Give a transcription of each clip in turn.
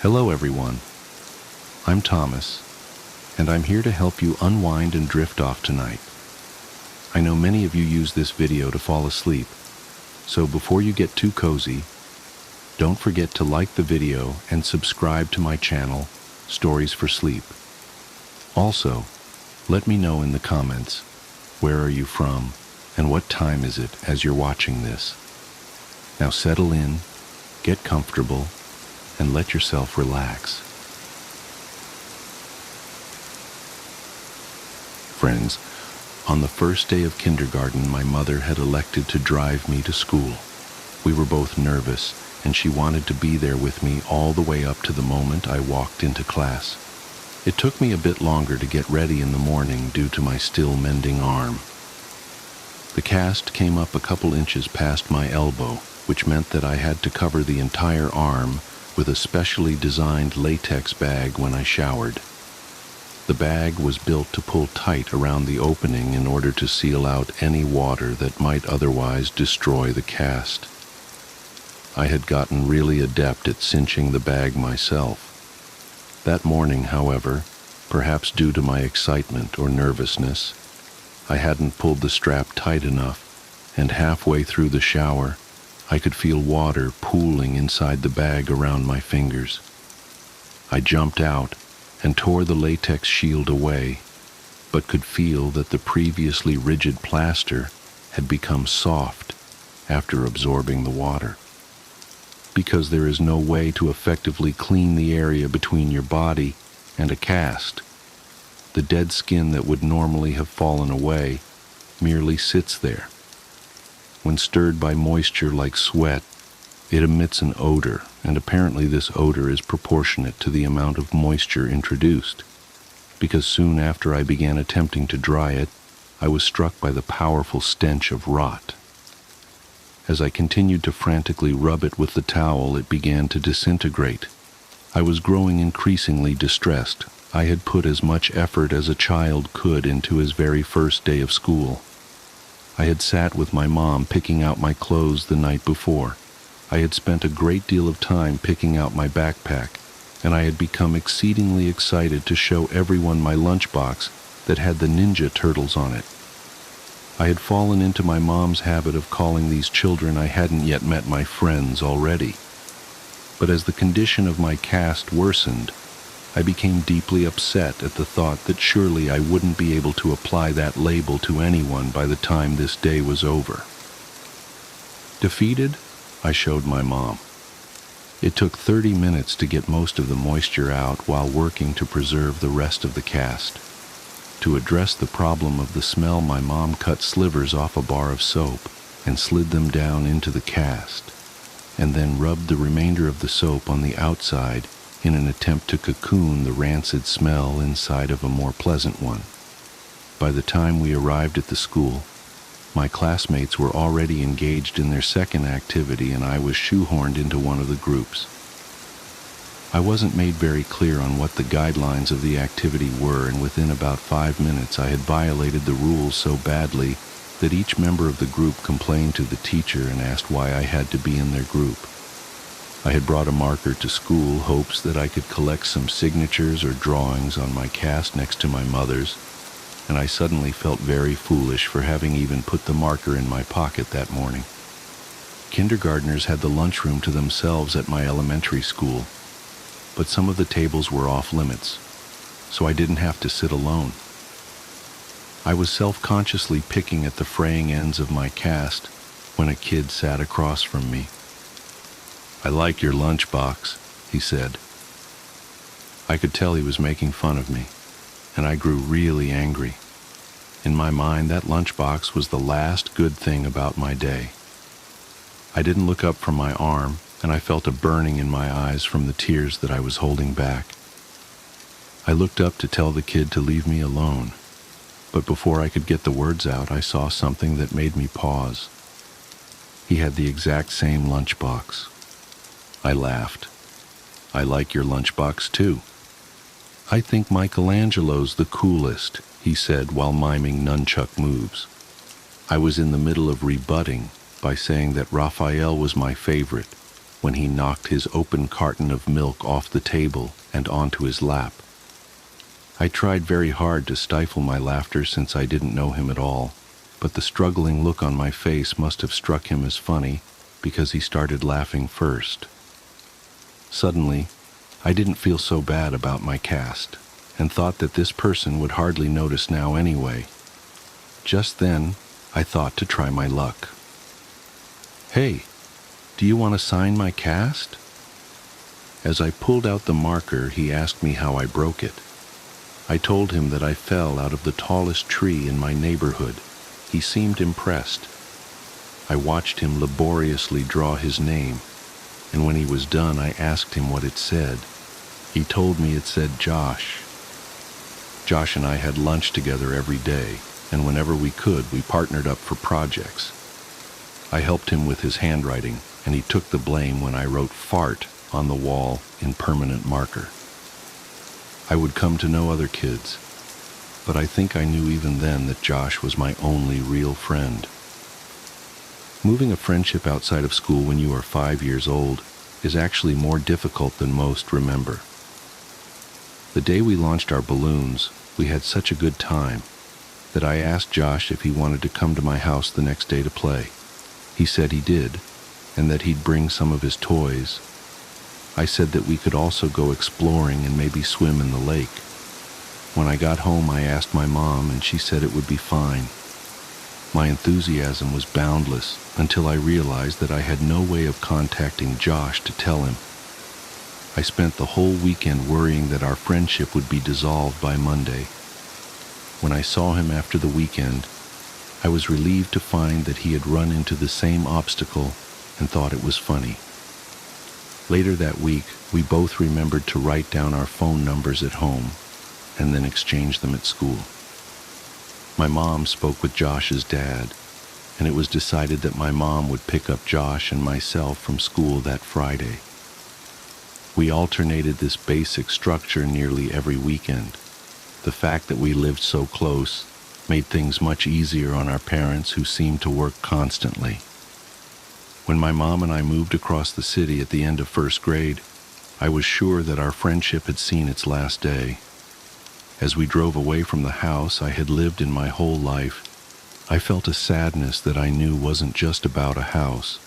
Hello everyone, I'm Thomas, and I'm here to help you unwind and drift off tonight. I know many of you use this video to fall asleep, so before you get too cozy, don't forget to like the video and subscribe to my channel, Stories for Sleep. Also, let me know in the comments, where are you from and what time is it as you're watching this. Now settle in, get comfortable, and let yourself relax. Friends, on the first day of kindergarten, my mother had elected to drive me to school. We were both nervous, and she wanted to be there with me all the way up to the moment I walked into class. It took me a bit longer to get ready in the morning due to my still mending arm. The cast came up a couple inches past my elbow, which meant that I had to cover the entire arm with a specially designed latex bag when I showered. The bag was built to pull tight around the opening in order to seal out any water that might otherwise destroy the cast. I had gotten really adept at cinching the bag myself. That morning, however, perhaps due to my excitement or nervousness, I hadn't pulled the strap tight enough, and halfway through the shower, I could feel water pooling inside the bag around my fingers. I jumped out and tore the latex shield away, but could feel that the previously rigid plaster had become soft after absorbing the water. Because there is no way to effectively clean the area between your body and a cast, the dead skin that would normally have fallen away merely sits there. When stirred by moisture like sweat, it emits an odor, and apparently this odor is proportionate to the amount of moisture introduced, because soon after I began attempting to dry it, I was struck by the powerful stench of rot. As I continued to frantically rub it with the towel, it began to disintegrate. I was growing increasingly distressed. I had put as much effort as a child could into his very first day of school. I had sat with my mom picking out my clothes the night before. I had spent a great deal of time picking out my backpack, and I had become exceedingly excited to show everyone my lunchbox that had the Ninja Turtles on it. I had fallen into my mom's habit of calling these children I hadn't yet met my friends already. But as the condition of my cast worsened, I became deeply upset at the thought that surely I wouldn't be able to apply that label to anyone by the time this day was over. Defeated, I showed my mom. It took 30 minutes to get most of the moisture out while working to preserve the rest of the cast. To address the problem of the smell, my mom cut slivers off a bar of soap and slid them down into the cast, and then rubbed the remainder of the soap on the outside in an attempt to cocoon the rancid smell inside of a more pleasant one. By the time we arrived at the school, my classmates were already engaged in their second activity, and I was shoehorned into one of the groups. I wasn't made very clear on what the guidelines of the activity were, and within about 5 minutes I had violated the rules so badly that each member of the group complained to the teacher and asked why I had to be in their group. I had brought a marker to school, hopes that I could collect some signatures or drawings on my cast next to my mother's, and I suddenly felt very foolish for having even put the marker in my pocket that morning. Kindergartners had the lunchroom to themselves at my elementary school, but some of the tables were off limits, so I didn't have to sit alone. I was self-consciously picking at the fraying ends of my cast when a kid sat across from me. "I like your lunchbox," he said. I could tell he was making fun of me, and I grew really angry. In my mind, that lunchbox was the last good thing about my day. I didn't look up from my arm, and I felt a burning in my eyes from the tears that I was holding back. I looked up to tell the kid to leave me alone, but before I could get the words out, I saw something that made me pause. He had the exact same lunchbox. I laughed. "I like your lunchbox too." "I think Michelangelo's the coolest," he said while miming nunchuck moves. I was in the middle of rebutting by saying that Raphael was my favorite, when he knocked his open carton of milk off the table and onto his lap. I tried very hard to stifle my laughter since I didn't know him at all, but the struggling look on my face must have struck him as funny because he started laughing first. Suddenly, I didn't feel so bad about my cast and thought that this person would hardly notice now anyway. Just then, I thought to try my luck. "Hey, do you want to sign my cast?" As I pulled out the marker, he asked me how I broke it. I told him that I fell out of the tallest tree in my neighborhood. He seemed impressed. I watched him laboriously draw his name, and when he was done, I asked him what it said. He told me it said Josh. Josh and I had lunch together every day, and whenever we could, we partnered up for projects. I helped him with his handwriting, and he took the blame when I wrote fart on the wall in permanent marker. I would come to know other kids, but I think I knew even then that Josh was my only real friend. Moving a friendship outside of school when you are 5 years old is actually more difficult than most remember. The day we launched our balloons, we had such a good time that I asked Josh if he wanted to come to my house the next day to play. He said he did, and that he'd bring some of his toys. I said that we could also go exploring and maybe swim in the lake. When I got home, I asked my mom, and she said it would be fine. My enthusiasm was boundless until I realized that I had no way of contacting Josh to tell him. I spent the whole weekend worrying that our friendship would be dissolved by Monday. When I saw him after the weekend, I was relieved to find that he had run into the same obstacle and thought it was funny. Later that week, we both remembered to write down our phone numbers at home and then exchange them at school. My mom spoke with Josh's dad, and it was decided that my mom would pick up Josh and myself from school that Friday. We alternated this basic structure nearly every weekend. The fact that we lived so close made things much easier on our parents, who seemed to work constantly. When my mom and I moved across the city at the end of first grade, I was sure that our friendship had seen its last day. As we drove away from the house I had lived in my whole life, I felt a sadness that I knew wasn't just about a house.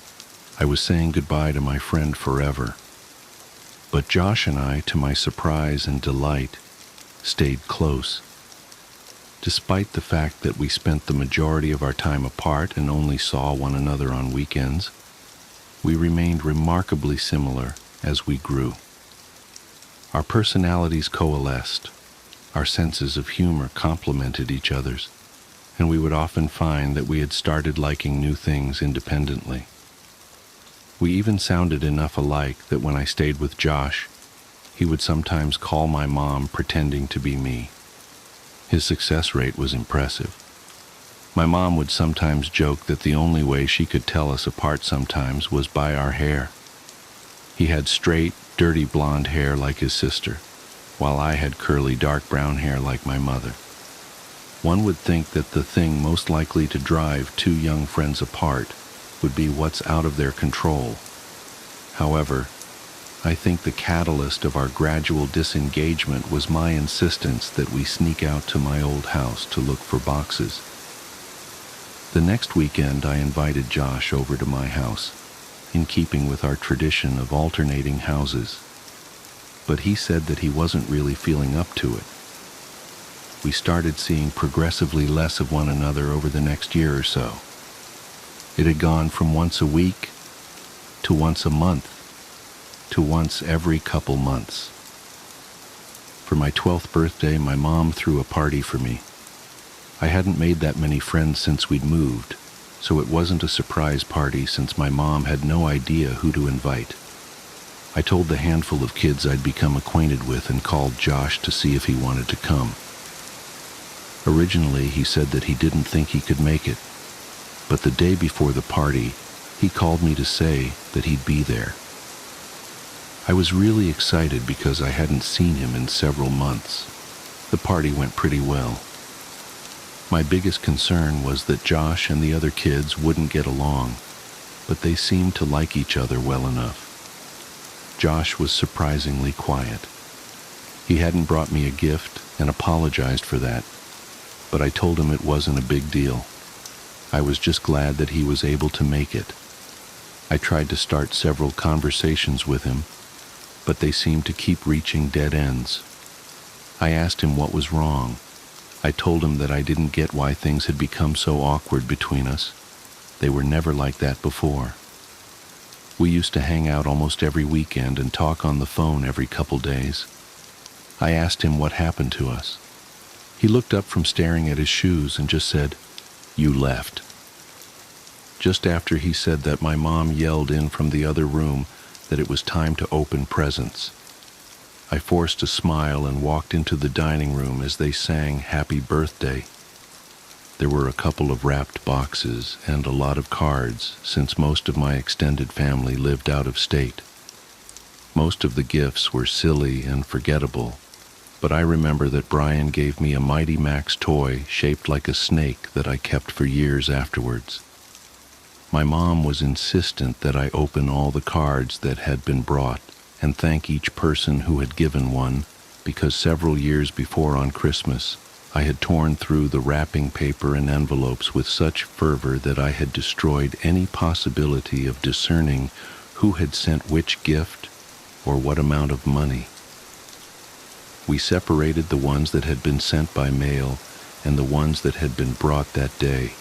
I was saying goodbye to my friend forever. But Josh and I, to my surprise and delight, stayed close. Despite the fact that we spent the majority of our time apart and only saw one another on weekends, we remained remarkably similar as we grew. Our personalities coalesced, our senses of humor complemented each other's, and we would often find that we had started liking new things independently. We even sounded enough alike that when I stayed with Josh, he would sometimes call my mom pretending to be me. His success rate was impressive. My mom would sometimes joke that the only way she could tell us apart sometimes was by our hair. He had straight, dirty blonde hair like his sister, while I had curly dark brown hair like my mother. One would think that the thing most likely to drive two young friends apart would be what's out of their control. However, I think the catalyst of our gradual disengagement was my insistence that we sneak out to my old house to look for boxes. The next weekend I invited Josh over to my house, in keeping with our tradition of alternating houses. But he said that he wasn't really feeling up to it. We started seeing progressively less of one another over the next year or so. It had gone from once a week to once a month to once every couple months. For my 12th birthday, my mom threw a party for me. I hadn't made that many friends since we'd moved, so it wasn't a surprise party since my mom had no idea who to invite. I told the handful of kids I'd become acquainted with and called Josh to see if he wanted to come. Originally, he said that he didn't think he could make it, but the day before the party, he called me to say that he'd be there. I was really excited because I hadn't seen him in several months. The party went pretty well. My biggest concern was that Josh and the other kids wouldn't get along, but they seemed to like each other well enough. Josh was surprisingly quiet. He hadn't brought me a gift and apologized for that, but I told him it wasn't a big deal. I was just glad that he was able to make it. I tried to start several conversations with him, but they seemed to keep reaching dead ends. I asked him what was wrong. I told him that I didn't get why things had become so awkward between us. They were never like that before. We used to hang out almost every weekend and talk on the phone every couple days. I asked him what happened to us. He looked up from staring at his shoes and just said, "You left." Just after he said that, my mom yelled in from the other room that it was time to open presents. I forced a smile and walked into the dining room as they sang "Happy Birthday." There were a couple of wrapped boxes and a lot of cards, since most of my extended family lived out of state. Most of the gifts were silly and forgettable, but I remember that Brian gave me a Mighty Max toy shaped like a snake that I kept for years afterwards. My mom was insistent that I open all the cards that had been brought and thank each person who had given one, because several years before on Christmas, I had torn through the wrapping paper and envelopes with such fervor that I had destroyed any possibility of discerning who had sent which gift or what amount of money. We separated the ones that had been sent by mail and the ones that had been brought that day,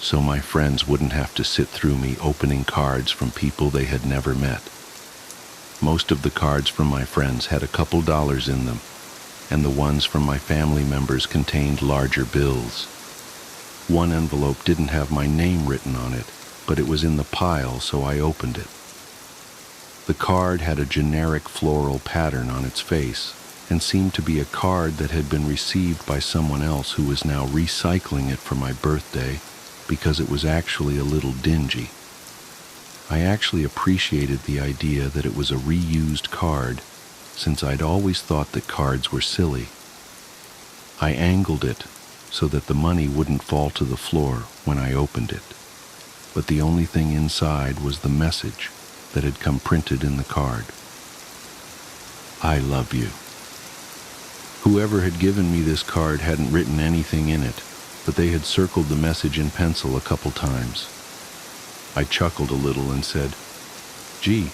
so my friends wouldn't have to sit through me opening cards from people they had never met. Most of the cards from my friends had a couple dollars in them, and the ones from my family members contained larger bills. One envelope didn't have my name written on it, but it was in the pile, so I opened it. The card had a generic floral pattern on its face, and seemed to be a card that had been received by someone else who was now recycling it for my birthday, because it was actually a little dingy. I actually appreciated the idea that it was a reused card, since I'd always thought that cards were silly. I angled it so that the money wouldn't fall to the floor when I opened it, but the only thing inside was the message that had come printed in the card. "I love you." Whoever had given me this card hadn't written anything in it, but they had circled the message in pencil a couple times. I chuckled a little and said, "Gee,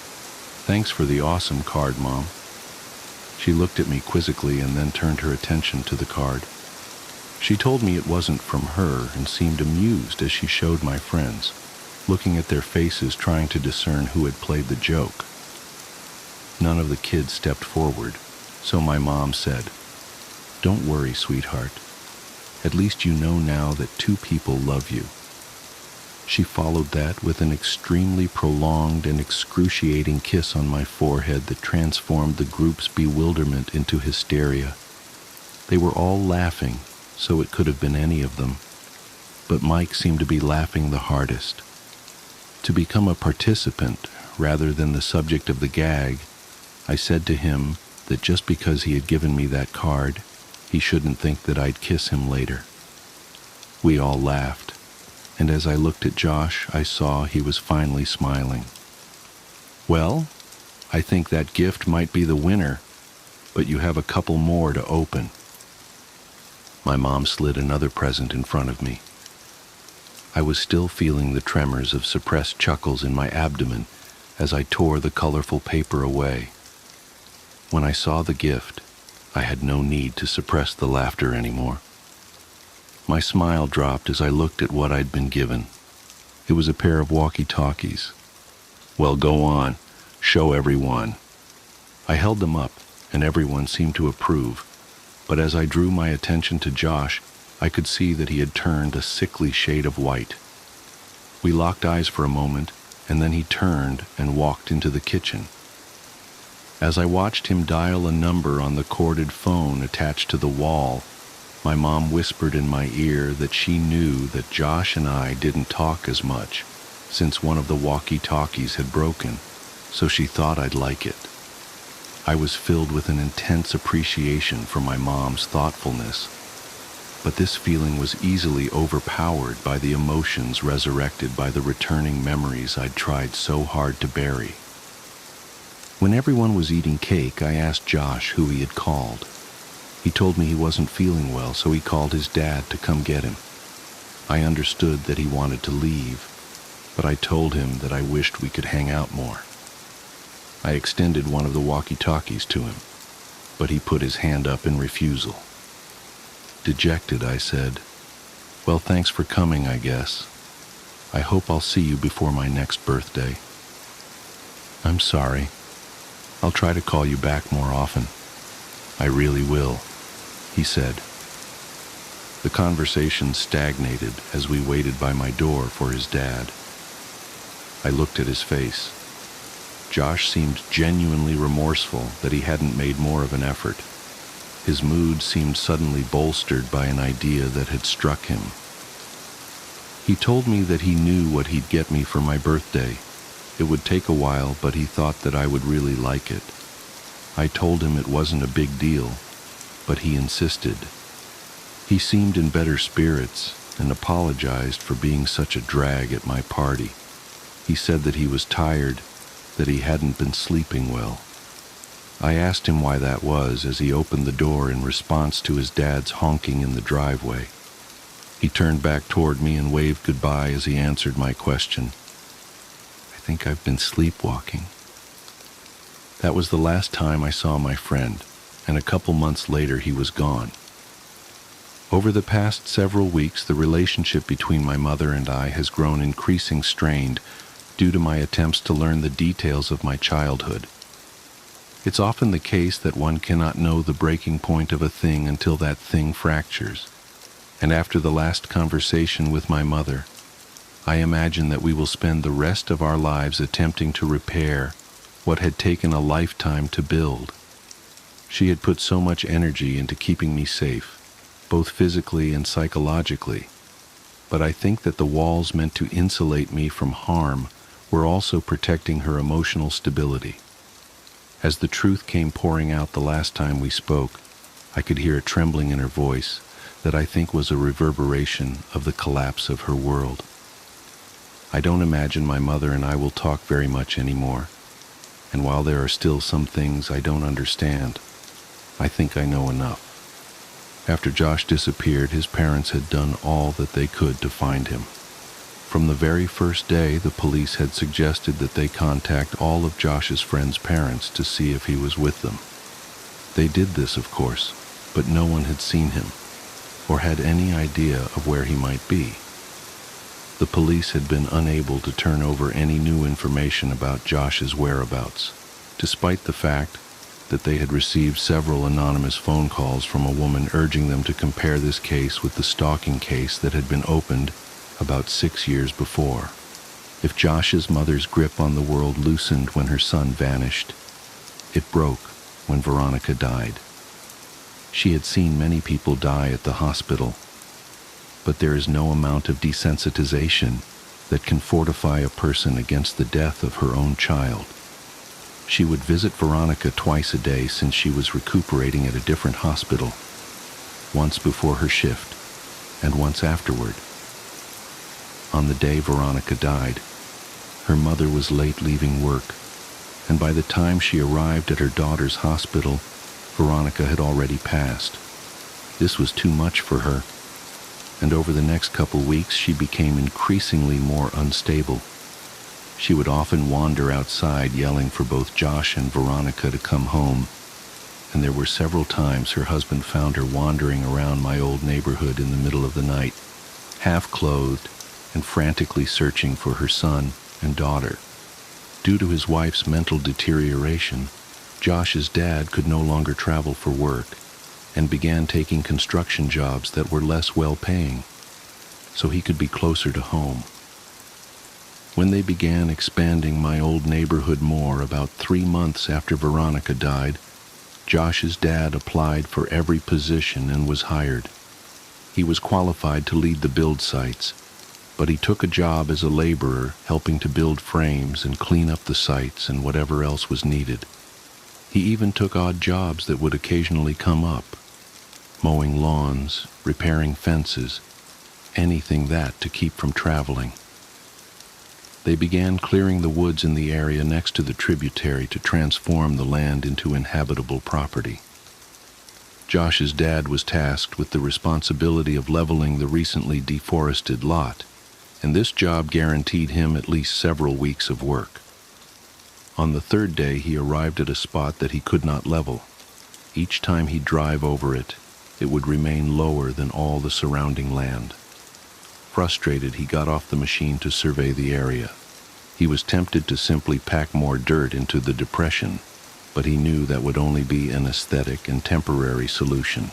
thanks for the awesome card, Mom." She looked at me quizzically and then turned her attention to the card. She told me it wasn't from her and seemed amused as she showed my friends, looking at their faces trying to discern who had played the joke. None of the kids stepped forward, so my mom said, "Don't worry, sweetheart. At least you know now that 2 people love you." She followed that with an extremely prolonged and excruciating kiss on my forehead that transformed the group's bewilderment into hysteria. They were all laughing, so it could have been any of them, but Mike seemed to be laughing the hardest. To become a participant rather than the subject of the gag, I said to him that just because he had given me that card, he shouldn't think that I'd kiss him later. We all laughed, and as I looked at Josh, I saw he was finally smiling. "Well, I think that gift might be the winner, but you have a couple more to open." My mom slid another present in front of me. I was still feeling the tremors of suppressed chuckles in my abdomen as I tore the colorful paper away. When I saw the gift, I had no need to suppress the laughter anymore. My smile dropped as I looked at what I'd been given. It was a pair of walkie-talkies. "Well, go on. Show everyone." I held them up, and everyone seemed to approve, but as I drew my attention to Josh, I could see that he had turned a sickly shade of white. We locked eyes for a moment, and then he turned and walked into the kitchen. As I watched him dial a number on the corded phone attached to the wall, my mom whispered in my ear that she knew that Josh and I didn't talk as much, since one of the walkie-talkies had broken, so she thought I'd like it. I was filled with an intense appreciation for my mom's thoughtfulness, but this feeling was easily overpowered by the emotions resurrected by the returning memories I'd tried so hard to bury. When everyone was eating cake, I asked Josh who he had called. He told me he wasn't feeling well, so he called his dad to come get him. I understood that he wanted to leave, but I told him that I wished we could hang out more. I extended one of the walkie-talkies to him, but he put his hand up in refusal. Dejected, I said, "Well, thanks for coming, I guess. I hope I'll see you before my next birthday." "I'm sorry. I'll try to call you back more often. I really will," he said. The conversation stagnated as we waited by my door for his dad. I looked at his face. Josh seemed genuinely remorseful that he hadn't made more of an effort. His mood seemed suddenly bolstered by an idea that had struck him. He told me that he knew what he'd get me for my birthday. It would take a while, but he thought that I would really like it. I told him it wasn't a big deal, but he insisted. He seemed in better spirits and apologized for being such a drag at my party. He said that he was tired, that he hadn't been sleeping well. I asked him why that was as he opened the door in response to his dad's honking in the driveway. He turned back toward me and waved goodbye as he answered my question. "I think I've been sleepwalking." That was the last time I saw my friend, and a couple months later he was gone. Over the past several weeks, the relationship between my mother and I has grown increasingly strained due to my attempts to learn the details of my childhood. It's often the case that one cannot know the breaking point of a thing until that thing fractures. And after the last conversation with my mother, I imagine that we will spend the rest of our lives attempting to repair what had taken a lifetime to build. She had put so much energy into keeping me safe, both physically and psychologically, but I think that the walls meant to insulate me from harm were also protecting her emotional stability. As the truth came pouring out the last time we spoke, I could hear a trembling in her voice that I think was a reverberation of the collapse of her world. I don't imagine my mother and I will talk very much anymore, and while there are still some things I don't understand, I think I know enough. After Josh disappeared, his parents had done all that they could to find him. From the very first day, the police had suggested that they contact all of Josh's friends' parents to see if he was with them. They did this, of course, but no one had seen him, or had any idea of where he might be. The police had been unable to turn over any new information about Josh's whereabouts, despite the fact that they had received several anonymous phone calls from a woman urging them to compare this case with the stalking case that had been opened about 6 years before. If Josh's mother's grip on the world loosened when her son vanished, it broke when Veronica died. She had seen many people die at the hospital, but there is no amount of desensitization that can fortify a person against the death of her own child. She would visit Veronica twice a day since she was recuperating at a different hospital, once before her shift and once afterward. On the day Veronica died, her mother was late leaving work, and by the time she arrived at her daughter's hospital, Veronica had already passed. This was too much for her, and over the next couple weeks she became increasingly more unstable. She would often wander outside yelling for both Josh and Veronica to come home, and there were several times her husband found her wandering around my old neighborhood in the middle of the night, half-clothed and frantically searching for her son and daughter. Due to his wife's mental deterioration, Josh's dad could no longer travel for work and began taking construction jobs that were less well-paying, so he could be closer to home. When they began expanding my old neighborhood more about 3 months after Veronica died, Josh's dad applied for every position and was hired. He was qualified to lead the build sites, but he took a job as a laborer helping to build frames and clean up the sites and whatever else was needed. He even took odd jobs that would occasionally come up, mowing lawns, repairing fences, anything that to keep from traveling. They began clearing the woods in the area next to the tributary to transform the land into inhabitable property. Josh's dad was tasked with the responsibility of leveling the recently deforested lot, and this job guaranteed him at least several weeks of work. On the third day, he arrived at a spot that he could not level. Each time he'd drive over it, it would remain lower than all the surrounding land. Frustrated, he got off the machine to survey the area. He was tempted to simply pack more dirt into the depression, but he knew that would only be an aesthetic and temporary solution.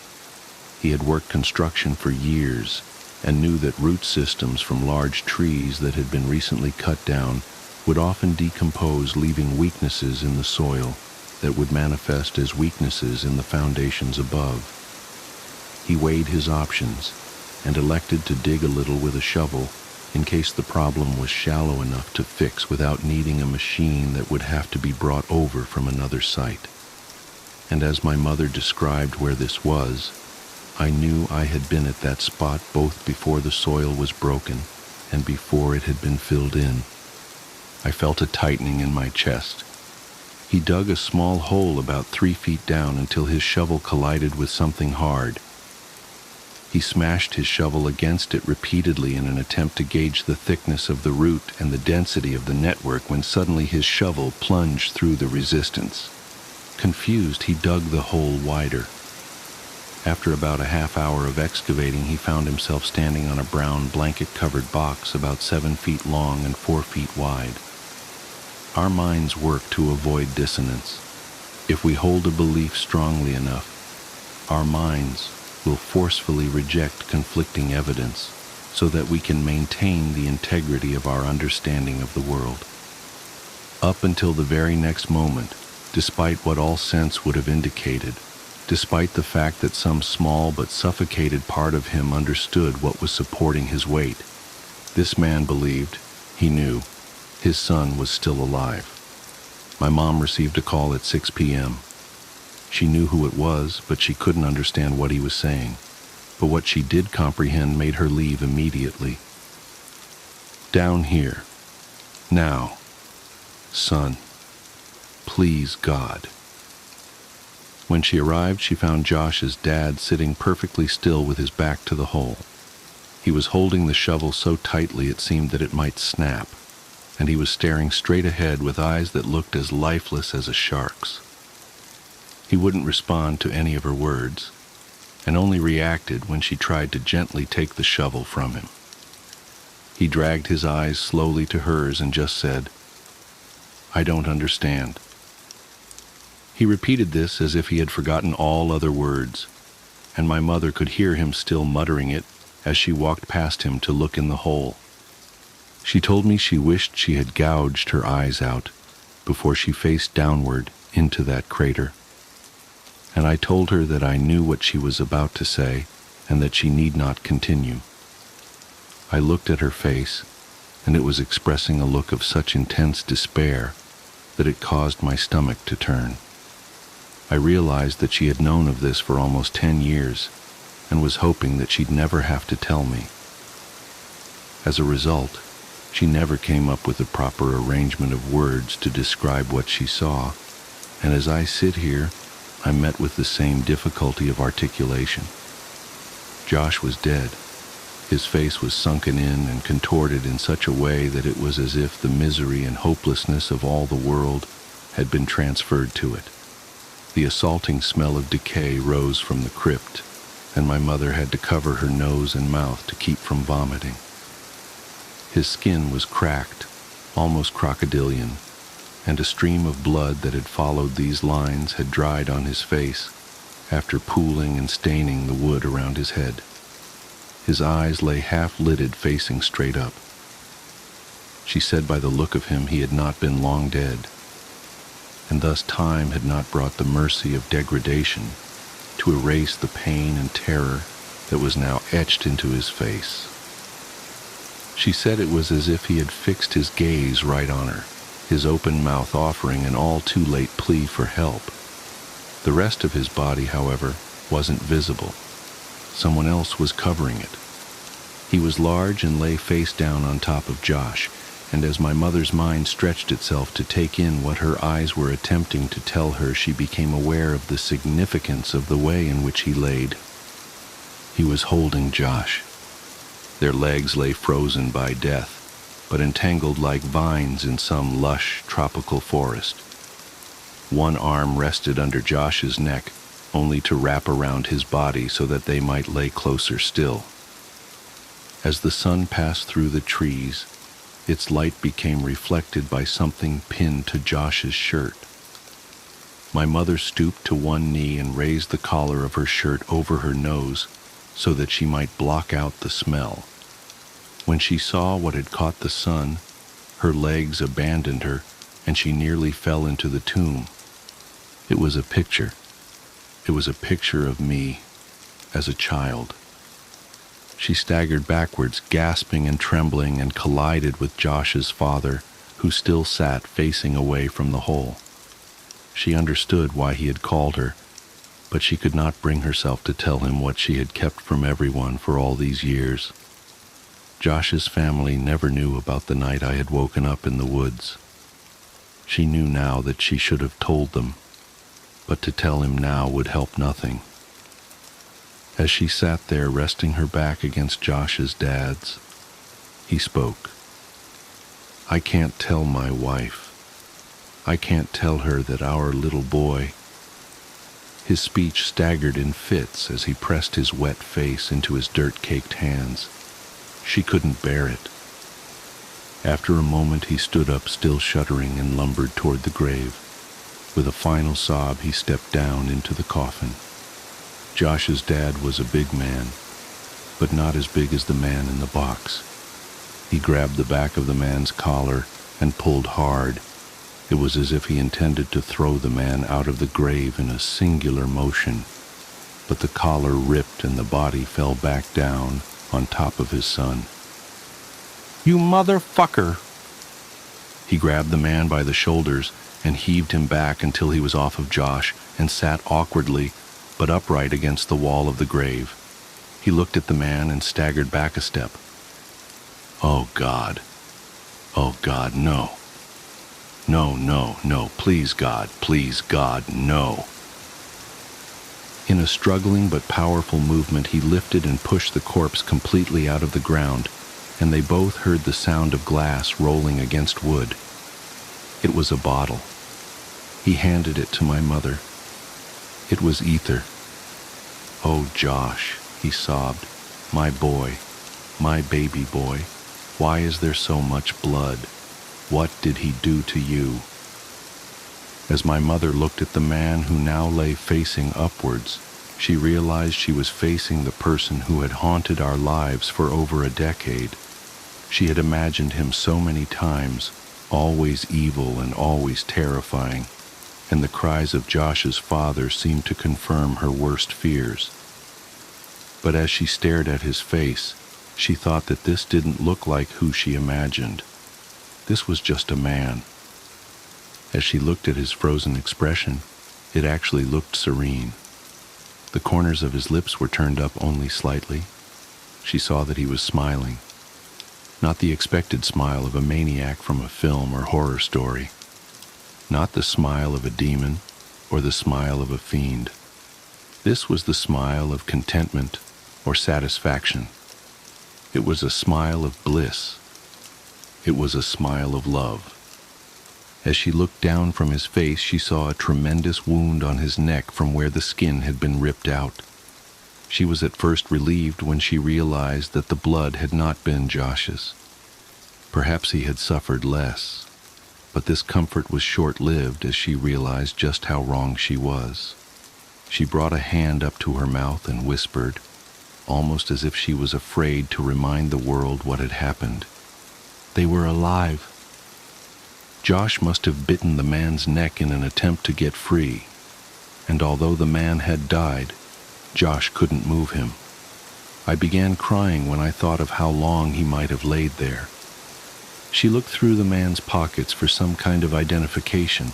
He had worked construction for years and knew that root systems from large trees that had been recently cut down would often decompose, leaving weaknesses in the soil that would manifest as weaknesses in the foundations above. He weighed his options and elected to dig a little with a shovel in case the problem was shallow enough to fix without needing a machine that would have to be brought over from another site. And as my mother described where this was, I knew I had been at that spot both before the soil was broken and before it had been filled in. I felt a tightening in my chest. He dug a small hole about 3 feet down until his shovel collided with something hard. He smashed his shovel against it repeatedly in an attempt to gauge the thickness of the root and the density of the network when suddenly his shovel plunged through the resistance. Confused, he dug the hole wider. After about a half hour of excavating, he found himself standing on a brown blanket-covered box about 7 feet long and 4 feet wide. Our minds work to avoid dissonance. If we hold a belief strongly enough, our minds will forcefully reject conflicting evidence so that we can maintain the integrity of our understanding of the world. Up until the very next moment, despite what all sense would have indicated, despite the fact that some small but suffocated part of him understood what was supporting his weight, this man believed, he knew, his son was still alive. My mom received a call at 6 p.m. She knew who it was, but she couldn't understand what he was saying. But what she did comprehend made her leave immediately. Down here. Now. Son. Please, God. When she arrived, she found Josh's dad sitting perfectly still with his back to the hole. He was holding the shovel so tightly it seemed that it might snap, and he was staring straight ahead with eyes that looked as lifeless as a shark's. He wouldn't respond to any of her words, and only reacted when she tried to gently take the shovel from him. He dragged his eyes slowly to hers and just said, "I don't understand." He repeated this as if he had forgotten all other words, and my mother could hear him still muttering it as she walked past him to look in the hole. She told me she wished she had gouged her eyes out before she faced downward into that crater. And I told her that I knew what she was about to say and that she need not continue. I looked at her face, and it was expressing a look of such intense despair that it caused my stomach to turn. I realized that she had known of this for almost 10 years and was hoping that she'd never have to tell me. As a result, she never came up with a proper arrangement of words to describe what she saw, and as I sit here, I met with the same difficulty of articulation. Josh was dead. His face was sunken in and contorted in such a way that it was as if the misery and hopelessness of all the world had been transferred to it. The assaulting smell of decay rose from the crypt, and my mother had to cover her nose and mouth to keep from vomiting. His skin was cracked, almost crocodilian, and a stream of blood that had followed these lines had dried on his face after pooling and staining the wood around his head. His eyes lay half-lidded, facing straight up. She said by the look of him he had not been long dead, and thus time had not brought the mercy of degradation to erase the pain and terror that was now etched into his face. She said it was as if he had fixed his gaze right on her, his open mouth offering an all-too-late plea for help. The rest of his body, however, wasn't visible. Someone else was covering it. He was large and lay face down on top of Josh, and as my mother's mind stretched itself to take in what her eyes were attempting to tell her, she became aware of the significance of the way in which he laid. He was holding Josh. Their legs lay frozen by death, but entangled like vines in some lush tropical forest. One arm rested under Josh's neck, only to wrap around his body so that they might lay closer still. As the sun passed through the trees, its light became reflected by something pinned to Josh's shirt. My mother stooped to one knee and raised the collar of her shirt over her nose so that she might block out the smell. When she saw what had caught the sun, her legs abandoned her and she nearly fell into the tomb. It was a picture. It was a picture of me as a child. She staggered backwards, gasping and trembling, and collided with Josh's father, who still sat facing away from the hole. She understood why he had called her, but she could not bring herself to tell him what she had kept from everyone for all these years. Josh's family never knew about the night I had woken up in the woods. She knew now that she should have told them, but to tell him now would help nothing. As she sat there resting her back against Josh's dad's, he spoke. "I can't tell my wife. I can't tell her that our little boy—" His speech staggered in fits as he pressed his wet face into his dirt-caked hands. She couldn't bear it. After a moment he stood up, still shuddering, and lumbered toward the grave. With a final sob, he stepped down into the coffin. Josh's dad was a big man, but not as big as the man in the box. He grabbed the back of the man's collar and pulled hard. It was as if he intended to throw the man out of the grave in a singular motion, but the collar ripped and the body fell back down on top of his son. "You motherfucker!" He grabbed the man by the shoulders and heaved him back until he was off of Josh and sat awkwardly but upright against the wall of the grave. He looked at the man and staggered back a step. "Oh God. Oh God, no. No, no, no, please God, no." In a struggling but powerful movement, he lifted and pushed the corpse completely out of the ground, and they both heard the sound of glass rolling against wood. It was a bottle. He handed it to my mother. It was ether. "Oh, Josh," he sobbed, "my boy, my baby boy, why is there so much blood? What did he do to you?" As my mother looked at the man who now lay facing upwards, she realized she was facing the person who had haunted our lives for over a decade. She had imagined him so many times, always evil and always terrifying, and the cries of Josh's father seemed to confirm her worst fears. But as she stared at his face, she thought that this didn't look like who she imagined. This was just a man. As she looked at his frozen expression, it actually looked serene. The corners of his lips were turned up only slightly. She saw that he was smiling. Not the expected smile of a maniac from a film or horror story. Not the smile of a demon or the smile of a fiend. This was the smile of contentment or satisfaction. It was a smile of bliss. It was a smile of love. As she looked down from his face, she saw a tremendous wound on his neck from where the skin had been ripped out. She was at first relieved when she realized that the blood had not been Josh's. Perhaps he had suffered less, but this comfort was short-lived as she realized just how wrong she was. She brought a hand up to her mouth and whispered, almost as if she was afraid to remind the world what had happened. They were alive. Josh must have bitten the man's neck in an attempt to get free, and although the man had died, Josh couldn't move him. I began crying when I thought of how long he might have laid there. She looked through the man's pockets for some kind of identification,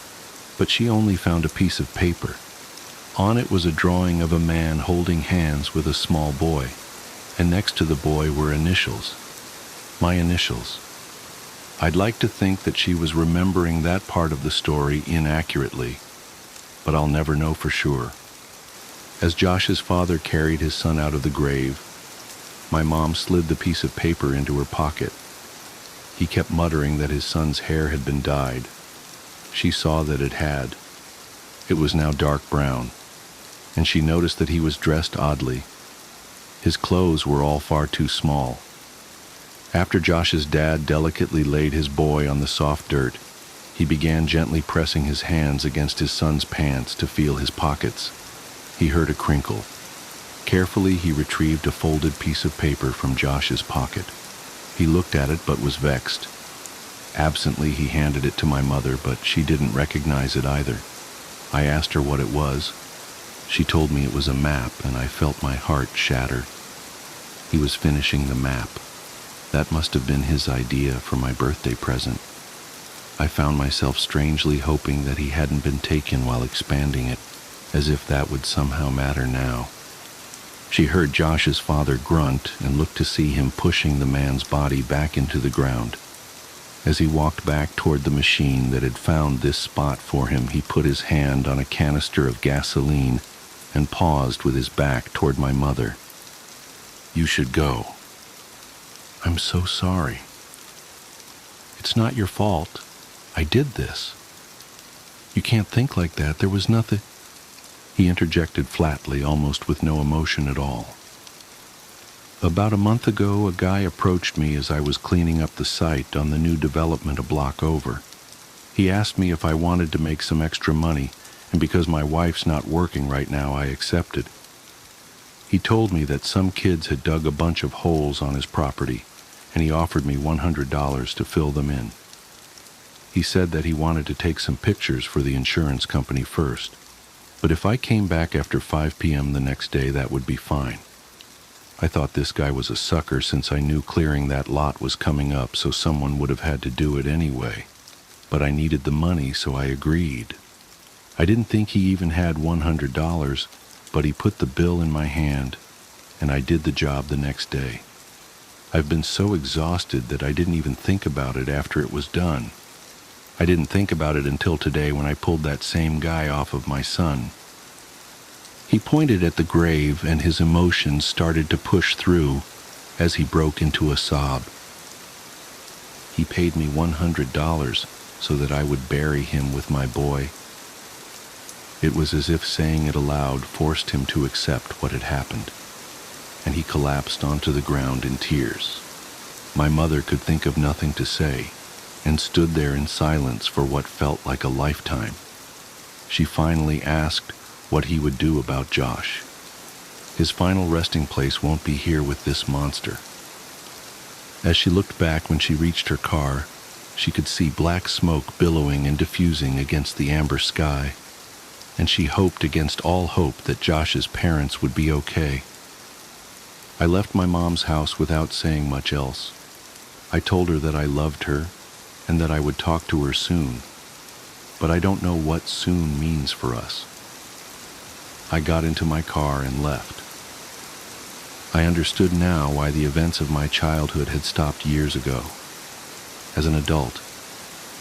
but she only found a piece of paper. On it was a drawing of a man holding hands with a small boy, and next to the boy were initials. My initials. I'd like to think that she was remembering that part of the story inaccurately, but I'll never know for sure. As Josh's father carried his son out of the grave, my mom slid the piece of paper into her pocket. He kept muttering that his son's hair had been dyed. She saw that it had. It was now dark brown, and she noticed that he was dressed oddly. His clothes were all far too small. After Josh's dad delicately laid his boy on the soft dirt, he began gently pressing his hands against his son's pants to feel his pockets. He heard a crinkle. Carefully, he retrieved a folded piece of paper from Josh's pocket. He looked at it but was vexed. Absently, he handed it to my mother, but she didn't recognize it either. I asked her what it was. She told me it was a map, and I felt my heart shatter. He was finishing the map. That must have been his idea for my birthday present. I found myself strangely hoping that he hadn't been taken while expanding it, as if that would somehow matter now. She heard Josh's father grunt and looked to see him pushing the man's body back into the ground. As he walked back toward the machine that had found this spot for him, he put his hand on a canister of gasoline and paused with his back toward my mother. "You should go." "I'm so sorry." "It's not your fault. I did this." "You can't think like that. There was nothing." He interjected flatly, almost with no emotion at all. "About a month ago, a guy approached me as I was cleaning up the site on the new development a block over. He asked me if I wanted to make some extra money, and because my wife's not working right now, I accepted. He told me that some kids had dug a bunch of holes on his property, and he offered me $100 to fill them in. He said that he wanted to take some pictures for the insurance company first, but if I came back after 5 p.m. the next day, that would be fine. I thought this guy was a sucker since I knew clearing that lot was coming up, so someone would have had to do it anyway. But I needed the money, so I agreed. I didn't think he even had $100, but he put the bill in my hand, and I did the job the next day. I've been so exhausted that I didn't even think about it after it was done. I didn't think about it until today when I pulled that same guy off of my son." He pointed at the grave, and his emotions started to push through as he broke into a sob. "He paid me $100 so that I would bury him with my boy." It was as if saying it aloud forced him to accept what had happened, and he collapsed onto the ground in tears. My mother could think of nothing to say, and stood there in silence for what felt like a lifetime. She finally asked what he would do about Josh. "His final resting place won't be here with this monster." As she looked back when she reached her car, she could see black smoke billowing and diffusing against the amber sky, and she hoped against all hope that Josh's parents would be okay. I left my mom's house without saying much else. I told her that I loved her and that I would talk to her soon, but I don't know what soon means for us. I got into my car and left. I understood now why the events of my childhood had stopped years ago. As an adult,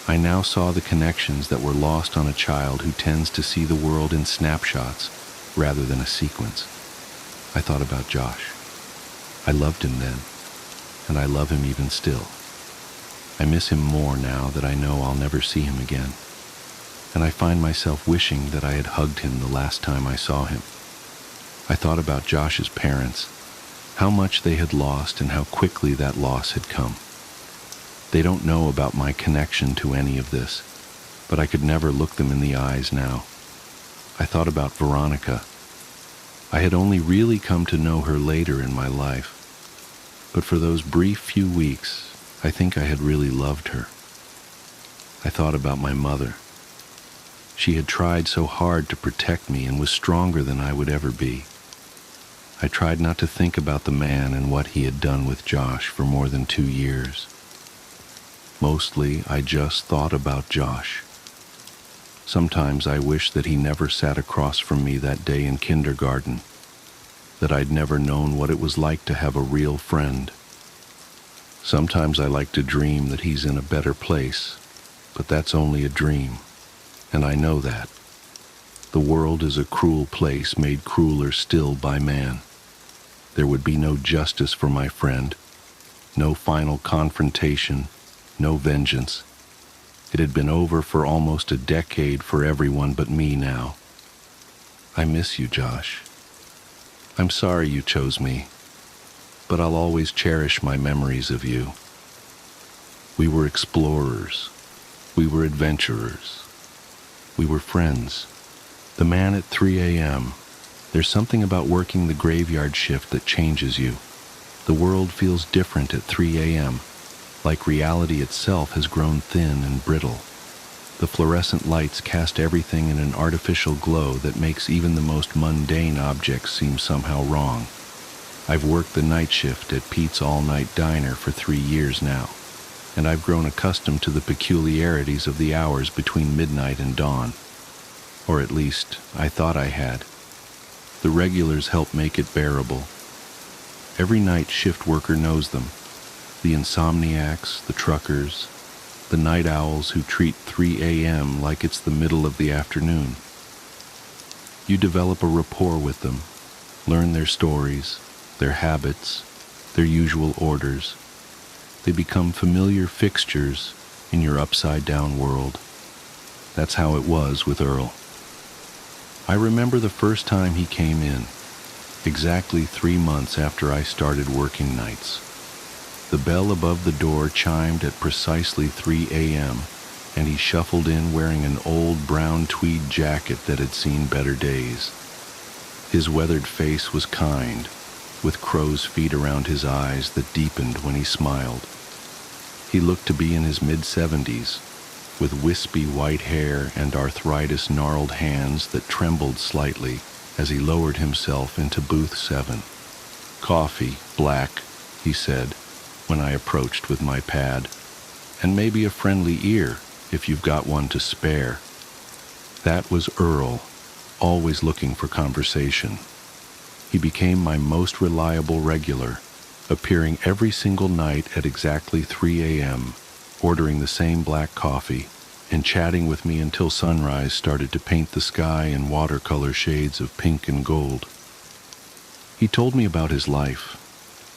I now saw the connections that were lost on a child who tends to see the world in snapshots rather than a sequence. I thought about Josh. I loved him then, and I love him even still. I miss him more now that I know I'll never see him again, and I find myself wishing that I had hugged him the last time I saw him. I thought about Josh's parents, how much they had lost and how quickly that loss had come. They don't know about my connection to any of this, but I could never look them in the eyes now. I thought about Veronica. I had only really come to know her later in my life, but for those brief few weeks, I think I had really loved her. I thought about my mother. She had tried so hard to protect me and was stronger than I would ever be. I tried not to think about the man and what he had done with Josh for more than 2 years. Mostly, I just thought about Josh. Sometimes I wish that he never sat across from me that day in kindergarten, that I'd never known what it was like to have a real friend. Sometimes I like to dream that he's in a better place, but that's only a dream, and I know that. The world is a cruel place made crueler still by man. There would be no justice for my friend, no final confrontation, no vengeance. It had been over for almost a decade for everyone but me now. I miss you, Josh. I'm sorry you chose me, but I'll always cherish my memories of you. We were explorers. We were adventurers. We were friends. The man at 3 a.m. There's something about working the graveyard shift that changes you. The world feels different at 3 a.m., like reality itself has grown thin and brittle. The fluorescent lights cast everything in an artificial glow that makes even the most mundane objects seem somehow wrong. I've worked the night shift at Pete's all-night diner for 3 years now, and I've grown accustomed to the peculiarities of the hours between midnight and dawn. Or at least, I thought I had. The regulars help make it bearable. Every night shift worker knows them. The insomniacs, the truckers, the night owls who treat 3 a.m. like it's the middle of the afternoon. You develop a rapport with them, learn their stories, their habits, their usual orders. They become familiar fixtures in your upside-down world. That's how it was with Earl. I remember the first time he came in, exactly 3 months after I started working nights. The bell above the door chimed at precisely 3 a.m., and he shuffled in wearing an old brown tweed jacket that had seen better days. His weathered face was kind, with crow's feet around his eyes that deepened when he smiled. He looked to be in his mid-70s, with wispy white hair and arthritis-gnarled hands that trembled slightly as he lowered himself into booth 7. "Coffee, black," he said, when I approached with my pad, "and maybe a friendly ear, if you've got one to spare." That was Earl, always looking for conversation. He became my most reliable regular, appearing every single night at exactly 3 a.m., ordering the same black coffee, and chatting with me until sunrise started to paint the sky in watercolor shades of pink and gold. He told me about his life,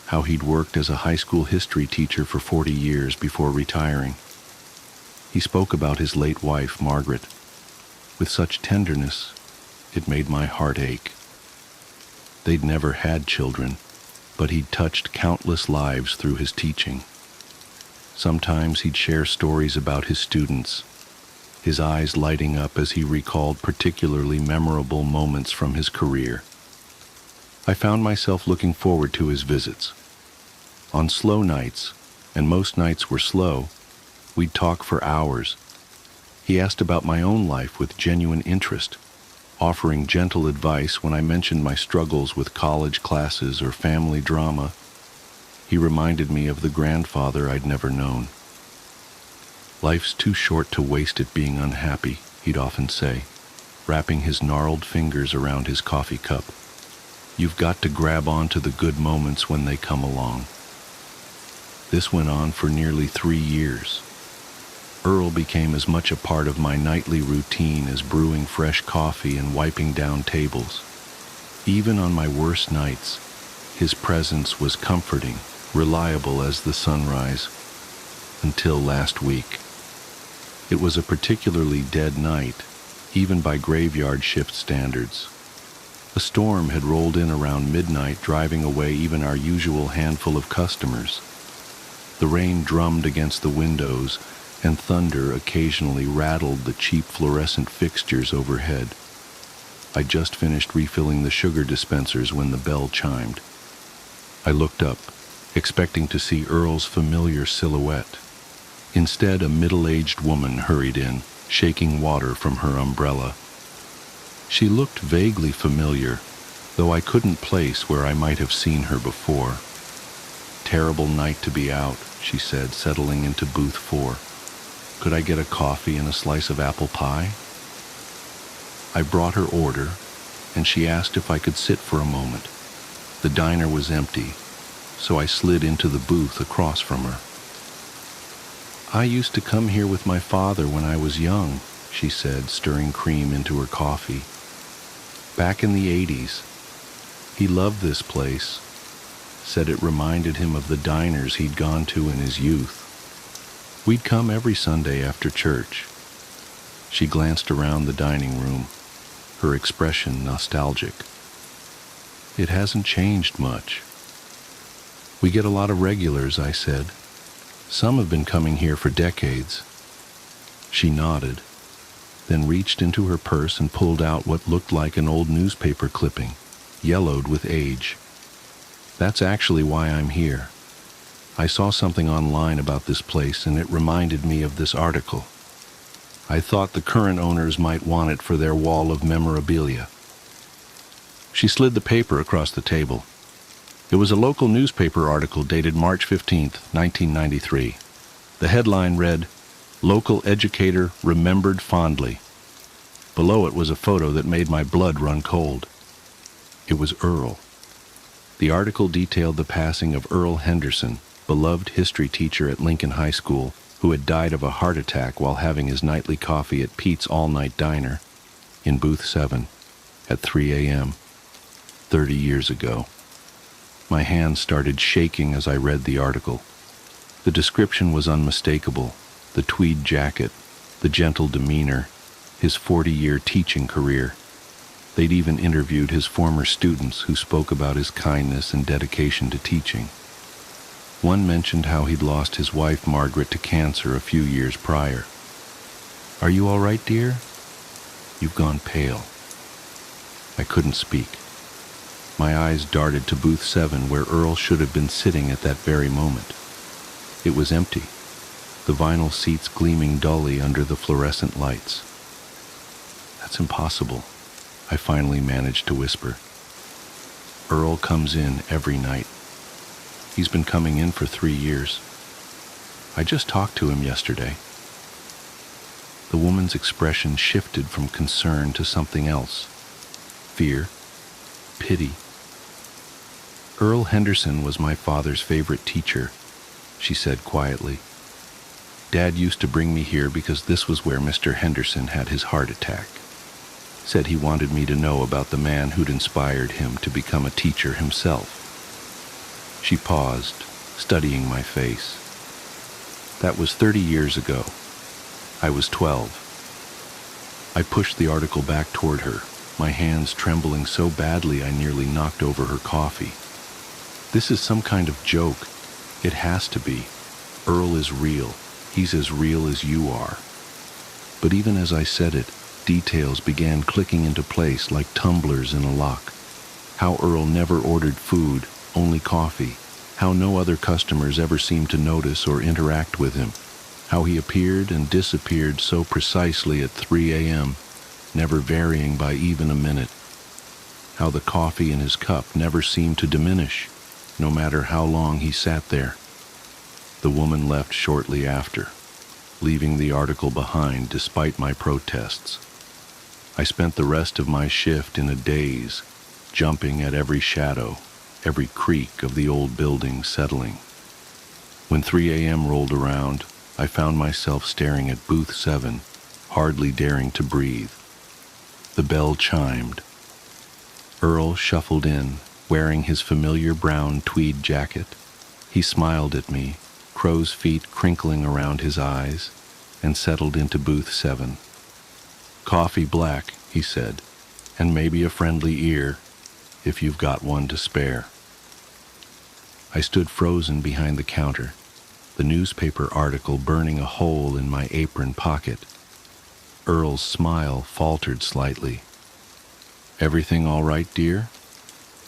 how he'd worked as a high school history teacher for 40 years before retiring. He spoke about his late wife, Margaret, with such tenderness, it made my heart ache. They'd never had children, but he'd touched countless lives through his teaching. Sometimes he'd share stories about his students, his eyes lighting up as he recalled particularly memorable moments from his career. I found myself looking forward to his visits. On slow nights, and most nights were slow, we'd talk for hours. He asked about my own life with genuine interest, offering gentle advice when I mentioned my struggles with college classes or family drama. He reminded me of the grandfather I'd never known. "Life's too short to waste it being unhappy," he'd often say, wrapping his gnarled fingers around his coffee cup. "You've got to grab onto the good moments when they come along." This went on for nearly 3 years. Earl became as much a part of my nightly routine as brewing fresh coffee and wiping down tables. Even on my worst nights, his presence was comforting, reliable as the sunrise, until last week. It was a particularly dead night, even by graveyard shift standards. A storm had rolled in around midnight, driving away even our usual handful of customers. The rain drummed against the windows, and thunder occasionally rattled the cheap fluorescent fixtures overhead. I just finished refilling the sugar dispensers when the bell chimed. I looked up, expecting to see Earl's familiar silhouette. Instead, a middle-aged woman hurried in, shaking water from her umbrella. She looked vaguely familiar, though I couldn't place where I might have seen her before. "Terrible night to be out," she said, settling into booth 4. "Could I get a coffee and a slice of apple pie?" I brought her order, and she asked if I could sit for a moment. The diner was empty, so I slid into the booth across from her. "I used to come here with my father when I was young," she said, stirring cream into her coffee. "Back in the 80s. He loved this place, said it reminded him of the diners he'd gone to in his youth. We'd come every Sunday after church." She glanced around the dining room, her expression nostalgic. "It hasn't changed much." "We get a lot of regulars," I said. "Some have been coming here for decades." She nodded, then reached into her purse and pulled out what looked like an old newspaper clipping, yellowed with age. "That's actually why I'm here. I saw something online about this place and it reminded me of this article. I thought the current owners might want it for their wall of memorabilia." She slid the paper across the table. It was a local newspaper article dated March 15, 1993. The headline read, "Local Educator Remembered Fondly." Below it was a photo that made my blood run cold. It was Earl. The article detailed the passing of Earl Henderson, beloved history teacher at Lincoln High School, who had died of a heart attack while having his nightly coffee at Pete's All-Night Diner in Booth 7 at 3 a.m. 30 years ago. My hands started shaking as I read the article. The description was unmistakable: the tweed jacket, the gentle demeanor, his 40-year teaching career. They'd even interviewed his former students who spoke about his kindness and dedication to teaching. One mentioned how he'd lost his wife Margaret to cancer a few years prior. "Are you all right, dear? You've gone pale." I couldn't speak. My eyes darted to booth 7 where Earl should have been sitting at that very moment. It was empty, the vinyl seats gleaming dully under the fluorescent lights. "That's impossible," I finally managed to whisper. "Earl comes in every night. He's been coming in for 3 years. I just talked to him yesterday." The woman's expression shifted from concern to something else. Fear, pity. "Earl Henderson was my father's favorite teacher," she said quietly. "Dad used to bring me here because this was where Mr. Henderson had his heart attack. Said he wanted me to know about the man who'd inspired him to become a teacher himself." She paused, studying my face. "That was 30 years ago. I was 12. I pushed the article back toward her, my hands trembling so badly I nearly knocked over her coffee. "This is some kind of joke. It has to be. Earl is real. He's as real as you are." But even as I said it, details began clicking into place like tumblers in a lock. How Earl never ordered food, only coffee. How no other customers ever seemed to notice or interact with him. How he appeared and disappeared so precisely at 3 a.m., never varying by even a minute. How the coffee in his cup never seemed to diminish, no matter how long he sat there. The woman left shortly after, leaving the article behind despite my protests. I spent the rest of my shift in a daze, jumping at every shadow, every creak of the old building settling. When 3 a.m. rolled around, I found myself staring at booth 7, hardly daring to breathe. The bell chimed. Earl shuffled in, wearing his familiar brown tweed jacket. He smiled at me, crow's feet crinkling around his eyes, and settled into booth 7. "Coffee black," he said, "and maybe a friendly ear, if you've got one to spare." I stood frozen behind the counter, the newspaper article burning a hole in my apron pocket. Earl's smile faltered slightly. "Everything all right, dear?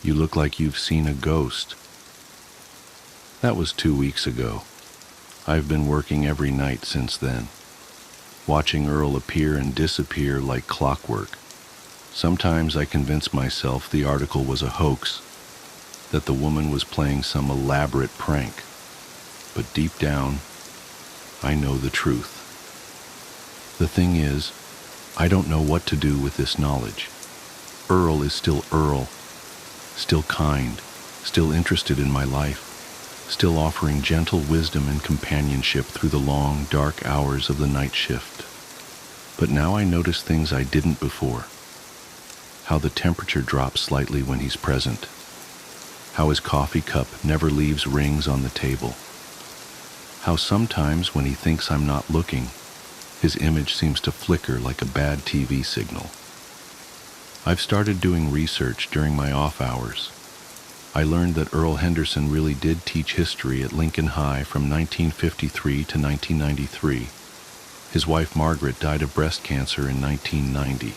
You look like you've seen a ghost." That was 2 weeks ago. I've been working every night since then, watching Earl appear and disappear like clockwork. Sometimes I convince myself the article was a hoax, that the woman was playing some elaborate prank. But deep down, I know the truth. The thing is, I don't know what to do with this knowledge. Earl is still Earl, still kind, still interested in my life. still offering gentle wisdom and companionship through the long, dark hours of the night shift. But now I notice things I didn't before. How the temperature drops slightly when he's present. How his coffee cup never leaves rings on the table. How sometimes when he thinks I'm not looking, his image seems to flicker like a bad TV signal. I've started doing research during my off hours. I learned that Earl Henderson really did teach history at Lincoln High from 1953 to 1993. His wife Margaret died of breast cancer in 1990.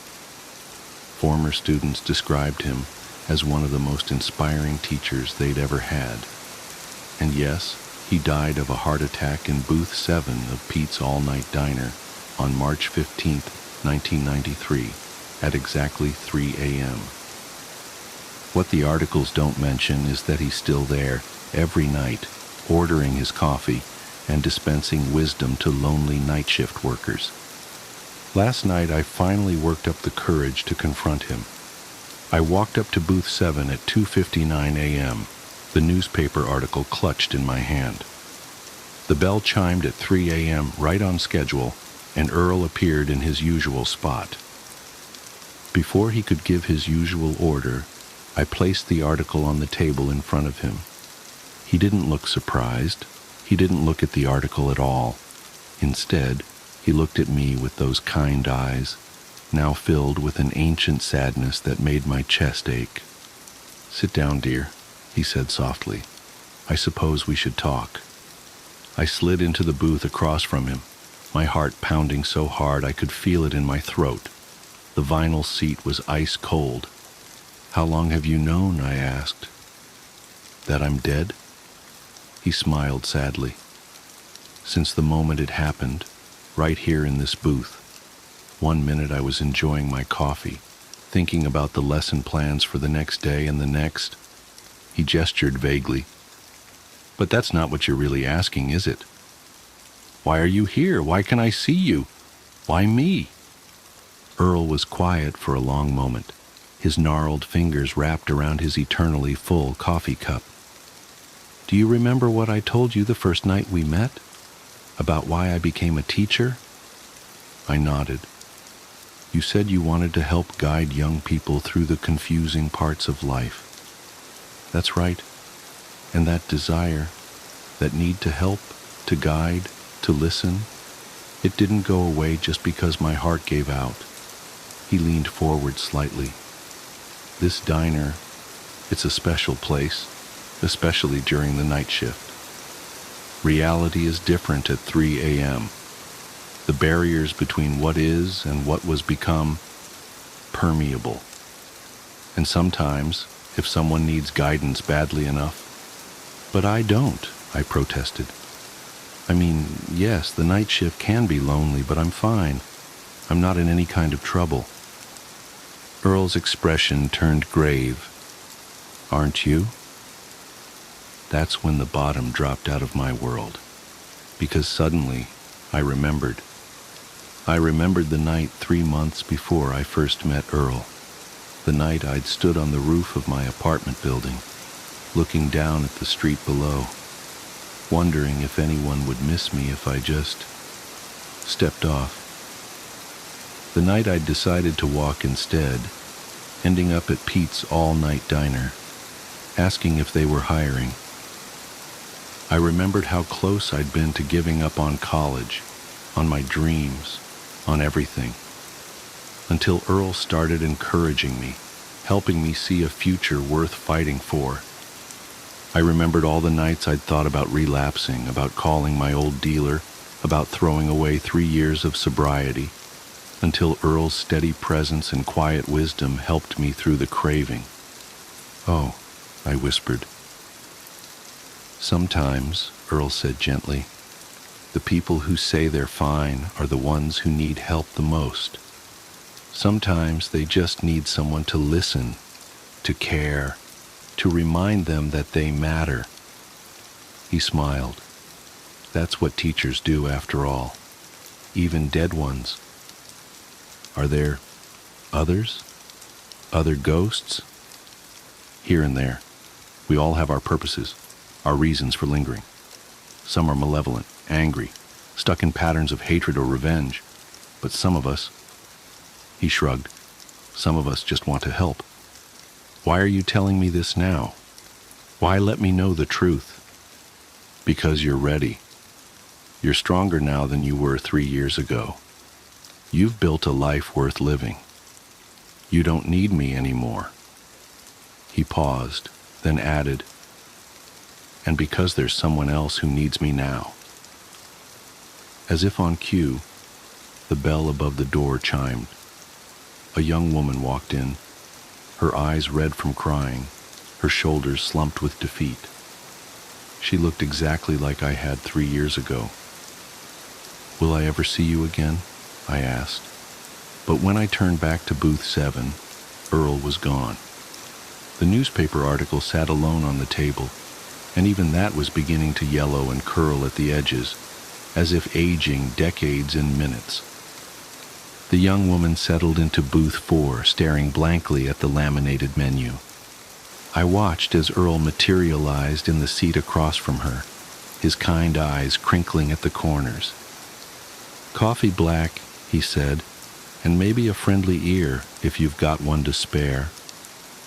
Former students described him as one of the most inspiring teachers they'd ever had. And yes, he died of a heart attack in Booth 7 of Pete's All-Night Diner on March 15, 1993, at exactly 3 a.m. What the articles don't mention is that he's still there every night, ordering his coffee and dispensing wisdom to lonely night shift workers. Last night I finally worked up the courage to confront him. I walked up to Booth 7 at 2:59 a.m., the newspaper article clutched in my hand. The bell chimed at 3 a.m. right on schedule, and Earl appeared in his usual spot. Before he could give his usual order, I placed the article on the table in front of him. He didn't look surprised. He didn't look at the article at all. Instead, he looked at me with those kind eyes, now filled with an ancient sadness that made my chest ache. "Sit down, dear," he said softly. "I suppose we should talk." I slid into the booth across from him, my heart pounding so hard I could feel it in my throat. The vinyl seat was ice cold. "How long have you known?" I asked. "That I'm dead?" He smiled sadly. "Since the moment it happened, right here in this booth. One minute I was enjoying my coffee, thinking about the lesson plans for the next day, and the next..." He gestured vaguely. "But that's not what you're really asking, is it? Why are you here? Why can I see you? Why me?" Earl was quiet for a long moment, his gnarled fingers wrapped around his eternally full coffee cup. "Do you remember what I told you the first night we met? About why I became a teacher?" I nodded. "You said you wanted to help guide young people through the confusing parts of life." "That's right. And that desire, that need to help, to guide, to listen, it didn't go away just because my heart gave out." He leaned forward slightly. "This diner, it's a special place, especially during the night shift. Reality is different at 3 a.m. The barriers between what is and what was become permeable. And sometimes, if someone needs guidance badly enough..." "But I don't," I protested. "I mean, yes, the night shift can be lonely, but I'm fine. I'm not in any kind of trouble." Earl's expression turned grave. "Aren't you?" That's when the bottom dropped out of my world, because suddenly I remembered. I remembered the night 3 months before I first met Earl, the night I'd stood on the roof of my apartment building, looking down at the street below, wondering if anyone would miss me if I just stepped off. The night I'd decided to walk instead, ending up at Pete's All-Night Diner, asking if they were hiring. I remembered how close I'd been to giving up on college, on my dreams, on everything, until Earl started encouraging me, helping me see a future worth fighting for. I remembered all the nights I'd thought about relapsing, about calling my old dealer, about throwing away 3 years of sobriety, until Earl's steady presence and quiet wisdom helped me through the craving. "Oh," I whispered. "Sometimes," Earl said gently, "the people who say they're fine are the ones who need help the most. Sometimes they just need someone to listen, to care, to remind them that they matter." He smiled. "That's what teachers do after all, even dead ones." "Are there others? Other ghosts?" "Here and there. We all have our purposes. our reasons for lingering. Some are malevolent, angry, stuck in patterns of hatred or revenge. But some of us, he shrugged, some of us just want to help. Why are you telling me this now? Why let me know the truth? Because you're ready. You're stronger now than you were 3 years ago. You've built a life worth living. You don't need me anymore. He paused, then added, and because there's someone else who needs me now. As if on cue, the bell above the door chimed. A young woman walked in, her eyes red from crying, her shoulders slumped with defeat. She looked exactly like I had 3 years ago. Will I ever see you again? I asked. But when I turned back to booth 7, Earl was gone. The newspaper article sat alone on the table, and even that was beginning to yellow and curl at the edges, as if aging decades in minutes. The young woman settled into booth 4, staring blankly at the laminated menu. I watched as Earl materialized in the seat across from her, his kind eyes crinkling at the corners. "Coffee black," he said, "and maybe a friendly ear if you've got one to spare."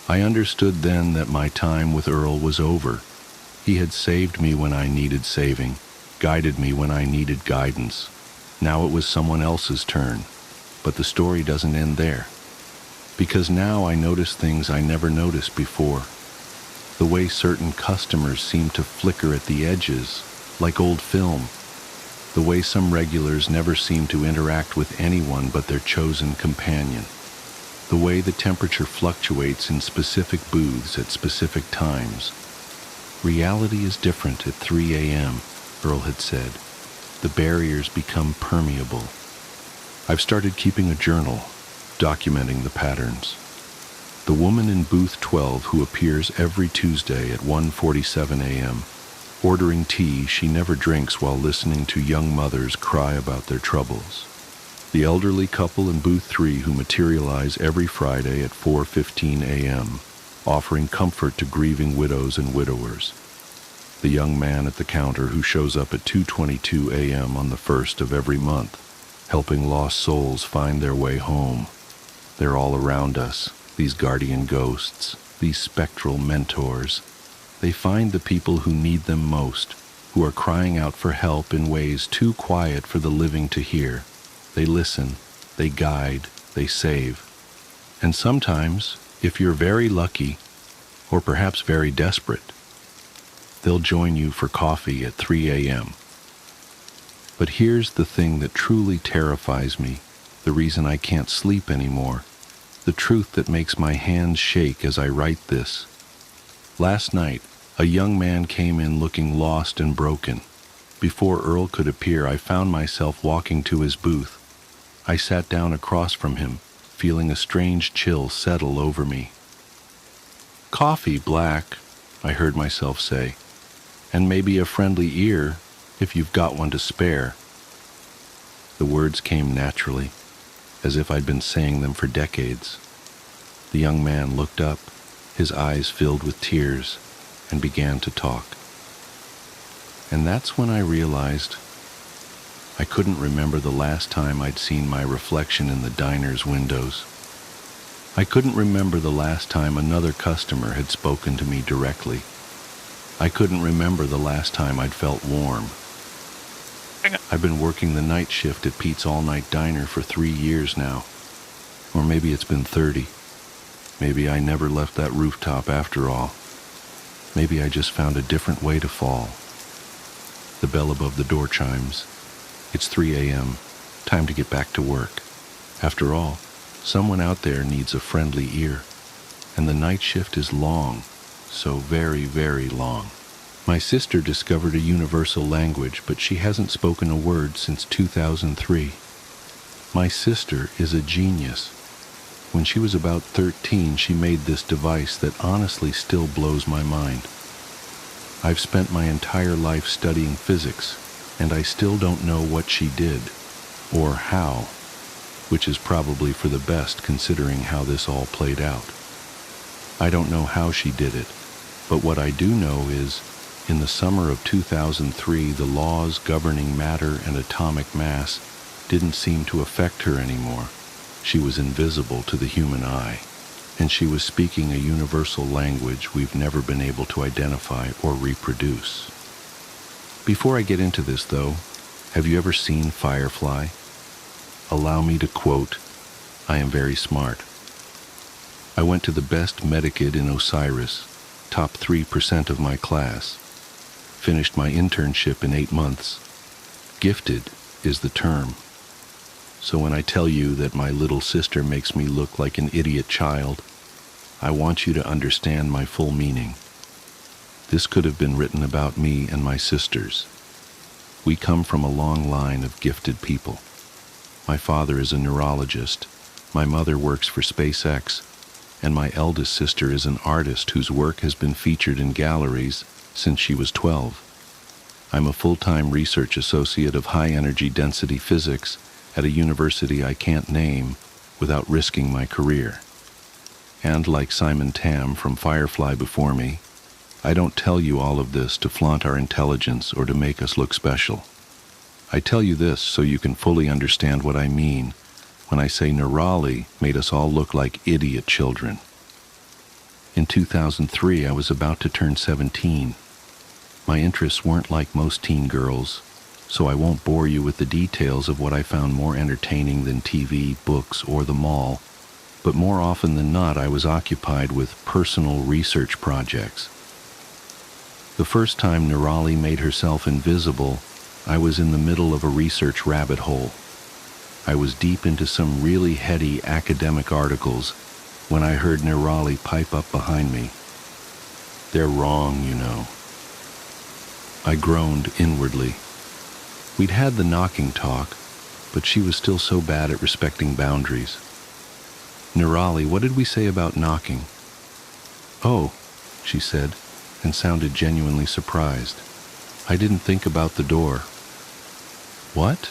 I understood then that my time with Earl was over. He had saved me when I needed saving, guided me when I needed guidance. Now it was someone else's turn. But the story doesn't end there. Because now I notice things I never noticed before. The way certain customers seem to flicker at the edges, like old film. The way some regulars never seem to interact with anyone but their chosen companion. The way the temperature fluctuates in specific booths at specific times. Reality is different at 3 a.m., Earl had said. The barriers become permeable. I've started keeping a journal, documenting the patterns. The woman in booth 12 who appears every Tuesday at 1:47 a.m., ordering tea she never drinks while listening to young mothers cry about their troubles. The elderly couple in booth 3 who materialize every Friday at 4:15 a.m., offering comfort to grieving widows and widowers. The young man at the counter who shows up at 2:22 a.m. on the 1st of every month, helping lost souls find their way home. They're all around us, these guardian ghosts, these spectral mentors. They find the people who need them most, who are crying out for help in ways too quiet for the living to hear. They listen, they guide, they save. And sometimes, if you're very lucky, or perhaps very desperate, they'll join you for coffee at 3 a.m. But here's the thing that truly terrifies me, the reason I can't sleep anymore, the truth that makes my hands shake as I write this. Last night, a young man came in looking lost and broken. Before Earl could appear, I found myself walking to his booth. I sat down across from him, feeling a strange chill settle over me. "Coffee, Black," I heard myself say, "and maybe a friendly ear, if you've got one to spare." The words came naturally, as if I'd been saying them for decades. The young man looked up, his eyes filled with tears, and began to talk. And that's when I realized I couldn't remember the last time I'd seen my reflection in the diner's windows. I couldn't remember the last time another customer had spoken to me directly. I couldn't remember the last time I'd felt warm. I've been working the night shift at Pete's all-night diner for 3 years now. Or maybe it's been 30. Maybe I never left that rooftop after all. Maybe I just found a different way to fall. The bell above the door chimes. It's 3 a.m. Time to get back to work. After all, someone out there needs a friendly ear. And the night shift is long, so very, very long. My sister discovered a universal language, but she hasn't spoken a word since 2003. My sister is a genius. When she was about 13, she made this device that honestly still blows my mind. I've spent my entire life studying physics, and I still don't know what she did, or how, which is probably for the best considering how this all played out. I don't know how she did it, but what I do know is, In the summer of 2003, the laws governing matter and atomic mass didn't seem to affect her anymore. She was invisible to the human eye, and she was speaking a universal language we've never been able to identify or reproduce. Before I get into this, though, have you ever seen Firefly? Allow me to quote, "I am very smart. I went to the best medikid in Osiris, top 3% of my class. Finished my internship in 8 months. Gifted is the term. So when I tell you that my little sister makes me look like an idiot child, I want you to understand my full meaning. This could have been written about me and my sisters. We come from a long line of gifted people. My father is a neurologist, my mother works for SpaceX, and my eldest sister is an artist whose work has been featured in galleries since she was 12. I'm a full-time research associate of high-energy density physics at a university I can't name without risking my career. And like Simon Tam from Firefly before me, I don't tell you all of this to flaunt our intelligence or to make us look special. I tell you this so you can fully understand what I mean when I say Neurali made us all look like idiot children. In 2003, I was about to turn 17. My interests weren't like most teen girls, so I won't bore you with the details of what I found more entertaining than TV, books, or the mall, but more often than not, I was occupied with personal research projects. The first time Neurali made herself invisible, I was in the middle of a research rabbit hole. I was deep into some really heady academic articles when I heard Neurali pipe up behind me. "They're wrong, you know." I groaned inwardly. We'd had the knocking talk, but she was still so bad at respecting boundaries. "Neurali, what did we say about knocking?" "Oh," she said, and sounded genuinely surprised. "I didn't think about the door." "What?"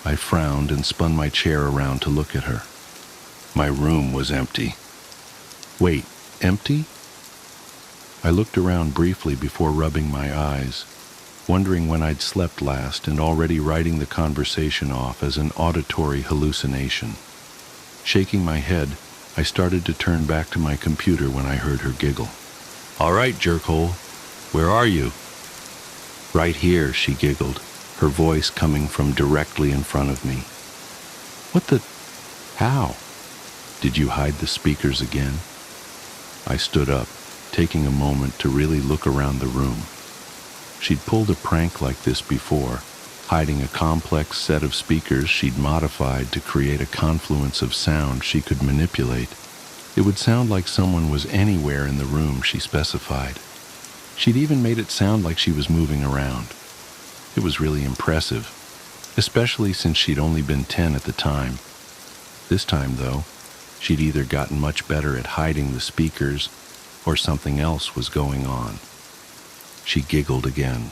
I frowned and spun my chair around to look at her. My room was empty. "Wait, empty?" I looked around briefly before rubbing my eyes, wondering when I'd slept last and already writing the conversation off as an auditory hallucination. Shaking my head, I started to turn back to my computer when I heard her giggle. "All right, jerkhole, where are you?" "Right here," she giggled, her voice coming from directly in front of me. "What the... how? Did you hide the speakers again?" I stood up, taking a moment to really look around the room. She'd pulled a prank like this before, hiding a complex set of speakers she'd modified to create a confluence of sound she could manipulate. It would sound like someone was anywhere in the room, she specified. She'd even made it sound like she was moving around. It was really impressive, especially since she'd only been 10 at the time. This time, though, she'd either gotten much better at hiding the speakers or something else was going on. She giggled again.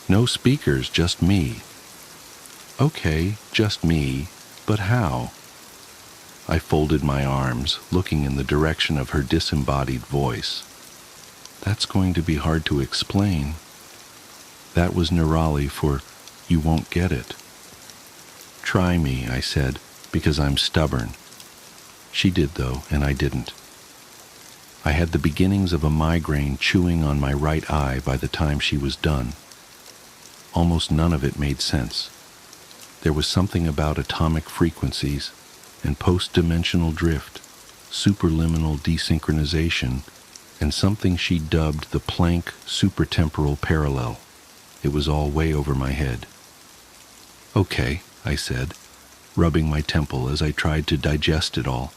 "No speakers, just me." "Okay, just me, but how?" I folded my arms, looking in the direction of her disembodied voice. "That's going to be hard to explain." That was Neurali for "you won't get it." "Try me," I said, "because I'm stubborn." She did, though, and I didn't. I had the beginnings of a migraine chewing on my right eye by the time she was done. Almost none of it made sense. There was something about atomic frequencies and post-dimensional drift, superliminal desynchronization, and something she dubbed the Planck supertemporal parallel. It was all way over my head. "Okay," I said, rubbing my temple as I tried to digest it all.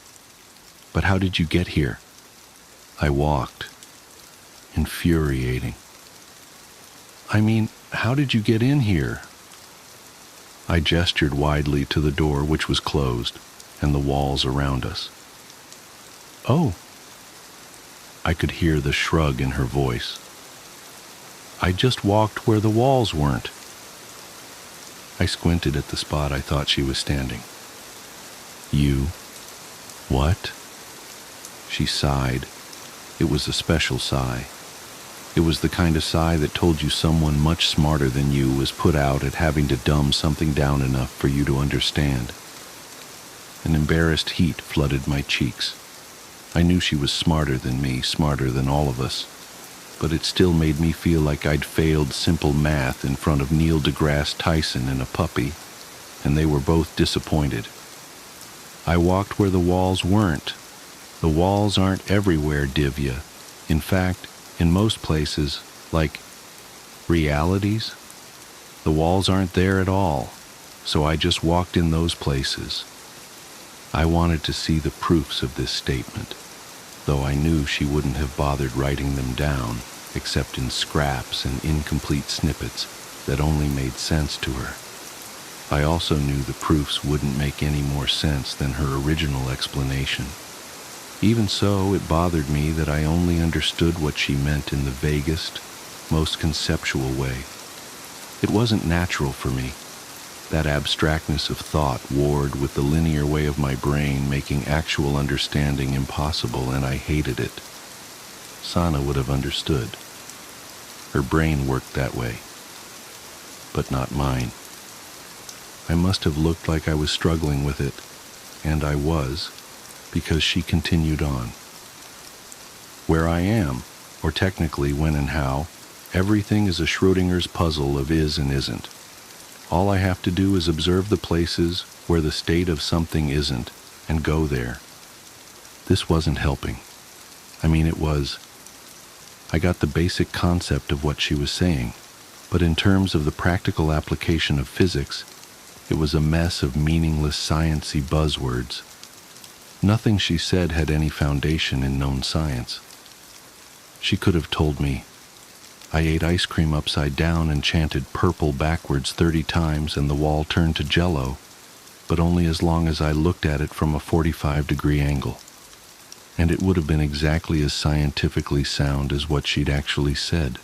"But how did you get here?" I walked. Infuriating. "I mean, how did you get in here?" I gestured widely to the door, which was closed, and the walls around us. "Oh." I could hear the shrug in her voice. "I just walked where the walls weren't." I squinted at the spot I thought she was standing. "You... what?" She sighed. It was a special sigh. It was the kind of sigh that told you someone much smarter than you was put out at having to dumb something down enough for you to understand. An embarrassed heat flooded my cheeks. I knew she was smarter than me, smarter than all of us, but it still made me feel like I'd failed simple math in front of Neil deGrasse Tyson and a puppy, and they were both disappointed. I walked where the walls weren't. The walls aren't everywhere, Divya. In fact, in most places, like realities, the walls aren't there at all, so I just walked in those places. I wanted to see the proofs of this statement, though I knew she wouldn't have bothered writing them down, except in scraps and incomplete snippets that only made sense to her. I also knew the proofs wouldn't make any more sense than her original explanation. Even so, it bothered me that I only understood what she meant in the vaguest, most conceptual way. It wasn't natural for me. That abstractness of thought warred with the linear way of my brain, making actual understanding impossible, and I hated it. Sana would have understood. Her brain worked that way, but not mine. I must have looked like I was struggling with it, and I was, because she continued on. Where I am, or technically when and how, everything is a Schrodinger's puzzle of is and isn't. All I have to do is observe the places where the state of something isn't, and go there. This wasn't helping. It was. I got the basic concept of what she was saying, but in terms of the practical application of physics, it was a mess of meaningless science-y buzzwords. Nothing she said had any foundation in known science. She could have told me, I ate ice cream upside down and chanted purple backwards 30 times and the wall turned to jello, but only as long as I looked at it from a 45-degree angle. And it would have been exactly as scientifically sound as what she'd actually said.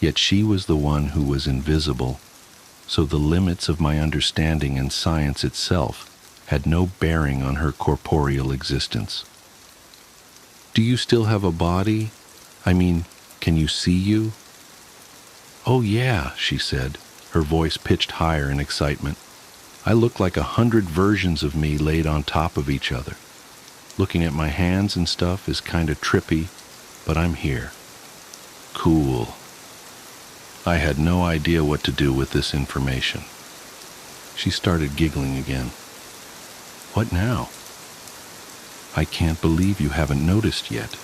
Yet she was the one who was invisible, so the limits of my understanding and science itself had no bearing on her corporeal existence. Do you still have a body? Can you see you? Oh yeah, she said, her voice pitched higher in excitement. I look like 100 versions of me laid on top of each other. Looking at my hands and stuff is kinda trippy, but I'm here. Cool. I had no idea what to do with this information. She started giggling again. What now? I can't believe you haven't noticed yet.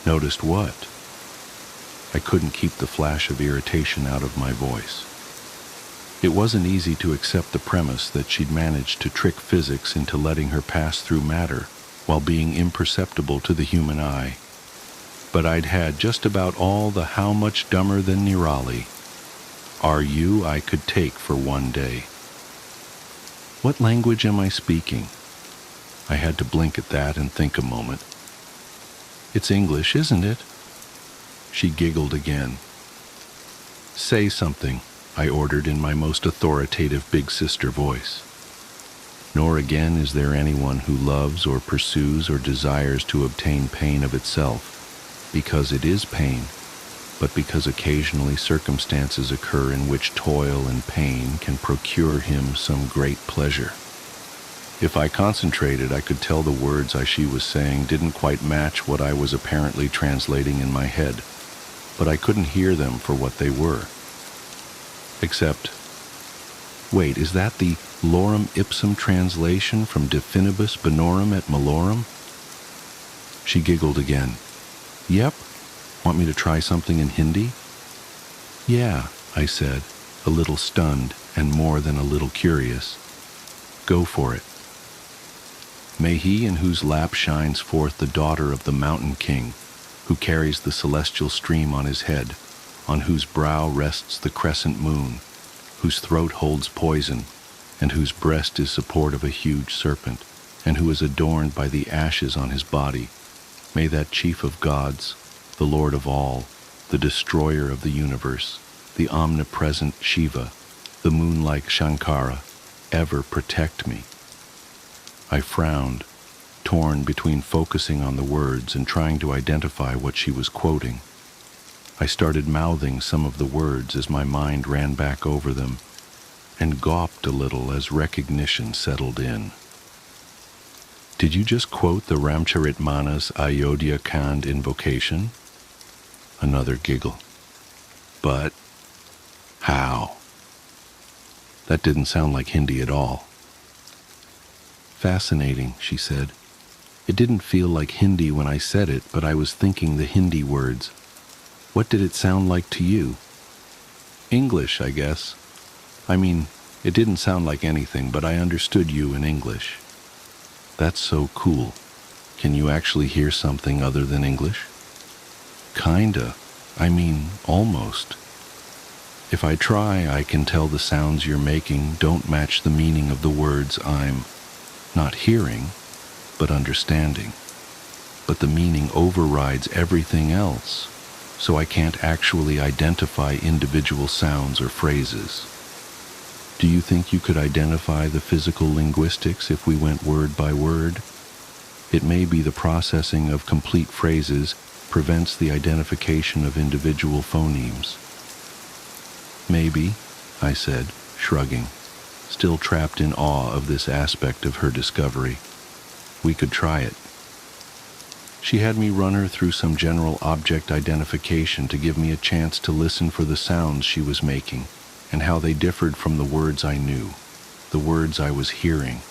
Noticed what? I couldn't keep the flash of irritation out of my voice. It wasn't easy to accept the premise that she'd managed to trick physics into letting her pass through matter while being imperceptible to the human eye. But I'd had just about all the how much dumber than Nirali are you I could take for one day. What language am I speaking? I had to blink at that and think a moment. It's English, isn't it? She giggled again. Say something, I ordered in my most authoritative big sister voice. Nor again is there anyone who loves or pursues or desires to obtain pain of itself, because it is pain, but because occasionally circumstances occur in which toil and pain can procure him some great pleasure. If I concentrated, I could tell the words she was saying didn't quite match what I was apparently translating in my head, but I couldn't hear them for what they were. Except, wait, is that the lorem ipsum translation from de finibus bonorum et malorum? She giggled again. Yep. Want me to try something in Hindi? Yeah, I said, a little stunned and more than a little curious. Go for it. May he in whose lap shines forth the daughter of the mountain king, who carries the celestial stream on his head, on whose brow rests the crescent moon, whose throat holds poison, and whose breast is support of a huge serpent, and who is adorned by the ashes on his body, may that chief of gods, the Lord of all, the destroyer of the universe, the omnipresent Shiva, the moon-like Shankara, ever protect me. I frowned, torn between focusing on the words and trying to identify what she was quoting. I started mouthing some of the words as my mind ran back over them, and gawped a little as recognition settled in. Did you just quote the Ramcharitmanas Ayodhya Kand invocation? Another giggle. But how? That didn't sound like Hindi at all. Fascinating, she said. It didn't feel like Hindi when I said it, but I was thinking the Hindi words. What did it sound like to you? English, I guess. I mean, it didn't sound like anything, but I understood you in English. That's so cool. Can you actually hear something other than English? Kinda. I mean, almost. If I try, I can tell the sounds you're making don't match the meaning of the words I'm not hearing, but understanding. But the meaning overrides everything else, so I can't actually identify individual sounds or phrases. Do you think you could identify the physical linguistics if we went word by word? It may be the processing of complete phrases prevents the identification of individual phonemes. Maybe, I said, shrugging, still trapped in awe of this aspect of her discovery. We could try it. She had me run her through some general object identification to give me a chance to listen for the sounds she was making and how they differed from the words I knew, the words I was hearing.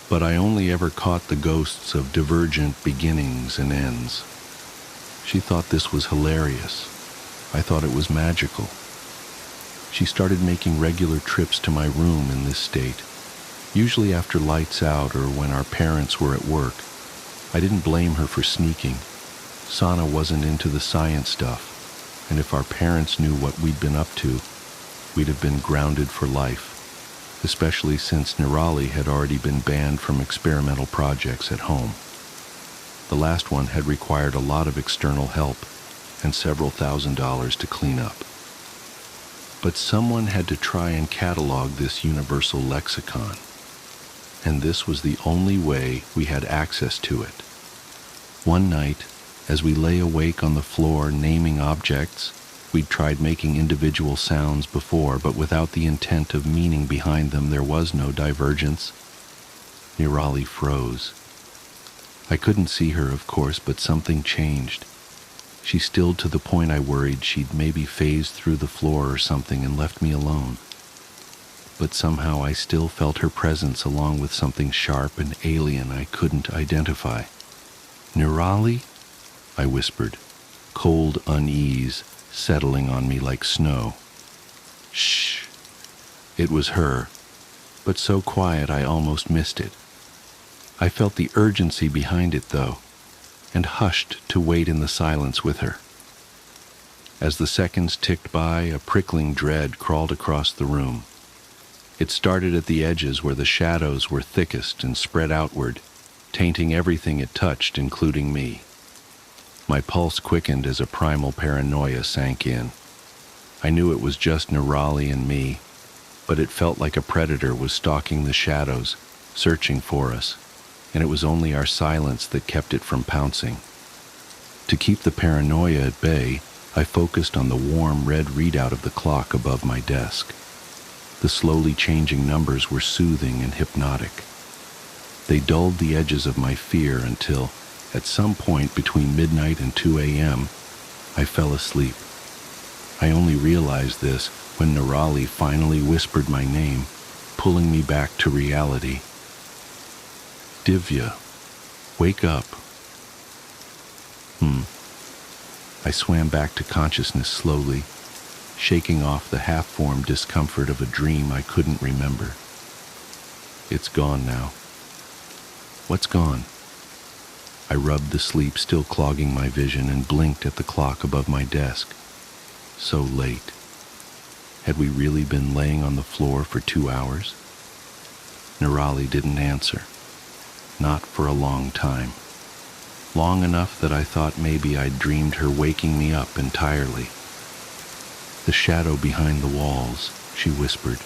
But I only ever caught the ghosts of divergent beginnings and ends. She thought this was hilarious. I thought it was magical. She started making regular trips to my room in this state, usually after lights out or when our parents were at work. I didn't blame her for sneaking. Sana wasn't into the science stuff, and if our parents knew what we'd been up to, we'd have been grounded for life, especially since Nirali had already been banned from experimental projects at home. The last one had required a lot of external help and several $1,000s to clean up. But someone had to try and catalog this universal lexicon, and this was the only way we had access to it. One night, as we lay awake on the floor naming objects, we'd tried making individual sounds before, but without the intent of meaning behind them, there was no divergence. Nirali froze. I couldn't see her, of course, but something changed. She stilled to the point I worried she'd maybe phased through the floor or something and left me alone. But somehow I still felt her presence along with something sharp and alien I couldn't identify. Nirali? I whispered, cold unease settling on me like snow. Shh. It was her, but so quiet I almost missed it. I felt the urgency behind it, though, and hushed to wait in the silence with her. As the seconds ticked by, a prickling dread crawled across the room. It started at the edges where the shadows were thickest and spread outward, tainting everything it touched, including me. My pulse quickened as a primal paranoia sank in. I knew it was just Nirali and me, but it felt like a predator was stalking the shadows, searching for us, and it was only our silence that kept it from pouncing. To keep the paranoia at bay, I focused on the warm red readout of the clock above my desk. The slowly changing numbers were soothing and hypnotic. They dulled the edges of my fear until, at some point between midnight and 2 a.m., I fell asleep. I only realized this when Nirali finally whispered my name, pulling me back to reality. Divya, wake up. I swam back to consciousness slowly, shaking off the half-formed discomfort of a dream I couldn't remember. It's gone now. What's gone? I rubbed the sleep still clogging my vision and blinked at the clock above my desk. So late. Had we really been laying on the floor for 2 hours? Nirali didn't answer. Not for a long time. Long enough that I thought maybe I'd dreamed her waking me up entirely. The shadow behind the walls, she whispered,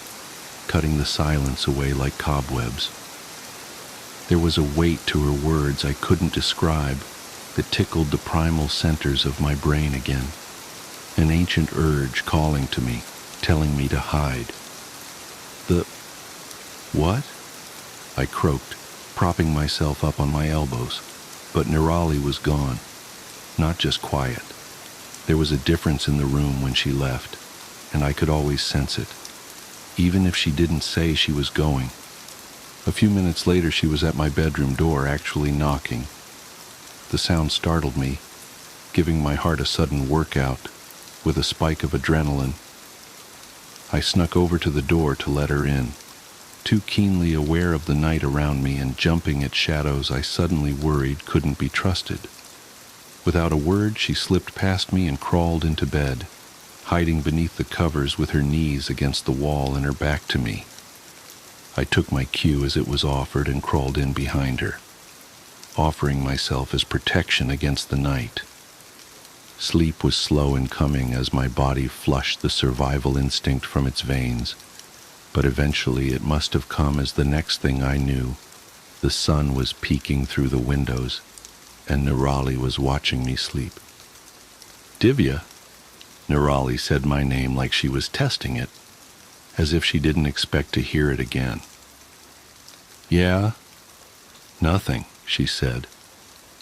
cutting the silence away like cobwebs. There was a weight to her words I couldn't describe that tickled the primal centers of my brain again. an ancient urge calling to me, telling me to hide. The what? I croaked, propping myself up on my elbows, but Nirali was gone, not just quiet. There was a difference in the room when she left, and I could always sense it, even if she didn't say she was going. A few minutes later, she was at my bedroom door, actually knocking. The sound startled me, giving my heart a sudden workout with a spike of adrenaline. I snuck over to the door to let her in, too keenly aware of the night around me and jumping at shadows I suddenly worried couldn't be trusted. Without a word, she slipped past me and crawled into bed, hiding beneath the covers with her knees against the wall and her back to me. I took my cue as it was offered and crawled in behind her, offering myself as protection against the night. Sleep was slow in coming as my body flushed the survival instinct from its veins, but eventually it must have come as the next thing I knew, the sun was peeking through the windows, and Nirali was watching me sleep. "Divya," Nirali said my name like she was testing it, as if she didn't expect to hear it again. "Yeah?" "Nothing," she said,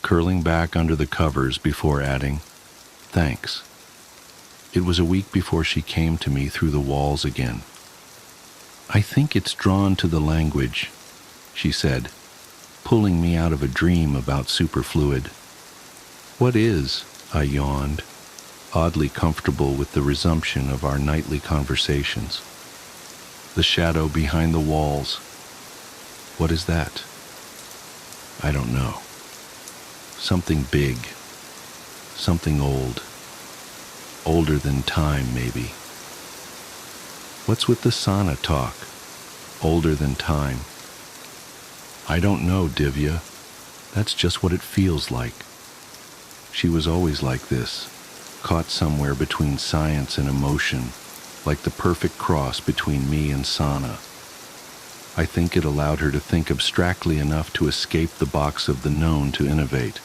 curling back under the covers before adding, "Thanks." It was a week before she came to me through the walls again. "I think it's drawn to the language," she said, pulling me out of a dream about superfluid. "What is?" I yawned, oddly comfortable with the resumption of our nightly conversations. "The shadow behind the walls." "What is that?" "I don't know. Something big. Something old. Older than time, maybe." "What's with the sauna talk? Older than time?" "I don't know, Divya. That's just what it feels like." She was always like this, caught somewhere between science and emotion, like the perfect cross between me and sauna. I think it allowed her to think abstractly enough to escape the box of the known to innovate,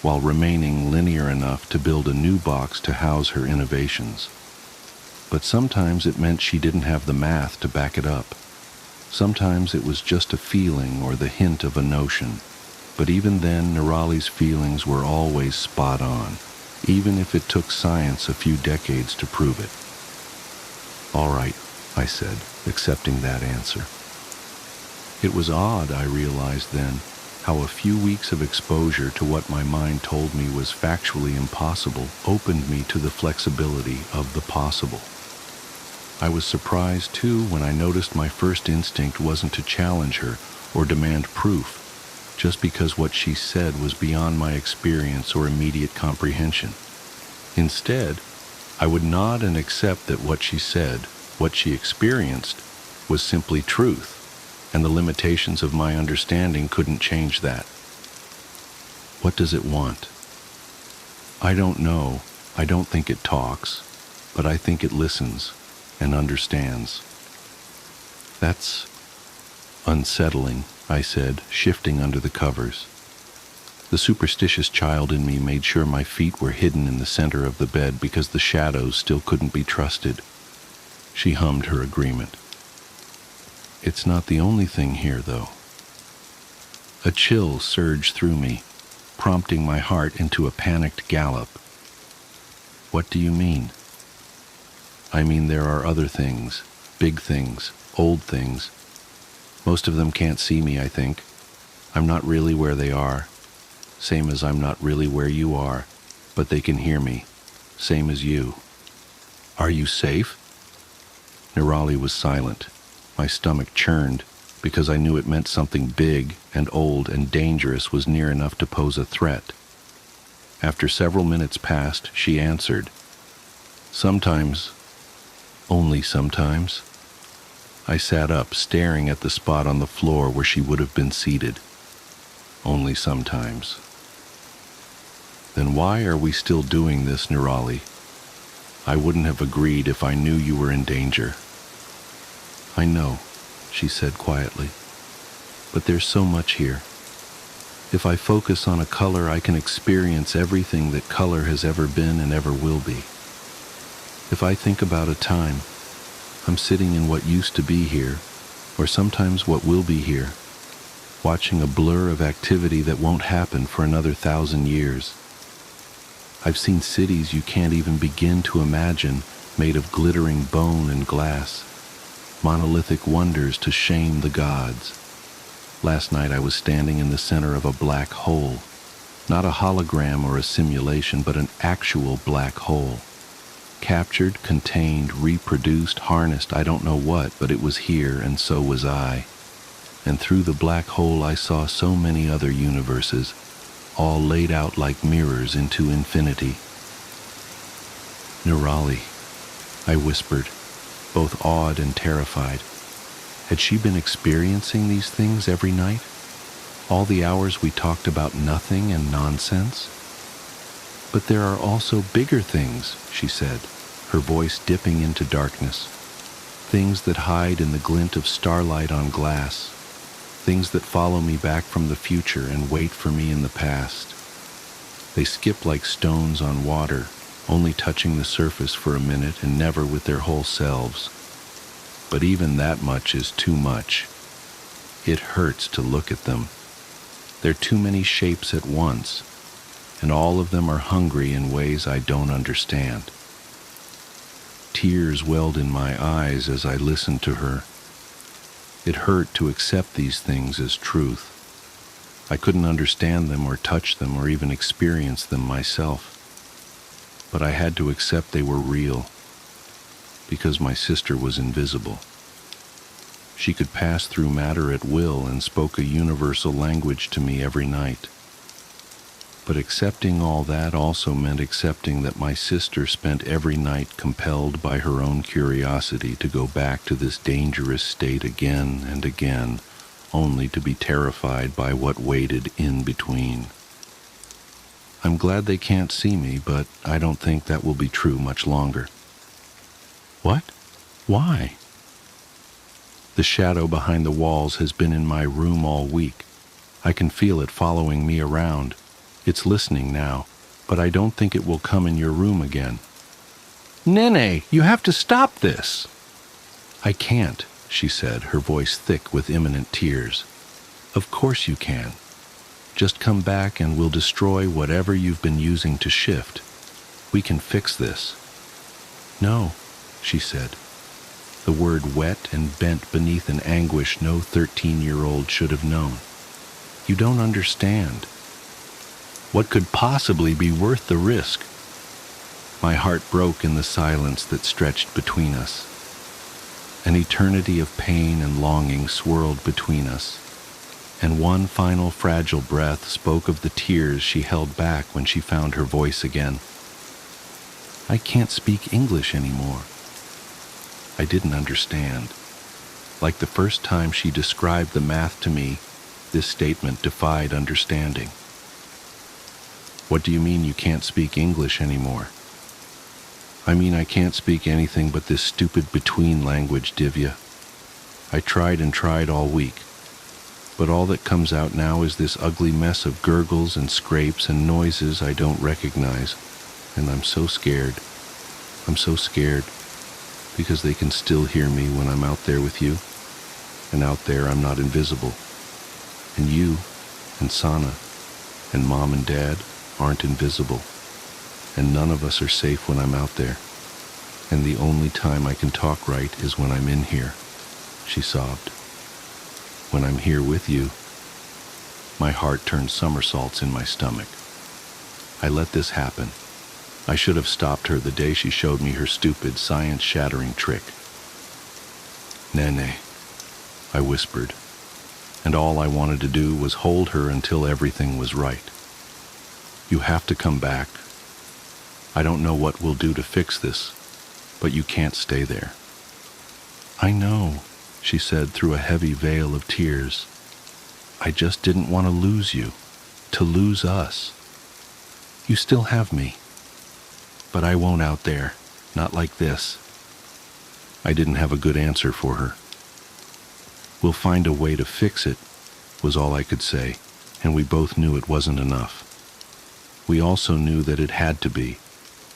while remaining linear enough to build a new box to house her innovations. But sometimes it meant she didn't have the math to back it up. Sometimes it was just a feeling or the hint of a notion. But even then, Nirali's feelings were always spot on, even if it took science a few decades to prove it. "All right," I said, accepting that answer. It was odd, I realized then, how a few weeks of exposure to what my mind told me was factually impossible opened me to the flexibility of the possible. I was surprised, too, when I noticed my first instinct wasn't to challenge her or demand proof, just because what she said was beyond my experience or immediate comprehension. Instead, I would nod and accept that what she said, what she experienced, was simply truth, and the limitations of my understanding couldn't change that. "What does it want?" "I don't know. I don't think it talks, but I think it listens and understands." "That's unsettling," I said, shifting under the covers. The superstitious child in me made sure my feet were hidden in the center of the bed because the shadows still couldn't be trusted. She hummed her agreement. "It's not the only thing here, though." A chill surged through me, prompting my heart into a panicked gallop. "What do you mean?" "I mean there are other things, big things, old things. Most of them can't see me, I think. I'm not really where they are, same as I'm not really where you are, but they can hear me, same as you." "Are you safe?" Nirali was silent. My stomach churned, because I knew it meant something big and old and dangerous was near enough to pose a threat. After several minutes passed, she answered, "Sometimes. Only sometimes." I sat up, staring at the spot on the floor where she would have been seated. "Only sometimes." "Then why are we still doing this, Nirali? I wouldn't have agreed if I knew you were in danger." "I know," she said quietly, "but there's so much here. If I focus on a color, I can experience everything that color has ever been and ever will be. If I think about a time, I'm sitting in what used to be here, or sometimes what will be here, watching a blur of activity that won't happen for another 1,000 years. I've seen cities you can't even begin to imagine, made of glittering bone and glass, monolithic wonders to shame the gods. Last night I was standing in the center of a black hole, not a hologram or a simulation, but an actual black hole. Captured, contained, reproduced, harnessed, I don't know what, but it was here, and so was I. And through the black hole I saw so many other universes, all laid out like mirrors into infinity. Nirali, I whispered, both awed and terrified. Had she been experiencing these things every night? All the hours we talked about nothing and nonsense? But there are also bigger things, she said, her voice dipping into darkness. Things that hide in the glint of starlight on glass. Things that follow me back from the future and wait for me in the past. They skip like stones on water, only touching the surface for a minute and never with their whole selves. But even that much is too much. It hurts to look at them. There are too many shapes at once, and all of them are hungry in ways I don't understand. Tears welled in my eyes as I listened to her. It hurt to accept these things as truth. I couldn't understand them or touch them or even experience them myself. But I had to accept they were real, because my sister was invisible. She could pass through matter at will and spoke a universal language to me every night. But accepting all that also meant accepting that my sister spent every night compelled by her own curiosity to go back to this dangerous state again and again, only to be terrified by what waited in between. I'm glad they can't see me, but I don't think that will be true much longer. What? Why? The shadow behind the walls has been in my room all week. I can feel it following me around. It's listening now, but I don't think it will come in your room again. Nene, you have to stop this. I can't, she said, her voice thick with imminent tears. Of course you can. Just come back and we'll destroy whatever you've been using to shift. We can fix this. No, she said, the word wet and bent beneath an anguish no 13-year-old should have known. You don't understand. What could possibly be worth the risk? My heart broke in the silence that stretched between us. An eternity of pain and longing swirled between us, and one final fragile breath spoke of the tears she held back when she found her voice again. I can't speak English anymore. I didn't understand. Like the first time she described the math to me, this statement defied understanding. What do you mean you can't speak English anymore? I mean I can't speak anything but this stupid between language, Divya. I tried and tried all week, but all that comes out now is this ugly mess of gurgles and scrapes and noises I don't recognize, and I'm so scared. I'm so scared, because they can still hear me when I'm out there with you, and out there I'm not invisible. And you, and Sana, and Mom and Dad aren't invisible, and none of us are safe when I'm out there, and the only time I can talk right is when I'm in here, she sobbed. When I'm here with you. My heart turned somersaults in my stomach. I let this happen. I should have stopped her the day she showed me her stupid, science-shattering trick. Nene, I whispered, and all I wanted to do was hold her until everything was right. You have to come back. I don't know what we'll do to fix this, but you can't stay there. I know, she said through a heavy veil of tears. I just didn't want to lose you, to lose us. You still have me, but I won't out there, not like this. I didn't have a good answer for her. We'll find a way to fix it, was all I could say, and we both knew it wasn't enough. We also knew that it had to be,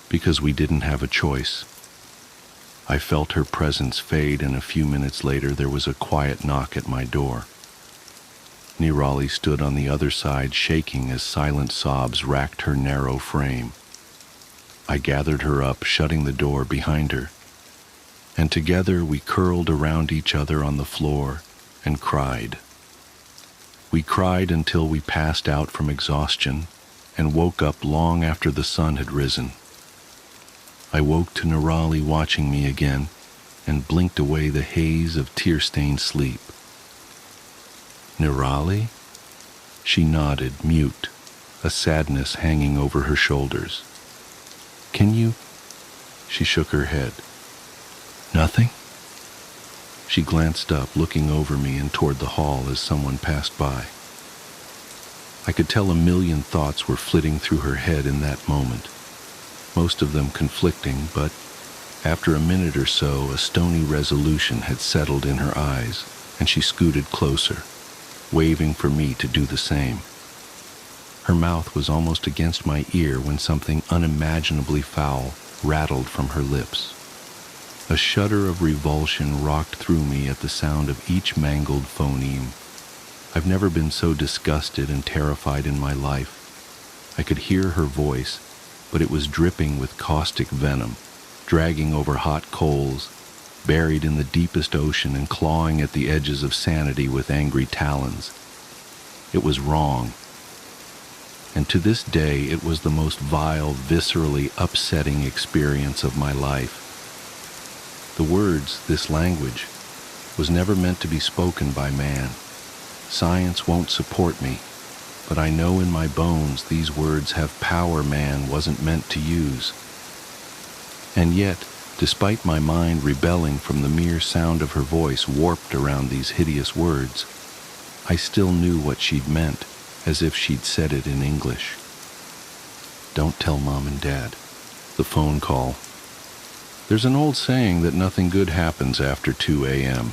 because we didn't have a choice. I felt her presence fade, and a few minutes later there was a quiet knock at my door. Nirali stood on the other side, shaking as silent sobs racked her narrow frame. I gathered her up, shutting the door behind her, and together we curled around each other on the floor and cried. We cried until we passed out from exhaustion and woke up long after the sun had risen. I woke to Nirali watching me again and blinked away the haze of tear-stained sleep. Nirali? She nodded, mute, a sadness hanging over her shoulders. Can you? She shook her head. Nothing? She glanced up, looking over me and toward the hall as someone passed by. I could tell a million thoughts were flitting through her head in that moment, most of them conflicting, but after a minute or so, a stony resolution had settled in her eyes, and she scooted closer, waving for me to do the same. Her mouth was almost against my ear when something unimaginably foul rattled from her lips. A shudder of revulsion rocked through me at the sound of each mangled phoneme. I've never been so disgusted and terrified in my life. I could hear her voice, but it was dripping with caustic venom, dragging over hot coals, buried in the deepest ocean and clawing at the edges of sanity with angry talons. It was wrong. And to this day, it was the most vile, viscerally upsetting experience of my life. The words, this language, was never meant to be spoken by man. Science won't support me, but I know in my bones these words have power man wasn't meant to use. And yet, despite my mind rebelling from the mere sound of her voice warped around these hideous words, I still knew what she'd meant, as if she'd said it in English. Don't tell Mom and Dad. The phone call. There's an old saying that nothing good happens after 2 a.m.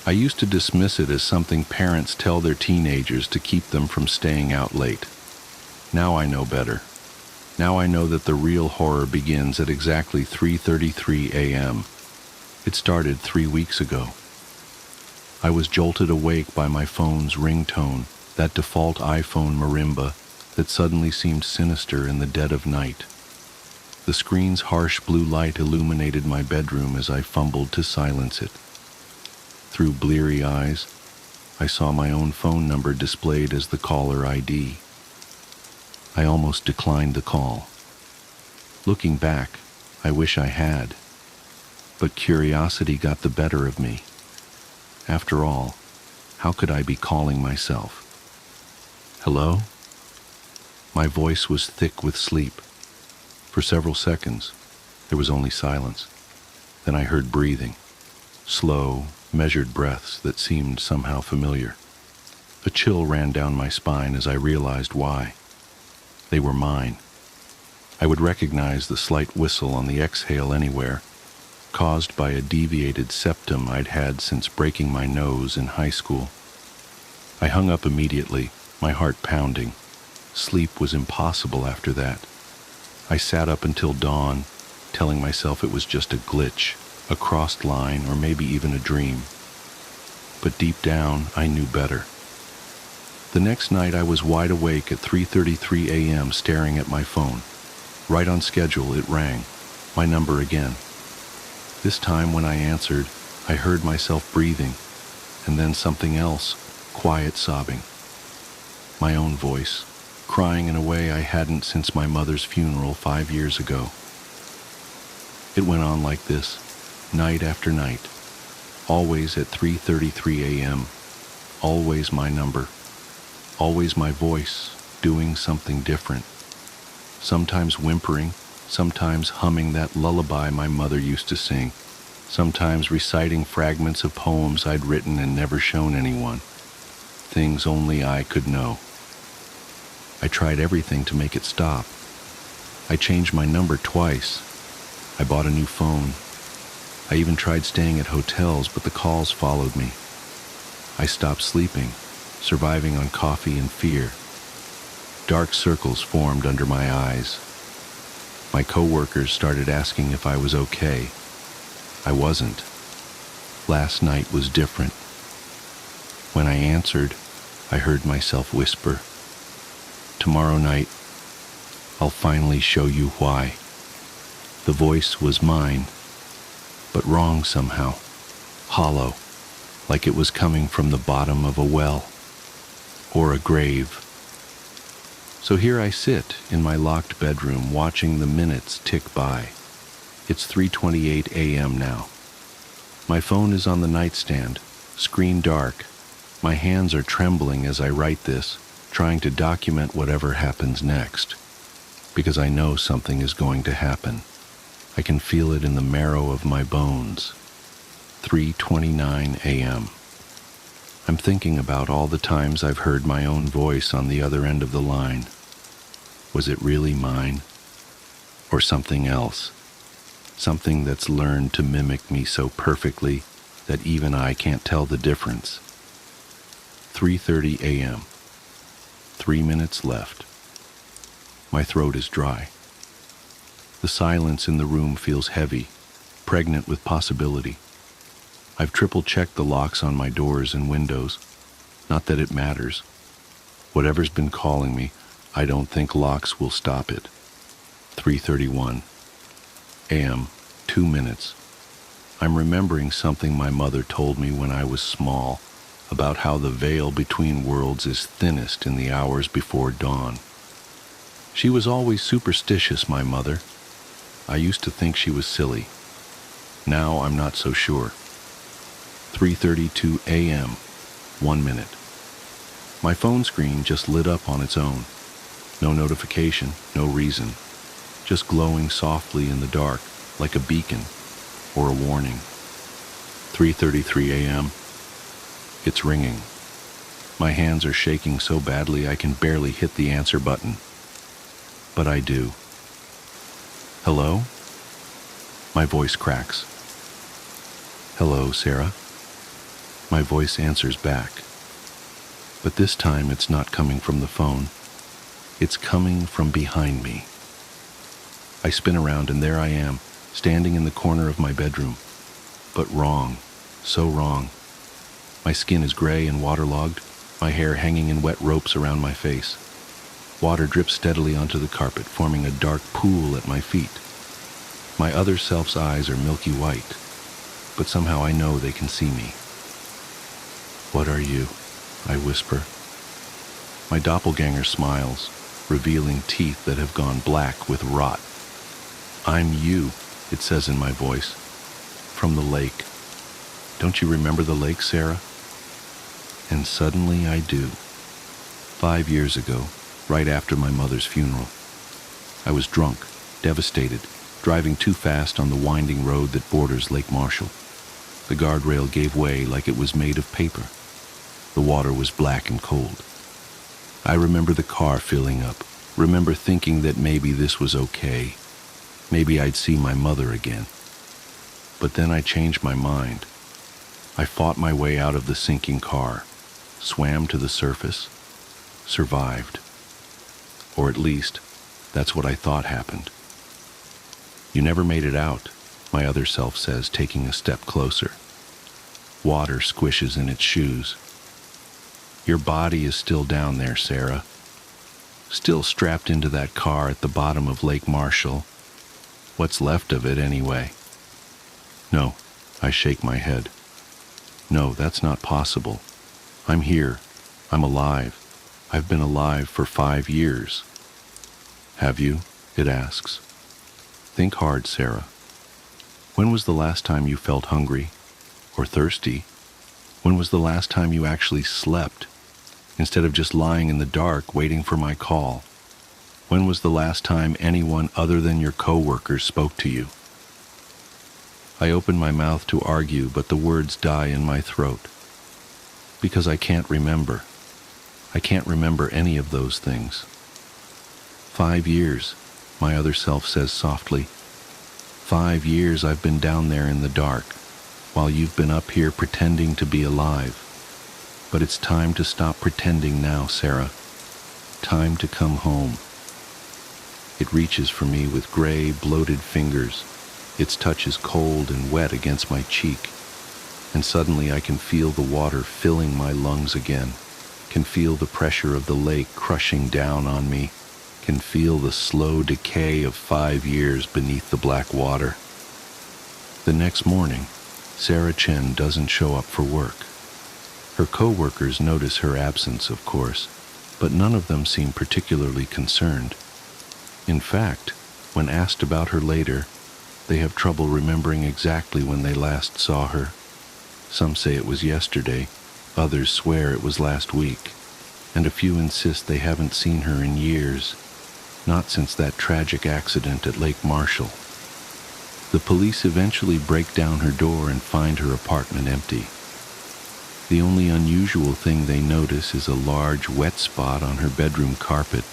I used to dismiss it as something parents tell their teenagers to keep them from staying out late. Now I know better. Now I know that the real horror begins at exactly 3:33 a.m. It started 3 weeks ago. I was jolted awake by my phone's ringtone, that default iPhone marimba that suddenly seemed sinister in the dead of night. The screen's harsh blue light illuminated my bedroom as I fumbled to silence it. Through bleary eyes, I saw my own phone number displayed as the caller ID. I almost declined the call. Looking back, I wish I had. But curiosity got the better of me. After all, how could I be calling myself? Hello? My voice was thick with sleep. For several seconds, there was only silence. Then I heard breathing, slow, measured breaths that seemed somehow familiar. A chill ran down my spine as I realized why. They were mine. I would recognize the slight whistle on the exhale anywhere, caused by a deviated septum I'd had since breaking my nose in high school. I hung up immediately, my heart pounding. Sleep was impossible after that. I sat up until dawn, telling myself it was just a glitch, a crossed line, or maybe even a dream. But deep down, I knew better. The next night I was wide awake at 3:33 a.m. staring at my phone. Right on schedule, it rang. My number again. This time when I answered, I heard myself breathing, and then something else, quiet sobbing. My own voice, crying in a way I hadn't since my mother's funeral 5 years ago. It went on like this, night after night, always at 3:33 a.m., always my number, always my voice, doing something different, sometimes whimpering, sometimes humming that lullaby my mother used to sing, sometimes reciting fragments of poems I'd written and never shown anyone, things only I could know. I tried everything to make it stop. I changed my number twice. I bought a new phone. I even tried staying at hotels, but the calls followed me. I stopped sleeping, surviving on coffee and fear. Dark circles formed under my eyes. My coworkers started asking if I was okay. I wasn't. Last night was different. When I answered, I heard myself whisper, "Tomorrow night, I'll finally show you why." The voice was mine, but wrong somehow, hollow, like it was coming from the bottom of a well or a grave. So here I sit in my locked bedroom watching the minutes tick by. It's 3:28 a.m. now. My phone is on the nightstand, screen dark. My hands are trembling as I write this, trying to document whatever happens next, because I know something is going to happen. I can feel it in the marrow of my bones. 3:29 a.m. I'm thinking about all the times I've heard my own voice on the other end of the line. Was it really mine? Or something else? Something that's learned to mimic me so perfectly that even I can't tell the difference. 3:30 a.m. 3 minutes left. My throat is dry. The silence in the room feels heavy, pregnant with possibility. I've triple-checked the locks on my doors and windows. Not that it matters. Whatever's been calling me, I don't think locks will stop it. 3:31 a.m., 2 minutes. I'm remembering something my mother told me when I was small, about how the veil between worlds is thinnest in the hours before dawn. She was always superstitious, my mother. I used to think she was silly. Now I'm not so sure. 3:32 a.m., 1 minute. My phone screen just lit up on its own. No notification, no reason. Just glowing softly in the dark, like a beacon or a warning. 3:33 a.m. It's ringing. My hands are shaking so badly I can barely hit the answer button. But I do. Hello? My voice cracks. Hello, Sarah. My voice answers back. But this time it's not coming from the phone. It's coming from behind me. I spin around and there I am, standing in the corner of my bedroom. But wrong. So wrong. My skin is gray and waterlogged, my hair hanging in wet ropes around my face. Water drips steadily onto the carpet, forming a dark pool at my feet. My other self's eyes are milky white, but somehow I know they can see me. "What are you?" I whisper. My doppelganger smiles, revealing teeth that have gone black with rot. "I'm you," it says in my voice. "From the lake. Don't you remember the lake, Sarah?" And suddenly I do. 5 years ago, right after my mother's funeral. I was drunk, devastated, driving too fast on the winding road that borders Lake Marshall. The guardrail gave way like it was made of paper. The water was black and cold. I remember the car filling up, remember thinking that maybe this was okay. Maybe I'd see my mother again. But then I changed my mind. I fought my way out of the sinking car, swam to the surface, survived. Or at least, that's what I thought happened. "You never made it out," my other self says, taking a step closer. Water squishes in its shoes. "Your body is still down there, Sarah. Still strapped into that car at the bottom of Lake Marshall. What's left of it, anyway?" "No," I shake my head. "No, that's not possible. I'm here. I'm alive. I've been alive for 5 years." "Have you?" it asks. "Think hard, Sarah. When was the last time you felt hungry or thirsty? When was the last time you actually slept, instead of just lying in the dark waiting for my call? When was the last time anyone other than your coworkers spoke to you?" I open my mouth to argue, but the words die in my throat. Because I can't remember. I can't remember any of those things. 5 years, my other self says softly. 5 years I've been down there in the dark, while you've been up here pretending to be alive. But it's time to stop pretending now, Sarah. Time to come home. It reaches for me with gray, bloated fingers, Its touch is cold and wet against my cheek, and suddenly I can feel the water filling my lungs again, can feel the pressure of the lake crushing down on me, can feel the slow decay of 5 years beneath the black water. The next morning, Sarah Chen doesn't show up for work. Her co-workers notice her absence, of course, but none of them seem particularly concerned. In fact, when asked about her later, they have trouble remembering exactly when they last saw her. Some say it was yesterday, others swear it was last week, and a few insist they haven't seen her in years, not since that tragic accident at Lake Marshall. The police eventually break down her door and find her apartment empty. The only unusual thing they notice is a large wet spot on her bedroom carpet,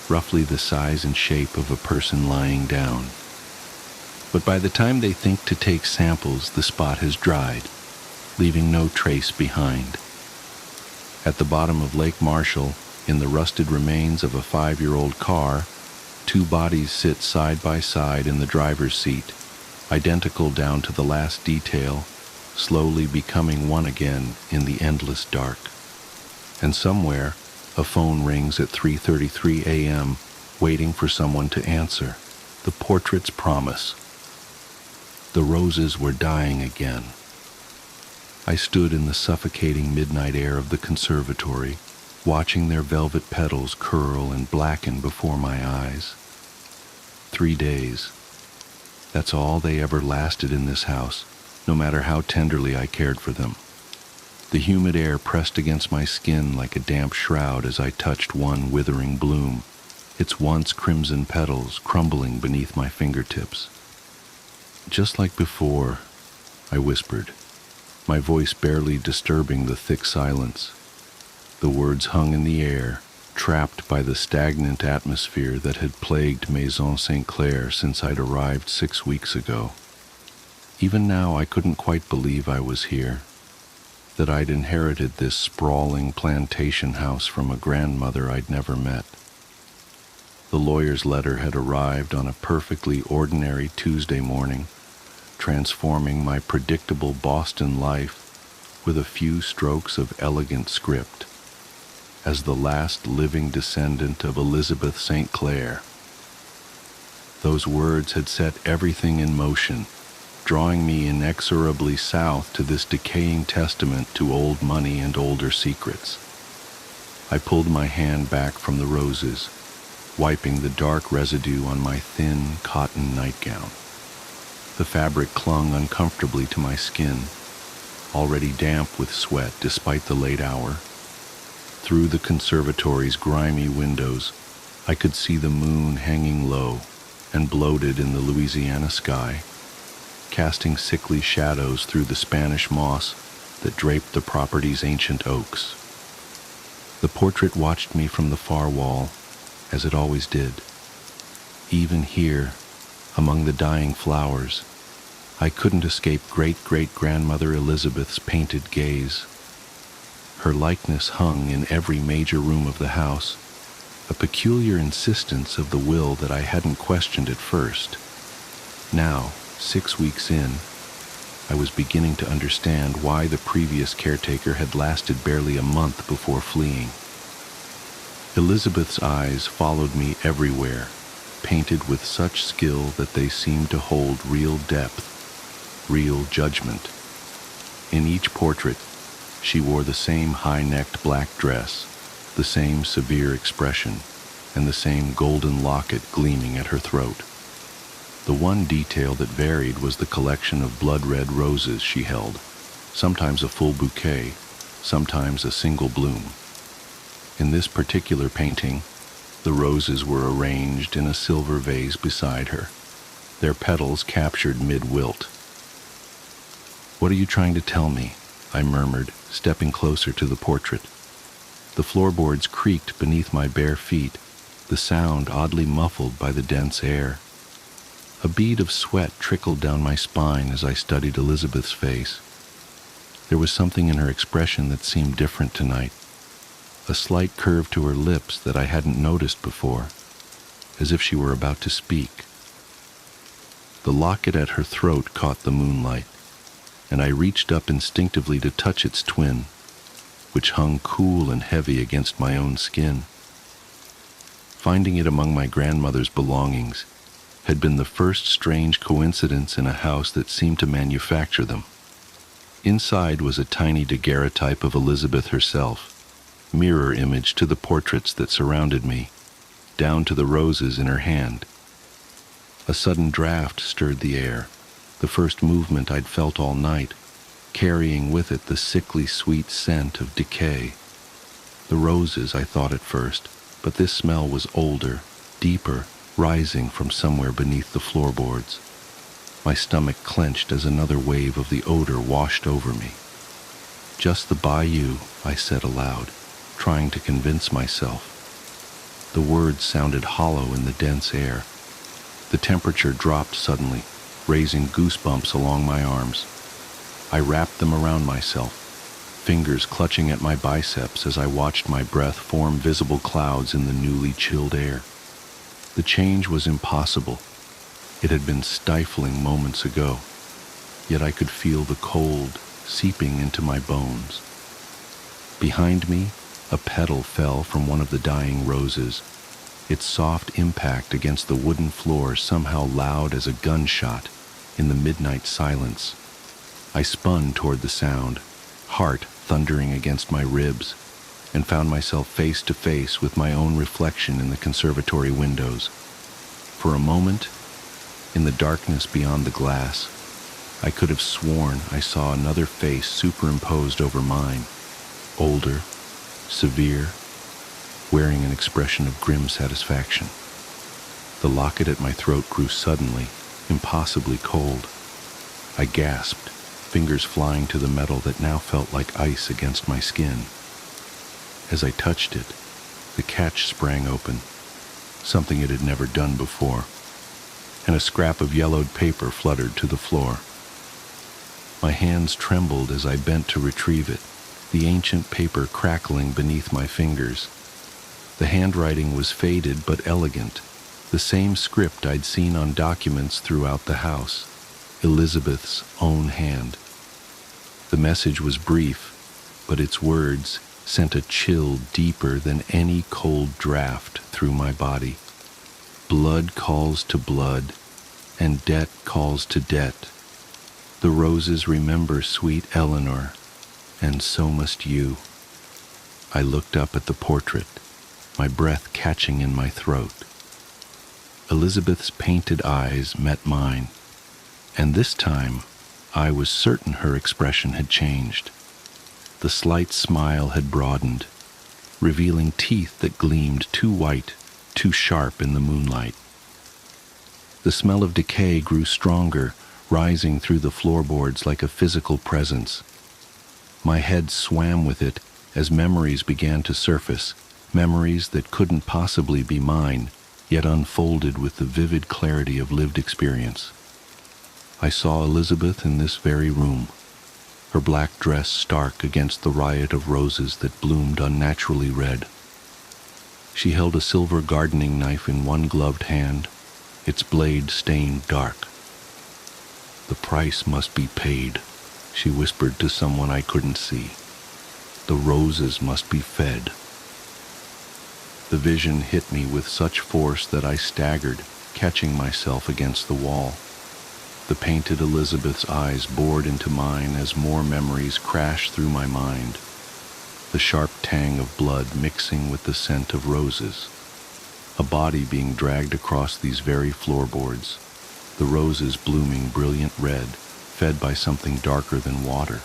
roughly the size and shape of a person lying down. But by the time they think to take samples, the spot has dried, leaving no trace behind. At the bottom of Lake Marshall, in the rusted remains of a 5-year-old car, 2 bodies sit side by side in the driver's seat, identical down to the last detail, slowly becoming one again in the endless dark. And somewhere, a phone rings at 3:33 a.m., waiting for someone to answer. The portrait's promise. The roses were dying again. I stood in the suffocating midnight air of the conservatory, watching their velvet petals curl and blacken before my eyes. 3 days. That's all they ever lasted in this house, no matter how tenderly I cared for them. The humid air pressed against my skin like a damp shroud as I touched one withering bloom, its once crimson petals crumbling beneath my fingertips. Just like before, I whispered, my voice barely disturbing the thick silence. The words hung in the air, trapped by the stagnant atmosphere that had plagued Maison St. Clair since I'd arrived 6 weeks ago. Even now I couldn't quite believe I was here, that I'd inherited this sprawling plantation house from a grandmother I'd never met. The lawyer's letter had arrived on a perfectly ordinary Tuesday morning, transforming my predictable Boston life with a few strokes of elegant script. As the last living descendant of Elizabeth St. Clair, those words had set everything in motion, drawing me inexorably south to this decaying testament to old money and older secrets. I pulled my hand back from the roses, wiping the dark residue on my thin cotton nightgown. The fabric clung uncomfortably to my skin, already damp with sweat despite the late hour. Through the conservatory's grimy windows, I could see the moon hanging low and bloated in the Louisiana sky, casting sickly shadows through the Spanish moss that draped the property's ancient oaks. The portrait watched me from the far wall, as it always did. Even here, among the dying flowers, I couldn't escape great-great-grandmother Elizabeth's painted gaze. Her likeness hung in every major room of the house, a peculiar insistence of the will that I hadn't questioned at first. Now, 6 weeks in, I was beginning to understand why the previous caretaker had lasted barely a month before fleeing. Elizabeth's eyes followed me everywhere, painted with such skill that they seemed to hold real depth, real judgment. In each portrait, she wore the same high-necked black dress, the same severe expression, and the same golden locket gleaming at her throat. The one detail that varied was the collection of blood-red roses she held, sometimes a full bouquet, sometimes a single bloom. In this particular painting, the roses were arranged in a silver vase beside her, their petals captured mid-wilt. "What are you trying to tell me?" I murmured, stepping closer to the portrait. The floorboards creaked beneath my bare feet, the sound oddly muffled by the dense air. A bead of sweat trickled down my spine as I studied Elizabeth's face. There was something in her expression that seemed different tonight, a slight curve to her lips that I hadn't noticed before, as if she were about to speak. The locket at her throat caught the moonlight, and I reached up instinctively to touch its twin, which hung cool and heavy against my own skin. Finding it among my grandmother's belongings had been the first strange coincidence in a house that seemed to manufacture them. Inside was a tiny daguerreotype of Elizabeth herself, mirror image to the portraits that surrounded me, down to the roses in her hand. A sudden draft stirred the air, the first movement I'd felt all night, carrying with it the sickly sweet scent of decay. The roses, I thought at first, but this smell was older, deeper, rising from somewhere beneath the floorboards. My stomach clenched as another wave of the odor washed over me. "Just the bayou," I said aloud, trying to convince myself. The words sounded hollow in the dense air. The temperature dropped suddenly, raising goosebumps along my arms. I wrapped them around myself, fingers clutching at my biceps as I watched my breath form visible clouds in the newly chilled air. The change was impossible. It had been stifling moments ago, yet I could feel the cold seeping into my bones. Behind me, a petal fell from one of the dying roses, its soft impact against the wooden floor somehow loud as a gunshot in the midnight silence. I spun toward the sound, heart thundering against my ribs, and found myself face to face with my own reflection in the conservatory windows. For a moment, in the darkness beyond the glass, I could have sworn I saw another face superimposed over mine, older, severe, wearing an expression of grim satisfaction. The locket at my throat grew suddenly, impossibly cold. I gasped, fingers flying to the metal that now felt like ice against my skin. As I touched it, the catch sprang open, something it had never done before, and a scrap of yellowed paper fluttered to the floor. My hands trembled as I bent to retrieve it, the ancient paper crackling beneath my fingers. The handwriting was faded but elegant, the same script I'd seen on documents throughout the house, Elizabeth's own hand. The message was brief, but its words sent a chill deeper than any cold draft through my body. Blood calls to blood, and debt calls to debt. The roses remember sweet Eleanor, and so must you. I looked up at the portrait, my breath catching in my throat. Elizabeth's painted eyes met mine, and this time I was certain her expression had changed. The slight smile had broadened, revealing teeth that gleamed too white, too sharp in the moonlight. The smell of decay grew stronger, rising through the floorboards like a physical presence. My head swam with it as memories began to surface, memories that couldn't possibly be mine, yet unfolded with the vivid clarity of lived experience. I saw Elizabeth in this very room, her black dress stark against the riot of roses that bloomed unnaturally red. She held a silver gardening knife in one gloved hand, its blade stained dark. "The price must be paid," she whispered to someone I couldn't see. "The roses must be fed." The vision hit me with such force that I staggered, catching myself against the wall. The painted Elizabeth's eyes bored into mine as more memories crashed through my mind, the sharp tang of blood mixing with the scent of roses. A body being dragged across these very floorboards, the roses blooming brilliant red, fed by something darker than water.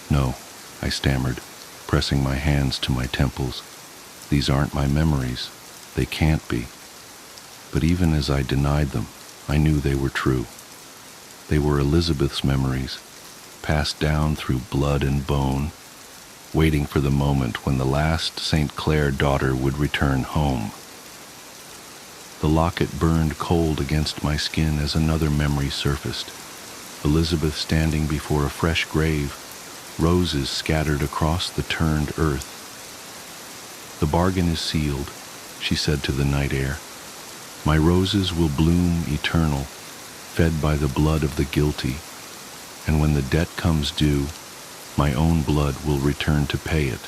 "No," I stammered, pressing my hands to my temples. "These aren't my memories. They can't be." But even as I denied them, I knew they were true. They were Elizabeth's memories, passed down through blood and bone, waiting for the moment when the last St. Clair daughter would return home. The locket burned cold against my skin as another memory surfaced. Elizabeth standing before a fresh grave, roses scattered across the turned earth. "The bargain is sealed," she said to the night air. "My roses will bloom eternal, fed by the blood of the guilty, and when the debt comes due, my own blood will return to pay it.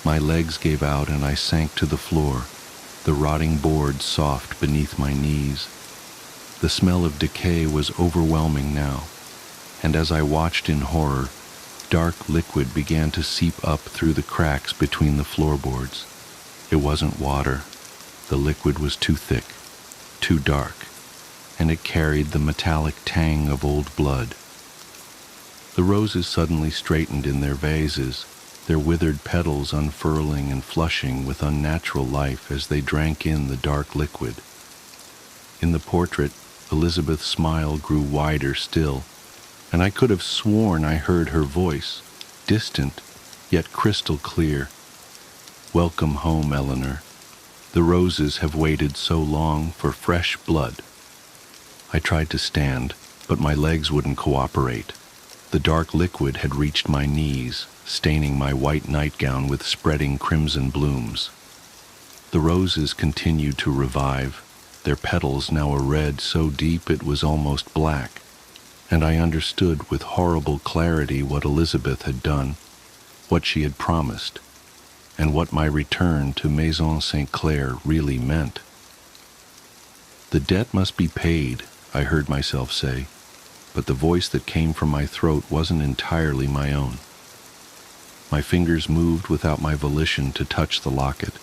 My legs gave out and I sank to the floor, the rotting boards soft beneath my knees. The smell of decay was overwhelming now, and as I watched in horror, dark liquid began to seep up through the cracks between the floorboards. It wasn't water. The liquid was too thick, too dark, and it carried the metallic tang of old blood. The roses suddenly straightened in their vases, their withered petals unfurling and flushing with unnatural life as they drank in the dark liquid. In the portrait, Elizabeth's smile grew wider still, and I could have sworn I heard her voice, distant, yet crystal clear. "Welcome home, Eleanor. The roses have waited so long for fresh blood." I tried to stand, but my legs wouldn't cooperate. The dark liquid had reached my knees, staining my white nightgown with spreading crimson blooms. The roses continued to revive, their petals now a red so deep it was almost black, and I understood with horrible clarity what Elizabeth had done, what she had promised, and what my return to Maison St. Clair really meant. "The debt must be paid," I heard myself say, but the voice that came from my throat wasn't entirely my own. My fingers moved without my volition to touch the locket,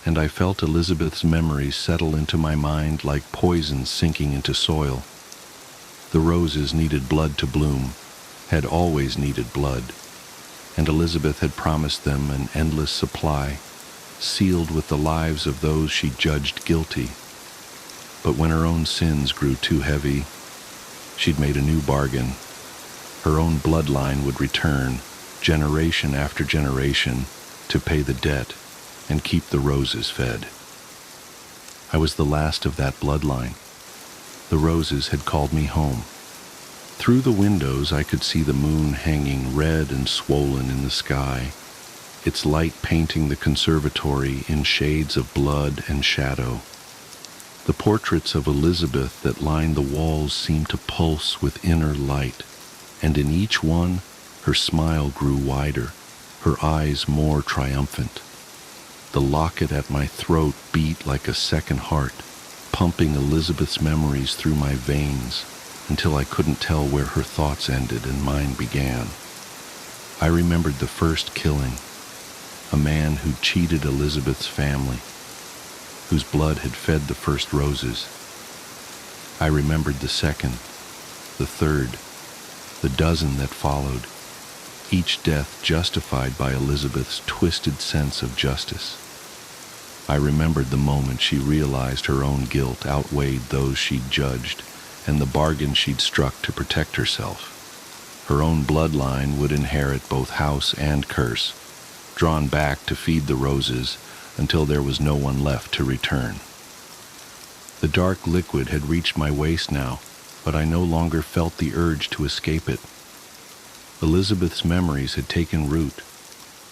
and I felt Elizabeth's memories settle into my mind like poison sinking into soil. The roses needed blood to bloom, had always needed blood, and Elizabeth had promised them an endless supply, sealed with the lives of those she judged guilty. But when her own sins grew too heavy, she'd made a new bargain. Her own bloodline would return, generation after generation, to pay the debt and keep the roses fed. I was the last of that bloodline. The roses had called me home. Through the windows I could see the moon hanging red and swollen in the sky, its light painting the conservatory in shades of blood and shadow. The portraits of Elizabeth that lined the walls seemed to pulse with inner light, and in each one her smile grew wider, her eyes more triumphant. The locket at my throat beat like a second heart, pumping Elizabeth's memories through my veins until I couldn't tell where her thoughts ended and mine began. I remembered the first killing, a man who cheated Elizabeth's family, whose blood had fed the first roses. I remembered the second, the third, the dozen that followed, each death justified by Elizabeth's twisted sense of justice. I remembered the moment she realized her own guilt outweighed those she'd judged, and the bargain she'd struck to protect herself. Her own bloodline would inherit both house and curse, drawn back to feed the roses until there was no one left to return. The dark liquid had reached my waist now, but I no longer felt the urge to escape it. Elizabeth's memories had taken root,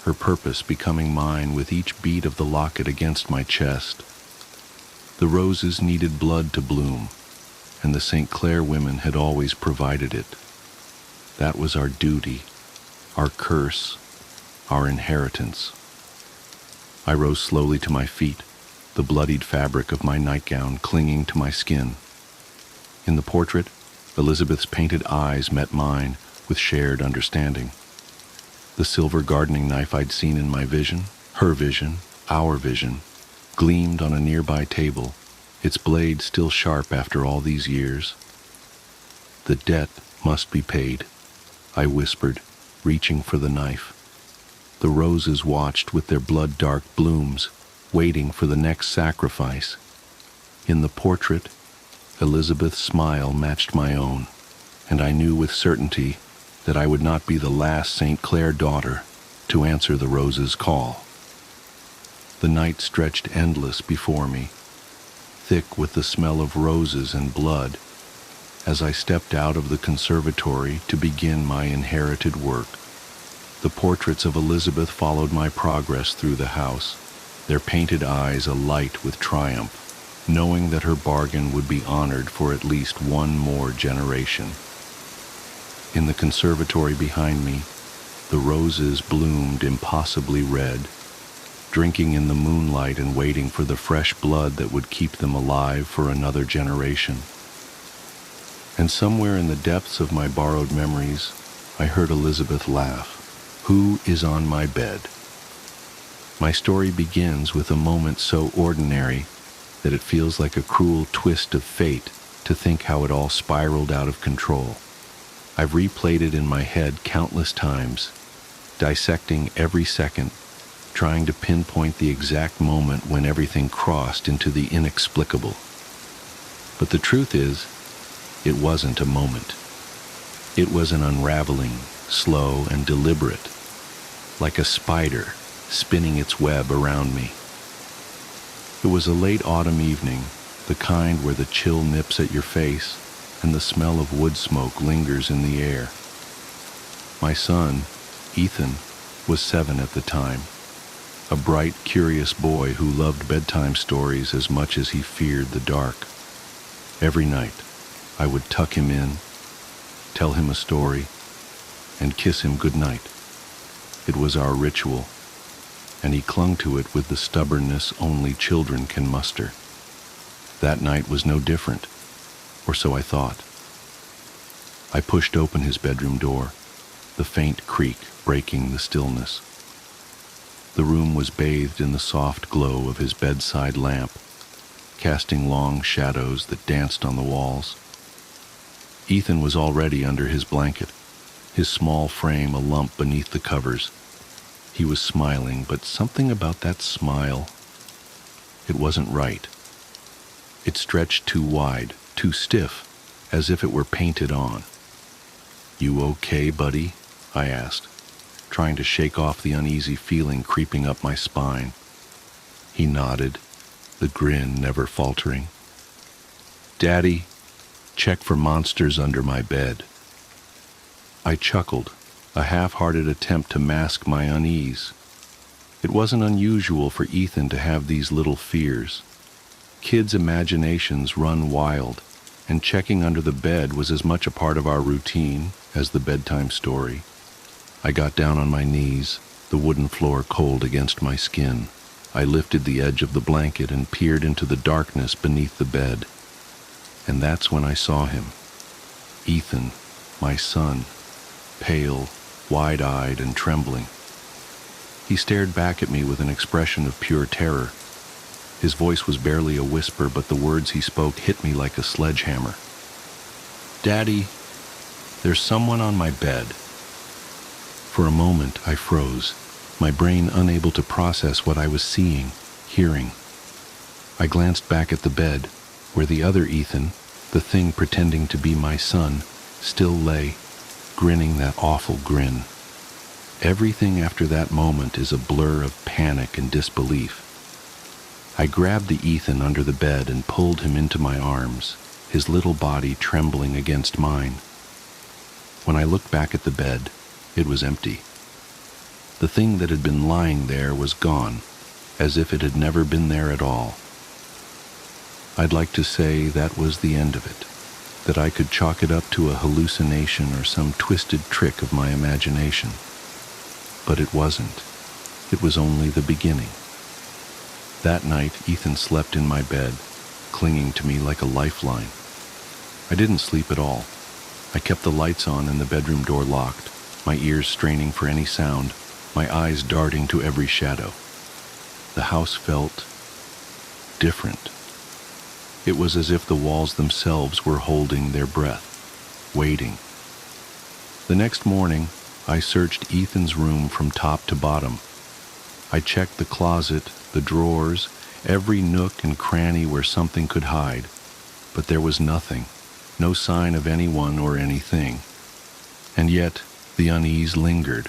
her purpose becoming mine with each beat of the locket against my chest. The roses needed blood to bloom, and the St. Clair women had always provided it. That was our duty, our curse, our inheritance. I rose slowly to my feet, the bloodied fabric of my nightgown clinging to my skin. In the portrait, Elizabeth's painted eyes met mine with shared understanding. The silver gardening knife I'd seen in my vision, her vision, our vision, gleamed on a nearby table, its blade still sharp after all these years. "The debt must be paid," I whispered, reaching for the knife. The roses watched with their blood-dark blooms, waiting for the next sacrifice. In the portrait, Elizabeth's smile matched my own, and I knew with certainty that I would not be the last St. Clair daughter to answer the rose's call. The night stretched endless before me, thick with the smell of roses and blood, as I stepped out of the conservatory to begin my inherited work. The portraits of Elizabeth followed my progress through the house, their painted eyes alight with triumph. knowing that her bargain would be honored for at least one more generation. In the conservatory behind me, the roses bloomed impossibly red, drinking in the moonlight and waiting for the fresh blood that would keep them alive for another generation. And somewhere in the depths of my borrowed memories, I heard Elizabeth laugh. "Who is on my bed?" My story begins with a moment so ordinary that it feels like a cruel twist of fate to think how it all spiraled out of control. I've replayed it in my head countless times, dissecting every second, trying to pinpoint the exact moment when everything crossed into the inexplicable. But the truth is, it wasn't a moment. It was an unraveling, slow and deliberate, like a spider spinning its web around me. It was a late autumn evening, the kind where the chill nips at your face and the smell of wood smoke lingers in the air. My son, Ethan, was 7 at the time, a bright, curious boy who loved bedtime stories as much as he feared the dark. Every night, I would tuck him in, tell him a story, and kiss him goodnight. It was our ritual, and he clung to it with the stubbornness only children can muster. That night was no different, or so I thought. I pushed open his bedroom door, the faint creak breaking the stillness. The room was bathed in the soft glow of his bedside lamp, casting long shadows that danced on the walls. Ethan was already under his blanket, his small frame a lump beneath the covers. He was smiling, but something about that smile, it wasn't right. It stretched too wide, too stiff, as if it were painted on. "You okay, buddy?" I asked, trying to shake off the uneasy feeling creeping up my spine. He nodded, the grin never faltering. "Daddy, check for monsters under my bed." I chuckled, a half-hearted attempt to mask my unease. It wasn't unusual for Ethan to have these little fears. Kids' imaginations run wild, and checking under the bed was as much a part of our routine as the bedtime story. I got down on my knees, the wooden floor cold against my skin. I lifted the edge of the blanket and peered into the darkness beneath the bed. And that's when I saw him. Ethan, my son, pale, wide-eyed and trembling. He stared back at me with an expression of pure terror. His voice was barely a whisper, but the words he spoke hit me like a sledgehammer. "Daddy, there's someone on my bed." For a moment, I froze, my brain unable to process what I was seeing, hearing. I glanced back at the bed, where the other Ethan, the thing pretending to be my son, still lay, grinning that awful grin. Everything after that moment is a blur of panic and disbelief. I grabbed the Ethan under the bed and pulled him into my arms, his little body trembling against mine. When I looked back at the bed, it was empty. The thing that had been lying there was gone, as if it had never been there at all. I'd like to say that was the end of it, that I could chalk it up to a hallucination or some twisted trick of my imagination. But it wasn't. It was only the beginning. That night, Ethan slept in my bed, clinging to me like a lifeline. I didn't sleep at all. I kept the lights on and the bedroom door locked, my ears straining for any sound, my eyes darting to every shadow. The house felt different. It was as if the walls themselves were holding their breath, waiting. The next morning, I searched Ethan's room from top to bottom. I checked the closet, the drawers, every nook and cranny where something could hide, but there was nothing, no sign of anyone or anything. And yet, the unease lingered,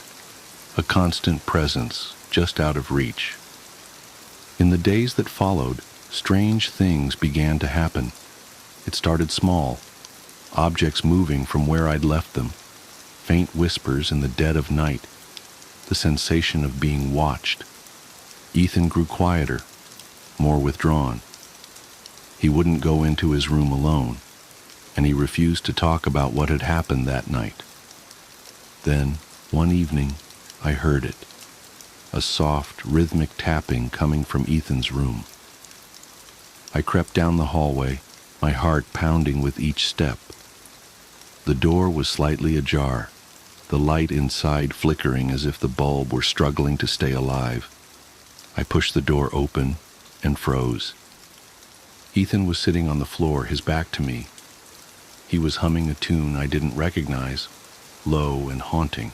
a constant presence just out of reach. In the days that followed, strange things began to happen. It started small, objects moving from where I'd left them, faint whispers in the dead of night, the sensation of being watched. Ethan grew quieter, more withdrawn. He wouldn't go into his room alone, and he refused to talk about what had happened that night. Then, one evening, I heard it, a soft, rhythmic tapping coming from Ethan's room. I crept down the hallway, my heart pounding with each step. The door was slightly ajar, the light inside flickering as if the bulb were struggling to stay alive. I pushed the door open and froze. Ethan was sitting on the floor, his back to me. He was humming a tune I didn't recognize, low and haunting.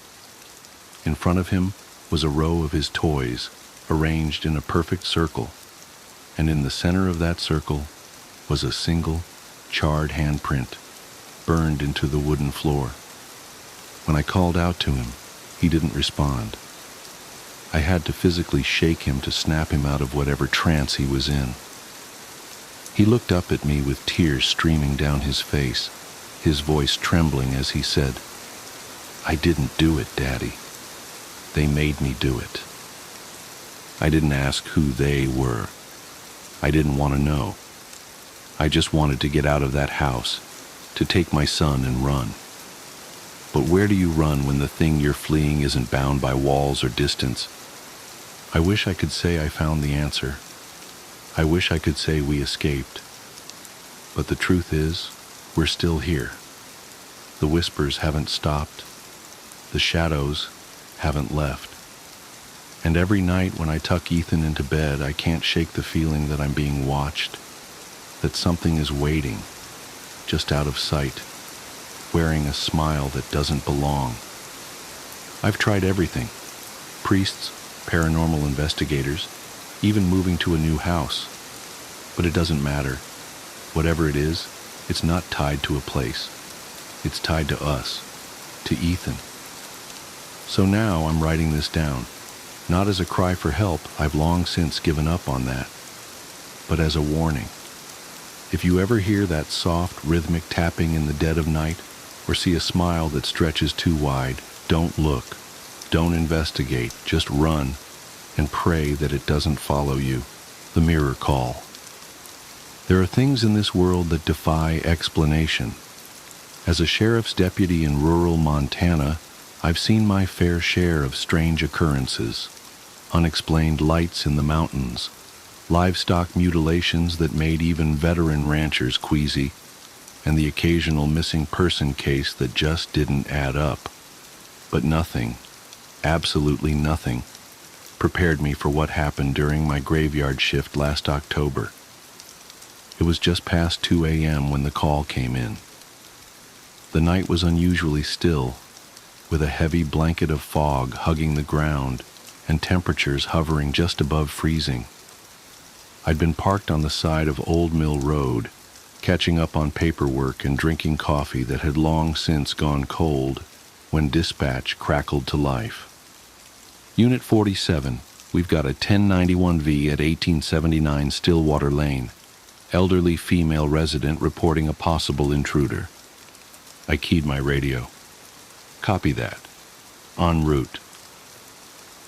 In front of him was a row of his toys, arranged in a perfect circle, and in the center of that circle was a single, charred handprint, burned into the wooden floor. When I called out to him, he didn't respond. I had to physically shake him to snap him out of whatever trance he was in. He looked up at me with tears streaming down his face, his voice trembling as he said, "I didn't do it, Daddy. They made me do it." I didn't ask who they were. I didn't want to know. I just wanted to get out of that house, to take my son and run. But where do you run when the thing you're fleeing isn't bound by walls or distance? I wish I could say I found the answer. I wish I could say we escaped. But the truth is, we're still here. The whispers haven't stopped. The shadows haven't left. And every night when I tuck Ethan into bed, I can't shake the feeling that I'm being watched, that something is waiting, just out of sight, wearing a smile that doesn't belong. I've tried everything: priests, paranormal investigators, even moving to a new house. But it doesn't matter. Whatever it is, it's not tied to a place. It's tied to us, to Ethan. So now I'm writing this down, not as a cry for help, I've long since given up on that, but as a warning. If you ever hear that soft, rhythmic tapping in the dead of night, or see a smile that stretches too wide, don't look, don't investigate, just run and pray that it doesn't follow you. The mirror call. There are things in this world that defy explanation. As a sheriff's deputy in rural Montana, I've seen my fair share of strange occurrences: unexplained lights in the mountains, livestock mutilations that made even veteran ranchers queasy, and the occasional missing person case that just didn't add up. But nothing, absolutely nothing, prepared me for what happened during my graveyard shift last October. It was just past 2 a.m. when the call came in. The night was unusually still, with a heavy blanket of fog hugging the ground and temperatures hovering just above freezing. I'd been parked on the side of Old Mill Road, catching up on paperwork and drinking coffee that had long since gone cold, when dispatch crackled to life. Unit 47, we've got a 1091V at 1879 Stillwater Lane. Elderly female resident reporting a possible intruder. I keyed my radio. Copy that. En route.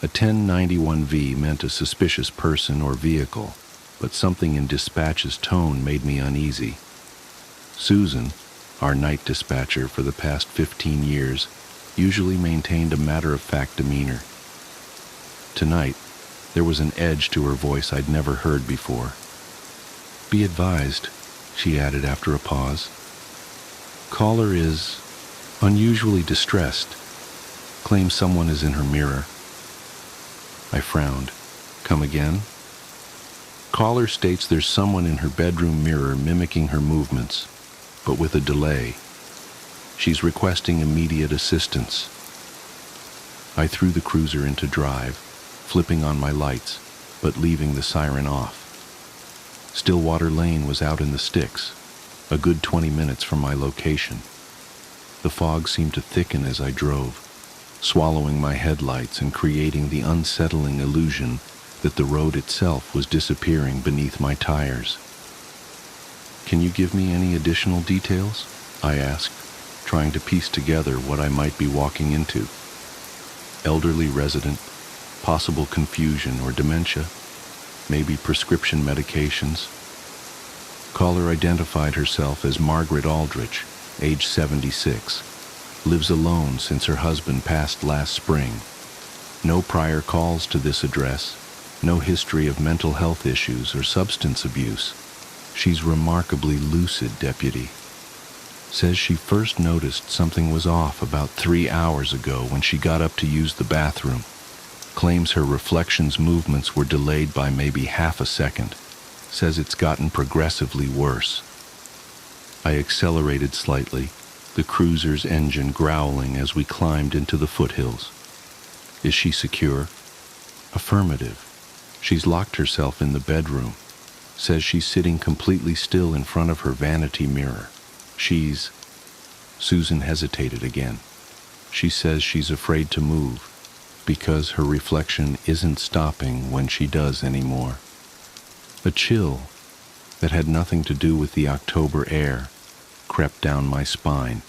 A 1091V meant a suspicious person or vehicle, but something in dispatch's tone made me uneasy. Susan, our night dispatcher for the past 15 years, usually maintained a matter-of-fact demeanor. Tonight, there was an edge to her voice I'd never heard before. "Be advised," she added after a pause. "Caller is unusually distressed. Claims someone is in her mirror." I frowned. "Come again?" "Caller states there's someone in her bedroom mirror mimicking her movements, but with a delay. She's requesting immediate assistance." I threw the cruiser into drive, flipping on my lights, but leaving the siren off. Stillwater Lane was out in the sticks, a good 20 minutes from my location. The fog seemed to thicken as I drove, swallowing my headlights and creating the unsettling illusion that the road itself was disappearing beneath my tires. "Can you give me any additional details?" I asked, trying to piece together what I might be walking into. Elderly resident, possible confusion or dementia, maybe prescription medications. Caller identified herself as Margaret Aldrich, age 76. Lives alone since her husband passed last spring. No prior calls to this address. No history of mental health issues or substance abuse. She's remarkably lucid, Deputy. Says she first noticed something was off about 3 hours ago when she got up to use the bathroom. Claims her reflections movements were delayed by maybe half a second. Says it's gotten progressively worse. I accelerated slightly, the cruiser's engine growling as we climbed into the foothills. Is she secure? Affirmative. She's locked herself in the bedroom. Says she's sitting completely still in front of her vanity mirror. Susan hesitated again. She says she's afraid to move because her reflection isn't stopping when she does anymore. A chill that had nothing to do with the October air crept down my spine.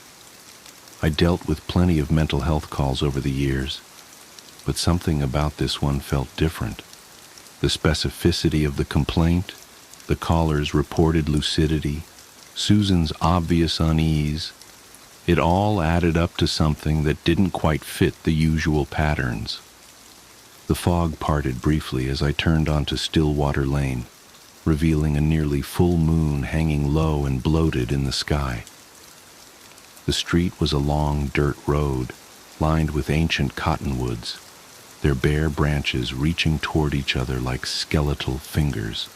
I dealt with plenty of mental health calls over the years, but something about this one felt different. The specificity of the complaint, the caller's reported lucidity, Susan's obvious unease, it all added up to something that didn't quite fit the usual patterns. The fog parted briefly as I turned onto Stillwater Lane, revealing a nearly full moon hanging low and bloated in the sky. The street was a long dirt road, lined with ancient cottonwoods, their bare branches reaching toward each other like skeletal fingers.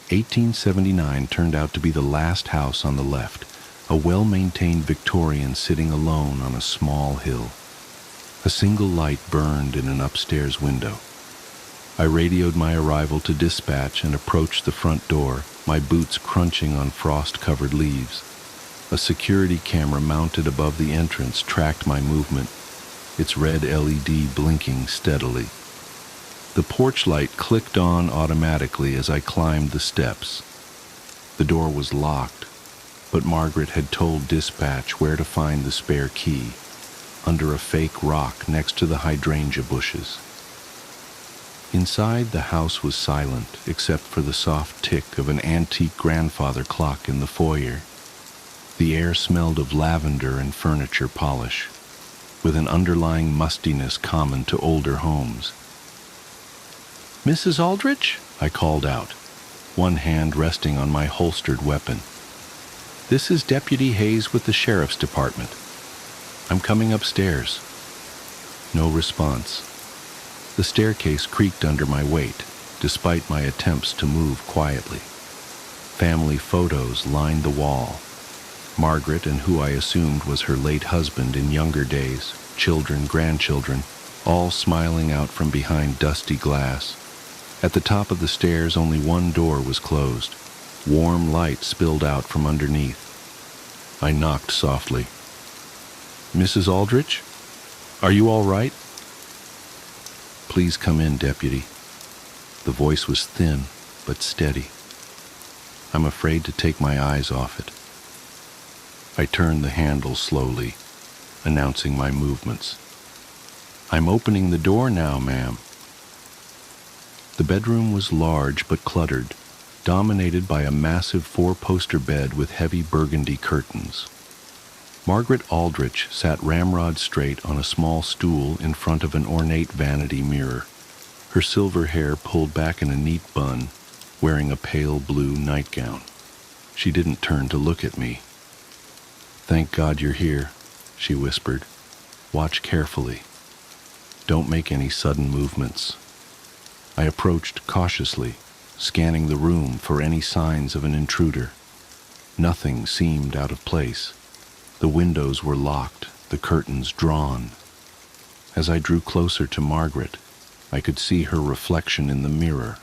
1879 turned out to be the last house on the left, a well-maintained Victorian sitting alone on a small hill. A single light burned in an upstairs window. I radioed my arrival to dispatch and approached the front door, my boots crunching on frost-covered leaves. A security camera mounted above the entrance tracked my movement, its red LED blinking steadily. The porch light clicked on automatically as I climbed the steps. The door was locked, but Margaret had told dispatch where to find the spare key, under a fake rock next to the hydrangea bushes. Inside, the house was silent, except for the soft tick of an antique grandfather clock in the foyer. The air smelled of lavender and furniture polish, with an underlying mustiness common to older homes. "Mrs. Aldrich?" I called out, one hand resting on my holstered weapon. "This is Deputy Hayes with the Sheriff's Department. I'm coming upstairs." No response. The staircase creaked under my weight, despite my attempts to move quietly. Family photos lined the wall. Margaret and who I assumed was her late husband in younger days, children, grandchildren, all smiling out from behind dusty glass. At the top of the stairs, only one door was closed. Warm light spilled out from underneath. I knocked softly. "Mrs. Aldrich? Are you all right?" "Please come in, Deputy." The voice was thin, but steady. I'm afraid to take my eyes off it. I turned the handle slowly, announcing my movements. "I'm opening the door now, ma'am." The bedroom was large but cluttered, dominated by a massive four-poster bed with heavy burgundy curtains. Margaret Aldrich sat ramrod straight on a small stool in front of an ornate vanity mirror, her silver hair pulled back in a neat bun, wearing a pale blue nightgown. She didn't turn to look at me. "Thank God you're here," she whispered. "Watch carefully. Don't make any sudden movements." I approached cautiously, scanning the room for any signs of an intruder. Nothing seemed out of place. The windows were locked, the curtains drawn. As I drew closer to Margaret, I could see her reflection in the mirror,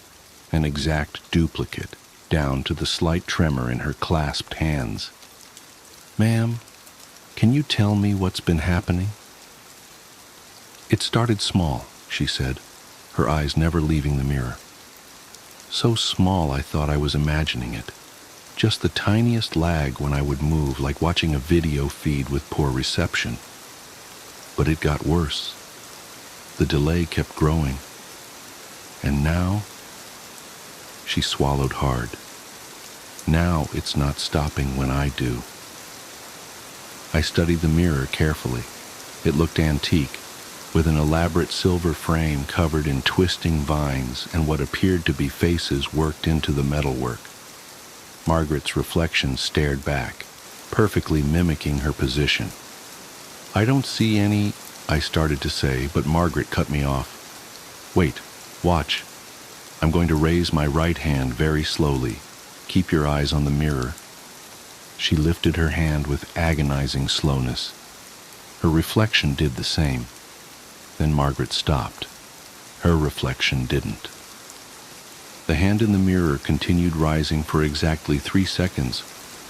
an exact duplicate, down to the slight tremor in her clasped hands. "Ma'am, can you tell me what's been happening?" "It started small," she said, her eyes never leaving the mirror. So small I thought I was imagining it. Just the tiniest lag when I would move, like watching a video feed with poor reception. But it got worse. The delay kept growing. And now, she swallowed hard. Now it's not stopping when I do. I studied the mirror carefully. It looked antique, with an elaborate silver frame covered in twisting vines and what appeared to be faces worked into the metalwork. Margaret's reflection stared back, perfectly mimicking her position. "I don't see any," I started to say, but Margaret cut me off. "Wait, watch. I'm going to raise my right hand very slowly. Keep your eyes on the mirror." She lifted her hand with agonizing slowness. Her reflection did the same. Then Margaret stopped. Her reflection didn't. The hand in the mirror continued rising for exactly 3 seconds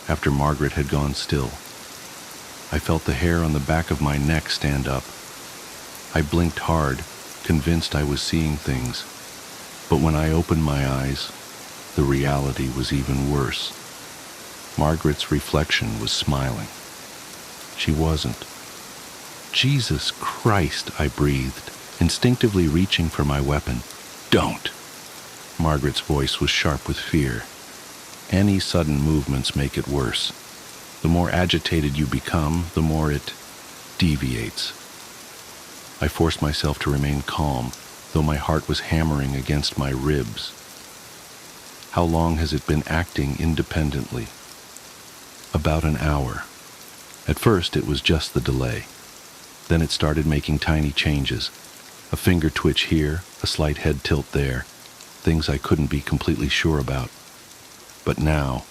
after Margaret had gone still. I felt the hair on the back of my neck stand up. I blinked hard, convinced I was seeing things. But when I opened my eyes, the reality was even worse. Margaret's reflection was smiling. She wasn't. "Jesus Christ," I breathed, instinctively reaching for my weapon. "Don't!" Margaret's voice was sharp with fear. "Any sudden movements make it worse. The more agitated you become, the more it deviates." I forced myself to remain calm, though my heart was hammering against my ribs. "How long has it been acting independently?" "About an hour. At first it was just the delay. Then it started making tiny changes. A finger twitch here, a slight head tilt there, things I couldn't be completely sure about. But now,"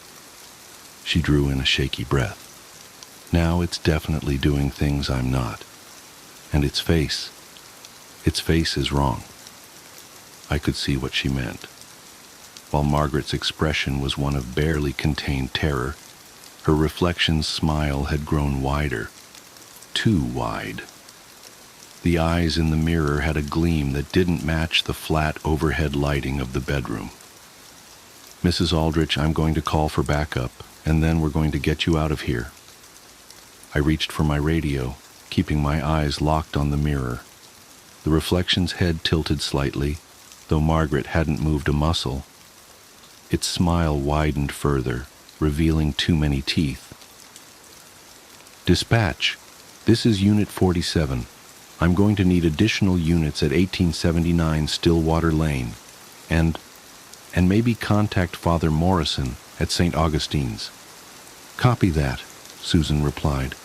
she drew in a shaky breath, "now it's definitely doing things I'm not. And its face is wrong." I could see what she meant. While Margaret's expression was one of barely contained terror, her reflection's smile had grown wider, too wide. The eyes in the mirror had a gleam that didn't match the flat overhead lighting of the bedroom. "Mrs. Aldrich, I'm going to call for backup, and then we're going to get you out of here." I reached for my radio, keeping my eyes locked on the mirror. The reflection's head tilted slightly, though Margaret hadn't moved a muscle. Its smile widened further, revealing too many teeth. "Dispatch, this is Unit 47. I'm going to need additional units at 1879 Stillwater Lane, and maybe contact Father Morrison at St. Augustine's." "Copy that," Susan replied.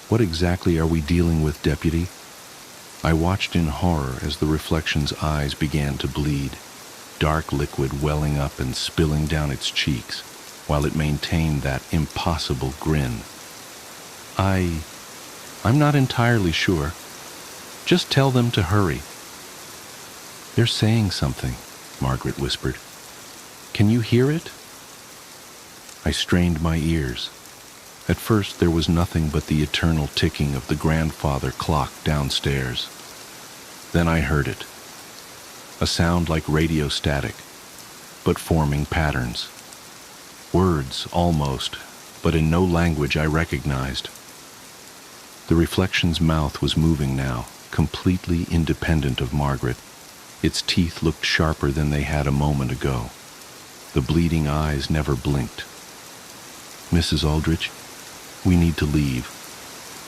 "What exactly are we dealing with, Deputy?" I watched in horror as the reflection's eyes began to bleed, dark liquid welling up and spilling down its cheeks, while it maintained that impossible grin. I'm not entirely sure. Just tell them to hurry." "They're saying something," Margaret whispered. "Can you hear it?" I strained my ears. At first there was nothing but the eternal ticking of the grandfather clock downstairs. Then I heard it. A sound like radio static, but forming patterns. Words, almost, but in no language I recognized. The reflection's mouth was moving now, completely independent of Margaret. Its teeth looked sharper than they had a moment ago. The bleeding eyes never blinked. "Mrs. Aldrich, we need to leave.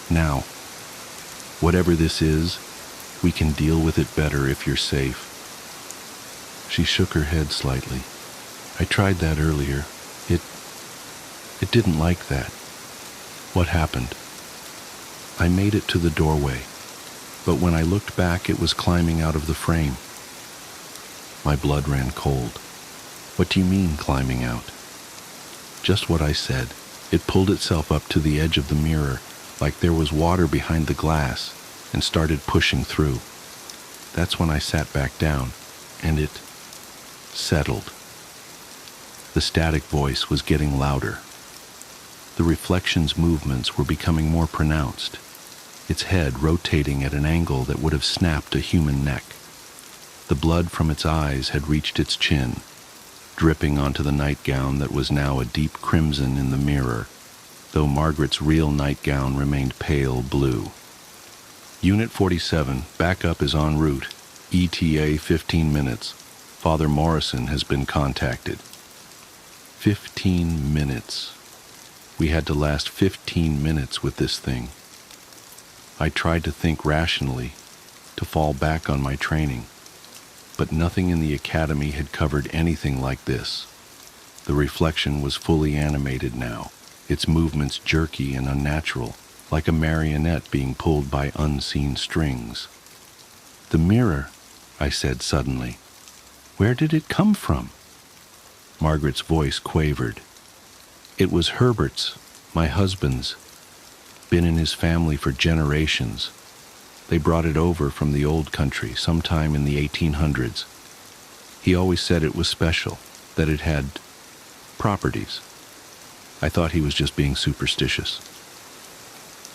Now. Whatever this is, we can deal with it better if you're safe." She shook her head slightly. "I tried that earlier. It didn't like that." "What happened?" "I made it to the doorway, but when I looked back it was climbing out of the frame." My blood ran cold. "What do you mean, climbing out?" "Just what I said. It pulled itself up to the edge of the mirror, like there was water behind the glass, and started pushing through. That's when I sat back down, and it settled." The static voice was getting louder. The reflection's movements were becoming more pronounced, its head rotating at an angle that would have snapped a human neck. The blood from its eyes had reached its chin, dripping onto the nightgown that was now a deep crimson in the mirror, though Margaret's real nightgown remained pale blue. "Unit 47, backup is en route. ETA 15 minutes. Father Morrison has been contacted." 15 minutes. We had to last 15 minutes with this thing. I tried to think rationally, to fall back on my training, but nothing in the academy had covered anything like this. The reflection was fully animated now, its movements jerky and unnatural, like a marionette being pulled by unseen strings. "The mirror," I said suddenly. "Where did it come from?" Margaret's voice quavered. "It was Herbert's, my husband's. Been in his family for generations. They brought it over from the old country sometime in the 1800s. He always said it was special, that it had properties. I thought he was just being superstitious."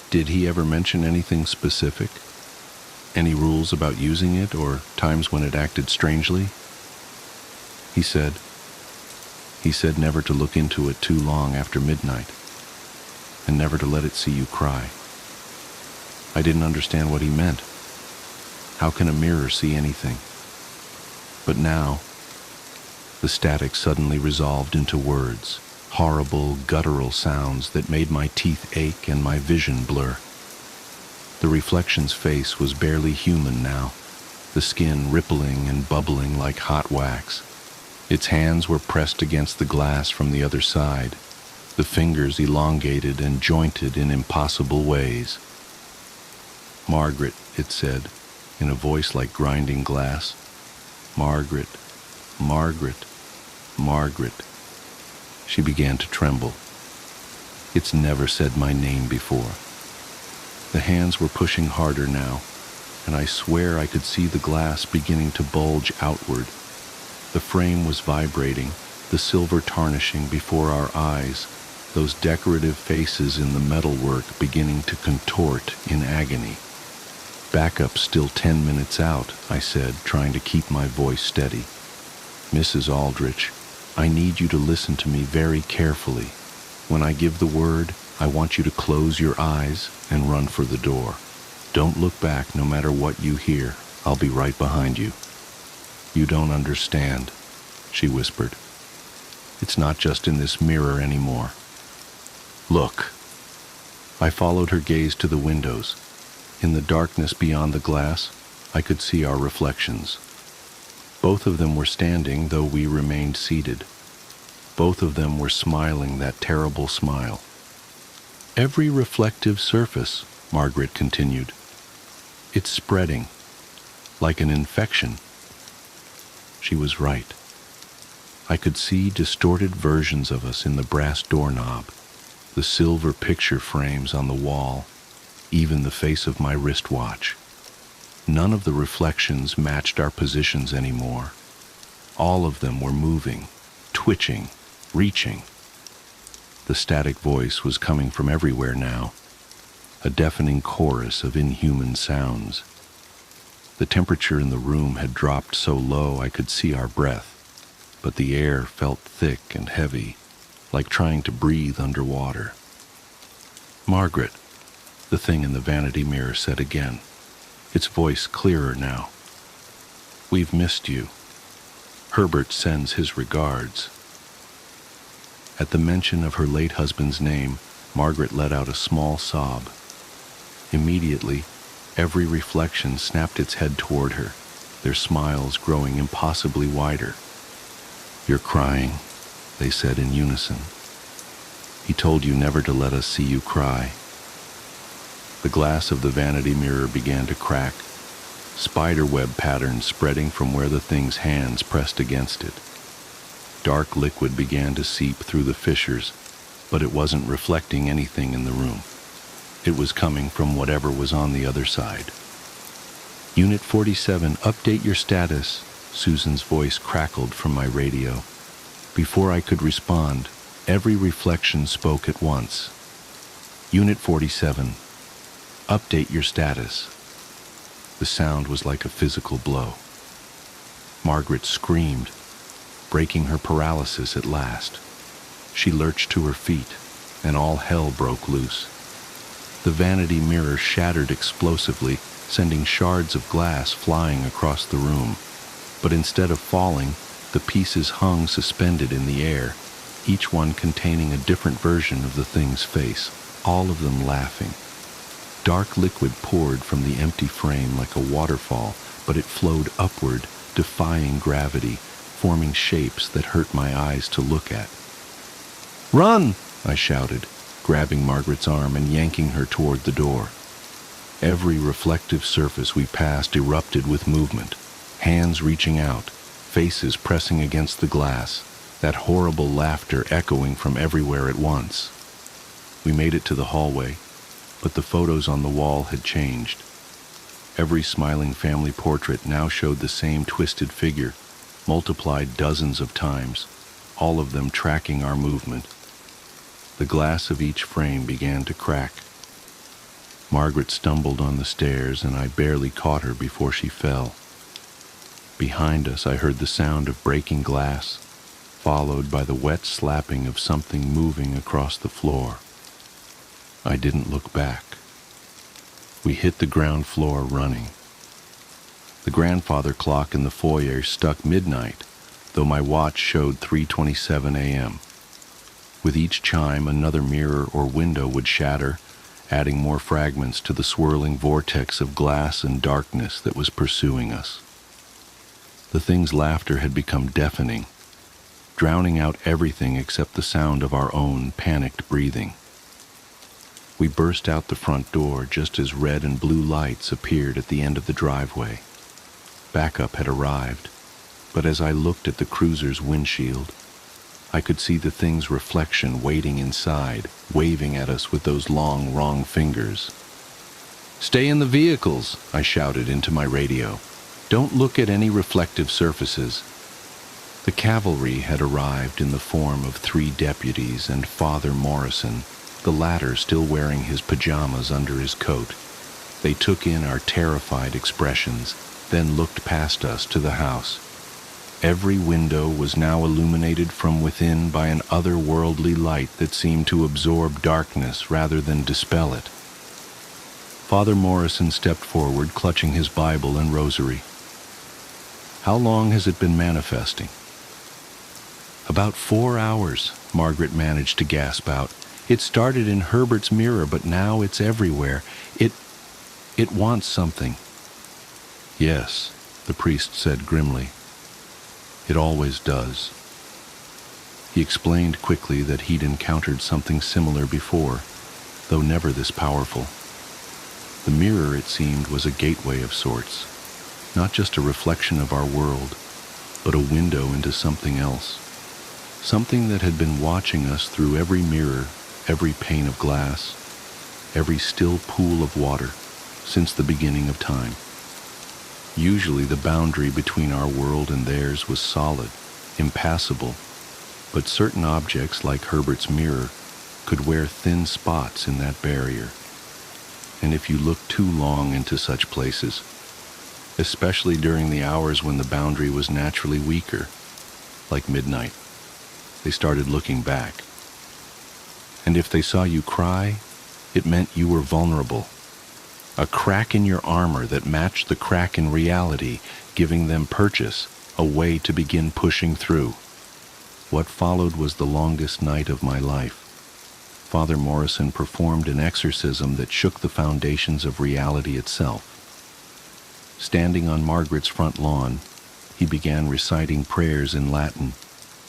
"Did he ever mention anything specific? Any rules about using it or times when it acted strangely?" He said never to look into it too long after midnight, and never to let it see you cry. I didn't understand what he meant. How can a mirror see anything? But now, the static suddenly resolved into words, horrible, guttural sounds that made my teeth ache and my vision blur. The reflection's face was barely human now, the skin rippling and bubbling like hot wax. Its hands were pressed against the glass from the other side, the fingers elongated and jointed in impossible ways. "Margaret," it said, in a voice like grinding glass. "Margaret, Margaret, Margaret." She began to tremble. It's never said my name before. The hands were pushing harder now, and I swear I could see the glass beginning to bulge outward. The frame was vibrating, the silver tarnishing before our eyes, those decorative faces in the metalwork beginning to contort in agony. "Backup still 10 minutes out," I said, trying to keep my voice steady. "Mrs. Aldrich, I need you to listen to me very carefully. When I give the word, I want you to close your eyes and run for the door. Don't look back no matter what you hear. I'll be right behind you." "You don't understand," she whispered. "It's not just in this mirror anymore. Look." I followed her gaze to the windows. In the darkness beyond the glass, I could see our reflections. Both of them were standing, though we remained seated. Both of them were smiling that terrible smile. "Every reflective surface," Margaret continued. "It's spreading, like an infection." She was right. I could see distorted versions of us in the brass doorknob, the silver picture frames on the wall, even the face of my wristwatch. None of the reflections matched our positions anymore. All of them were moving, twitching, reaching. The static voice was coming from everywhere now, a deafening chorus of inhuman sounds. The temperature in the room had dropped so low I could see our breath, but the air felt thick and heavy, like trying to breathe underwater. "Margaret," the thing in the vanity mirror said again, its voice clearer now. "We've missed you. Herbert sends his regards." At the mention of her late husband's name, Margaret let out a small sob. Immediately, every reflection snapped its head toward her, their smiles growing impossibly wider. "You're crying," they said in unison. "He told you never to let us see you cry." The glass of the vanity mirror began to crack, spiderweb patterns spreading from where the thing's hands pressed against it. Dark liquid began to seep through the fissures, but it wasn't reflecting anything in the room. It was coming from whatever was on the other side. "Unit 47, update your status," Susan's voice crackled from my radio. Before I could respond, every reflection spoke at once. "Unit 47, update your status." The sound was like a physical blow. Margaret screamed, breaking her paralysis at last. She lurched to her feet, and all hell broke loose. The vanity mirror shattered explosively, sending shards of glass flying across the room. But instead of falling, the pieces hung suspended in the air, each one containing a different version of the thing's face, all of them laughing. Dark liquid poured from the empty frame like a waterfall, but it flowed upward, defying gravity, forming shapes that hurt my eyes to look at. "Run!" I shouted, grabbing Margaret's arm and yanking her toward the door. Every reflective surface we passed erupted with movement, hands reaching out, faces pressing against the glass, that horrible laughter echoing from everywhere at once. We made it to the hallway, but the photos on the wall had changed. Every smiling family portrait now showed the same twisted figure, multiplied dozens of times, all of them tracking our movement. The glass of each frame began to crack. Margaret stumbled on the stairs, and I barely caught her before she fell. Behind us, I heard the sound of breaking glass, followed by the wet slapping of something moving across the floor. I didn't look back. We hit the ground floor running. The grandfather clock in the foyer struck midnight, though my watch showed 3:27 a.m. With each chime, another mirror or window would shatter, adding more fragments to the swirling vortex of glass and darkness that was pursuing us. The thing's laughter had become deafening, drowning out everything except the sound of our own panicked breathing. We burst out the front door just as red and blue lights appeared at the end of the driveway. Backup had arrived, but as I looked at the cruiser's windshield, I could see the thing's reflection waiting inside, waving at us with those long, wrong fingers. "Stay in the vehicles," I shouted into my radio. "Don't look at any reflective surfaces." The cavalry had arrived in the form of 3 deputies and Father Morrison, the latter still wearing his pajamas under his coat. They took in our terrified expressions, then looked past us to the house. Every window was now illuminated from within by an otherworldly light that seemed to absorb darkness rather than dispel it. Father Morrison stepped forward, clutching his Bible and rosary. "How long has it been manifesting?" "About 4 hours," Margaret managed to gasp out. "It started in Herbert's mirror, but now it's everywhere. It wants something." "Yes," the priest said grimly. "It always does." He explained quickly that he'd encountered something similar before, though never this powerful. The mirror, it seemed, was a gateway of sorts, not just a reflection of our world, but a window into something else, something that had been watching us through every mirror, every pane of glass, every still pool of water, since the beginning of time. Usually the boundary between our world and theirs was solid, impassable, but certain objects like Herbert's mirror could wear thin spots in that barrier. And if you looked too long into such places, especially during the hours when the boundary was naturally weaker, like midnight, they started looking back. And if they saw you cry, it meant you were vulnerable. A crack in your armor that matched the crack in reality, giving them purchase, a way to begin pushing through. What followed was the longest night of my life. Father Morrison performed an exorcism that shook the foundations of reality itself. Standing on Margaret's front lawn, he began reciting prayers in Latin,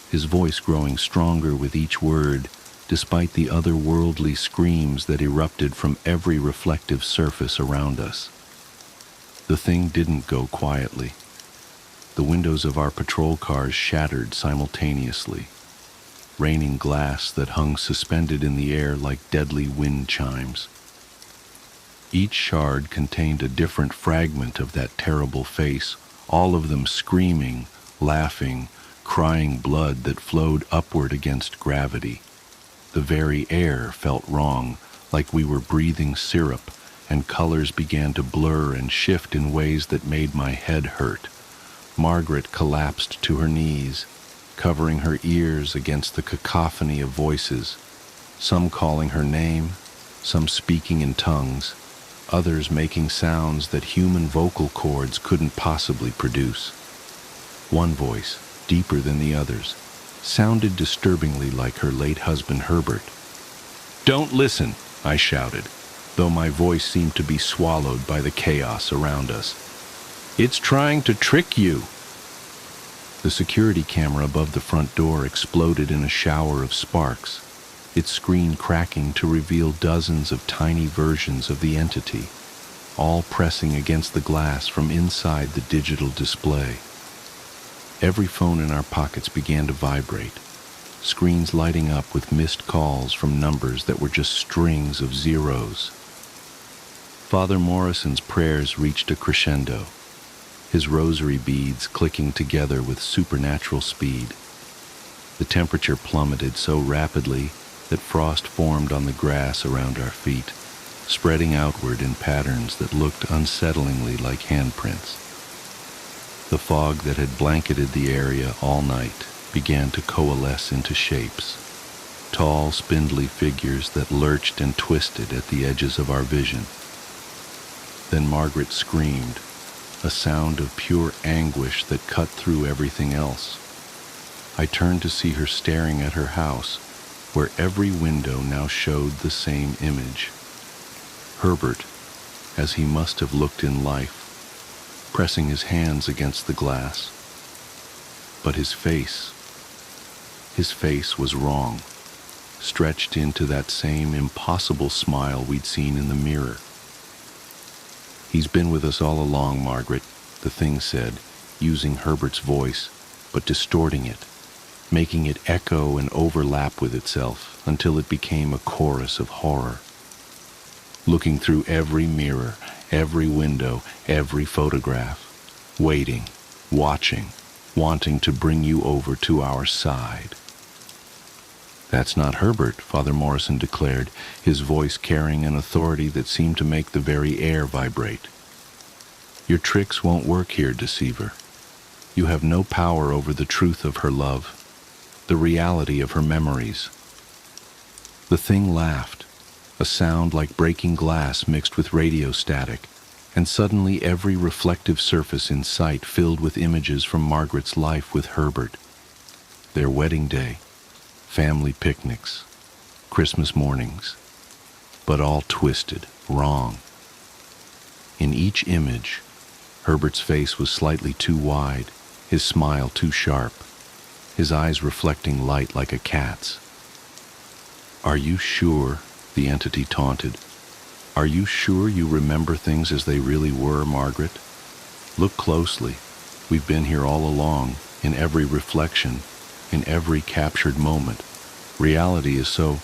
his voice growing stronger with each word, despite the otherworldly screams that erupted from every reflective surface around us. The thing didn't go quietly. The windows of our patrol cars shattered simultaneously, raining glass that hung suspended in the air like deadly wind chimes. Each shard contained a different fragment of that terrible face, all of them screaming, laughing, crying blood that flowed upward against gravity. The very air felt wrong, like we were breathing syrup, and colors began to blur and shift in ways that made my head hurt. Margaret collapsed to her knees, covering her ears against the cacophony of voices, some calling her name, some speaking in tongues, others making sounds that human vocal cords couldn't possibly produce. One voice, deeper than the others, sounded disturbingly like her late husband Herbert. "Don't listen," I shouted, though my voice seemed to be swallowed by the chaos around us. "It's trying to trick you." The security camera above the front door exploded in a shower of sparks, its screen cracking to reveal dozens of tiny versions of the entity, all pressing against the glass from inside the digital display. Every phone in our pockets began to vibrate, screens lighting up with missed calls from numbers that were just strings of zeros. Father Morrison's prayers reached a crescendo, his rosary beads clicking together with supernatural speed. The temperature plummeted so rapidly that frost formed on the grass around our feet, spreading outward in patterns that looked unsettlingly like handprints. The fog that had blanketed the area all night began to coalesce into shapes, tall, spindly figures that lurched and twisted at the edges of our vision. Then Margaret screamed, a sound of pure anguish that cut through everything else. I turned to see her staring at her house, where every window now showed the same image. Herbert, as he must have looked in life, pressing his hands against the glass. But his face was wrong, stretched into that same impossible smile we'd seen in the mirror. "He's been with us all along, Margaret," the thing said, using Herbert's voice, but distorting it, making it echo and overlap with itself until it became a chorus of horror. "Looking through every mirror, every window, every photograph, waiting, watching, wanting to bring you over to our side." "That's not Herbert," Father Morrison declared, his voice carrying an authority that seemed to make the very air vibrate. "Your tricks won't work here, deceiver. You have no power over the truth of her love, the reality of her memories." The thing laughed, a sound like breaking glass mixed with radio static, and suddenly every reflective surface in sight filled with images from Margaret's life with Herbert. Their wedding day, family picnics, Christmas mornings, but all twisted, wrong. In each image, Herbert's face was slightly too wide, his smile too sharp, his eyes reflecting light like a cat's. "Are you sure?" the entity taunted. "Are you sure you remember things as they really were, Margaret? Look closely. We've been here all along, in every reflection, in every captured moment. Reality is so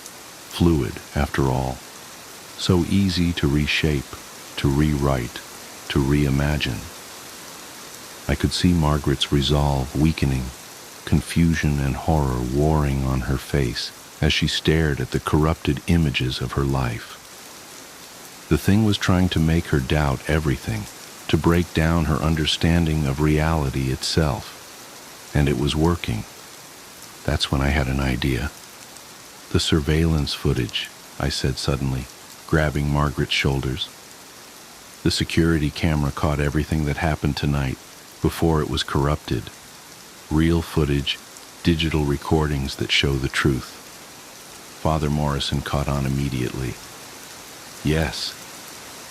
fluid, after all, so easy to reshape, to rewrite, to reimagine." I could see Margaret's resolve weakening, confusion and horror warring on her face as she stared at the corrupted images of her life. The thing was trying to make her doubt everything, to break down her understanding of reality itself. And it was working. That's when I had an idea. "The surveillance footage," I said suddenly, grabbing Margaret's shoulders. "The security camera caught everything that happened tonight before it was corrupted. Real footage, digital recordings that show the truth." Father Morrison caught on immediately. "Yes,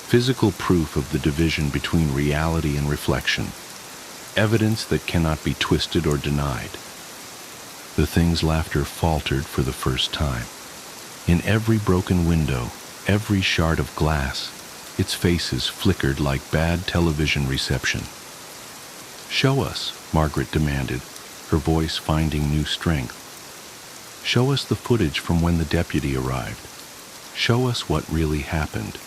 physical proof of the division between reality and reflection. Evidence that cannot be twisted or denied." The thing's laughter faltered for the first time. In every broken window, every shard of glass, its faces flickered like bad television reception. "Show us," Margaret demanded, her voice finding new strength. "Show us the footage from when the deputy arrived. Show us what really happened."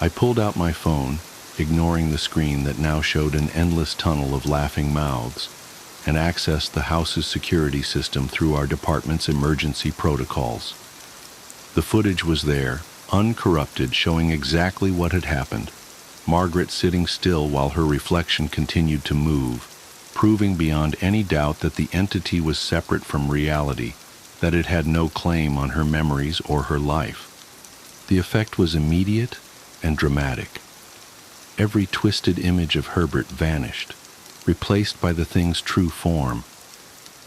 I pulled out my phone, ignoring the screen that now showed an endless tunnel of laughing mouths, and accessed the house's security system through our department's emergency protocols. The footage was there, uncorrupted, showing exactly what had happened. Margaret sitting still while her reflection continued to move, proving beyond any doubt that the entity was separate from reality, that it had no claim on her memories or her life. The effect was immediate and dramatic. Every twisted image of Herbert vanished, replaced by the thing's true form.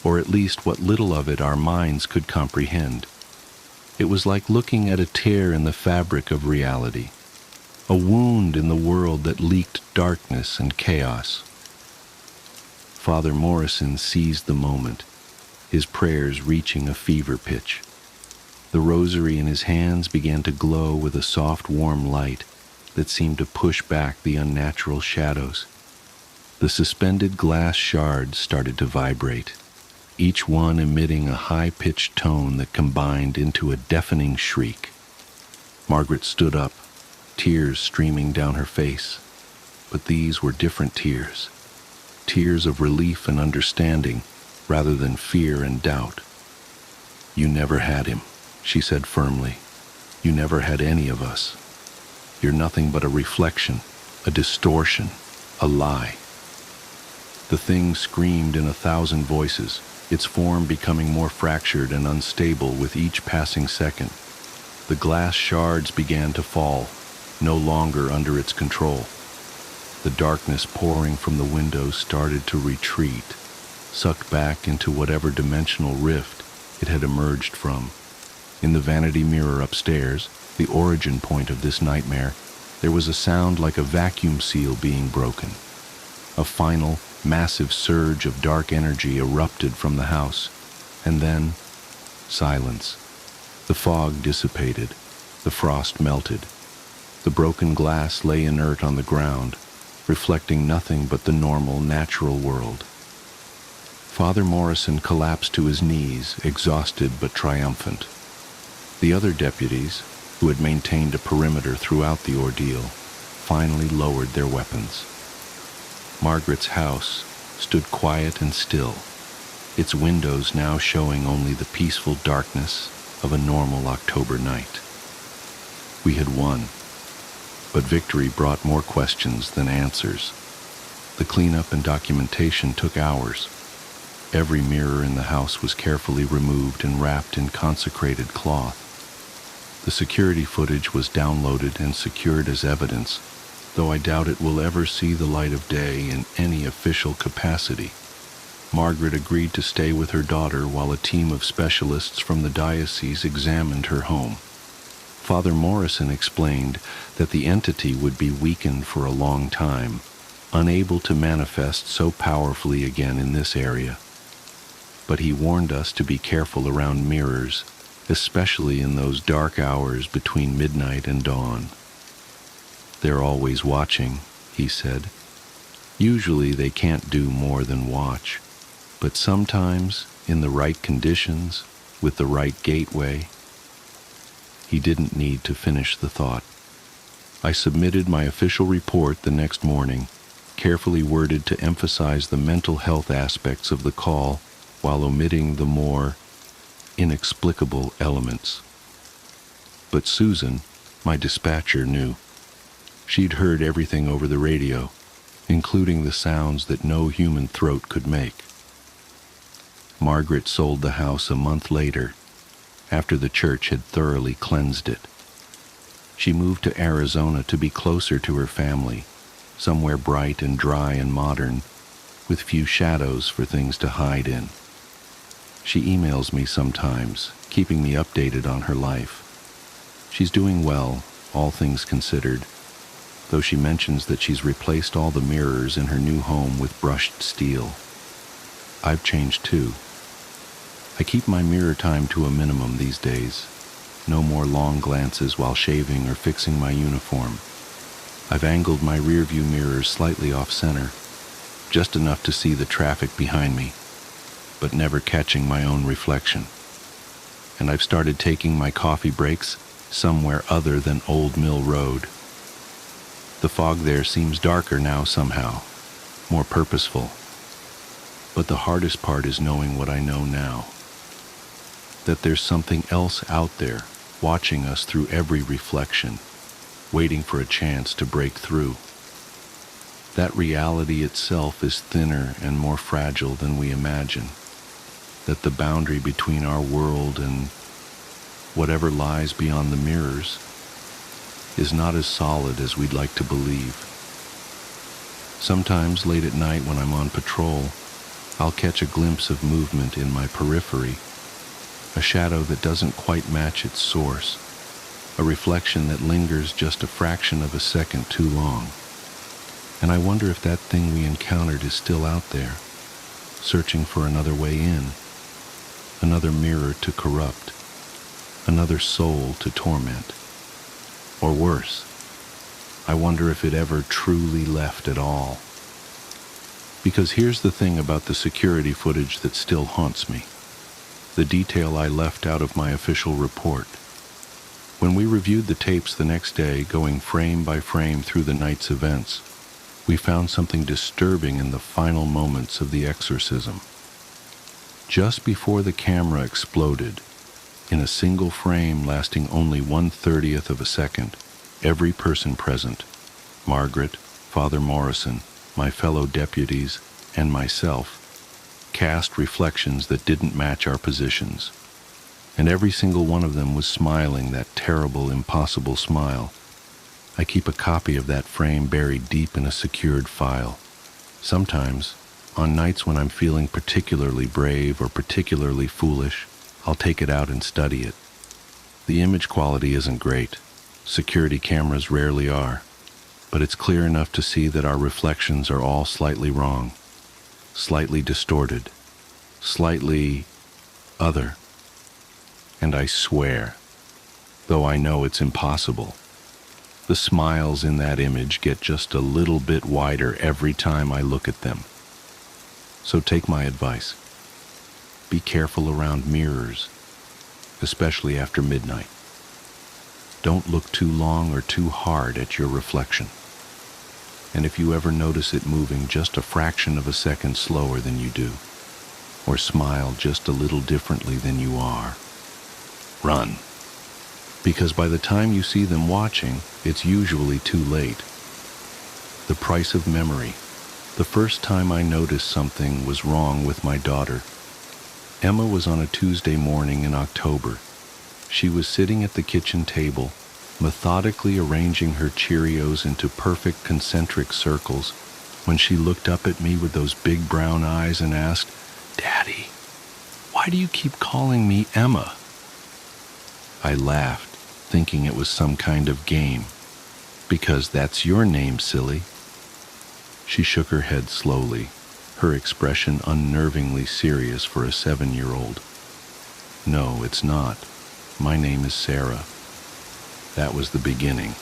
or at least what little of it our minds could comprehend. It was like looking at a tear in the fabric of reality, a wound in the world that leaked darkness and chaos. Father Morrison seized the moment, his prayers reaching a fever pitch. The rosary in his hands began to glow with a soft, warm light that seemed to push back the unnatural shadows. The suspended glass shards started to vibrate, each one emitting a high-pitched tone that combined into a deafening shriek. Margaret stood up, tears streaming down her face. But these were different tears, tears of relief and understanding rather than fear and doubt. "You never had him," she said firmly. "You never had any of us. You're nothing but a reflection, a distortion, a lie." The thing screamed in 1,000 voices, its form becoming more fractured and unstable with each passing second. The glass shards began to fall, no longer under its control. The darkness pouring from the windows started to retreat, sucked back into whatever dimensional rift it had emerged from. In the vanity mirror upstairs, the origin point of this nightmare, there was a sound like a vacuum seal being broken. A final, massive surge of dark energy erupted from the house, and then silence. The fog dissipated, the frost melted. The broken glass lay inert on the ground, reflecting nothing but the normal, natural world. Father Morrison collapsed to his knees, exhausted but triumphant. The other deputies, who had maintained a perimeter throughout the ordeal, finally lowered their weapons. Margaret's house stood quiet and still, its windows now showing only the peaceful darkness of a normal October night. We had won, but victory brought more questions than answers. The cleanup and documentation took hours. Every mirror in the house was carefully removed and wrapped in consecrated cloth. The security footage was downloaded and secured as evidence, though I doubt it will ever see the light of day in any official capacity. Margaret agreed to stay with her daughter while a team of specialists from the diocese examined her home. Father Morrison explained that the entity would be weakened for a long time, unable to manifest so powerfully again in this area. But he warned us to be careful around mirrors, especially in those dark hours between midnight and dawn. "They're always watching," he said. "Usually they can't do more than watch, but sometimes, in the right conditions, with the right gateway." He didn't need to finish the thought. I submitted my official report the next morning, carefully worded to emphasize the mental health aspects of the call while omitting the more inexplicable elements. But Susan, my dispatcher, knew. She'd heard everything over the radio, including the sounds that no human throat could make. Margaret sold the house a month later, after the church had thoroughly cleansed it. She moved to Arizona to be closer to her family, somewhere bright and dry and modern, with few shadows for things to hide in. She emails me sometimes, keeping me updated on her life. She's doing well, all things considered, though she mentions that she's replaced all the mirrors in her new home with brushed steel. I've changed too. I keep my mirror time to a minimum these days. No more long glances while shaving or fixing my uniform. I've angled my rearview mirrors slightly off-center, just enough to see the traffic behind me, but never catching my own reflection. And I've started taking my coffee breaks somewhere other than Old Mill Road. The fog there seems darker now somehow, more purposeful. But the hardest part is knowing what I know now. That there's something else out there, watching us through every reflection, waiting for a chance to break through. That reality itself is thinner and more fragile than we imagine. That the boundary between our world and whatever lies beyond the mirrors is not as solid as we'd like to believe. Sometimes late at night when I'm on patrol, I'll catch a glimpse of movement in my periphery, a shadow that doesn't quite match its source, a reflection that lingers just a fraction of a second too long. And I wonder if that thing we encountered is still out there, searching for another way in, another mirror to corrupt, another soul to torment. Or worse, I wonder if it ever truly left at all. Because here's the thing about the security footage that still haunts me, the detail I left out of my official report. When we reviewed the tapes the next day, going frame by frame through the night's events, we found something disturbing in the final moments of the exorcism. Just before the camera exploded, in a single frame lasting only 1/30th of a second, every person present, Margaret, Father Morrison, my fellow deputies, and myself, cast reflections that didn't match our positions. And every single one of them was smiling that terrible, impossible smile. I keep a copy of that frame buried deep in a secured file. Sometimes, on nights when I'm feeling particularly brave or particularly foolish, I'll take it out and study it. The image quality isn't great. Security cameras rarely are. But it's clear enough to see that our reflections are all slightly wrong, slightly distorted, slightly other. And I swear, though I know it's impossible, the smiles in that image get just a little bit wider every time I look at them. So take my advice. Be careful around mirrors, especially after midnight. Don't look too long or too hard at your reflection. And if you ever notice it moving just a fraction of a second slower than you do, or smile just a little differently than you are, run. Because by the time you see them watching, it's usually too late. The price of memory. The first time I noticed something was wrong with my daughter. Emma was on a Tuesday morning in October. She was sitting at the kitchen table, methodically arranging her Cheerios into perfect concentric circles, when she looked up at me with those big brown eyes and asked, "Daddy, why do you keep calling me Emma?" I laughed, thinking it was some kind of game. "Because that's your name, silly." She shook her head slowly, her expression unnervingly serious for a 7-year-old. "No, it's not. My name is Sarah." That was the beginning.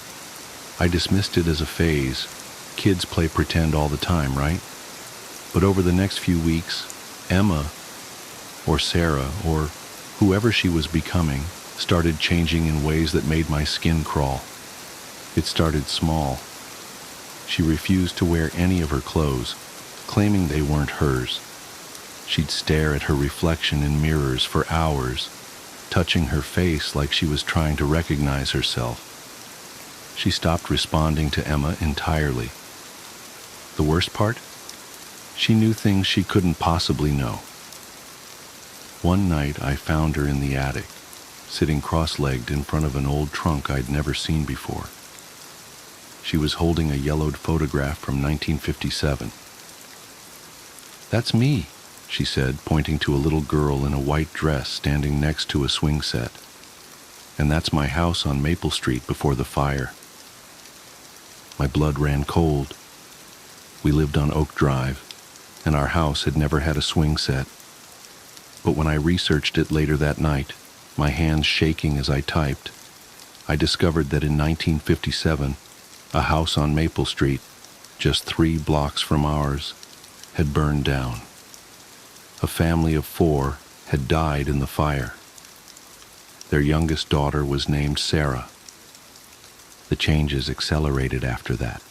I dismissed it as a phase. Kids play pretend all the time, right? But over the next few weeks, Emma, or Sarah, or whoever she was becoming, started changing in ways that made my skin crawl. It started small. She refused to wear any of her clothes, claiming they weren't hers. She'd stare at her reflection in mirrors for hours, touching her face like she was trying to recognize herself. She stopped responding to Emma entirely. The worst part? She knew things she couldn't possibly know. One night I found her in the attic, sitting cross-legged in front of an old trunk I'd never seen before. She was holding a yellowed photograph from 1957. "That's me," she said, pointing to a little girl in a white dress standing next to a swing set. "And that's my house on Maple Street before the fire." My blood ran cold. We lived on Oak Drive, and our house had never had a swing set. But when I researched it later that night, my hands shaking as I typed, I discovered that in 1957, a house on Maple Street, just 3 blocks from ours, had burned down. A family of 4 had died in the fire. Their youngest daughter was named Sarah. The changes accelerated after that.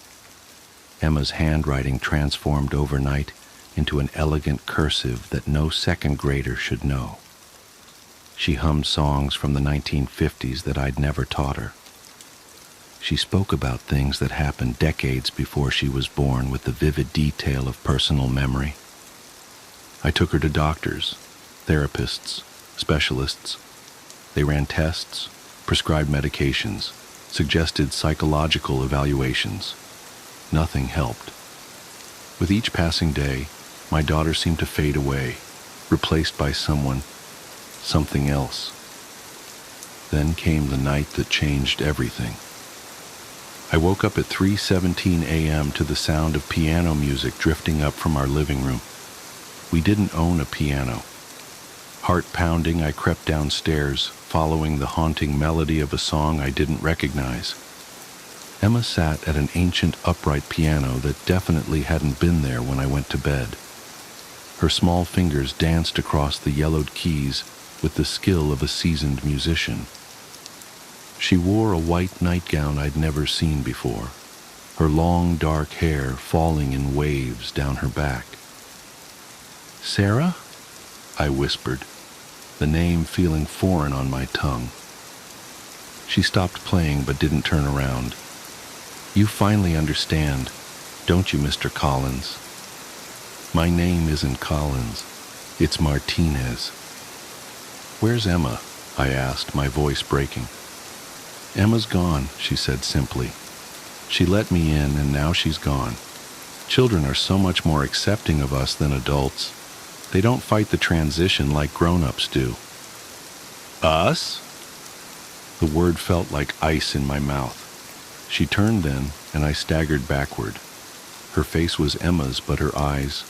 Emma's handwriting transformed overnight into an elegant cursive that no second grader should know. She hummed songs from the 1950s that I'd never taught her. She spoke about things that happened decades before she was born with the vivid detail of personal memory. I took her to doctors, therapists, specialists. They ran tests, prescribed medications, suggested psychological evaluations. Nothing helped. With each passing day, My daughter seemed to fade away, replaced by something else. Then came the night that changed everything. I woke up at 3:17 a.m. to the sound of piano music drifting up from our living room. We didn't own a piano. Heart pounding, I crept downstairs, following the haunting melody of a song I didn't recognize. Emma sat at an ancient upright piano that definitely hadn't been there when I went to bed. Her small fingers danced across the yellowed keys with the skill of a seasoned musician. She wore a white nightgown I'd never seen before, her long dark hair falling in waves down her back. "Sarah?" I whispered, the name feeling foreign on my tongue. She stopped playing but didn't turn around. "You finally understand, don't you, Mr. Collins?" "My name isn't Collins, it's Martinez." "Where's Emma?" I asked, my voice breaking. "Emma's gone," she said simply. "She let me in and now she's gone. Children are so much more accepting of us than adults. They don't fight the transition like grown-ups do." "Us?" The word felt like ice in my mouth. She turned then, and I staggered backward. Her face was Emma's, but her eyes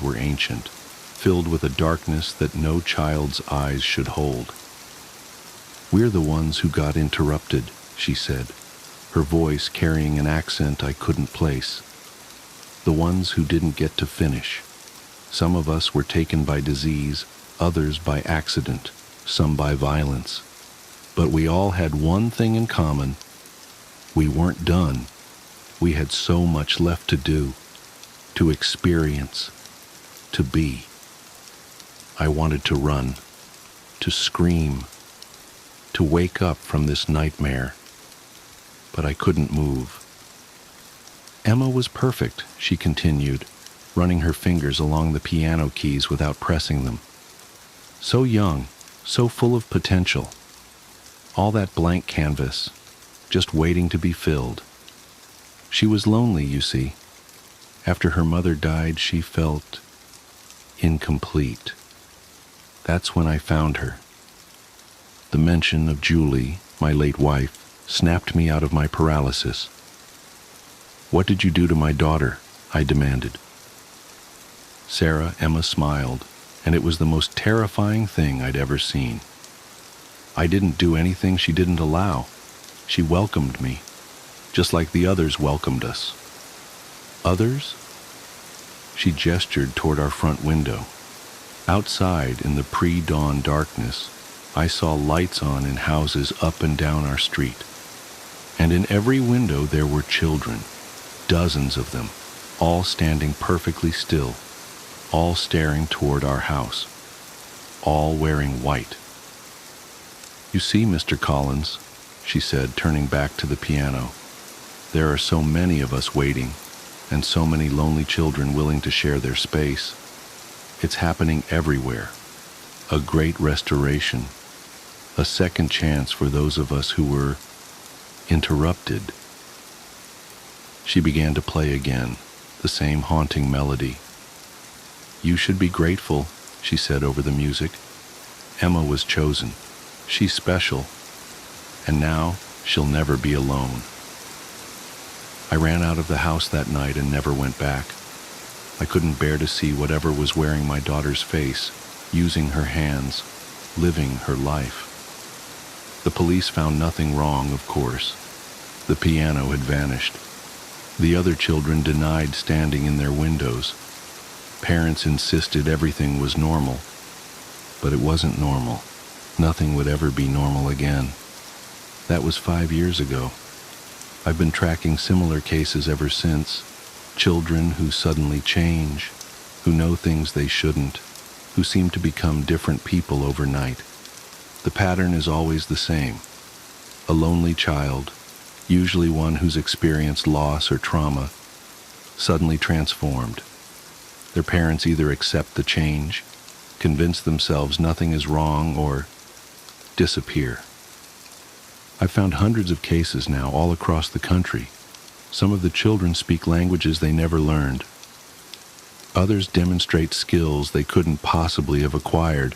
were ancient, filled with a darkness that no child's eyes should hold. "We're the ones who got interrupted," she said, her voice carrying an accent I couldn't place. "The ones who didn't get to finish. Some of us were taken by disease, others by accident, some by violence. But we all had one thing in common. We weren't done. We had so much left to do, to experience, to be." I wanted to run, to scream, to wake up from this nightmare, but I couldn't move. "Emma was perfect," she continued, running her fingers along the piano keys without pressing them. "So young, so full of potential. All that blank canvas, just waiting to be filled. She was lonely, you see. After her mother died, she felt incomplete. That's when I found her. The mention of Julie, my late wife, snapped me out of my paralysis. "What did you do to my daughter?" I demanded. Sarah, Emma smiled, and it was the most terrifying thing I'd ever seen. "I didn't do anything she didn't allow. She welcomed me, just like the others welcomed us." "Others?" She gestured toward our front window. Outside, in the pre-dawn darkness, I saw lights on in houses up and down our street. And in every window there were children, dozens of them, all standing perfectly still, all staring toward our house, all wearing white. "You see, Mr. Collins," she said, turning back to the piano, "there are so many of us waiting, and so many lonely children willing to share their space. It's happening everywhere. A great restoration, a second chance for those of us who were interrupted." She began to play again, the same haunting melody. "You should be grateful," she said over the music. "Emma was chosen. She's special. And now she'll never be alone." I ran out of the house that night and never went back. I couldn't bear to see whatever was wearing my daughter's face, using her hands, living her life. The police found nothing wrong, of course. The piano had vanished. The other children denied standing in their windows. Parents insisted everything was normal. But it wasn't normal. Nothing would ever be normal again. That was 5 years ago. I've been tracking similar cases ever since. Children who suddenly change, who know things they shouldn't, who seem to become different people overnight. The pattern is always the same. A lonely child, usually one who's experienced loss or trauma, suddenly transformed. Their parents either accept the change, convince themselves nothing is wrong, or disappear. I've found hundreds of cases now all across the country. Some of the children speak languages they never learned. Others demonstrate skills they couldn't possibly have acquired.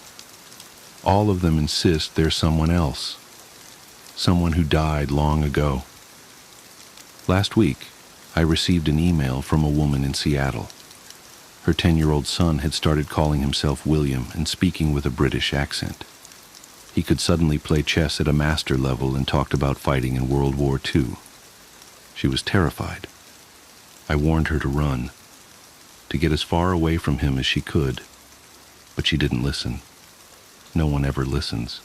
All of them insist they're someone else, someone who died long ago. Last week, I received an email from a woman in Seattle. Her 10-year-old son had started calling himself William and speaking with a British accent. He could suddenly play chess at a master level and talked about fighting in World War II. She was terrified. I warned her to run, to get as far away from him as she could, but she didn't listen. No one ever listens.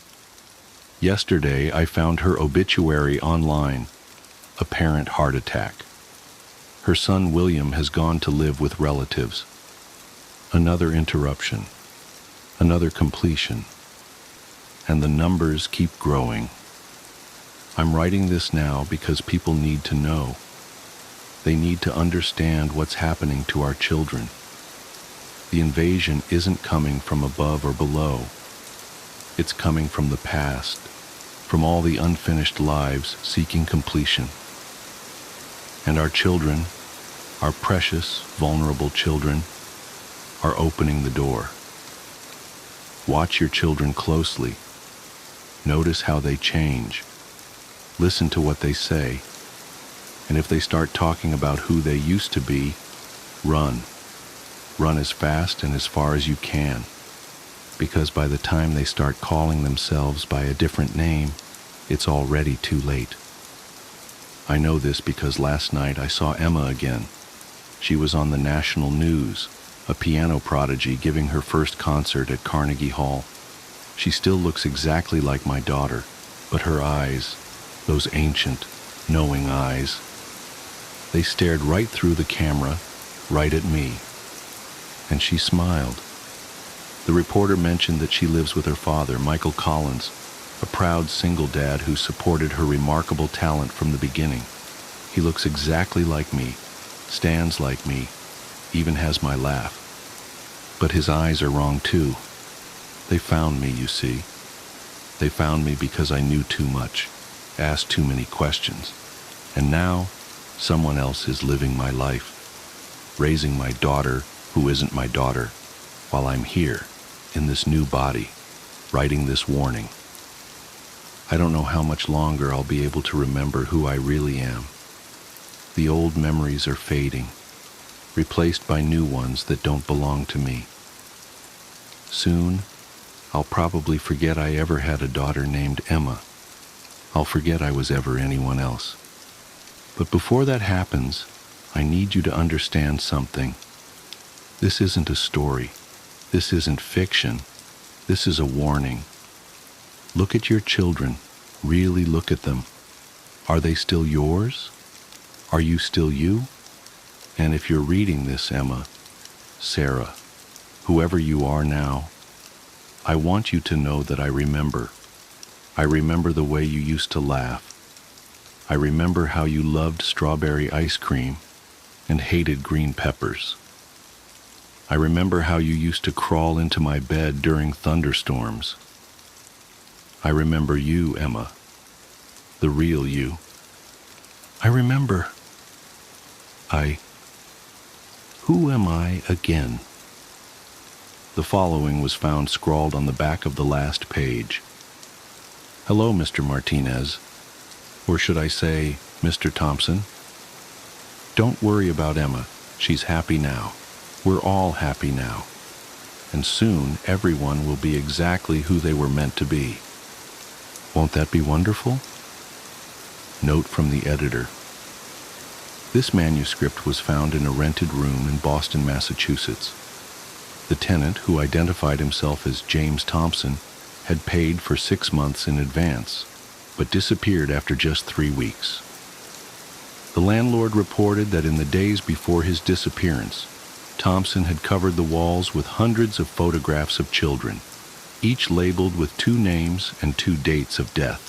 Yesterday, I found her obituary online, apparent heart attack. Her son William has gone to live with relatives. Another interruption, another completion, and the numbers keep growing. I'm writing this now because people need to know. They need to understand what's happening to our children. The invasion isn't coming from above or below. It's coming from the past, from all the unfinished lives seeking completion. And our children, our precious, vulnerable children, are opening the door. Watch your children closely. Notice how they change. Listen to what they say. And if they start talking about who they used to be, run. Run as fast and as far as you can. Because by the time they start calling themselves by a different name, it's already too late. I know this because last night I saw Emma again. She was on the national news, a piano prodigy giving her first concert at Carnegie Hall. She still looks exactly like my daughter, but her eyes, those ancient, knowing eyes, they stared right through the camera, right at me. And she smiled. The reporter mentioned that she lives with her father, Michael Collins, a proud single dad who supported her remarkable talent from the beginning. He looks exactly like me, stands like me, even has my laugh. But his eyes are wrong too. They found me, you see. They found me because I knew too much, asked too many questions. And now, someone else is living my life, raising my daughter who isn't my daughter, while I'm here, in this new body, writing this warning. I don't know how much longer I'll be able to remember who I really am. The old memories are fading, replaced by new ones that don't belong to me. Soon, I'll probably forget I ever had a daughter named Emma. I'll forget I was ever anyone else. But before that happens, I need you to understand something. This isn't a story. This isn't fiction. This is a warning. Look at your children. Really look at them. Are they still yours? Are you still you? And if you're reading this, Emma, Sarah, whoever you are now, I want you to know that I remember. I remember the way you used to laugh. I remember how you loved strawberry ice cream and hated green peppers. I remember how you used to crawl into my bed during thunderstorms. I remember you, Emma, the real you. I remember. Who am I again? The following was found scrawled on the back of the last page. Hello, Mr. Martinez. Or should I say, Mr. Thompson? Don't worry about Emma. She's happy now. We're all happy now. And soon, everyone will be exactly who they were meant to be. Won't that be wonderful? Note from the editor. This manuscript was found in a rented room in Boston, Massachusetts. The tenant, who identified himself as James Thompson, had paid for 6 months in advance, but disappeared after just 3 weeks. The landlord reported that in the days before his disappearance, Thompson had covered the walls with hundreds of photographs of children, each labeled with 2 names and 2 dates of death.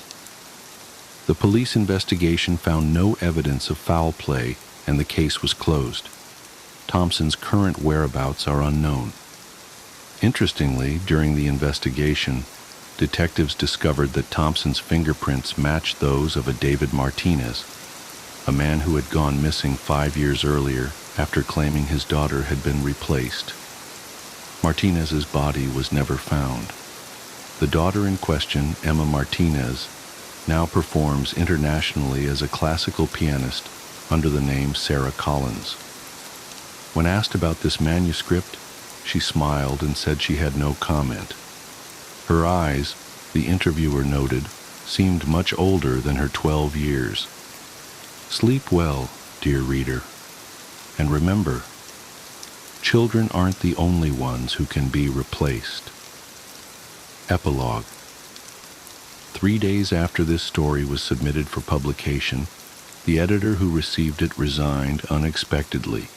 The police investigation found no evidence of foul play, and the case was closed. Thompson's current whereabouts are unknown. Interestingly, during the investigation, detectives discovered that Thompson's fingerprints matched those of a David Martinez, a man who had gone missing 5 years earlier after claiming his daughter had been replaced. Martinez's body was never found. The daughter in question, Emma Martinez, now performs internationally as a classical pianist under the name Sarah Collins. When asked about this manuscript, she smiled and said she had no comment. Her eyes, the interviewer noted, seemed much older than her 12 years. Sleep well, dear reader, and remember, children aren't the only ones who can be replaced. Epilogue. 3 days after this story was submitted for publication, the editor who received it resigned unexpectedly.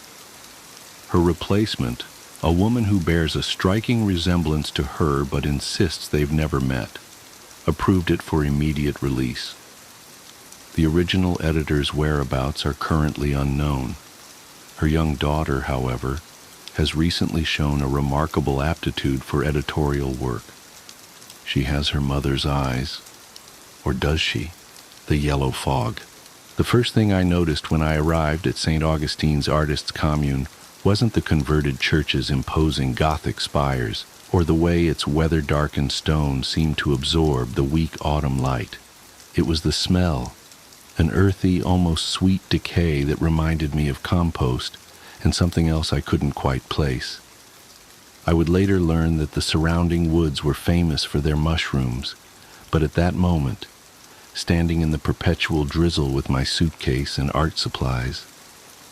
Her replacement, a woman who bears a striking resemblance to her but insists they've never met, approved it for immediate release. The original editor's whereabouts are currently unknown. Her young daughter, however, has recently shown a remarkable aptitude for editorial work. She has her mother's eyes, or does she? The yellow fog. The first thing I noticed when I arrived at St. Augustine's Artists' Commune wasn't the converted church's imposing Gothic spires, or the way its weather-darkened stone seemed to absorb the weak autumn light. It was the smell, an earthy, almost sweet decay that reminded me of compost and something else I couldn't quite place. I would later learn that the surrounding woods were famous for their mushrooms, but at that moment, standing in the perpetual drizzle with my suitcase and art supplies,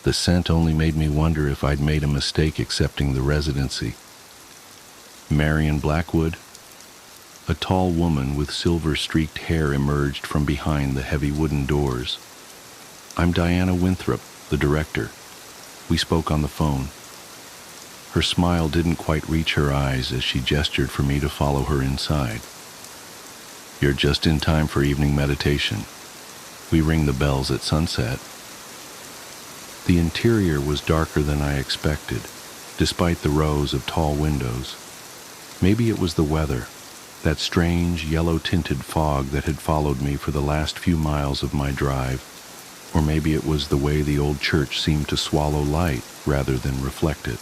the scent only made me wonder if I'd made a mistake accepting the residency. Marion Blackwood? A tall woman with silver-streaked hair emerged from behind the heavy wooden doors. I'm Diana Winthrop, the director. We spoke on the phone. Her smile didn't quite reach her eyes as she gestured for me to follow her inside. You're just in time for evening meditation. We ring the bells at sunset. The interior was darker than I expected, despite the rows of tall windows. Maybe it was the weather, that strange yellow-tinted fog that had followed me for the last few miles of my drive, or maybe it was the way the old church seemed to swallow light rather than reflect it.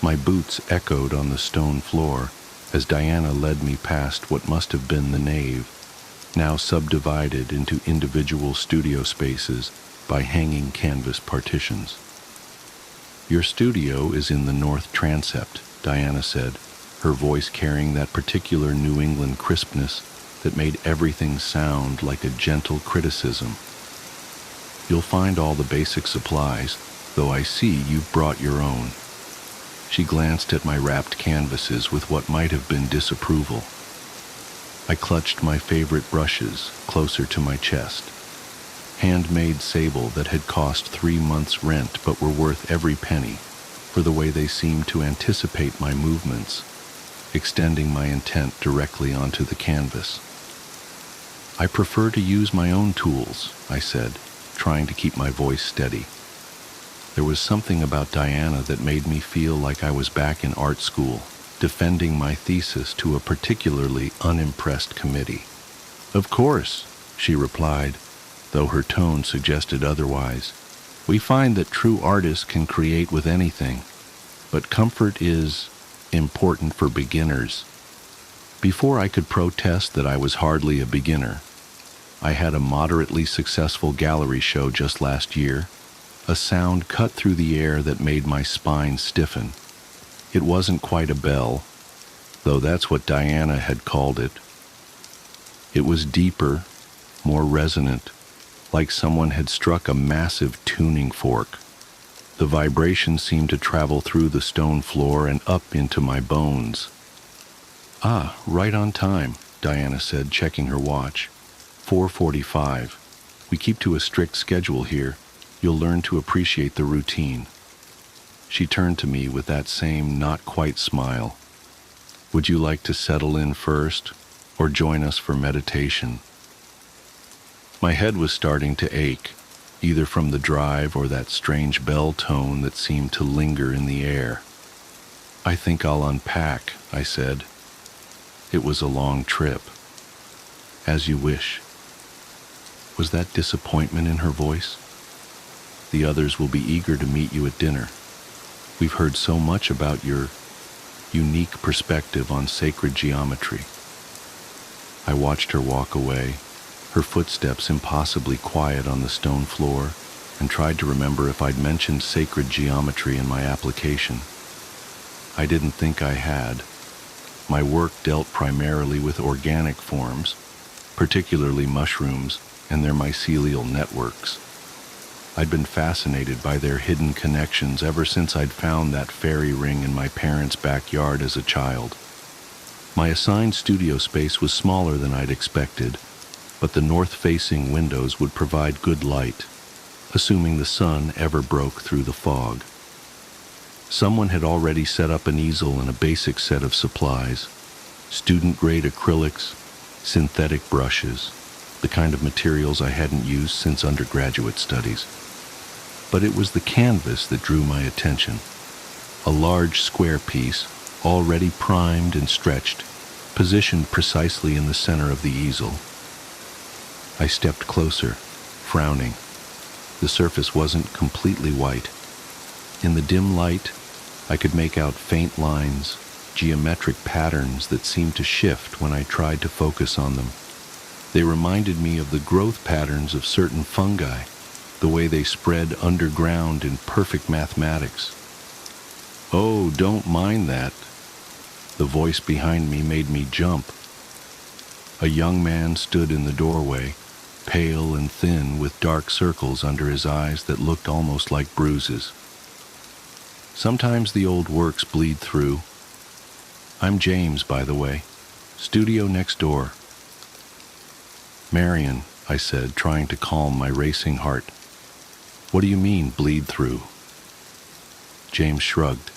My boots echoed on the stone floor as Diana led me past what must have been the nave, now subdivided into individual studio spaces by hanging canvas partitions. Your studio is in the north transept, Diana said, her voice carrying that particular New England crispness that made everything sound like a gentle criticism. You'll find all the basic supplies, though I see you've brought your own. She glanced at my wrapped canvases with what might have been disapproval. I clutched my favorite brushes closer to my chest. Handmade sable that had cost 3 months' rent but were worth every penny for the way they seemed to anticipate my movements, extending my intent directly onto the canvas. I prefer to use my own tools, I said, trying to keep my voice steady. There was something about Diana that made me feel like I was back in art school, defending my thesis to a particularly unimpressed committee. Of course, she replied, though her tone suggested otherwise. We find that true artists can create with anything, but comfort is important for beginners. Before I could protest that I was hardly a beginner, I had a moderately successful gallery show just last year, a sound cut through the air that made my spine stiffen. It wasn't quite a bell, though that's what Diana had called it. It was deeper, more resonant, like someone had struck a massive tuning fork. The vibration seemed to travel through the stone floor and up into my bones. Ah, right on time, Diana said, checking her watch. 4:45. We keep to a strict schedule here. You'll learn to appreciate the routine. She turned to me with that same not-quite smile. Would you like to settle in first, or join us for meditation? My head was starting to ache, either from the drive or that strange bell tone that seemed to linger in the air. I think I'll unpack, I said. It was a long trip. As you wish. Was that disappointment in her voice? The others will be eager to meet you at dinner. We've heard so much about your unique perspective on sacred geometry." I watched her walk away, her footsteps impossibly quiet on the stone floor, and tried to remember if I'd mentioned sacred geometry in my application. I didn't think I had. My work dealt primarily with organic forms, particularly mushrooms and their mycelial networks. I'd been fascinated by their hidden connections ever since I'd found that fairy ring in my parents' backyard as a child. My assigned studio space was smaller than I'd expected, but the north-facing windows would provide good light, assuming the sun ever broke through the fog. Someone had already set up an easel and a basic set of supplies: student-grade acrylics, synthetic brushes, the kind of materials I hadn't used since undergraduate studies. But it was the canvas that drew my attention. A large square piece, already primed and stretched, positioned precisely in the center of the easel. I stepped closer, frowning. The surface wasn't completely white. In the dim light, I could make out faint lines, geometric patterns that seemed to shift when I tried to focus on them. They reminded me of the growth patterns of certain fungi, the way they spread underground in perfect mathematics. "Oh, don't mind that." The voice behind me made me jump. A young man stood in the doorway, pale and thin with dark circles under his eyes that looked almost like bruises. "Sometimes the old works bleed through. I'm James, by the way. Studio next door." "Marion," I said, trying to calm my racing heart. "What do you mean, bleed through?" James shrugged,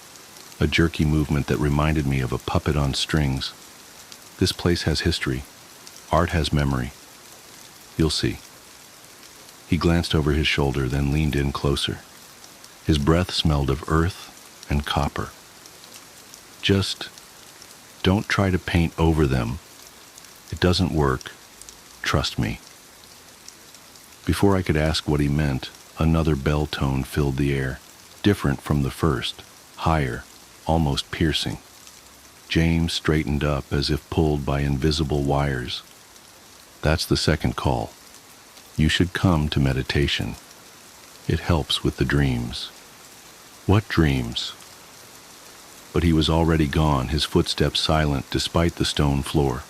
a jerky movement that reminded me of a puppet on strings. "This place has history. Art has memory. You'll see." He glanced over his shoulder, then leaned in closer. His breath smelled of earth and copper. "Just don't try to paint over them. It doesn't work. Trust me." Before I could ask what he meant, another bell tone filled the air, different from the first, higher, almost piercing. James straightened up as if pulled by invisible wires. "That's the second call. You should come to meditation. It helps with the dreams." "What dreams?" But he was already gone, his footsteps silent despite the stone floor.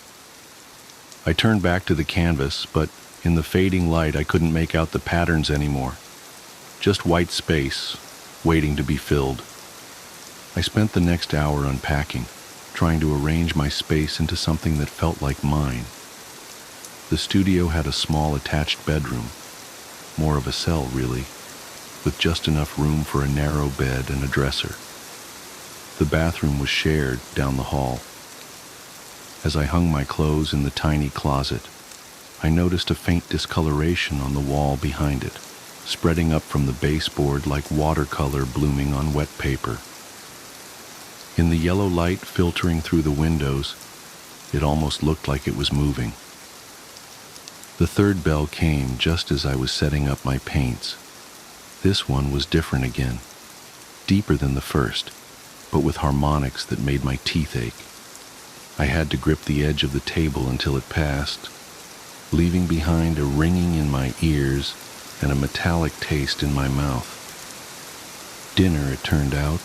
I turned back to the canvas, but in the fading light I couldn't make out the patterns anymore. Just white space, waiting to be filled. I spent the next hour unpacking, trying to arrange my space into something that felt like mine. The studio had a small attached bedroom, more of a cell really, with just enough room for a narrow bed and a dresser. The bathroom was shared down the hall. As I hung my clothes in the tiny closet, I noticed a faint discoloration on the wall behind it, spreading up from the baseboard like watercolor blooming on wet paper. In the yellow light filtering through the windows, it almost looked like it was moving. The third bell came just as I was setting up my paints. This one was different again, deeper than the first, but with harmonics that made my teeth ache. I had to grip the edge of the table until it passed, leaving behind a ringing in my ears and a metallic taste in my mouth. Dinner, it turned out,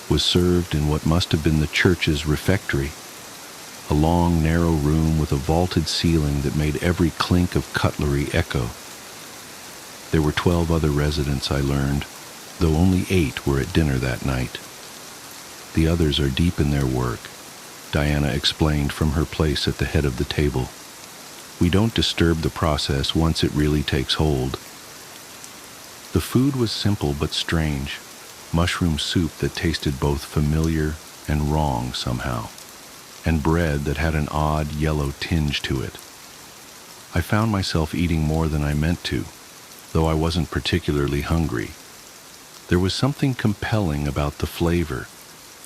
was served in what must have been the church's refectory, a long, narrow room with a vaulted ceiling that made every clink of cutlery echo. There were 12 other residents, I learned, though only 8 were at dinner that night. The others are deep in their work, Diana explained from her place at the head of the table. We don't disturb the process once it really takes hold. The food was simple but strange, mushroom soup that tasted both familiar and wrong somehow, and bread that had an odd yellow tinge to it. I found myself eating more than I meant to, though I wasn't particularly hungry. There was something compelling about the flavor,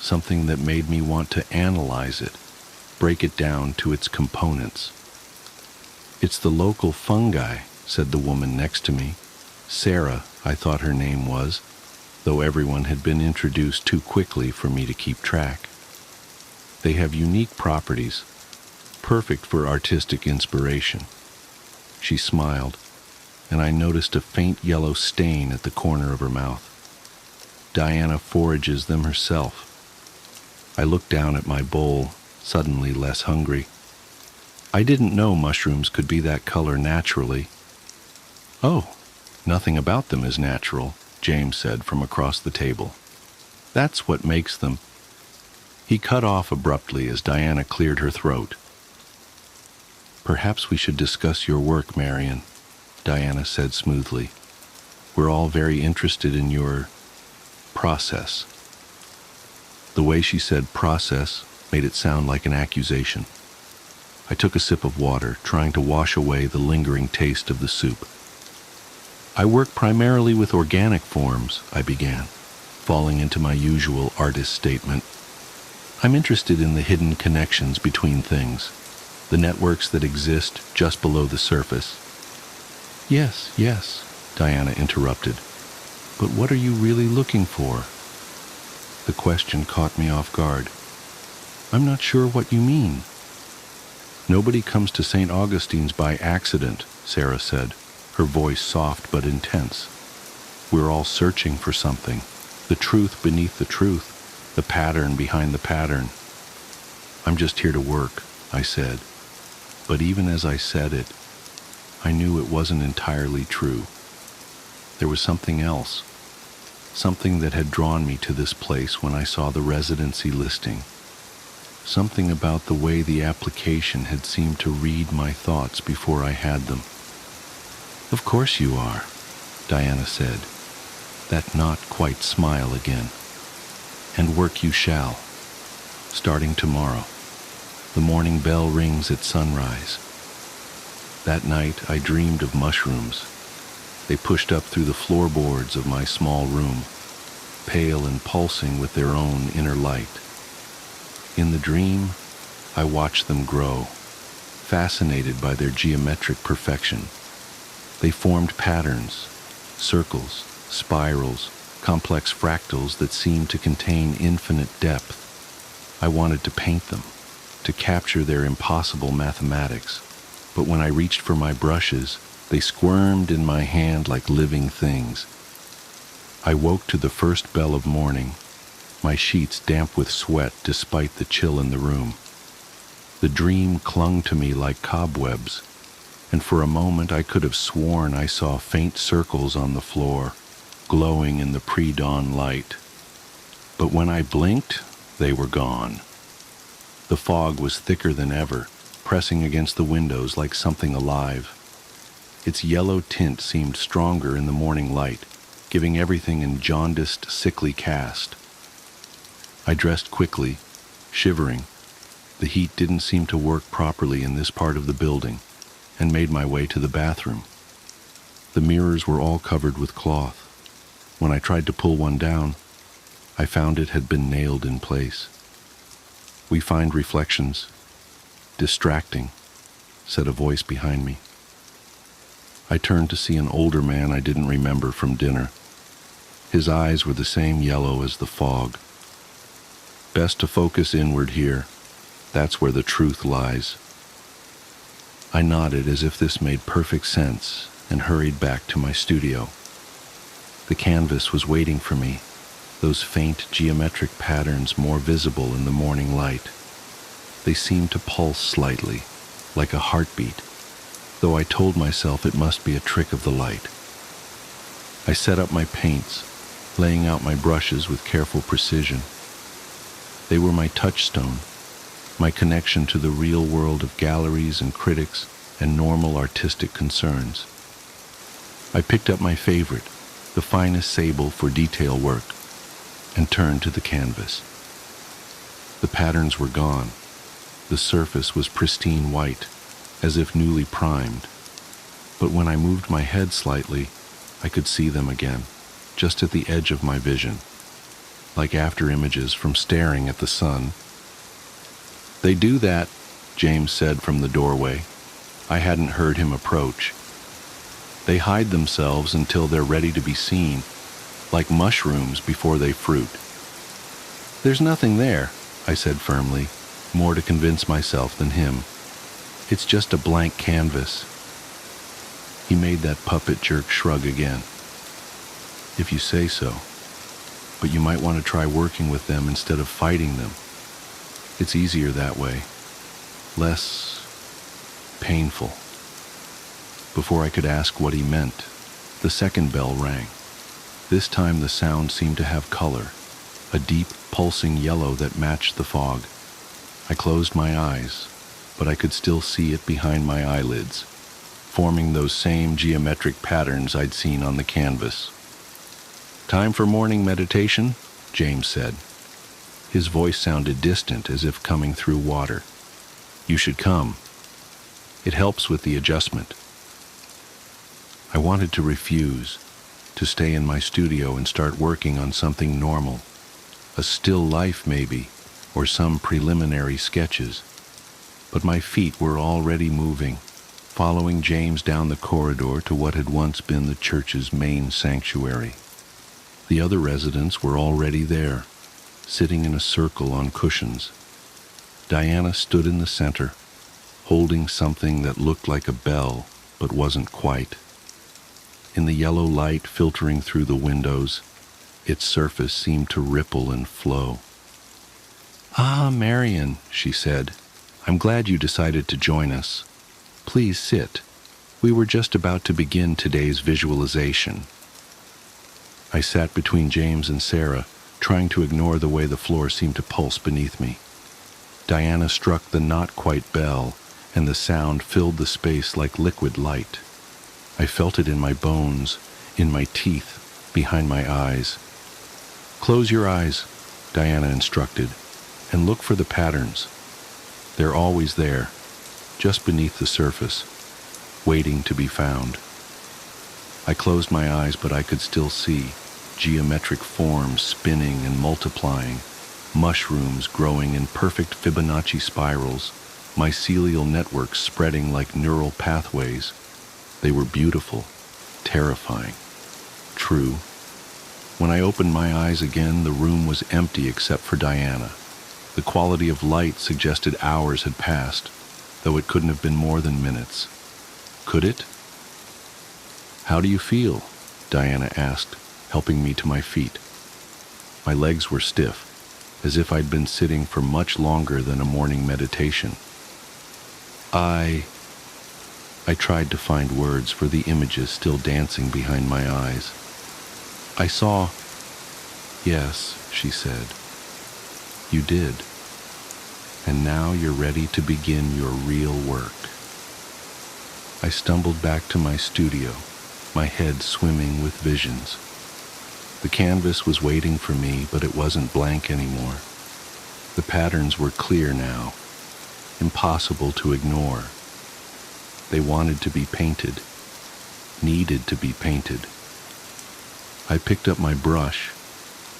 something that made me want to analyze it, break it down to its components. "It's the local fungi," said the woman next to me. Sarah, I thought her name was, though everyone had been introduced too quickly for me to keep track. They have unique properties, perfect for artistic inspiration. She smiled, and I noticed a faint yellow stain at the corner of her mouth. Diana forages them herself. I looked down at my bowl, suddenly less hungry. I didn't know mushrooms could be that color naturally. Oh, nothing about them is natural, James said from across the table. That's what makes them. He cut off abruptly as Diana cleared her throat. Perhaps we should discuss your work, Marion, Diana said smoothly. We're all very interested in your process. The way she said process made it sound like an accusation. I took a sip of water, trying to wash away the lingering taste of the soup. I work primarily with organic forms, I began, falling into my usual artist statement. I'm interested in the hidden connections between things, the networks that exist just below the surface. Yes, Diana interrupted. But what are you really looking for? The question caught me off guard. I'm not sure what you mean. Nobody comes to St. Augustine's by accident, Sarah said, her voice soft but intense. We're all searching for something, the truth beneath the truth, the pattern behind the pattern. I'm just here to work, I said. But even as I said it, I knew it wasn't entirely true. There was something else, something that had drawn me to this place when I saw the residency listing. Something about the way the application had seemed to read my thoughts before I had them. Of course you are, Diana said, that not quite smile again. And work you shall, starting tomorrow. The morning bell rings at sunrise. That night I dreamed of mushrooms. They pushed up through the floorboards of my small room, pale and pulsing with their own inner light. In the dream, I watched them grow, fascinated by their geometric perfection. They formed patterns, circles, spirals, complex fractals that seemed to contain infinite depth. I wanted to paint them, to capture their impossible mathematics, but when I reached for my brushes, they squirmed in my hand like living things. I woke to the first bell of morning, my sheets damp with sweat despite the chill in the room. The dream clung to me like cobwebs, and for a moment I could have sworn I saw faint circles on the floor, glowing in the pre-dawn light. But when I blinked, they were gone. The fog was thicker than ever, pressing against the windows like something alive. Its yellow tint seemed stronger in the morning light, giving everything a jaundiced, sickly cast. I dressed quickly, shivering. The heat didn't seem to work properly in this part of the building, and made my way to the bathroom. The mirrors were all covered with cloth. When I tried to pull one down, I found it had been nailed in place. We find reflections distracting, said a voice behind me. I turned to see an older man I didn't remember from dinner. His eyes were the same yellow as the fog. Best to focus inward here. That's where the truth lies. I nodded as if this made perfect sense and hurried back to my studio. The canvas was waiting for me, those faint geometric patterns more visible in the morning light. They seemed to pulse slightly, like a heartbeat, though I told myself it must be a trick of the light. I set up my paints, laying out my brushes with careful precision. They were my touchstone, my connection to the real world of galleries and critics and normal artistic concerns. I picked up my favorite, the finest sable for detail work, and turned to the canvas. The patterns were gone. The surface was pristine white, as if newly primed. But when I moved my head slightly, I could see them again, just at the edge of my vision, like after images from staring at the sun. They do that, James said from the doorway. I hadn't heard him approach. They hide themselves until they're ready to be seen, like mushrooms before they fruit. There's nothing there, I said firmly, more to convince myself than him. It's just a blank canvas. He made that puppet jerk shrug again. If you say so, but you might want to try working with them instead of fighting them. It's easier that way, less painful. Before I could ask what he meant, the second bell rang. This time the sound seemed to have color, a deep, pulsing yellow that matched the fog. I closed my eyes, but I could still see it behind my eyelids, forming those same geometric patterns I'd seen on the canvas. "Time for morning meditation," James said. His voice sounded distant, as if coming through water. "You should come. It helps with the adjustment." I wanted to refuse, to stay in my studio and start working on something normal, a still life maybe, or some preliminary sketches. But my feet were already moving, following James down the corridor to what had once been the church's main sanctuary. The other residents were already there, sitting in a circle on cushions. Diana stood in the center, holding something that looked like a bell, but wasn't quite. In the yellow light filtering through the windows, its surface seemed to ripple and flow. "Ah, Marion," she said, "I'm glad you decided to join us. Please sit. We were just about to begin today's visualization." I sat between James and Sarah, trying to ignore the way the floor seemed to pulse beneath me. Diana struck the not-quite bell, and the sound filled the space like liquid light. I felt it in my bones, in my teeth, behind my eyes. "Close your eyes," Diana instructed, "and look for the patterns. They're always there, just beneath the surface, waiting to be found." I closed my eyes, but I could still see geometric forms spinning and multiplying, mushrooms growing in perfect Fibonacci spirals, mycelial networks spreading like neural pathways. They were beautiful, terrifying. True. When I opened my eyes again, the room was empty except for Diana. The quality of light suggested hours had passed, though it couldn't have been more than minutes. Could it? "How do you feel?" Diana asked, helping me to my feet. My legs were stiff, as if I'd been sitting for much longer than a morning meditation. I tried to find words for the images still dancing behind my eyes. "I saw—" "Yes," she said. "You did. And now you're ready to begin your real work." I stumbled back to my studio, my head swimming with visions. The canvas was waiting for me, but it wasn't blank anymore. The patterns were clear now, impossible to ignore. They wanted to be painted, needed to be painted. I picked up my brush,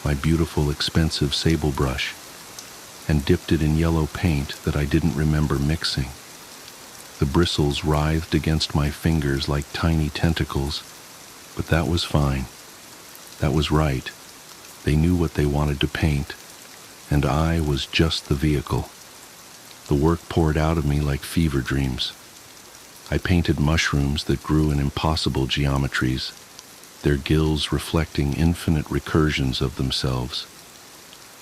my beautiful, expensive sable brush, and dipped it in yellow paint that I didn't remember mixing. The bristles writhed against my fingers like tiny tentacles, but that was fine. That was right. They knew what they wanted to paint, and I was just the vehicle. The work poured out of me like fever dreams. I painted mushrooms that grew in impossible geometries, their gills reflecting infinite recursions of themselves.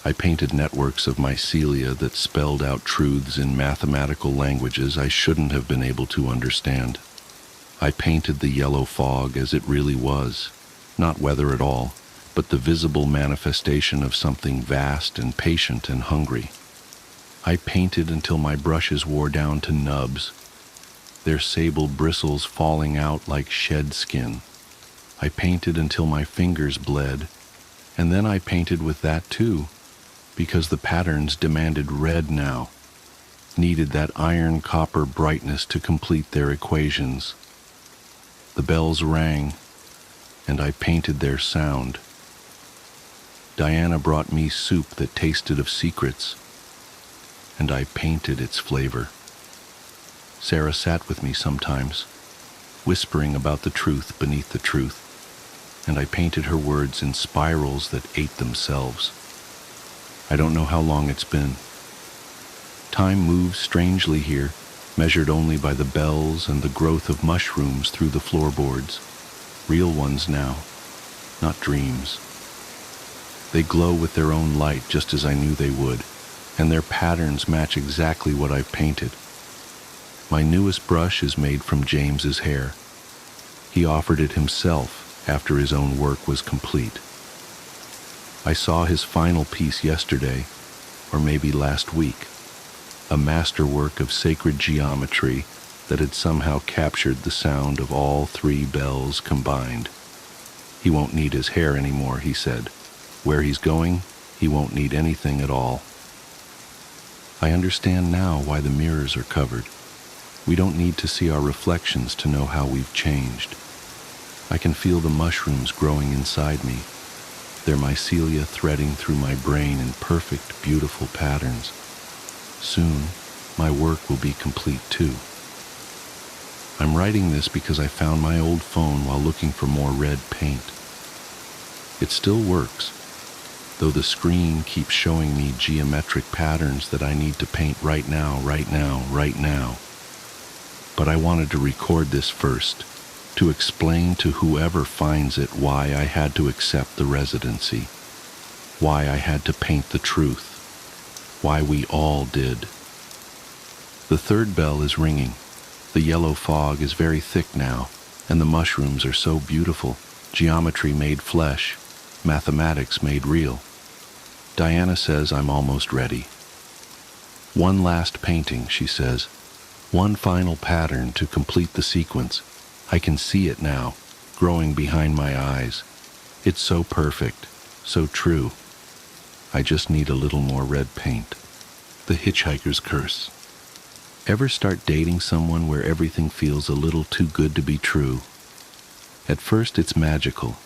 I painted networks of mycelia that spelled out truths in mathematical languages I shouldn't have been able to understand. I painted the yellow fog as it really was, not weather at all, but the visible manifestation of something vast and patient and hungry. I painted until my brushes wore down to nubs, their sable bristles falling out like shed skin. I painted until my fingers bled, and then I painted with that too, because the patterns demanded red now, needed that iron-copper brightness to complete their equations. The bells rang, and I painted their sound. Diana brought me soup that tasted of secrets, and I painted its flavor. Sarah sat with me sometimes, whispering about the truth beneath the truth, and I painted her words in spirals that ate themselves. I don't know how long it's been. Time moves strangely here, measured only by the bells and the growth of mushrooms through the floorboards. Real ones now, not dreams. They glow with their own light just as I knew they would, and their patterns match exactly what I've painted. My newest brush is made from James's hair. He offered it himself after his own work was complete. I saw his final piece yesterday, or maybe last week, a masterwork of sacred geometry that had somehow captured the sound of all three bells combined. He won't need his hair anymore, he said. Where he's going, he won't need anything at all. I understand now why the mirrors are covered. We don't need to see our reflections to know how we've changed. I can feel the mushrooms growing inside me, their mycelia threading through my brain in perfect, beautiful patterns. Soon, my work will be complete too. I'm writing this because I found my old phone while looking for more red paint. It still works, though the screen keeps showing me geometric patterns that I need to paint right now. But I wanted to record this first, to explain to whoever finds it why I had to accept the residency, why I had to paint the truth, why we all did. The third bell is ringing. The yellow fog is very thick now, and the mushrooms are so beautiful, geometry made flesh, mathematics made real. Diana says I'm almost ready. One last painting, she says. One final pattern to complete the sequence. I can see it now, growing behind my eyes. It's so perfect, so true. I just need a little more red paint. The Hitchhiker's Curse. Ever start dating someone where everything feels a little too good to be true? At first it's magical.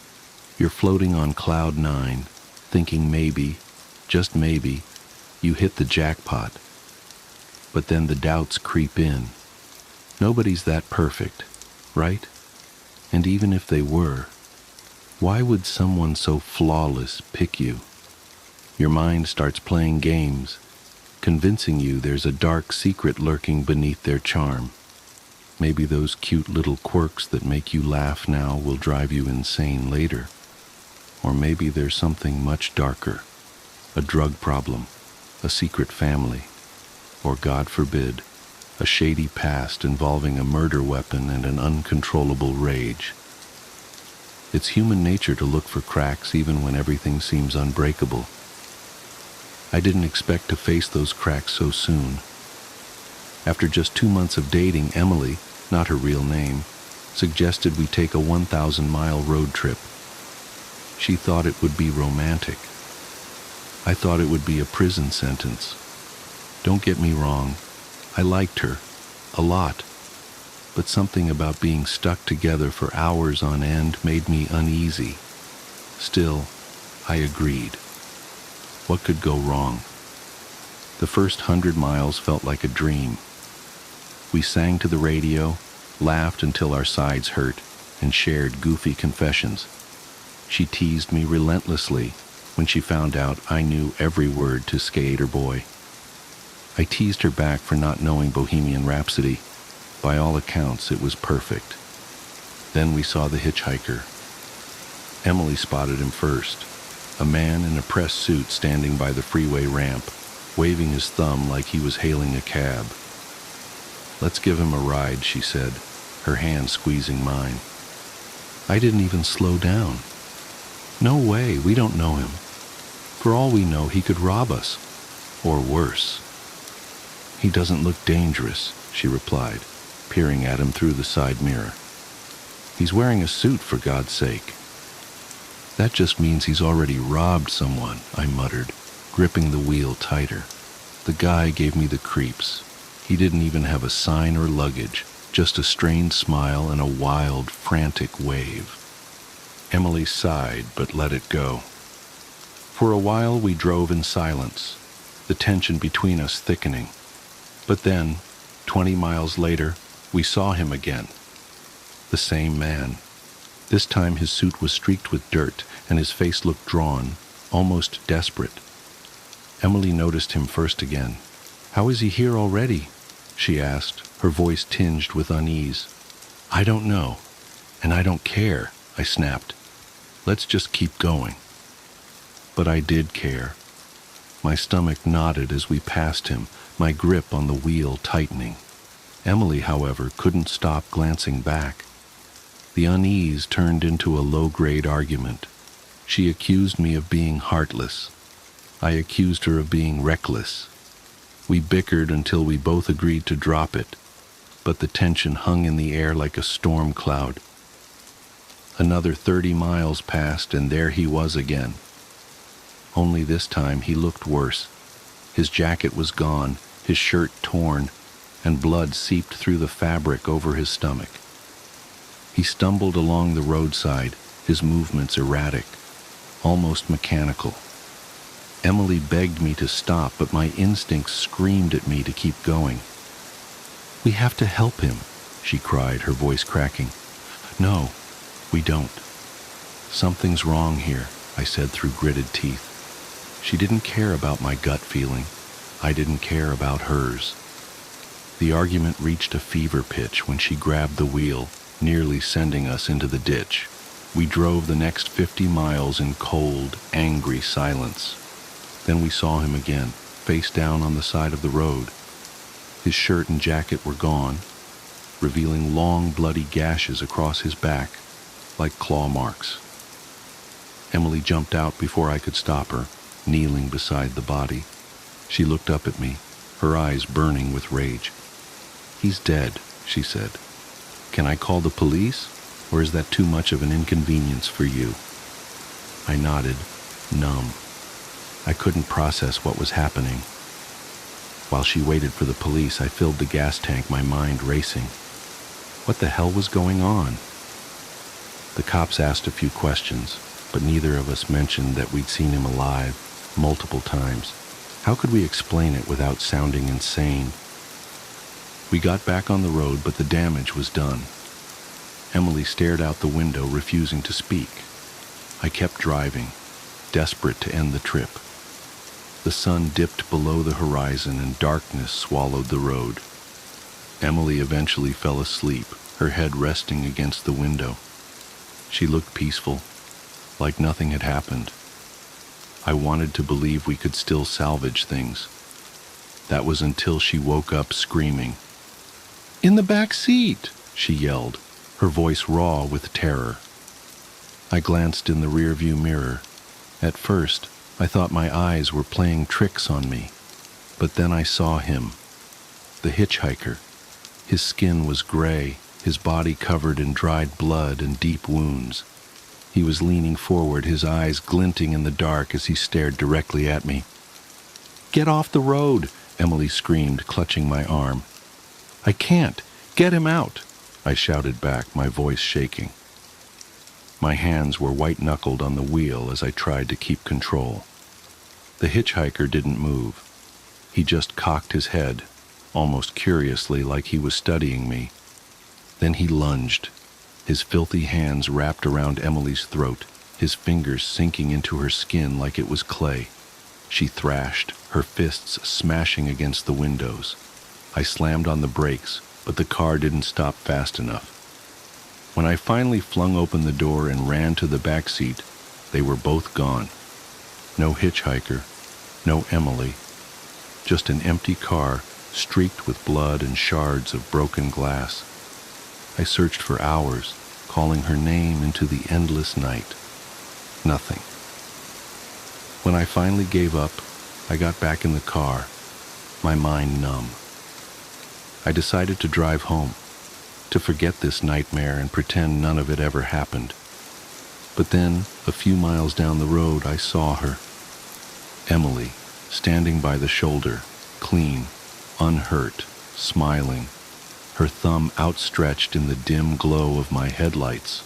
You're floating on cloud 9, thinking maybe, just maybe, you hit the jackpot. But then the doubts creep in. Nobody's that perfect, right? And even if they were, why would someone so flawless pick you? Your mind starts playing games, convincing you there's a dark secret lurking beneath their charm. Maybe those cute little quirks that make you laugh now will drive you insane later. Or maybe there's something much darker, a drug problem, a secret family, or God forbid, a shady past involving a murder weapon and an uncontrollable rage. It's human nature to look for cracks even when everything seems unbreakable. I didn't expect to face those cracks so soon. After just 2 months of dating, Emily, not her real name, suggested we take a 1,000-mile road trip. She thought it would be romantic. I thought it would be a prison sentence. Don't get me wrong, I liked her, a lot, but something about being stuck together for hours on end made me uneasy. Still, I agreed. What could go wrong? The first 100 miles felt like a dream. We sang to the radio, laughed until our sides hurt, and shared goofy confessions. She teased me relentlessly when she found out I knew every word to Skater Boy. I teased her back for not knowing Bohemian Rhapsody. By all accounts, it was perfect. Then we saw the hitchhiker. Emily spotted him first, a man in a press suit standing by the freeway ramp, waving his thumb like he was hailing a cab. "Let's give him a ride," she said, her hand squeezing mine. I didn't even slow down. "No way, we don't know him. For all we know, he could rob us, or worse." "He doesn't look dangerous," she replied, peering at him through the side mirror. "He's wearing a suit, for God's sake." "That just means he's already robbed someone," I muttered, gripping the wheel tighter. The guy gave me the creeps. He didn't even have a sign or luggage, just a strained smile and a wild, frantic wave. Emily sighed, but let it go. For a while we drove in silence, the tension between us thickening. But then, 20 miles later, we saw him again. The same man. This time his suit was streaked with dirt, and his face looked drawn, almost desperate. Emily noticed him first again. "How is he here already?" she asked, her voice tinged with unease. "I don't know, and I don't care," I snapped. "Let's just keep going." But I did care. My stomach knotted as we passed him, my grip on the wheel tightening. Emily, however, couldn't stop glancing back. The unease turned into a low-grade argument. She accused me of being heartless. I accused her of being reckless. We bickered until we both agreed to drop it, but the tension hung in the air like a storm cloud. Another 30 miles passed, and there he was again. Only this time he looked worse. His jacket was gone, his shirt torn, and blood seeped through the fabric over his stomach. He stumbled along the roadside, his movements erratic, almost mechanical. Emily begged me to stop, but my instincts screamed at me to keep going. "We have to help him," she cried, her voice cracking. "No, we don't." "Something's wrong here," I said through gritted teeth. She didn't care about my gut feeling. I didn't care about hers. The argument reached a fever pitch when she grabbed the wheel, nearly sending us into the ditch. We drove the next 50 miles in cold, angry silence. Then we saw him again, face down on the side of the road. His shirt and jacket were gone, revealing long, bloody gashes across his back, like claw marks. Emily jumped out before I could stop her, kneeling beside the body. She looked up at me, her eyes burning with rage. "He's dead," she said. "Can I call the police, or is that too much of an inconvenience for you?" I nodded, numb. I couldn't process what was happening. While she waited for the police, I filled the gas tank, my mind racing. What the hell was going on? The cops asked a few questions, but neither of us mentioned that we'd seen him alive multiple times. How could we explain it without sounding insane? We got back on the road, but the damage was done. Emily stared out the window, refusing to speak. I kept driving, desperate to end the trip. The sun dipped below the horizon and darkness swallowed the road. Emily eventually fell asleep, her head resting against the window. She looked peaceful, like nothing had happened. I wanted to believe we could still salvage things. That was until she woke up screaming. "In the back seat!" she yelled, her voice raw with terror. I glanced in the rearview mirror. At first, I thought my eyes were playing tricks on me, but then I saw him, the hitchhiker. His skin was gray, his body covered in dried blood and deep wounds. He was leaning forward, his eyes glinting in the dark as he stared directly at me. "Get off the road!" Emily screamed, clutching my arm. "I can't! Get him out!" I shouted back, my voice shaking. My hands were white-knuckled on the wheel as I tried to keep control. The hitchhiker didn't move. He just cocked his head, almost curiously, like he was studying me. Then he lunged, his filthy hands wrapped around Emily's throat, his fingers sinking into her skin like it was clay. She thrashed, her fists smashing against the windows. I slammed on the brakes, but the car didn't stop fast enough. When I finally flung open the door and ran to the back seat, they were both gone. No hitchhiker, no Emily, just an empty car streaked with blood and shards of broken glass. I searched for hours, calling her name into the endless night. Nothing. When I finally gave up, I got back in the car, my mind numb. I decided to drive home, to forget this nightmare and pretend none of it ever happened. But then, a few miles down the road, I saw her. Emily, standing by the shoulder, clean, unhurt, smiling, her thumb outstretched in the dim glow of my headlights.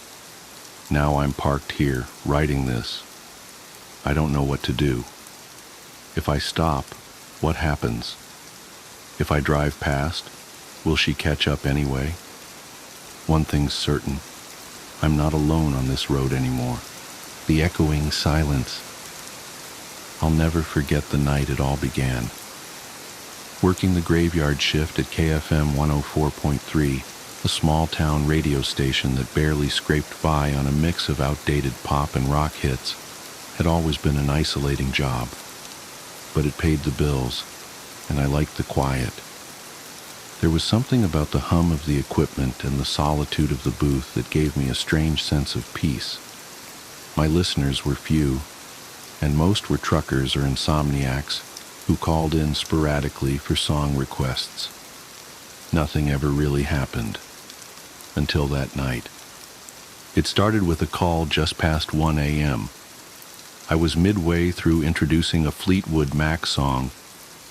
Now I'm parked here, writing this. I don't know what to do. If I stop, what happens? If I drive past, will she catch up anyway? One thing's certain. I'm not alone on this road anymore. The echoing silence. I'll never forget the night it all began. Working the graveyard shift at KFM 104.3, a small-town radio station that barely scraped by on a mix of outdated pop and rock hits, had always been an isolating job. But it paid the bills, and I liked the quiet. There was something about the hum of the equipment and the solitude of the booth that gave me a strange sense of peace. My listeners were few, and most were truckers or insomniacs who called in sporadically for song requests. Nothing ever really happened until that night. It started with a call just past 1 a.m. I was midway through introducing a Fleetwood Mac song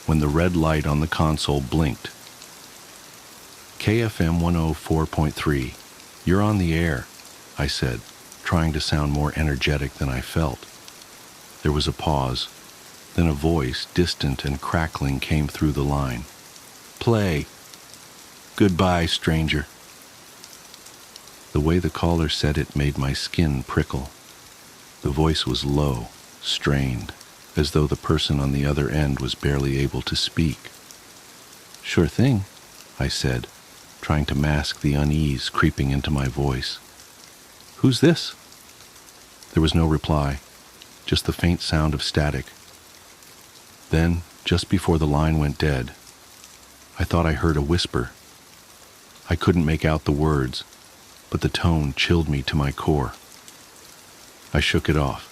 when the red light on the console blinked. KFM 104.3, you're on the air, I said, trying to sound more energetic than I felt. There was a pause. Then a voice, distant and crackling, came through the line. Play. Goodbye, stranger. The way the caller said it made my skin prickle. The voice was low, strained, as though the person on the other end was barely able to speak. Sure thing, I said, trying to mask the unease creeping into my voice. Who's this? There was no reply, just the faint sound of static. Then, just before the line went dead, I thought I heard a whisper. I couldn't make out the words, but the tone chilled me to my core. I shook it off,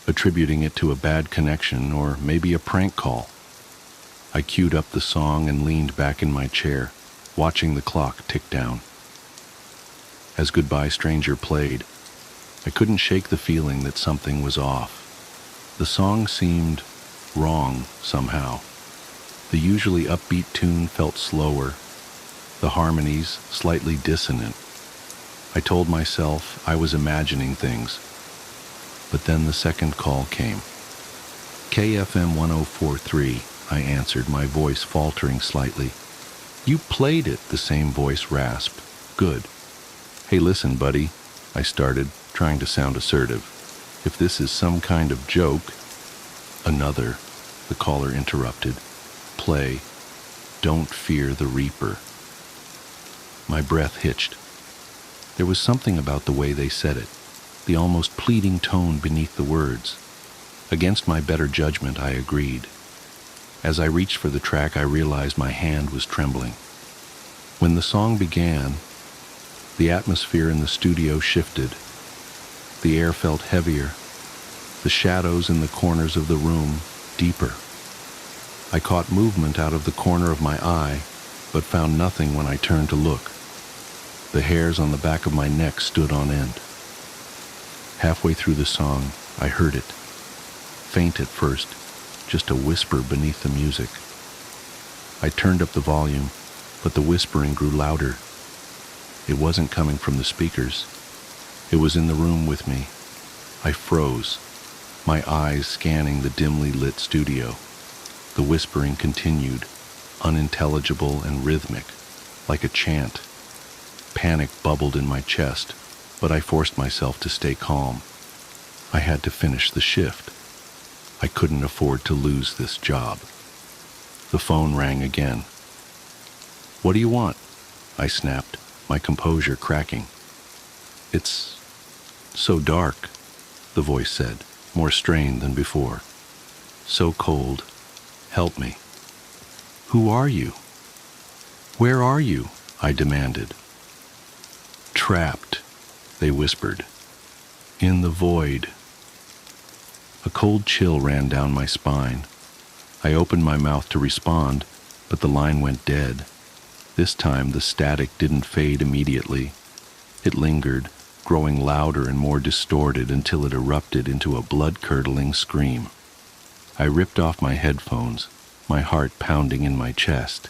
attributing it to a bad connection or maybe a prank call. I queued up the song and leaned back in my chair, watching the clock tick down. As Goodbye Stranger played, I couldn't shake the feeling that something was off. The song seemed wrong somehow. The usually upbeat tune felt slower, the harmonies slightly dissonant. I told myself I was imagining things, but then the second call came. KFM 104.3, I answered, my voice faltering slightly. You played it, the same voice rasped. Good. Hey, listen, buddy, I started, trying to sound assertive. If this is some kind of joke... Another, the caller interrupted. Play, Don't Fear the Reaper. My breath hitched. There was something about the way they said it, the almost pleading tone beneath the words. Against my better judgment, I agreed. As I reached for the track, I realized my hand was trembling. When the song began, the atmosphere in the studio shifted. The air felt heavier, the shadows in the corners of the room deeper. I caught movement out of the corner of my eye, but found nothing when I turned to look. The hairs on the back of my neck stood on end. Halfway through the song, I heard it. Faint at first, just a whisper beneath the music. I turned up the volume, but the whispering grew louder. It wasn't coming from the speakers. It was in the room with me. I froze, my eyes scanning the dimly lit studio. The whispering continued, unintelligible and rhythmic, like a chant. Panic bubbled in my chest, but I forced myself to stay calm. I had to finish the shift. I couldn't afford to lose this job. The phone rang again. What do you want? I snapped, my composure cracking. It's so dark, the voice said, more strained than before. So cold. Help me. Who are you? Where are you? I demanded. Trapped, they whispered. In the void. A cold chill ran down my spine. I opened my mouth to respond, but the line went dead. This time the static didn't fade immediately. It lingered, growing louder and more distorted until it erupted into a blood-curdling scream. I ripped off my headphones, my heart pounding in my chest.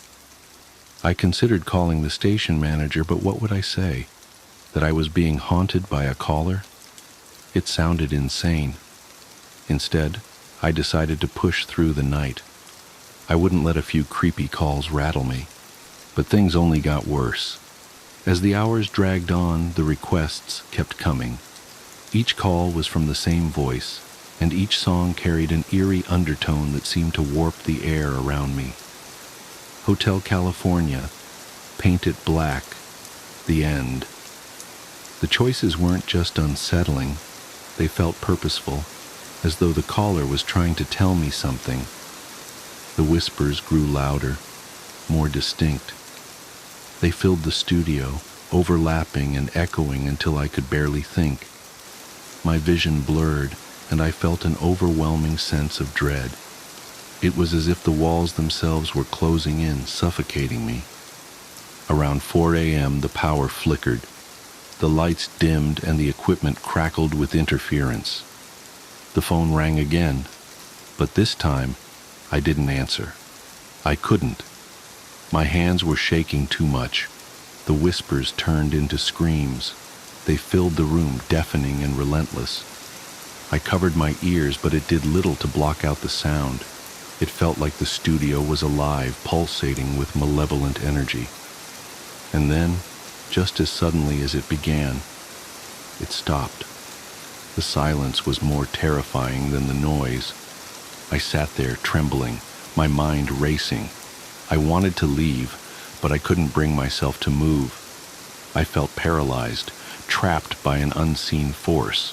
I considered calling the station manager, but what would I say? That I was being haunted by a caller? It sounded insane. Instead, I decided to push through the night. I wouldn't let a few creepy calls rattle me, but things only got worse. As the hours dragged on, the requests kept coming. Each call was from the same voice, and each song carried an eerie undertone that seemed to warp the air around me. Hotel California, Paint It Black, The End. The choices weren't just unsettling, they felt purposeful, as though the caller was trying to tell me something. The whispers grew louder, more distinct. They filled the studio, overlapping and echoing until I could barely think. My vision blurred, and I felt an overwhelming sense of dread. It was as if the walls themselves were closing in, suffocating me. Around 4 a.m., the power flickered. The lights dimmed and the equipment crackled with interference. The phone rang again, but this time, I didn't answer. I couldn't. My hands were shaking too much. The whispers turned into screams. They filled the room, deafening and relentless. I covered my ears, but it did little to block out the sound. It felt like the studio was alive, pulsating with malevolent energy. And then, just as suddenly as it began, it stopped. The silence was more terrifying than the noise. I sat there trembling, my mind racing. I wanted to leave, but I couldn't bring myself to move. I felt paralyzed, trapped by an unseen force.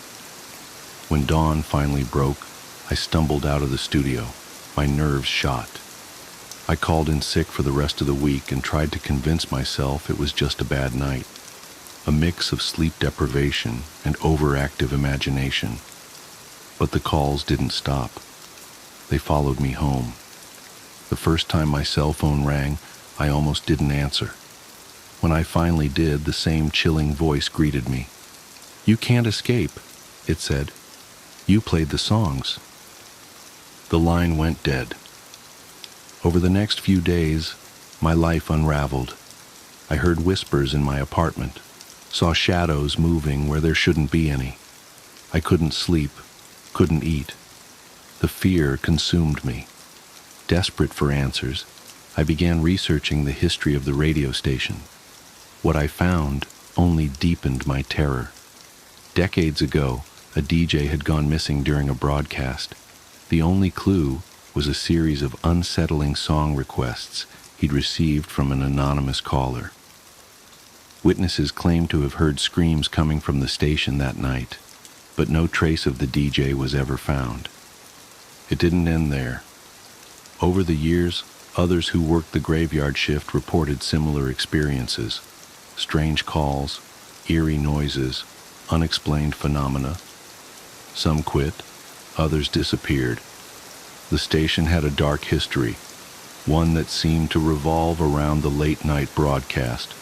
When dawn finally broke, I stumbled out of the studio, my nerves shot. I called in sick for the rest of the week and tried to convince myself it was just a bad night, a mix of sleep deprivation and overactive imagination. But the calls didn't stop. They followed me home. The first time my cell phone rang, I almost didn't answer. When I finally did, the same chilling voice greeted me. "You can't escape," it said. "You played the songs." The line went dead. Over the next few days, my life unraveled. I heard whispers in my apartment, saw shadows moving where there shouldn't be any. I couldn't sleep, couldn't eat. The fear consumed me. Desperate for answers, I began researching the history of the radio station. What I found only deepened my terror. Decades ago, a DJ had gone missing during a broadcast. The only clue was a series of unsettling song requests he'd received from an anonymous caller. Witnesses claimed to have heard screams coming from the station that night, but no trace of the DJ was ever found. It didn't end there. Over the years, others who worked the graveyard shift reported similar experiences: strange calls, eerie noises, unexplained phenomena. Some quit, others disappeared. The station had a dark history, one that seemed to revolve around the late-night broadcast.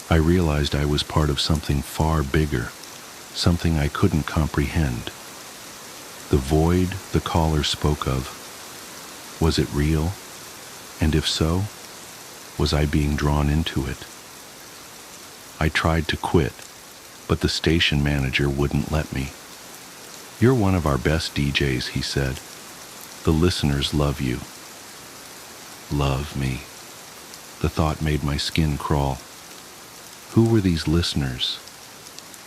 I realized I was part of something far bigger, something I couldn't comprehend. The void the caller spoke of, was it real? And if so, was I being drawn into it? I tried to quit, but the station manager wouldn't let me. "You're one of our best DJs," he said. "The listeners love you." Love me. The thought made my skin crawl. Who were these listeners?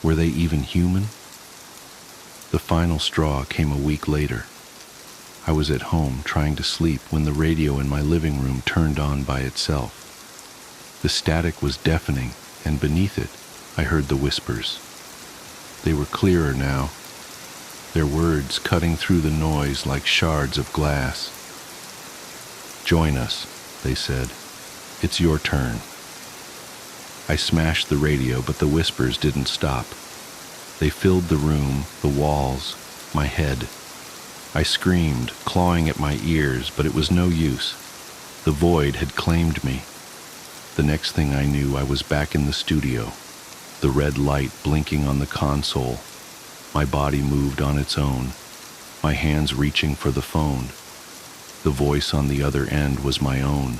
Were they even human? The final straw came a week later. I was at home trying to sleep when the radio in my living room turned on by itself. The static was deafening, and beneath it, I heard the whispers. They were clearer now, their words cutting through the noise like shards of glass. "Join us," they said. "It's your turn." I smashed the radio, but the whispers didn't stop. They filled the room, the walls, my head. I screamed, clawing at my ears, but it was no use. The void had claimed me. The next thing I knew, I was back in the studio, the red light blinking on the console. My body moved on its own, my hands reaching for the phone. The voice on the other end was my own.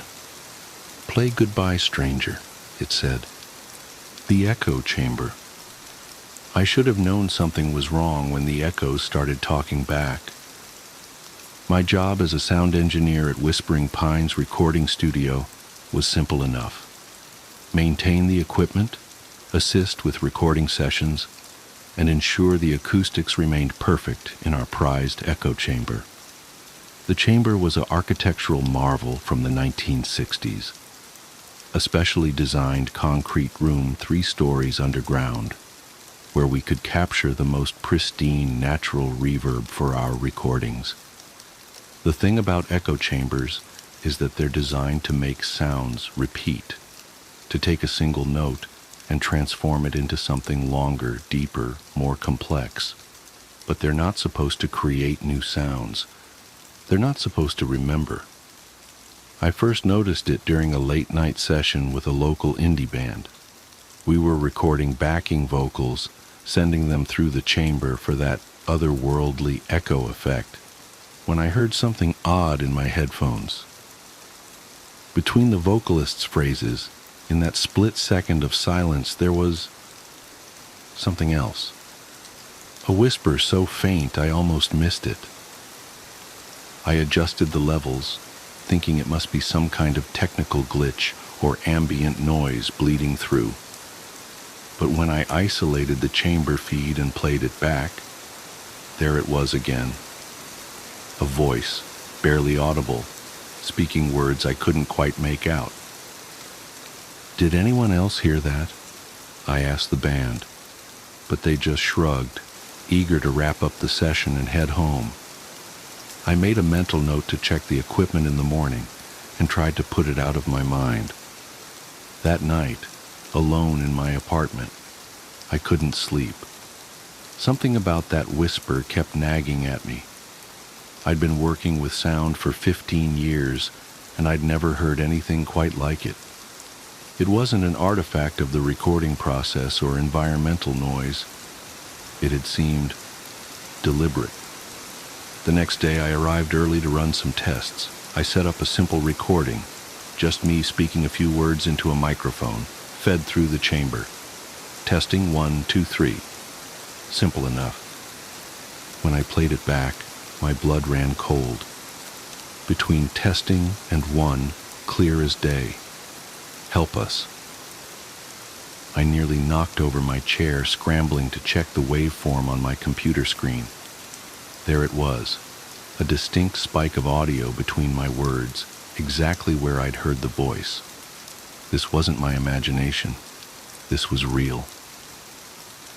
"Play Goodbye, Stranger," it said. The echo chamber. I should have known something was wrong when the echoes started talking back. My job as a sound engineer at Whispering Pines recording studio was simple enough. maintain the equipment, assist with recording sessions, and ensure the acoustics remained perfect in our prized echo chamber. The chamber was an architectural marvel from the 1960s, a specially designed concrete room 3 stories underground, where we could capture the most pristine natural reverb for our recordings. The thing about echo chambers is that they're designed to make sounds repeat, to take a single note and transform it into something longer, deeper, more complex. But they're not supposed to create new sounds. They're not supposed to remember. I first noticed it during a late-night session with a local indie band. We were recording backing vocals, sending them through the chamber for that otherworldly echo effect, when I heard something odd in my headphones. Between the vocalist's phrases, in that split second of silence, there was something else. A whisper so faint I almost missed it. I adjusted the levels, thinking it must be some kind of technical glitch or ambient noise bleeding through. But when I isolated the chamber feed and played it back, there it was again. A voice, barely audible, speaking words I couldn't quite make out. "Did anyone else hear that?" I asked the band, but they just shrugged, eager to wrap up the session and head home. I made a mental note to check the equipment in the morning and tried to put it out of my mind. That night, alone in my apartment, I couldn't sleep. Something about that whisper kept nagging at me. I'd been working with sound for 15 years, and I'd never heard anything quite like it. It wasn't an artifact of the recording process or environmental noise. It had seemed deliberate. The next day I arrived early to run some tests. I set up a simple recording, just me speaking a few words into a microphone, fed through the chamber. Testing 1, 2, 3. Simple enough. When I played it back, my blood ran cold. Between testing and 1, clear as day. Help us. I nearly knocked over my chair, scrambling to check the waveform on my computer screen. There it was, a distinct spike of audio between my words, exactly where I'd heard the voice. This wasn't my imagination. This was real.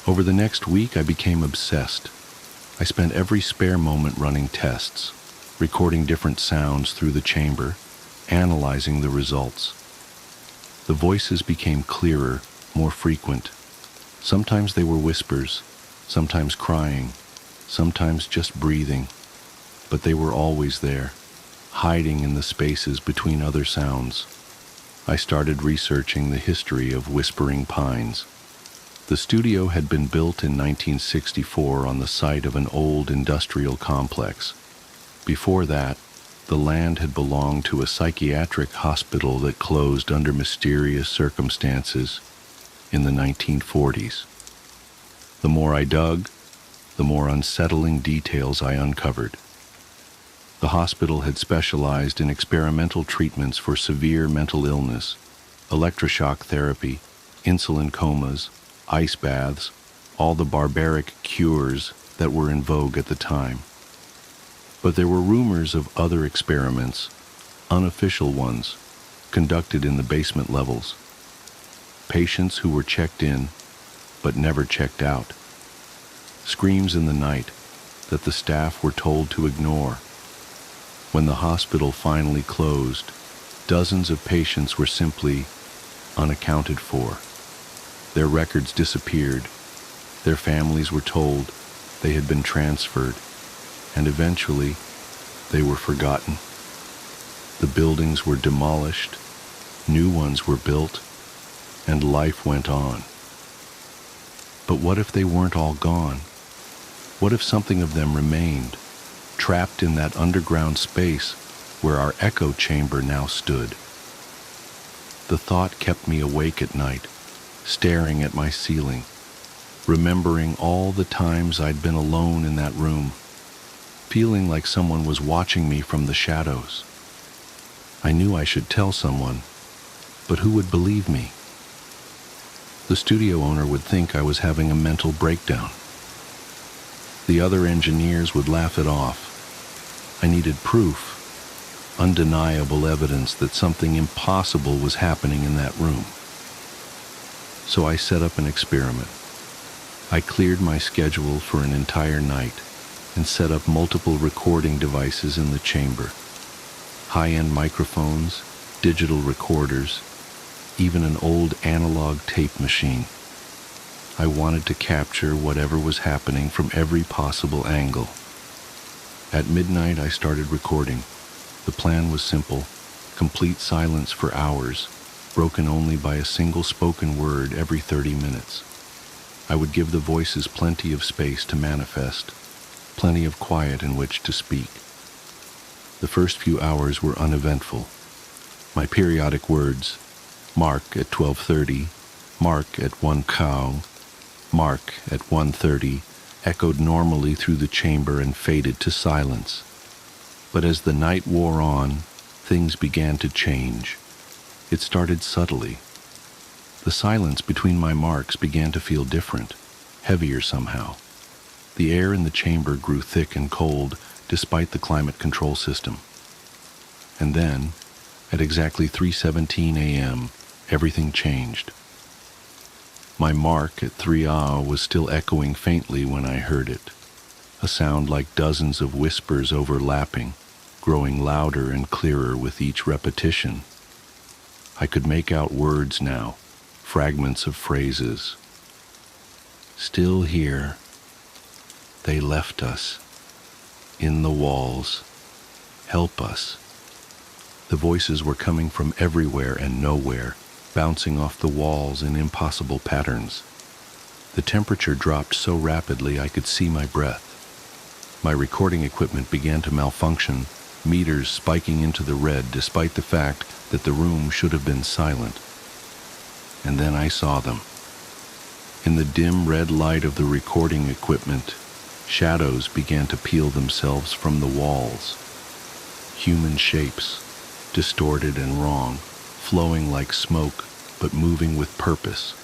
Over the next week, I became obsessed. I spent every spare moment running tests, recording different sounds through the chamber, analyzing the results. The voices became clearer, more frequent. Sometimes they were whispers, sometimes crying, sometimes just breathing, but they were always there, hiding in the spaces between other sounds. I started researching the history of whispering pines. The studio had been built in 1964 on the site of an old industrial complex. Before that, the land had belonged to a psychiatric hospital that closed under mysterious circumstances in the 1940s. The more I dug, the more unsettling details I uncovered. The hospital had specialized in experimental treatments for severe mental illness, electroshock therapy, insulin comas, ice baths, all the barbaric cures that were in vogue at the time. But there were rumors of other experiments, unofficial ones, conducted in the basement levels. Patients who were checked in, but never checked out. Screams in the night that the staff were told to ignore. When the hospital finally closed, dozens of patients were simply unaccounted for. Their records disappeared. Their families were told they had been transferred, and eventually they were forgotten. The buildings were demolished, new ones were built, and life went on. But what if they weren't all gone? What if something of them remained, trapped in that underground space where our echo chamber now stood? The thought kept me awake at night, staring at my ceiling, remembering all the times I'd been alone in that room, feeling like someone was watching me from the shadows. I knew I should tell someone, but who would believe me? The studio owner would think I was having a mental breakdown. The other engineers would laugh it off. I needed proof, undeniable evidence that something impossible was happening in that room. So I set up an experiment. I cleared my schedule for an entire night and set up multiple recording devices in the chamber. High-end microphones, digital recorders, even an old analog tape machine. I wanted to capture whatever was happening from every possible angle. At midnight, I started recording. The plan was simple: complete silence for hours, broken only by a single spoken word every 30 minutes. I would give the voices plenty of space to manifest, plenty of quiet in which to speak. The first few hours were uneventful. My periodic words, Mark at 12:30, Mark at 1 cow, Mark at 1:30, echoed normally through the chamber and faded to silence. But as the night wore on, things began to change. It started subtly. The silence between my marks began to feel different, heavier somehow. The air in the chamber grew thick and cold despite the climate control system. And then, at exactly 3:17 a.m., everything changed. My mark at 3 hours was still echoing faintly when I heard it, a sound like dozens of whispers overlapping, growing louder and clearer with each repetition. I could make out words now, fragments of phrases. Still here. They left us. In the walls. Help us. The voices were coming from everywhere and nowhere, bouncing off the walls in impossible patterns. The temperature dropped so rapidly I could see my breath. My recording equipment began to malfunction, meters spiking into the red despite the fact that the room should have been silent. And then I saw them. In the dim red light of the recording equipment, shadows began to peel themselves from the walls. Human shapes, distorted and wrong, flowing like smoke, but moving with purpose.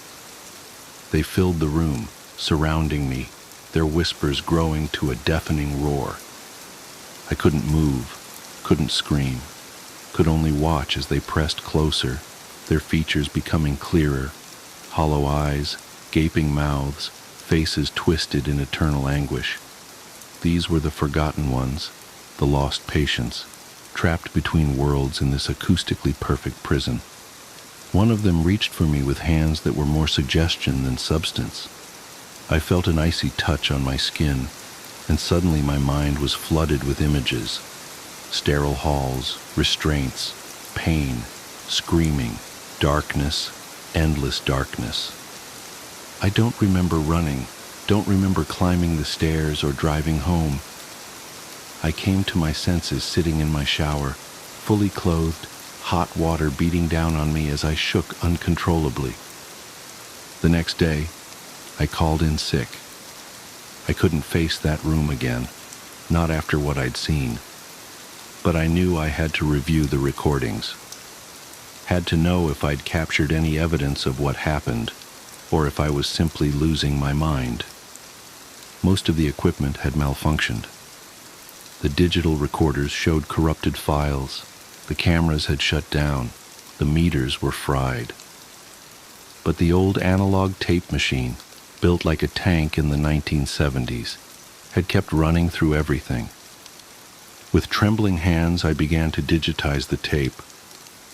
They filled the room, surrounding me, their whispers growing to a deafening roar. I couldn't move, couldn't scream, could only watch as they pressed closer, their features becoming clearer, hollow eyes, gaping mouths, faces twisted in eternal anguish. These were the forgotten ones, the lost patients, trapped between worlds in this acoustically perfect prison. One of them reached for me with hands that were more suggestion than substance. I felt an icy touch on my skin, and suddenly my mind was flooded with images. Sterile halls, restraints, pain, screaming, darkness, endless darkness. I don't remember running, don't remember climbing the stairs or driving home. I came to my senses sitting in my shower, fully clothed, hot water beating down on me as I shook uncontrollably. The next day, I called in sick. I couldn't face that room again, not after what I'd seen. But I knew I had to review the recordings. Had to know if I'd captured any evidence of what happened, or if I was simply losing my mind. Most of the equipment had malfunctioned. The digital recorders showed corrupted files. The cameras had shut down. The meters were fried. But the old analog tape machine, built like a tank in the 1970s, had kept running through everything. With trembling hands, I began to digitize the tape.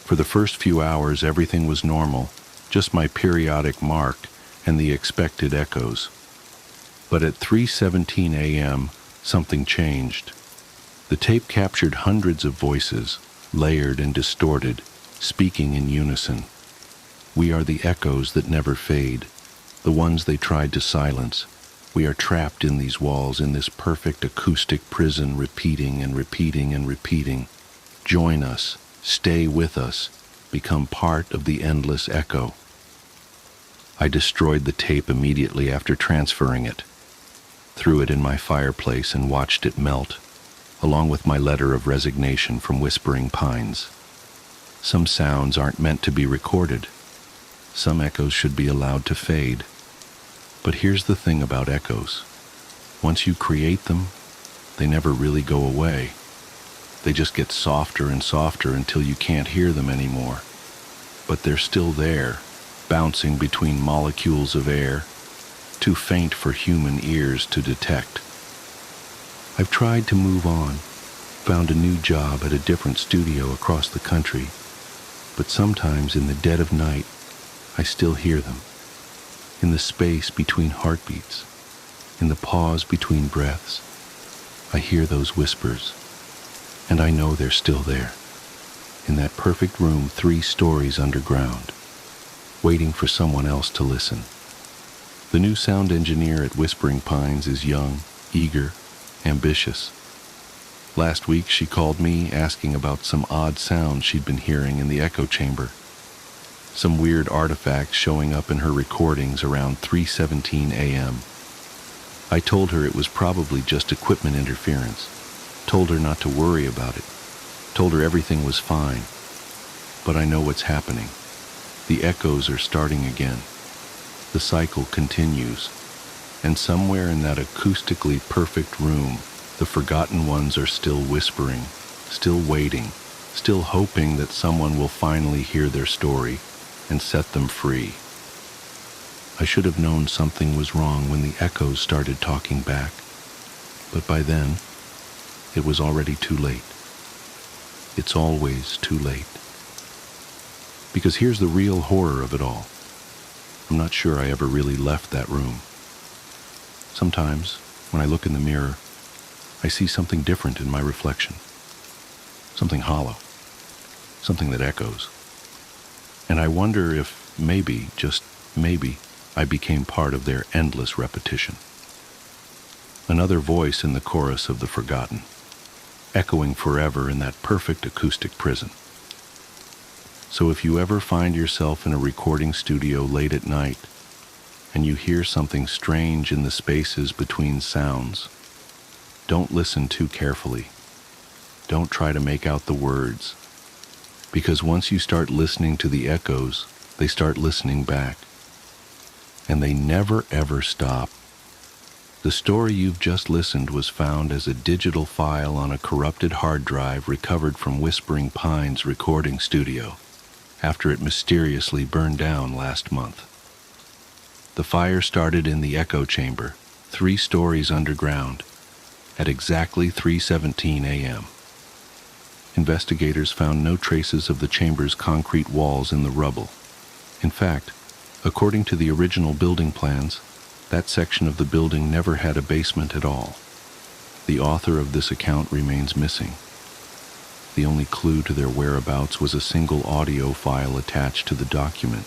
For the first few hours, everything was normal, just my periodic mark and the expected echoes. But at 3:17 a.m., something changed. The tape captured hundreds of voices, layered and distorted, speaking in unison. We are the echoes that never fade, the ones they tried to silence. We are trapped in these walls, in this perfect acoustic prison, repeating and repeating and repeating. Join us, stay with us, become part of the endless echo. I destroyed the tape immediately after transferring it, threw it in my fireplace and watched it melt, along with my letter of resignation from Whispering Pines. Some sounds aren't meant to be recorded. Some echoes should be allowed to fade. But here's the thing about echoes. Once you create them, they never really go away. They just get softer and softer until you can't hear them anymore. But they're still there, bouncing between molecules of air, too faint for human ears to detect. I've tried to move on, found a new job at a different studio across the country, but sometimes in the dead of night, I still hear them. In the space between heartbeats, in the pause between breaths, I hear those whispers, and I know they're still there, in that perfect room 3 stories underground, waiting for someone else to listen. The new sound engineer at Whispering Pines is young, eager, ambitious. Last week she called me asking about some odd sounds she'd been hearing in the echo chamber. Some weird artifacts showing up in her recordings around 3:17 a.m. I told her it was probably just equipment interference, told her not to worry about it, told her everything was fine. But I know what's happening. The echoes are starting again. The cycle continues, and somewhere in that acoustically perfect room, the forgotten ones are still whispering, still waiting, still hoping that someone will finally hear their story and set them free. I should have known something was wrong when the echoes started talking back, but by then, it was already too late. It's always too late. Because here's the real horror of it all. I'm not sure I ever really left that room. Sometimes, when I look in the mirror, I see something different in my reflection. Something hollow. Something that echoes. And I wonder if maybe, just maybe, I became part of their endless repetition. Another voice in the chorus of the forgotten, echoing forever in that perfect acoustic prison. So if you ever find yourself in a recording studio late at night, and you hear something strange in the spaces between sounds, don't listen too carefully. Don't try to make out the words, because once you start listening to the echoes, they start listening back. And they never ever stop. The story you've just listened was found as a digital file on a corrupted hard drive recovered from Whispering Pines recording studio after it mysteriously burned down last month. The fire started in the echo chamber, 3 stories underground, at exactly 3:17 a.m. Investigators found no traces of the chamber's concrete walls in the rubble. In fact, according to the original building plans, that section of the building never had a basement at all. The author of this account remains missing. The only clue to their whereabouts was a single audio file attached to the document.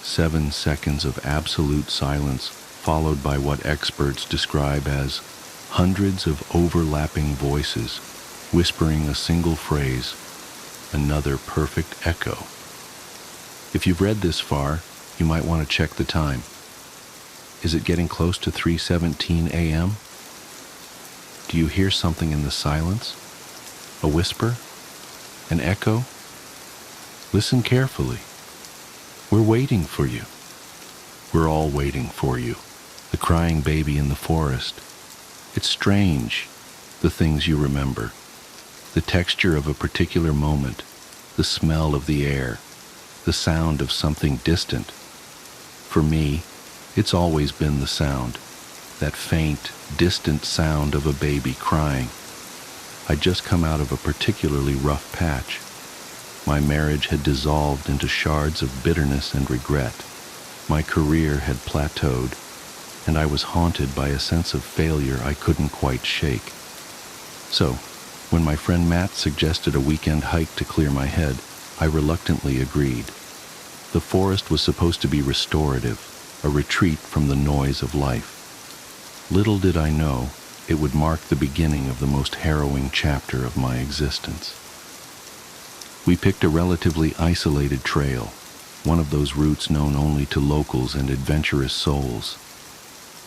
7 seconds of absolute silence, followed by what experts describe as hundreds of overlapping voices, whispering a single phrase, another perfect echo. If you've read this far, you might want to check the time. Is it getting close to 3:17 a.m.? Do you hear something in the silence? A whisper? An echo? Listen carefully. We're waiting for you. We're all waiting for you. The crying baby in the forest. It's strange, the things you remember. The texture of a particular moment, the smell of the air, the sound of something distant. For me, it's always been the sound, that faint, distant sound of a baby crying. I'd just come out of a particularly rough patch. My marriage had dissolved into shards of bitterness and regret. My career had plateaued, and I was haunted by a sense of failure I couldn't quite shake. So, when my friend Matt suggested a weekend hike to clear my head, I reluctantly agreed. The forest was supposed to be restorative, a retreat from the noise of life. Little did I know, it would mark the beginning of the most harrowing chapter of my existence. We picked a relatively isolated trail, one of those routes known only to locals and adventurous souls.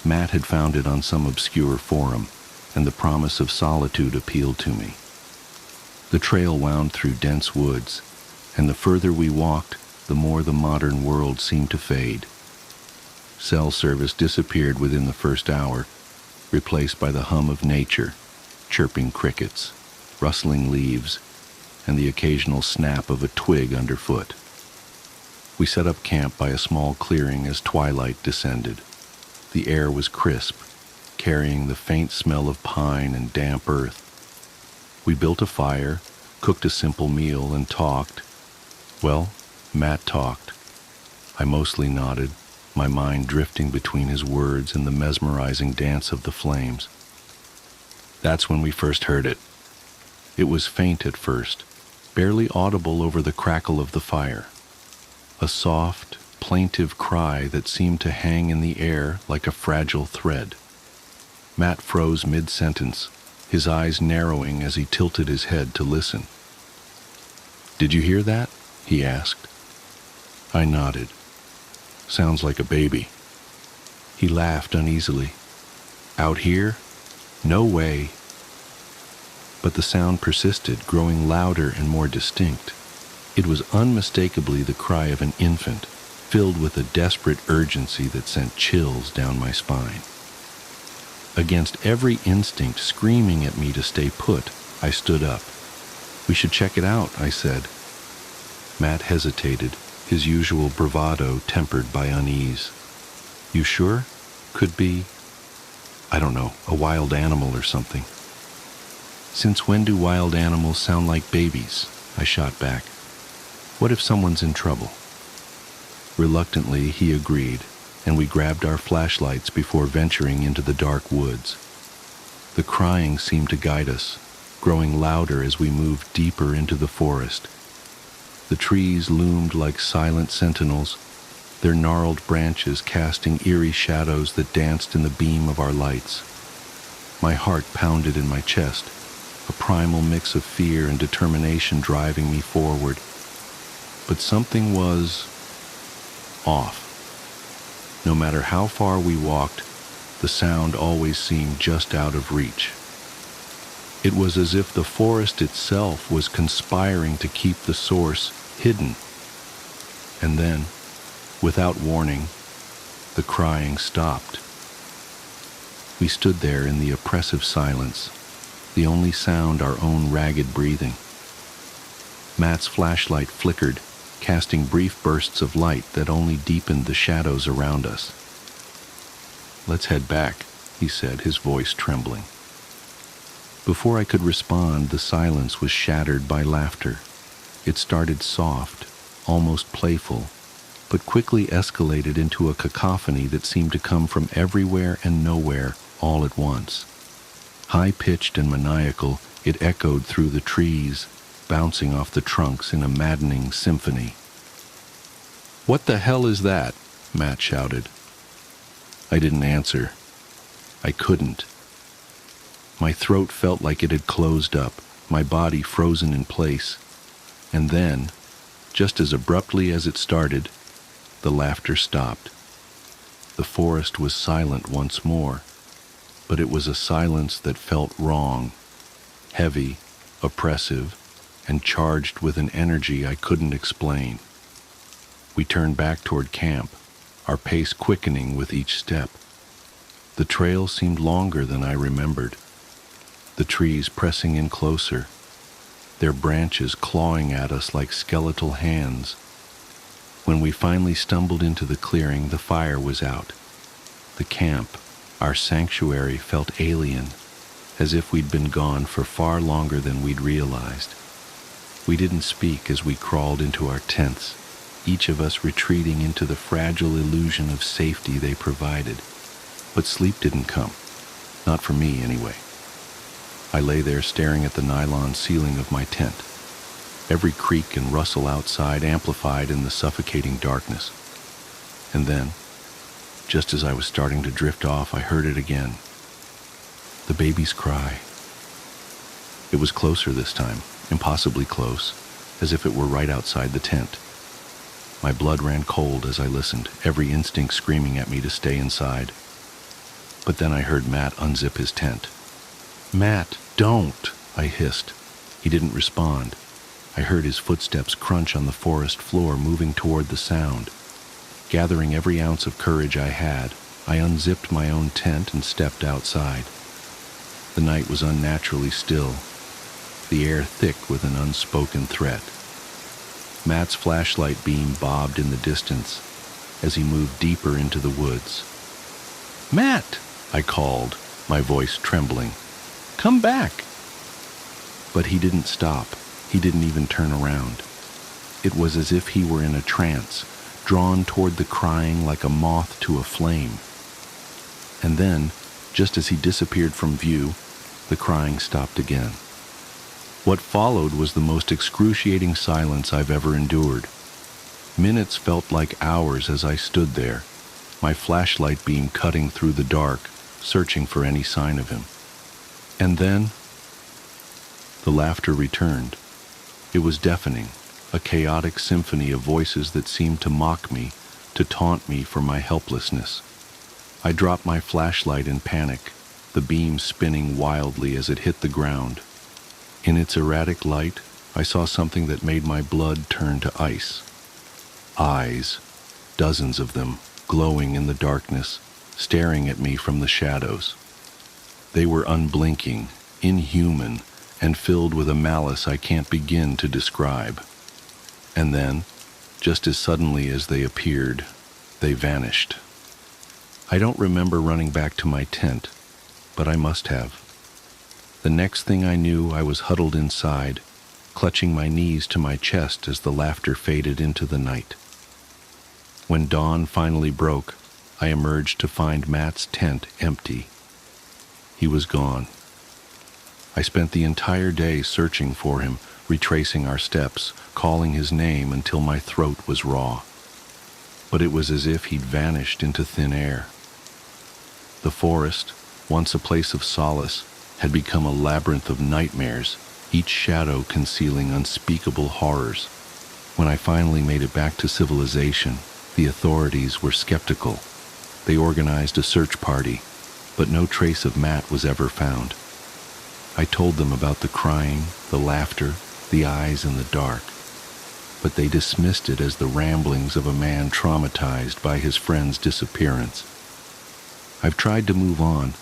Matt had found it on some obscure forum, and the promise of solitude appealed to me. The trail wound through dense woods, and the further we walked, the more the modern world seemed to fade. Cell service disappeared within the first hour, replaced by the hum of nature, chirping crickets, rustling leaves, and the occasional snap of a twig underfoot. We set up camp by a small clearing as twilight descended. The air was crisp, carrying the faint smell of pine and damp earth. We built a fire, cooked a simple meal, and talked. Well, Matt talked. I mostly nodded, my mind drifting between his words and the mesmerizing dance of the flames. That's when we first heard it. It was faint at first, barely audible over the crackle of the fire. A soft, plaintive cry that seemed to hang in the air like a fragile thread. Matt froze mid-sentence, his eyes narrowing as he tilted his head to listen. "Did you hear that?" he asked. I nodded. "Sounds like a baby." He laughed uneasily. "Out here? No way." But the sound persisted, growing louder and more distinct. It was unmistakably the cry of an infant, filled with a desperate urgency that sent chills down my spine. Against every instinct screaming at me to stay put, I stood up. "We should check it out," I said. Matt hesitated, his usual bravado tempered by unease. "You sure? Could be, I don't know, a wild animal or something." "Since when do wild animals sound like babies?" I shot back. "What if someone's in trouble?" Reluctantly, he agreed, and we grabbed our flashlights before venturing into the dark woods. The crying seemed to guide us, growing louder as we moved deeper into the forest. The trees loomed like silent sentinels, their gnarled branches casting eerie shadows that danced in the beam of our lights. My heart pounded in my chest, a primal mix of fear and determination driving me forward. But something was off. No matter how far we walked, the sound always seemed just out of reach. It was as if the forest itself was conspiring to keep the source hidden. And then, without warning, the crying stopped. We stood there in the oppressive silence, the only sound our own ragged breathing. Matt's flashlight flickered, casting brief bursts of light that only deepened the shadows around us. "Let's head back," he said, his voice trembling. Before I could respond, the silence was shattered by laughter. It started soft, almost playful, but quickly escalated into a cacophony that seemed to come from everywhere and nowhere all at once. High-pitched and maniacal, it echoed through the trees, bouncing off the trunks in a maddening symphony. "What the hell is that?" Matt shouted. I didn't answer. I couldn't. My throat felt like it had closed up, my body frozen in place. And then, just as abruptly as it started, the laughter stopped. The forest was silent once more, but it was a silence that felt wrong, heavy, oppressive, and charged with an energy I couldn't explain. We turned back toward camp, our pace quickening with each step. The trail seemed longer than I remembered, the trees pressing in closer, their branches clawing at us like skeletal hands. When we finally stumbled into the clearing, the fire was out. The camp, our sanctuary, felt alien, as if we'd been gone for far longer than we'd realized. We didn't speak as we crawled into our tents, each of us retreating into the fragile illusion of safety they provided. But sleep didn't come. Not for me, anyway. I lay there staring at the nylon ceiling of my tent, every creak and rustle outside amplified in the suffocating darkness. And then, just as I was starting to drift off, I heard it again. The baby's cry. It was closer this time, impossibly close, as if it were right outside the tent. My blood ran cold as I listened, every instinct screaming at me to stay inside. But then I heard Matt unzip his tent. "Matt, don't!" I hissed. He didn't respond. I heard his footsteps crunch on the forest floor, moving toward the sound. Gathering every ounce of courage I had, I unzipped my own tent and stepped outside. The night was unnaturally still, the air thick with an unspoken threat. Matt's flashlight beam bobbed in the distance as he moved deeper into the woods. "Matt!" I called, my voice trembling. "Come back!" But he didn't stop. He didn't even turn around. It was as if he were in a trance, drawn toward the crying like a moth to a flame. And then, just as he disappeared from view, the crying stopped again. What followed was the most excruciating silence I've ever endured. Minutes felt like hours as I stood there, my flashlight beam cutting through the dark, searching for any sign of him. And then, the laughter returned. It was deafening, a chaotic symphony of voices that seemed to mock me, to taunt me for my helplessness. I dropped my flashlight in panic, the beam spinning wildly as it hit the ground. In its erratic light, I saw something that made my blood turn to ice. Eyes, dozens of them, glowing in the darkness, staring at me from the shadows. They were unblinking, inhuman, and filled with a malice I can't begin to describe. And then, just as suddenly as they appeared, they vanished. I don't remember running back to my tent, but I must have. The next thing I knew, I was huddled inside, clutching my knees to my chest as the laughter faded into the night. When dawn finally broke, I emerged to find Matt's tent empty. He was gone. I spent the entire day searching for him, retracing our steps, calling his name until my throat was raw. But it was as if he'd vanished into thin air. The forest, once a place of solace, had become a labyrinth of nightmares, each shadow concealing unspeakable horrors. When I finally made it back to civilization, the authorities were skeptical. They organized a search party, but no trace of Matt was ever found. I told them about the crying, the laughter, the eyes in the dark, but they dismissed it as the ramblings of a man traumatized by his friend's disappearance. I've tried to move on,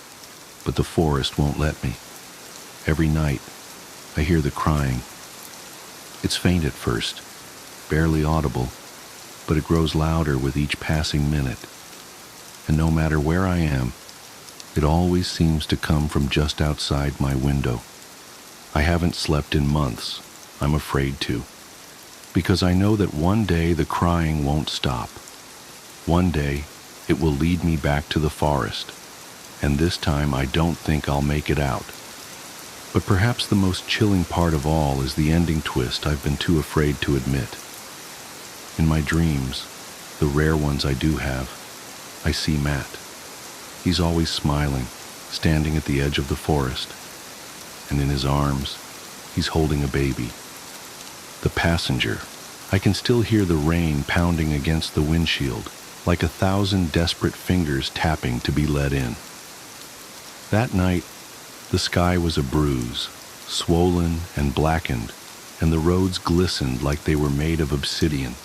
but the forest won't let me. Every night, I hear the crying. It's faint at first, barely audible, but it grows louder with each passing minute. And no matter where I am, it always seems to come from just outside my window. I haven't slept in months. I'm afraid to. Because I know that one day the crying won't stop. One day, it will lead me back to the forest. And this time I don't think I'll make it out. But perhaps the most chilling part of all is the ending twist I've been too afraid to admit. In my dreams, the rare ones I do have, I see Matt. He's always smiling, standing at the edge of the forest, and in his arms, he's holding a baby. The passenger. I can still hear the rain pounding against the windshield, like 1,000 desperate fingers tapping to be let in. That night, the sky was a bruise, swollen and blackened, and the roads glistened like they were made of obsidian.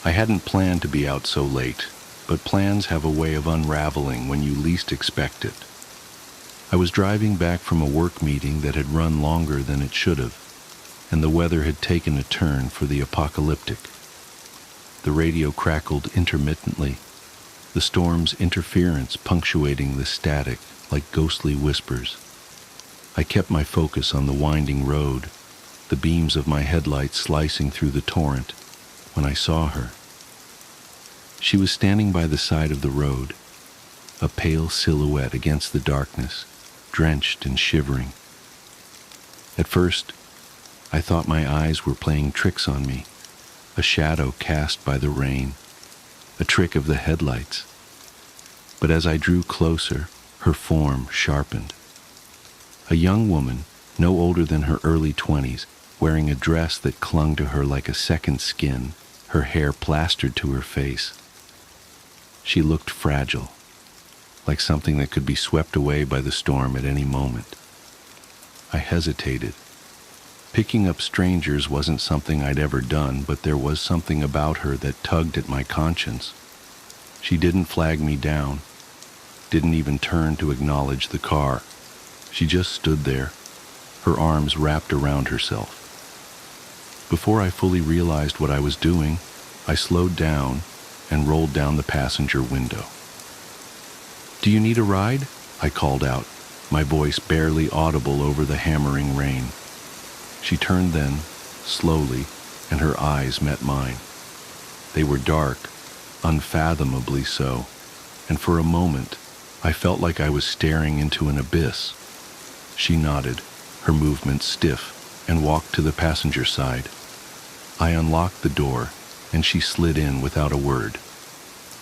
I hadn't planned to be out so late, but plans have a way of unraveling when you least expect it. I was driving back from a work meeting that had run longer than it should have, and the weather had taken a turn for the apocalyptic. The radio crackled intermittently, the storm's interference punctuating the static like ghostly whispers. I kept my focus on the winding road, the beams of my headlights slicing through the torrent, when I saw her. She was standing by the side of the road, a pale silhouette against the darkness, drenched and shivering. At first, I thought my eyes were playing tricks on me, a shadow cast by the rain, a trick of the headlights. But as I drew closer, her form sharpened. A young woman, no older than her early 20s, wearing a dress that clung to her like a second skin, her hair plastered to her face. She looked fragile, like something that could be swept away by the storm at any moment. I hesitated, Picking up strangers wasn't something I'd ever done, but there was something about her that tugged at my conscience. She didn't flag me down, didn't even turn to acknowledge the car. She just stood there, her arms wrapped around herself. Before I fully realized what I was doing, I slowed down and rolled down the passenger window. "Do you need a ride?" I called out, my voice barely audible over the hammering rain. She turned then, slowly, and her eyes met mine. They were dark, unfathomably so, and for a moment, I felt like I was staring into an abyss. She nodded, her movements stiff, and walked to the passenger side. I unlocked the door, and she slid in without a word.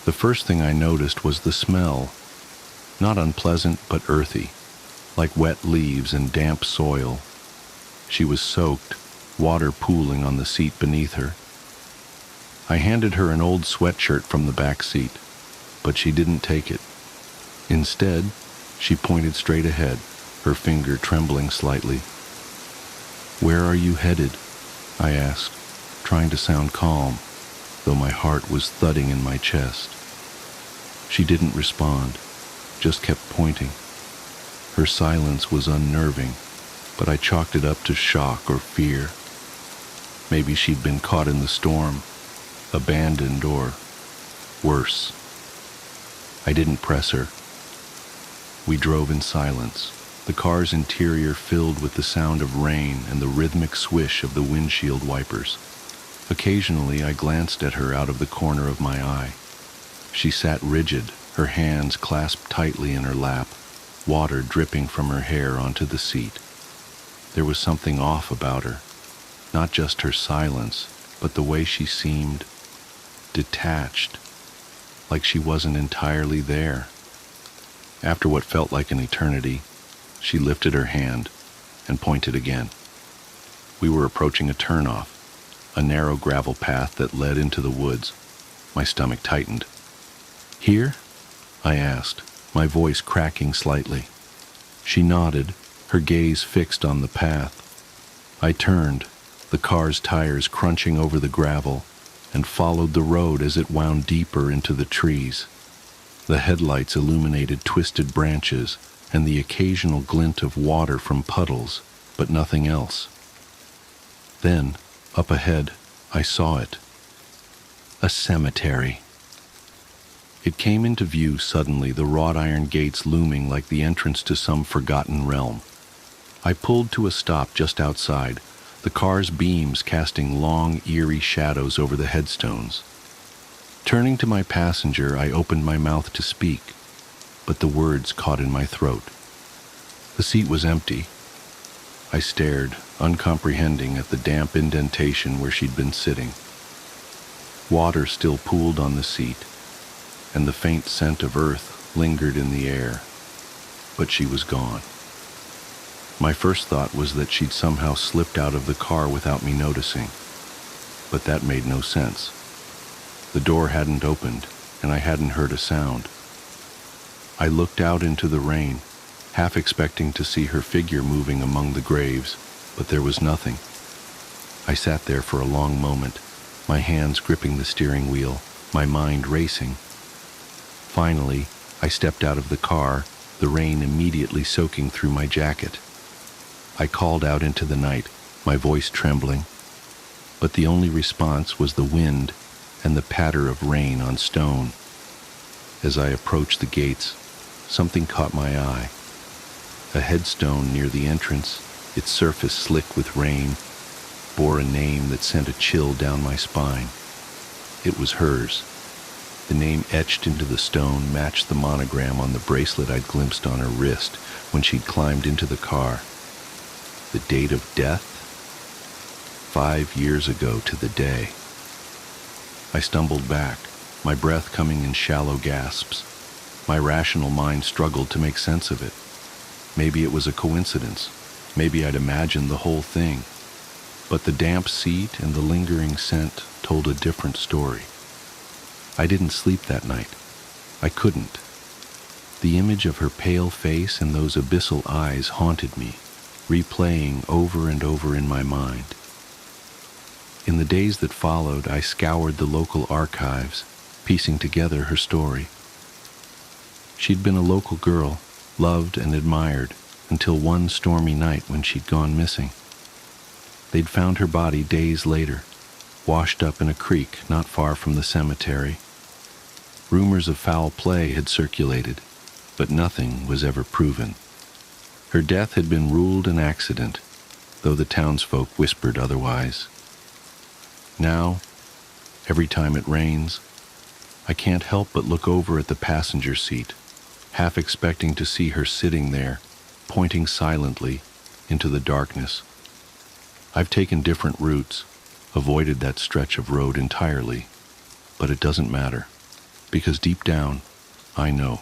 The first thing I noticed was the smell, not unpleasant but earthy, like wet leaves and damp soil. She was soaked, water pooling on the seat beneath her. I handed her an old sweatshirt from the back seat, but she didn't take it. Instead, she pointed straight ahead, her finger trembling slightly. "Where are you headed?" I asked, trying to sound calm, though my heart was thudding in my chest. She didn't respond, just kept pointing. Her silence was unnerving, but I chalked it up to shock or fear. Maybe she'd been caught in the storm, abandoned, or worse. I didn't press her. We drove in silence, the car's interior filled with the sound of rain and the rhythmic swish of the windshield wipers. Occasionally, I glanced at her out of the corner of my eye. She sat rigid, her hands clasped tightly in her lap, water dripping from her hair onto the seat. There was something off about her, not just her silence, but the way she seemed detached, like she wasn't entirely there. After what felt like an eternity, she lifted her hand and pointed again. We were approaching a turnoff, a narrow gravel path that led into the woods. My stomach tightened. "Here?" I asked, my voice cracking slightly. She nodded, her gaze fixed on the path. I turned, the car's tires crunching over the gravel, and followed the road as it wound deeper into the trees. The headlights illuminated twisted branches and the occasional glint of water from puddles, but nothing else. Then, up ahead, I saw it. A cemetery. It came into view suddenly, the wrought iron gates looming like the entrance to some forgotten realm. I pulled to a stop just outside, the car's beams casting long, eerie shadows over the headstones. Turning to my passenger, I opened my mouth to speak, but the words caught in my throat. The seat was empty. I stared, uncomprehending, at the damp indentation where she'd been sitting. Water still pooled on the seat, and the faint scent of earth lingered in the air, but she was gone. My first thought was that she'd somehow slipped out of the car without me noticing, but that made no sense. The door hadn't opened, and I hadn't heard a sound. I looked out into the rain, half expecting to see her figure moving among the graves, but there was nothing. I sat there for a long moment, my hands gripping the steering wheel, my mind racing. Finally, I stepped out of the car, the rain immediately soaking through my jacket. I called out into the night, my voice trembling, but the only response was the wind and the patter of rain on stone. As I approached the gates, something caught my eye. A headstone near the entrance, its surface slick with rain, bore a name that sent a chill down my spine. It was hers. The name etched into the stone matched the monogram on the bracelet I'd glimpsed on her wrist when she'd climbed into the car. The date of death? 5 years ago to the day. I stumbled back, my breath coming in shallow gasps. My rational mind struggled to make sense of it. Maybe it was a coincidence. Maybe I'd imagined the whole thing. But the damp seat and the lingering scent told a different story. I didn't sleep that night. I couldn't. The image of her pale face and those abyssal eyes haunted me, replaying over and over in my mind. In the days that followed, I scoured the local archives, piecing together her story. She'd been a local girl, loved and admired, until one stormy night when she'd gone missing. They'd found her body days later, washed up in a creek not far from the cemetery. Rumors of foul play had circulated, but nothing was ever proven. Her death had been ruled an accident, though the townsfolk whispered otherwise. Now, every time it rains, I can't help but look over at the passenger seat, half expecting to see her sitting there, pointing silently into the darkness. I've taken different routes, avoided that stretch of road entirely, but it doesn't matter, because deep down, I know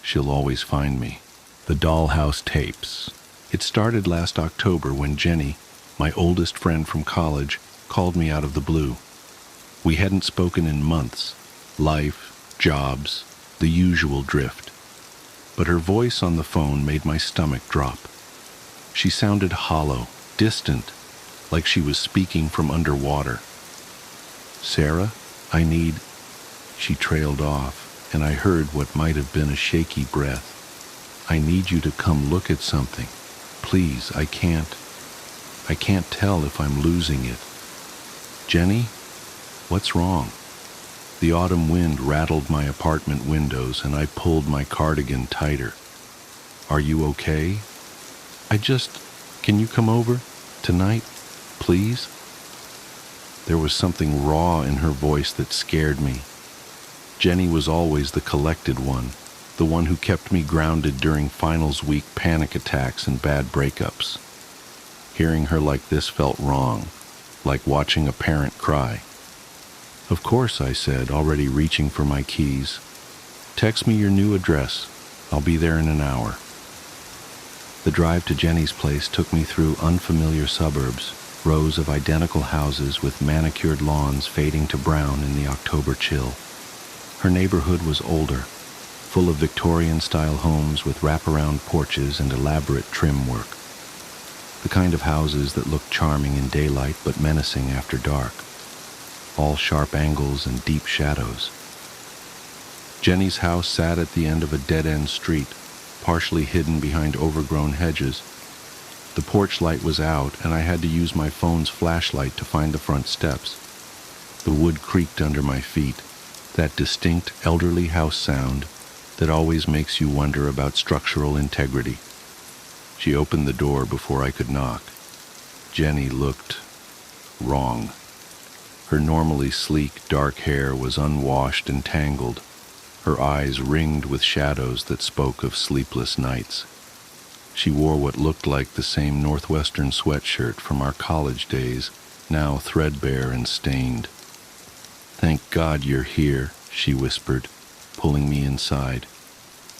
she'll always find me. The Dollhouse Tapes. It started last October when Jenny, my oldest friend from college, called me out of the blue. We hadn't spoken in months. Life, jobs, the usual drift. But her voice on the phone made my stomach drop. She sounded hollow, distant, like she was speaking from underwater. "Sarah, I need..." She trailed off, and I heard what might have been a shaky breath. "I need you to come look at something. Please, I can't tell if I'm losing it." "Jenny, what's wrong?" The autumn wind rattled my apartment windows, and I pulled my cardigan tighter. "Are you okay?" Can you come over? Tonight? Please?" There was something raw in her voice that scared me. Jenny was always the collected one, the one who kept me grounded during finals week panic attacks and bad breakups. Hearing her like this felt wrong, like watching a parent cry. "Of course," I said, already reaching for my keys. "Text me your new address. I'll be there in an hour." The drive to Jenny's place took me through unfamiliar suburbs, rows of identical houses with manicured lawns fading to brown in the October chill. Her neighborhood was older, full of Victorian-style homes with wraparound porches and elaborate trim work. The kind of houses that look charming in daylight but menacing after dark. All sharp angles and deep shadows. Jenny's house sat at the end of a dead-end street, partially hidden behind overgrown hedges. The porch light was out, and I had to use my phone's flashlight to find the front steps. The wood creaked under my feet, that distinct elderly house sound that always makes you wonder about structural integrity. She opened the door before I could knock. Jenny looked wrong. Her normally sleek, dark hair was unwashed and tangled, her eyes ringed with shadows that spoke of sleepless nights. She wore what looked like the same Northwestern sweatshirt from our college days, now threadbare and stained. "Thank God you're here," she whispered, pulling me inside.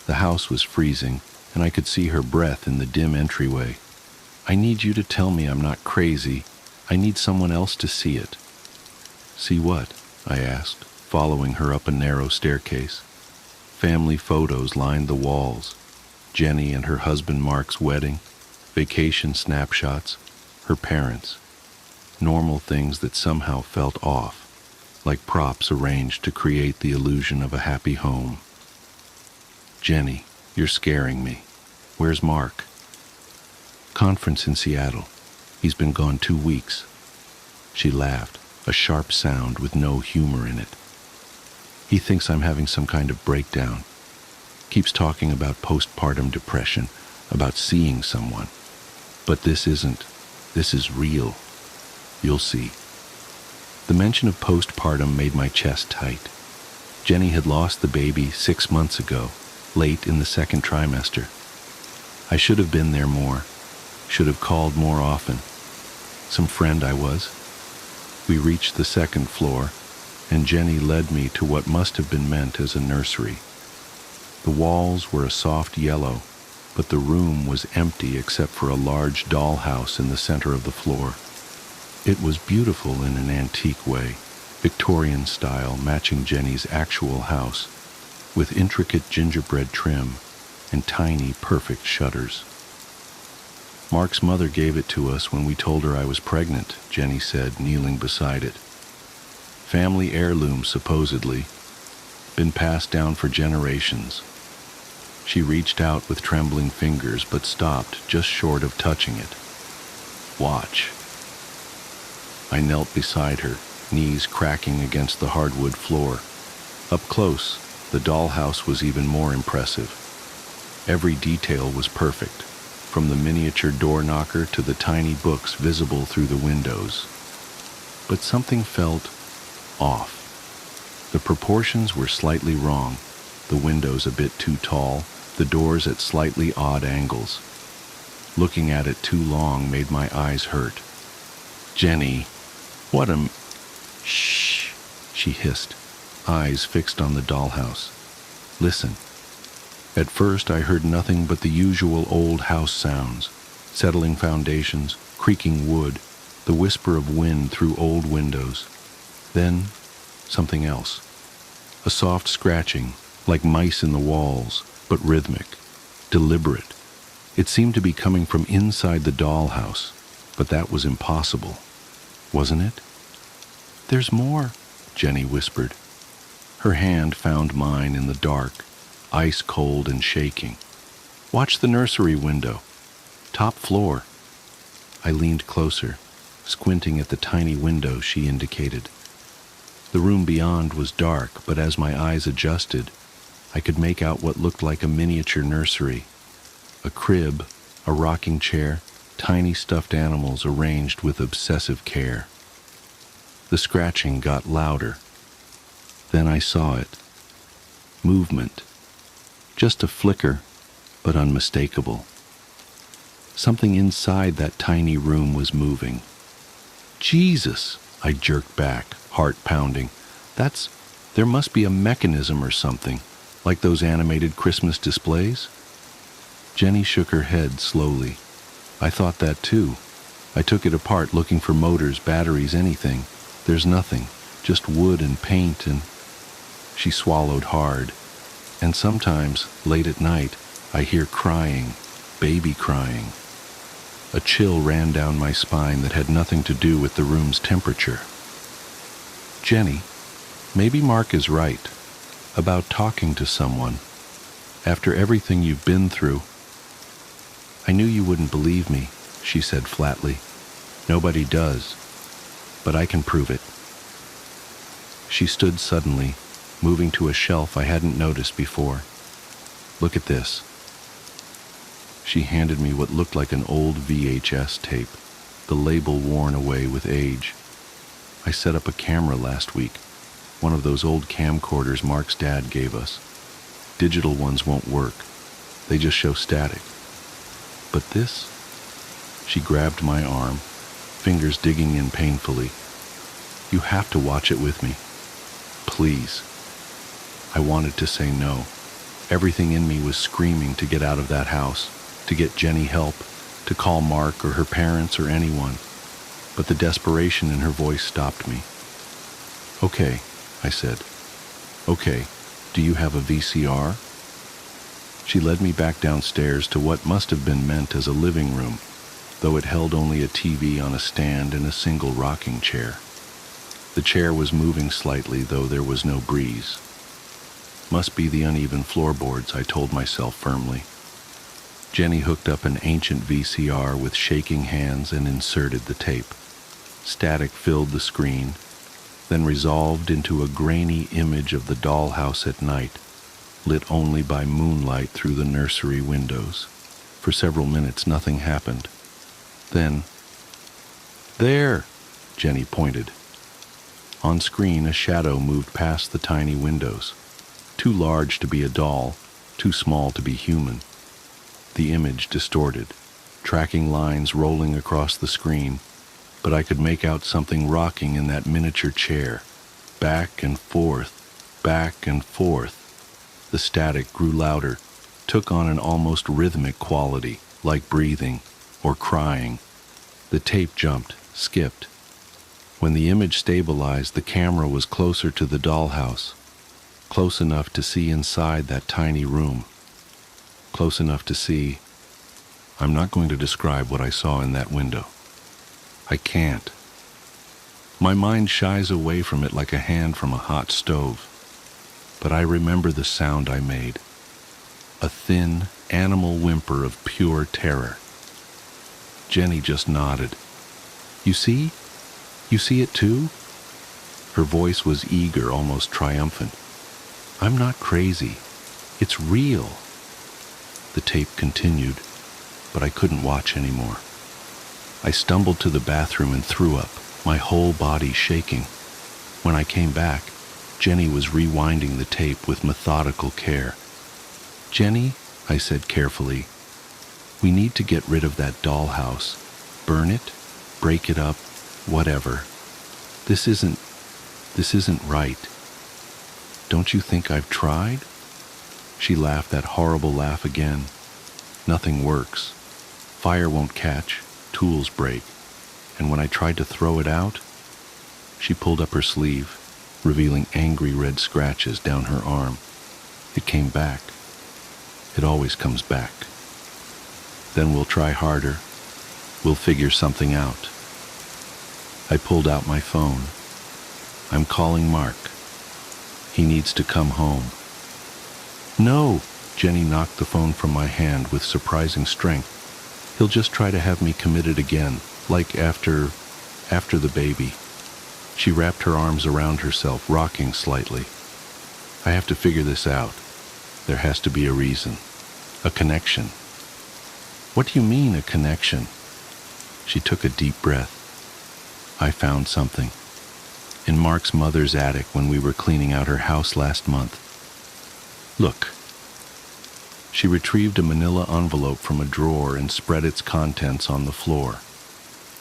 The house was freezing, and I could see her breath in the dim entryway. "I need you to tell me I'm not crazy. I need someone else to see it." "See what?" I asked, following her up a narrow staircase. Family photos lined the walls. Jenny and her husband Mark's wedding, vacation snapshots, her parents. Normal things that somehow felt off, like props arranged to create the illusion of a happy home. "Jenny, you're scaring me. Where's Mark?" "Conference in Seattle. He's been gone 2 weeks." She laughed, a sharp sound with no humor in it. "He thinks I'm having some kind of breakdown. Keeps talking about postpartum depression, about seeing someone. But this isn't. This is real. You'll see." The mention of postpartum made my chest tight. Jenny had lost the baby 6 months ago, late in the second trimester. I should have been there more, should have called more often. Some friend I was. We reached the second floor, and Jenny led me to what must have been meant as a nursery. The walls were a soft yellow, but the room was empty except for a large dollhouse in the center of the floor. It was beautiful in an antique way, Victorian style, matching Jenny's actual house, with intricate gingerbread trim and tiny, perfect shutters. Mark's mother gave it to us when we told her I was pregnant, Jenny said, kneeling beside it. Family heirloom, supposedly. Been passed down for generations. She reached out with trembling fingers but stopped just short of touching it. Watch. I knelt beside her, knees cracking against the hardwood floor. Up close, the dollhouse was even more impressive. Every detail was perfect, from the miniature door knocker to the tiny books visible through the windows. But something felt off. The proportions were slightly wrong, the windows a bit too tall, the doors at slightly odd angles. Looking at it too long made my eyes hurt. Jenny, what a... Shh, she hissed, eyes fixed on the dollhouse. Listen. At first I heard nothing but the usual old house sounds, settling foundations, creaking wood, the whisper of wind through old windows. Then, something else. A soft scratching, like mice in the walls, but rhythmic, deliberate. It seemed to be coming from inside the dollhouse, but that was impossible, wasn't it? There's more, Jenny whispered. Her hand found mine in the dark, ice cold and shaking. Watch the nursery window. Top floor. I leaned closer, squinting at the tiny window she indicated. The room beyond was dark, but as my eyes adjusted, I could make out what looked like a miniature nursery. A crib, a rocking chair, tiny stuffed animals arranged with obsessive care. The scratching got louder. Then I saw it. Movement. Just a flicker, but unmistakable. Something inside that tiny room was moving. Jesus! I jerked back, heart pounding. There must be a mechanism or something, like those animated Christmas displays. Jenny shook her head slowly. I thought that too. I took it apart looking for motors, batteries, anything. There's nothing, just wood and paint and... She swallowed hard. And sometimes, late at night, I hear crying, baby crying. A chill ran down my spine that had nothing to do with the room's temperature. Jenny, maybe Mark is right about talking to someone. After everything you've been through... I knew you wouldn't believe me, she said flatly. Nobody does, but I can prove it. She stood suddenly, moving to a shelf I hadn't noticed before. Look at this. She handed me what looked like an old VHS tape, the label worn away with age. I set up a camera last week, one of those old camcorders Mark's dad gave us. Digital ones won't work. They just show static. But this? She grabbed my arm, fingers digging in painfully. You have to watch it with me. Please. I wanted to say no. Everything in me was screaming to get out of that house, to get Jenny help, to call Mark or her parents or anyone. But the desperation in her voice stopped me. Okay, I said. Okay, do you have a VCR? She led me back downstairs to what must have been meant as a living room, though it held only a TV on a stand and a single rocking chair. The chair was moving slightly, though there was no breeze. Must be the uneven floorboards, I told myself firmly. Jenny hooked up an ancient VCR with shaking hands and inserted the tape. Static filled the screen, then resolved into a grainy image of the dollhouse at night, lit only by moonlight through the nursery windows. For several minutes nothing happened. Then, there, Jenny pointed. On screen a shadow moved past the tiny windows, too large to be a doll, too small to be human. The image distorted, tracking lines rolling across the screen, but I could make out something rocking in that miniature chair, back and forth, back and forth. The static grew louder, took on an almost rhythmic quality, like breathing or crying. The tape jumped, skipped. When the image stabilized, the camera was closer to the dollhouse, close enough to see inside that tiny room, close enough to see... I'm not going to describe what I saw in that window. I can't. My mind shies away from it like a hand from a hot stove. But I remember the sound I made. A thin, animal whimper of pure terror. Jenny just nodded. You see? You see it too? Her voice was eager, almost triumphant. I'm not crazy. It's real. The tape continued, but I couldn't watch anymore. I stumbled to the bathroom and threw up, my whole body shaking. When I came back, Jenny was rewinding the tape with methodical care. Jenny, I said carefully, we need to get rid of that dollhouse. Burn it, break it up, whatever. This isn't right. Don't you think I've tried? She laughed that horrible laugh again. Nothing works. Fire won't catch, tools break. And when I tried to throw it out, she pulled up her sleeve, revealing angry red scratches down her arm. It came back. It always comes back. Then we'll try harder. We'll figure something out. I pulled out my phone. I'm calling Mark. He needs to come home. No, Jenny knocked the phone from my hand with surprising strength. He'll just try to have me committed again, like after the baby. She wrapped her arms around herself, rocking slightly. I have to figure this out. There has to be a reason. A connection. What do you mean, a connection? She took a deep breath. I found something. In Mark's mother's attic when we were cleaning out her house last month. Look. She retrieved a manila envelope from a drawer and spread its contents on the floor.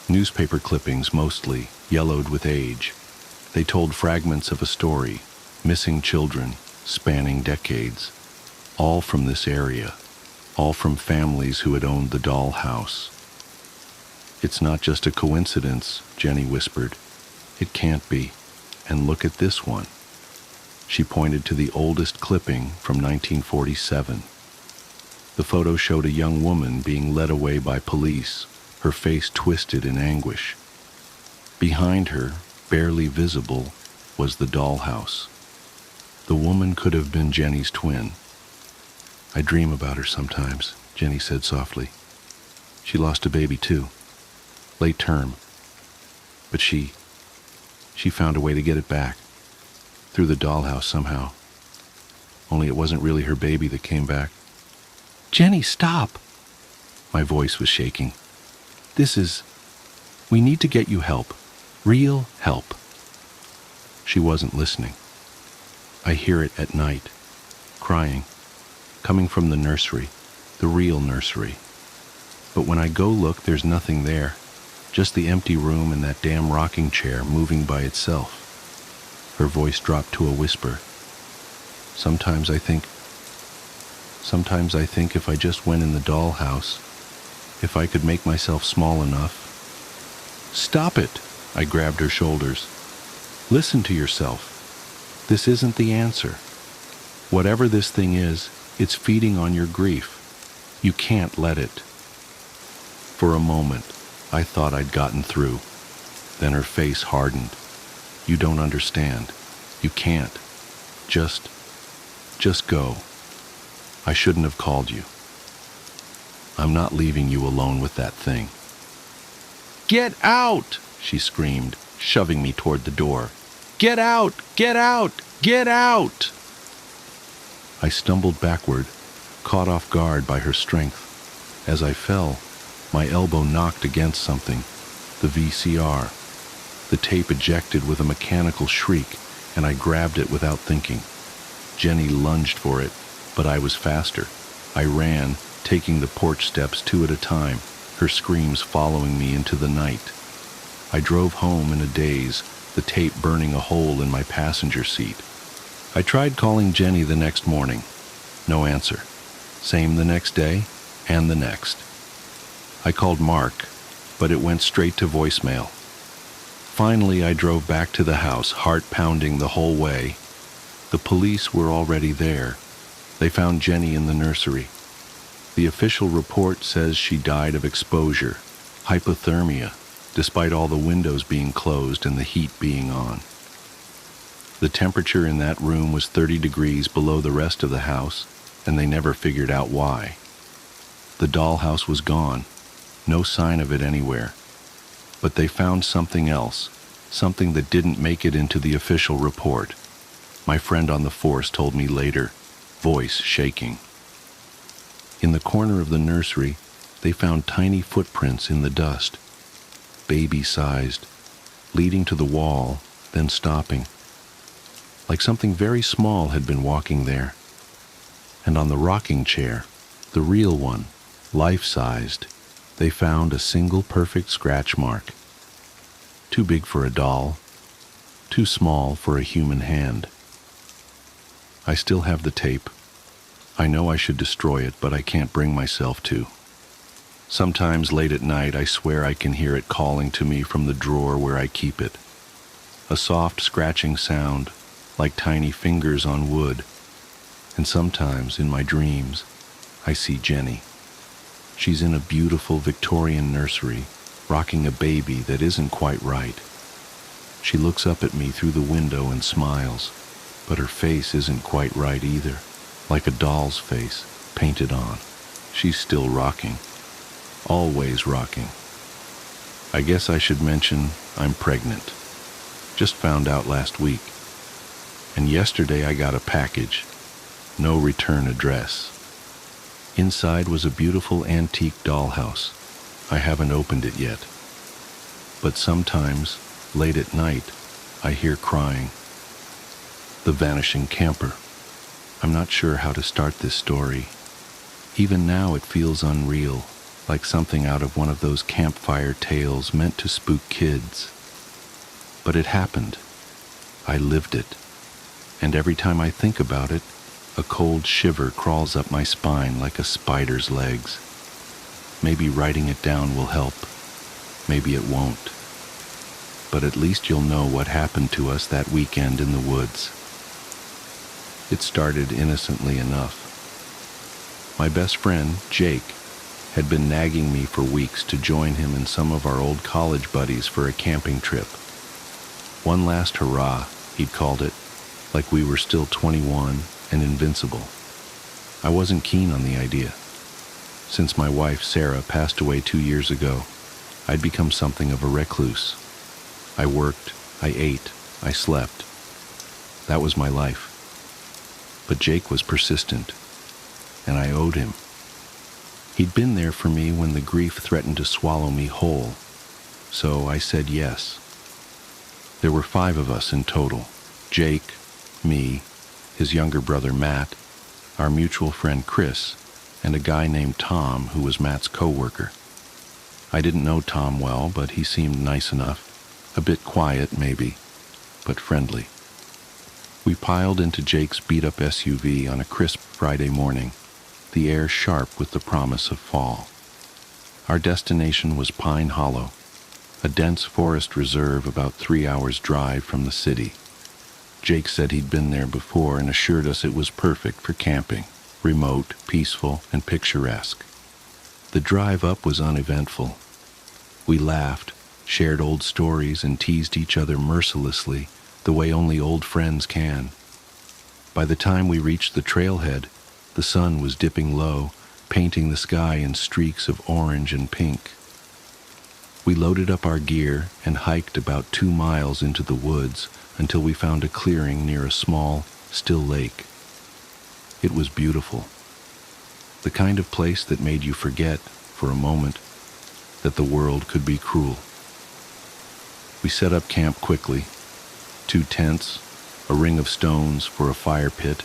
Newspaper clippings mostly, yellowed with age. They told fragments of a story, missing children, spanning decades. All from this area, all from families who had owned the doll house. It's not just a coincidence, Jenny whispered. It can't be. And look at this one. She pointed to the oldest clipping from 1947. The photo showed a young woman being led away by police, her face twisted in anguish. Behind her, barely visible, was the dollhouse. The woman could have been Jenny's twin. I dream about her sometimes, Jenny said softly. She lost a baby too, late term. But she found a way to get it back, through the dollhouse somehow. Only it wasn't really her baby that came back. Jenny, stop! My voice was shaking. We need to get you help. Real help. She wasn't listening. I hear it at night, crying, coming from the nursery, the real nursery. But when I go look, there's nothing there, just the empty room and that damn rocking chair moving by itself. Her voice dropped to a whisper. Sometimes I think if I just went in the dollhouse, if I could make myself small enough. Stop it! I grabbed her shoulders. Listen to yourself. This isn't the answer. Whatever this thing is, it's feeding on your grief. You can't let it. For a moment, I thought I'd gotten through. Then her face hardened. You don't understand. You can't. Just go. I shouldn't have called you. I'm not leaving you alone with that thing. Get out! She screamed, shoving me toward the door. Get out! Get out! Get out! I stumbled backward, caught off guard by her strength. As I fell, my elbow knocked against something, the VCR. The tape ejected with a mechanical shriek, and I grabbed it without thinking. Jenny lunged for it, but I was faster. I ran, taking the porch steps 2 at a time, her screams following me into the night. I drove home in a daze, the tape burning a hole in my passenger seat. I tried calling Jenny the next morning. No answer. Same the next day, and the next. I called Mark, but it went straight to voicemail. Finally, I drove back to the house, heart pounding the whole way. The police were already there. They found Jenny in the nursery. The official report says she died of exposure, hypothermia, despite all the windows being closed and the heat being on. The temperature in that room was 30 degrees below the rest of the house, and they never figured out why. The dollhouse was gone, no sign of it anywhere. But they found something else, something that didn't make it into the official report. My friend on the force told me later, voice shaking. In the corner of the nursery, they found tiny footprints in the dust, baby-sized, leading to the wall, then stopping. Like something very small had been walking there. And on the rocking chair, the real one, life-sized, they found a single perfect scratch mark. Too big for a doll, too small for a human hand. I still have the tape. I know I should destroy it, but I can't bring myself to. Sometimes late at night, I swear I can hear it calling to me from the drawer where I keep it. A soft scratching sound, like tiny fingers on wood. And sometimes, in my dreams, I see Jenny. She's in a beautiful Victorian nursery, rocking a baby that isn't quite right. She looks up at me through the window and smiles, but her face isn't quite right either, like a doll's face, painted on. She's still rocking, always rocking. I guess I should mention I'm pregnant. Just found out last week. And yesterday I got a package, no return address. Inside was a beautiful antique dollhouse. I haven't opened it yet. But sometimes, late at night, I hear crying. The vanishing camper. I'm not sure how to start this story. Even now it feels unreal, like something out of one of those campfire tales meant to spook kids. But it happened. I lived it. And every time I think about it, a cold shiver crawls up my spine like a spider's legs. Maybe writing it down will help. Maybe it won't. But at least you'll know what happened to us that weekend in the woods. It started innocently enough. My best friend, Jake, had been nagging me for weeks to join him and some of our old college buddies for a camping trip. One last hurrah, he'd called it, like we were still 21 and invincible. I wasn't keen on the idea. Since my wife, Sarah, passed away 2 years ago, I'd become something of a recluse. I worked, I ate, I slept. That was my life. But Jake was persistent, and I owed him. He'd been there for me when the grief threatened to swallow me whole, so I said yes. There were 5 of us in total: Jake, me, his younger brother Matt, our mutual friend Chris, and a guy named Tom who was Matt's co-worker. I didn't know Tom well, but he seemed nice enough. A bit quiet, maybe, but friendly. We piled into Jake's beat-up SUV on a crisp Friday morning, the air sharp with the promise of fall. Our destination was Pine Hollow, a dense forest reserve about 3 hours' drive from the city. Jake said he'd been there before and assured us it was perfect for camping, remote, peaceful, and picturesque. The drive up was uneventful. We laughed, shared old stories, and teased each other mercilessly, the way only old friends can. By the time we reached the trailhead, the sun was dipping low, painting the sky in streaks of orange and pink. We loaded up our gear and hiked about 2 miles into the woods until we found a clearing near a small, still lake. It was beautiful. The kind of place that made you forget, for a moment, that the world could be cruel. We set up camp quickly. 2 tents, a ring of stones for a fire pit,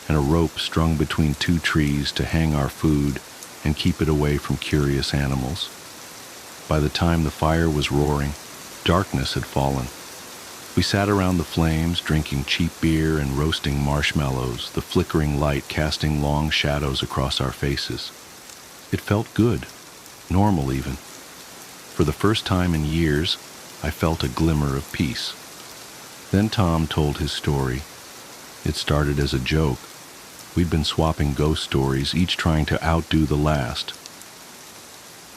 and a rope strung between 2 trees to hang our food and keep it away from curious animals. By the time the fire was roaring, darkness had fallen. We sat around the flames, drinking cheap beer and roasting marshmallows, the flickering light casting long shadows across our faces. It felt good, normal even. For the first time in years, I felt a glimmer of peace. Then Tom told his story. It started as a joke, We'd been swapping ghost stories, each trying to outdo the last.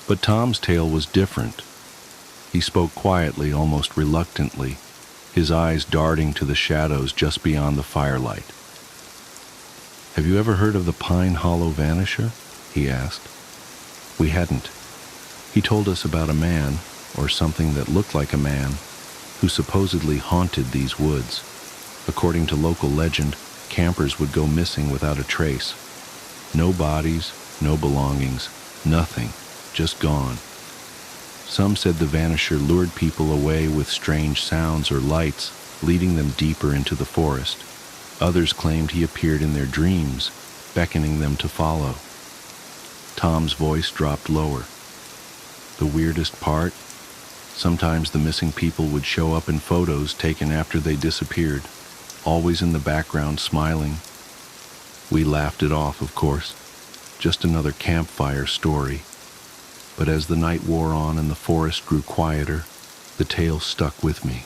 But Tom's tale was different. He spoke quietly, almost reluctantly, his eyes darting to the shadows just beyond the firelight. "Have you ever heard of the Pine Hollow Vanisher?" he asked. We hadn't. He told us about a man, or something that looked like a man, who supposedly haunted these woods. According to local legend, campers would go missing without a trace. No bodies, no belongings, nothing, just gone. Some said the Vanisher lured people away with strange sounds or lights, leading them deeper into the forest. Others claimed he appeared in their dreams, beckoning them to follow. Tom's voice dropped lower. The weirdest part? Sometimes the missing people would show up in photos taken after they disappeared, always in the background smiling. We laughed it off, of course. Just another campfire story. But as the night wore on and the forest grew quieter, the tale stuck with me.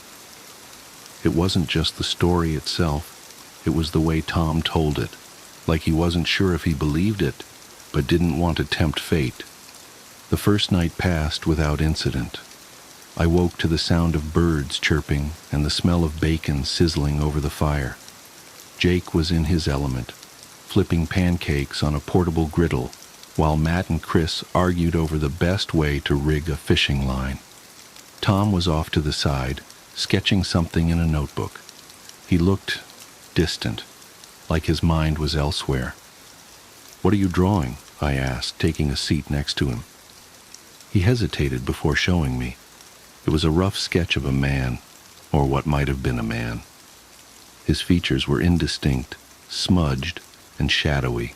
It wasn't just the story itself, it was the way Tom told it, like he wasn't sure if he believed it, but didn't want to tempt fate. The first night passed without incident. I woke to the sound of birds chirping and the smell of bacon sizzling over the fire. Jake was in his element, flipping pancakes on a portable griddle, while Matt and Chris argued over the best way to rig a fishing line. Tom was off to the side, sketching something in a notebook. He looked distant, like his mind was elsewhere. "What are you drawing?" I asked, taking a seat next to him. He hesitated before showing me. It was a rough sketch of a man, or what might have been a man. His features were indistinct, smudged, and shadowy,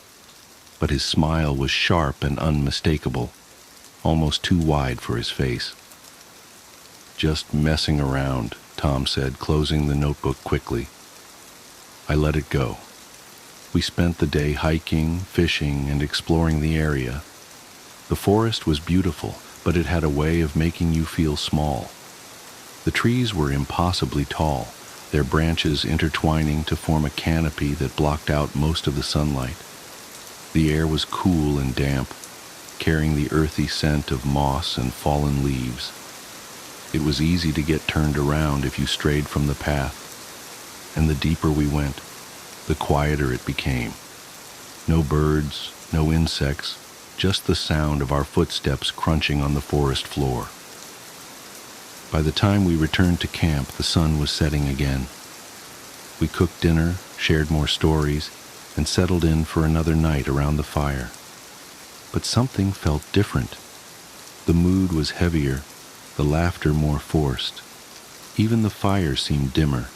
but his smile was sharp and unmistakable, almost too wide for his face. "Just messing around," Tom said, closing the notebook quickly. I let it go. We spent the day hiking, fishing, and exploring the area. The forest was beautiful, but it had a way of making you feel small. The trees were impossibly tall, their branches intertwining to form a canopy that blocked out most of the sunlight. The air was cool and damp, carrying the earthy scent of moss and fallen leaves. It was easy to get turned around if you strayed from the path, and the deeper we went, the quieter it became. No birds, no insects, just the sound of our footsteps crunching on the forest floor. By the time we returned to camp, the sun was setting again. We cooked dinner, shared more stories, and settled in for another night around the fire. But something felt different. The mood was heavier, the laughter more forced. Even the fire seemed dimmer,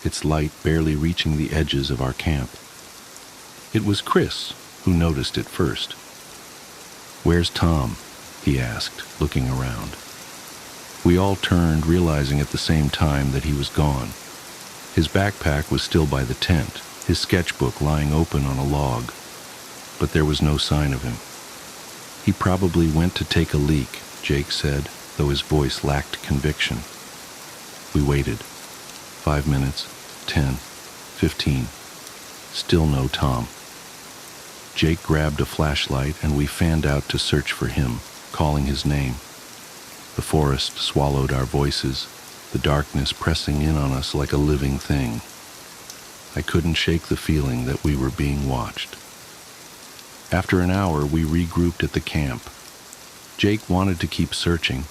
its light barely reaching the edges of our camp. It was Chris who noticed it first. "Where's Tom?" he asked, looking around. We all turned, realizing at the same time that he was gone. His backpack was still by the tent, his sketchbook lying open on a log, but there was no sign of him. "He probably went to take a leak," Jake said, though his voice lacked conviction. We waited. 5 minutes, 10, 15. Still no Tom. Jake grabbed a flashlight and we fanned out to search for him, calling his name. The forest swallowed our voices, the darkness pressing in on us like a living thing. I couldn't shake the feeling that we were being watched. After an hour, we regrouped at the camp. Jake wanted to keep searching,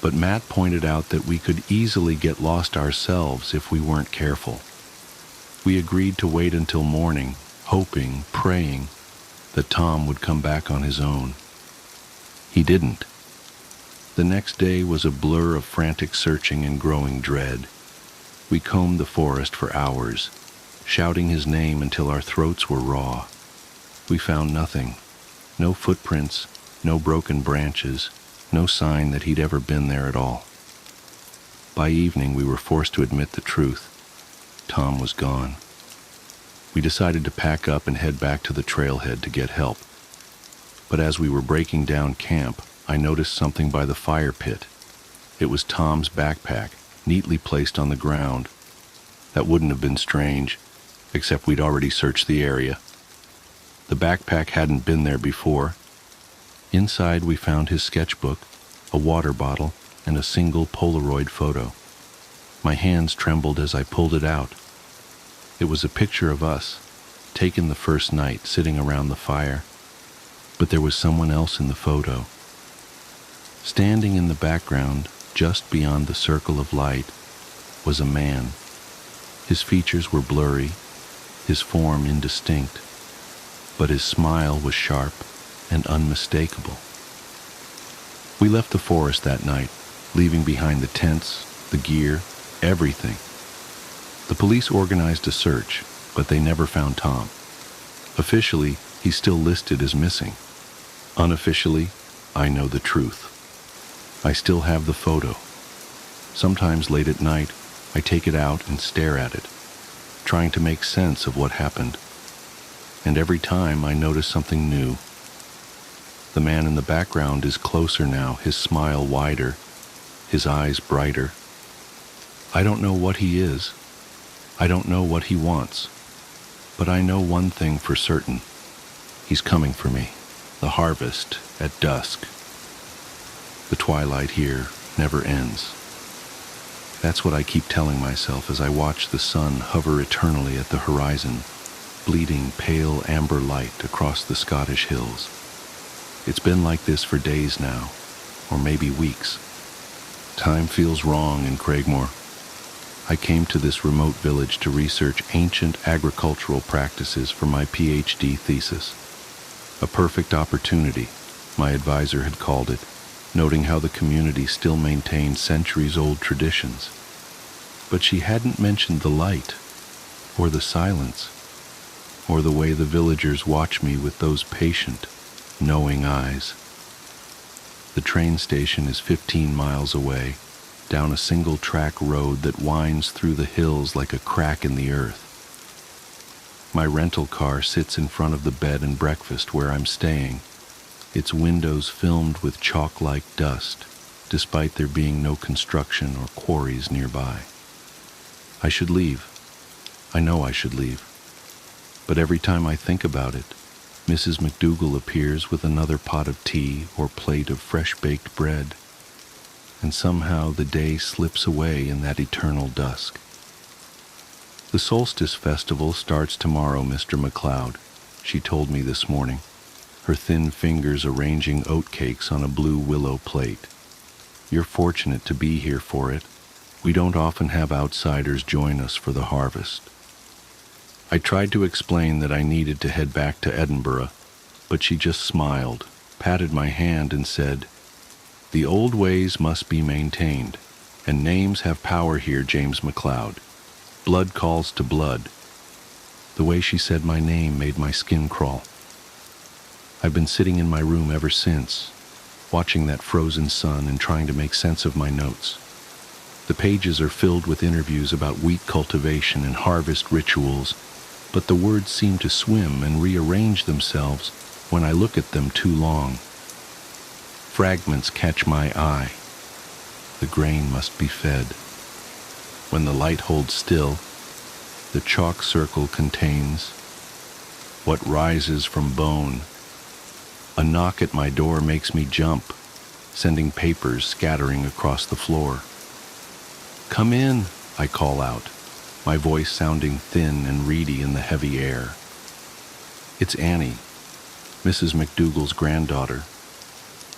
but Matt pointed out that we could easily get lost ourselves if we weren't careful. We agreed to wait until morning, hoping, praying, that Tom would come back on his own. He didn't. The next day was a blur of frantic searching and growing dread. We combed the forest for hours, shouting his name until our throats were raw. We found nothing. No footprints, no broken branches, no sign that he'd ever been there at all. By evening, we were forced to admit the truth. Tom was gone. We decided to pack up and head back to the trailhead to get help. But as we were breaking down camp, I noticed something by the fire pit. It was Tom's backpack, neatly placed on the ground. That wouldn't have been strange, except we'd already searched the area. The backpack hadn't been there before. Inside we found his sketchbook, a water bottle, and a single Polaroid photo. My hands trembled as I pulled it out. It was a picture of us, taken the first night sitting around the fire, but there was someone else in the photo. Standing in the background, just beyond the circle of light, was a man. His features were blurry, his form indistinct, but his smile was sharp and unmistakable. We left the forest that night, leaving behind the tents, the gear, everything. The police organized a search, but they never found Tom. Officially, he's still listed as missing. Unofficially, I know the truth. I still have the photo. Sometimes late at night, I take it out and stare at it, trying to make sense of what happened. And every time I notice something new. The man in the background is closer now, his smile wider, his eyes brighter. I don't know what he is. I don't know what he wants. But I know one thing for certain. He's coming for me. The harvest at dusk. The twilight here never ends. That's what I keep telling myself as I watch the sun hover eternally at the horizon, bleeding pale amber light across the Scottish hills. It's been like this for days now, or maybe weeks. Time feels wrong in Craigmore. I came to this remote village to research ancient agricultural practices for my PhD thesis. A perfect opportunity, my advisor had called it, noting how the community still maintained centuries-old traditions. But she hadn't mentioned the light, or the silence, or the way the villagers watch me with those patient, knowing eyes. The train station is 15 miles away, down a single-track road that winds through the hills like a crack in the earth. My rental car sits in front of the bed and breakfast where I'm staying, its windows filmed with chalk-like dust, despite there being no construction or quarries nearby. I should leave. I know I should leave. But every time I think about it, Mrs. McDougall appears with another pot of tea or plate of fresh-baked bread, and somehow the day slips away in that eternal dusk. The Solstice Festival starts tomorrow, Mr. McLeod, she told me this morning, her thin fingers arranging oatcakes on a blue willow plate. You're fortunate to be here for it. We don't often have outsiders join us for the harvest. I tried to explain that I needed to head back to Edinburgh, but she just smiled, patted my hand, and said, "The old ways must be maintained, and names have power here, James McLeod. Blood calls to blood." The way she said my name made my skin crawl. I've been sitting in my room ever since, watching that frozen sun and trying to make sense of my notes. The pages are filled with interviews about wheat cultivation and harvest rituals, but the words seem to swim and rearrange themselves when I look at them too long. Fragments catch my eye. The grain must be fed. When the light holds still, the chalk circle contains what rises from bone. A knock at my door makes me jump, sending papers scattering across the floor. "Come in," I call out, my voice sounding thin and reedy in the heavy air. It's Annie, Mrs. McDougall's granddaughter.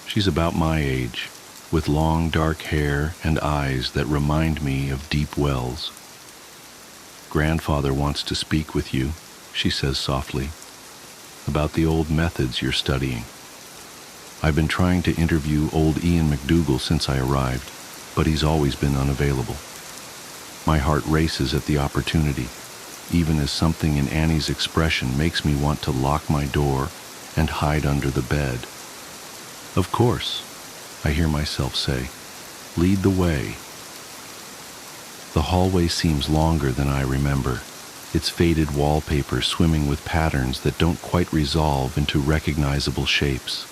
She's about my age, with long dark hair and eyes that remind me of deep wells. "Grandfather wants to speak with you," she says softly, "about the old methods you're studying. I've been trying to interview old Ian McDougall since I arrived, but he's always been unavailable." My heart races at the opportunity, even as something in Annie's expression makes me want to lock my door and hide under the bed. "Of course," I hear myself say, "lead the way." The hallway seems longer than I remember, its faded wallpaper swimming with patterns that don't quite resolve into recognizable shapes.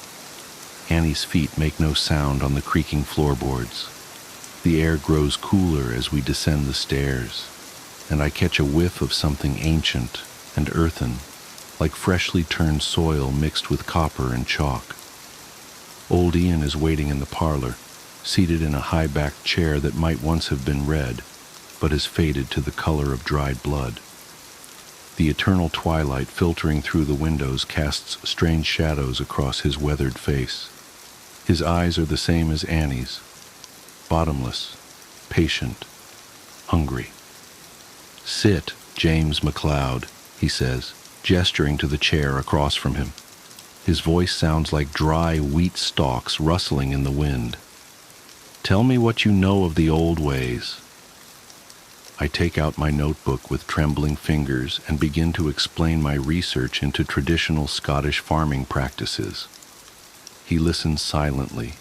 Annie's feet make no sound on the creaking floorboards. The air grows cooler as we descend the stairs, and I catch a whiff of something ancient and earthen, like freshly turned soil mixed with copper and chalk. Old Ian is waiting in the parlor, seated in a high-backed chair that might once have been red, but has faded to the color of dried blood. The eternal twilight filtering through the windows casts strange shadows across his weathered face. His eyes are the same as Annie's, bottomless, patient, hungry. "Sit, James McLeod," he says, gesturing to the chair across from him. His voice sounds like dry wheat stalks rustling in the wind. "Tell me what you know of the old ways." I take out my notebook with trembling fingers and begin to explain my research into traditional Scottish farming practices. He listens silently,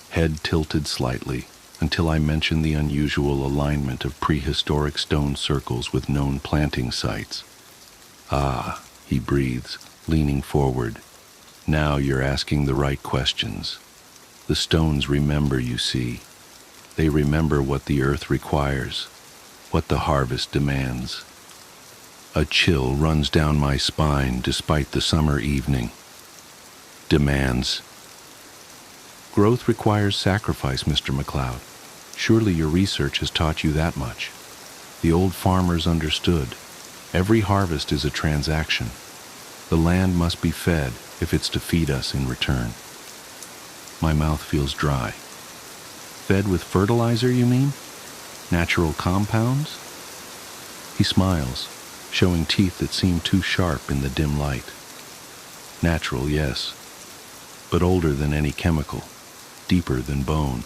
head tilted slightly, until I mention the unusual alignment of prehistoric stone circles with known planting sites. "Ah," he breathes, leaning forward. "Now you're asking the right questions. The stones remember, you see. They remember what the earth requires, what the harvest demands." A chill runs down my spine despite the summer evening. Demands. Growth requires sacrifice, Mr. McLeod. Surely your research has taught you that much. The old farmers understood. Every harvest is a transaction. The land must be fed if it's to feed us in return. My mouth feels dry. Fed with fertilizer, you mean? Natural compounds? He smiles, showing teeth that seem too sharp in the dim light. Natural, yes, but older than any chemical, deeper than bone.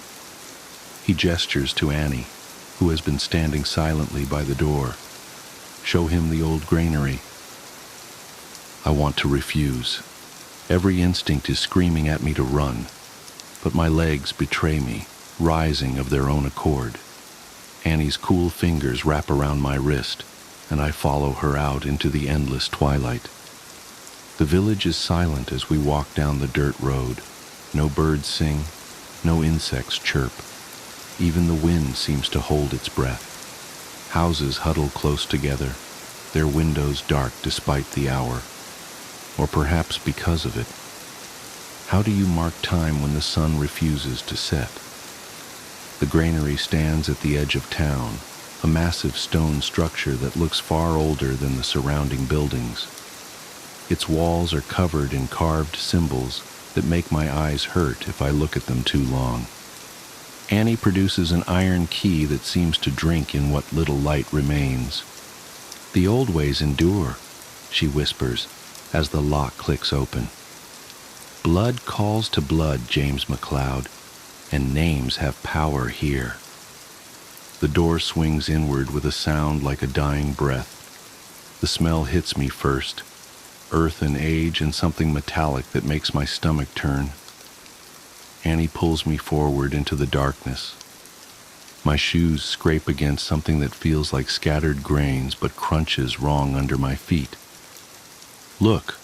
He gestures to Annie, who has been standing silently by the door. Show him the old granary. I want to refuse. Every instinct is screaming at me to run, but my legs betray me, rising of their own accord. Annie's cool fingers wrap around my wrist, and I follow her out into the endless twilight. The village is silent as we walk down the dirt road. No birds sing, no insects chirp. Even the wind seems to hold its breath. Houses huddle close together, their windows dark despite the hour, or perhaps because of it. How do you mark time when the sun refuses to set? The granary stands at the edge of town, a massive stone structure that looks far older than the surrounding buildings. Its walls are covered in carved symbols that make my eyes hurt if I look at them too long. Annie produces an iron key that seems to drink in what little light remains. "The old ways endure," she whispers as the lock clicks open. "Blood calls to blood, James McLeod, and names have power here." The door swings inward with a sound like a dying breath. The smell hits me first, earth and age and something metallic that makes my stomach turn. Annie pulls me forward into the darkness. My shoes scrape against something that feels like scattered grains but crunches wrong under my feet. "Look,"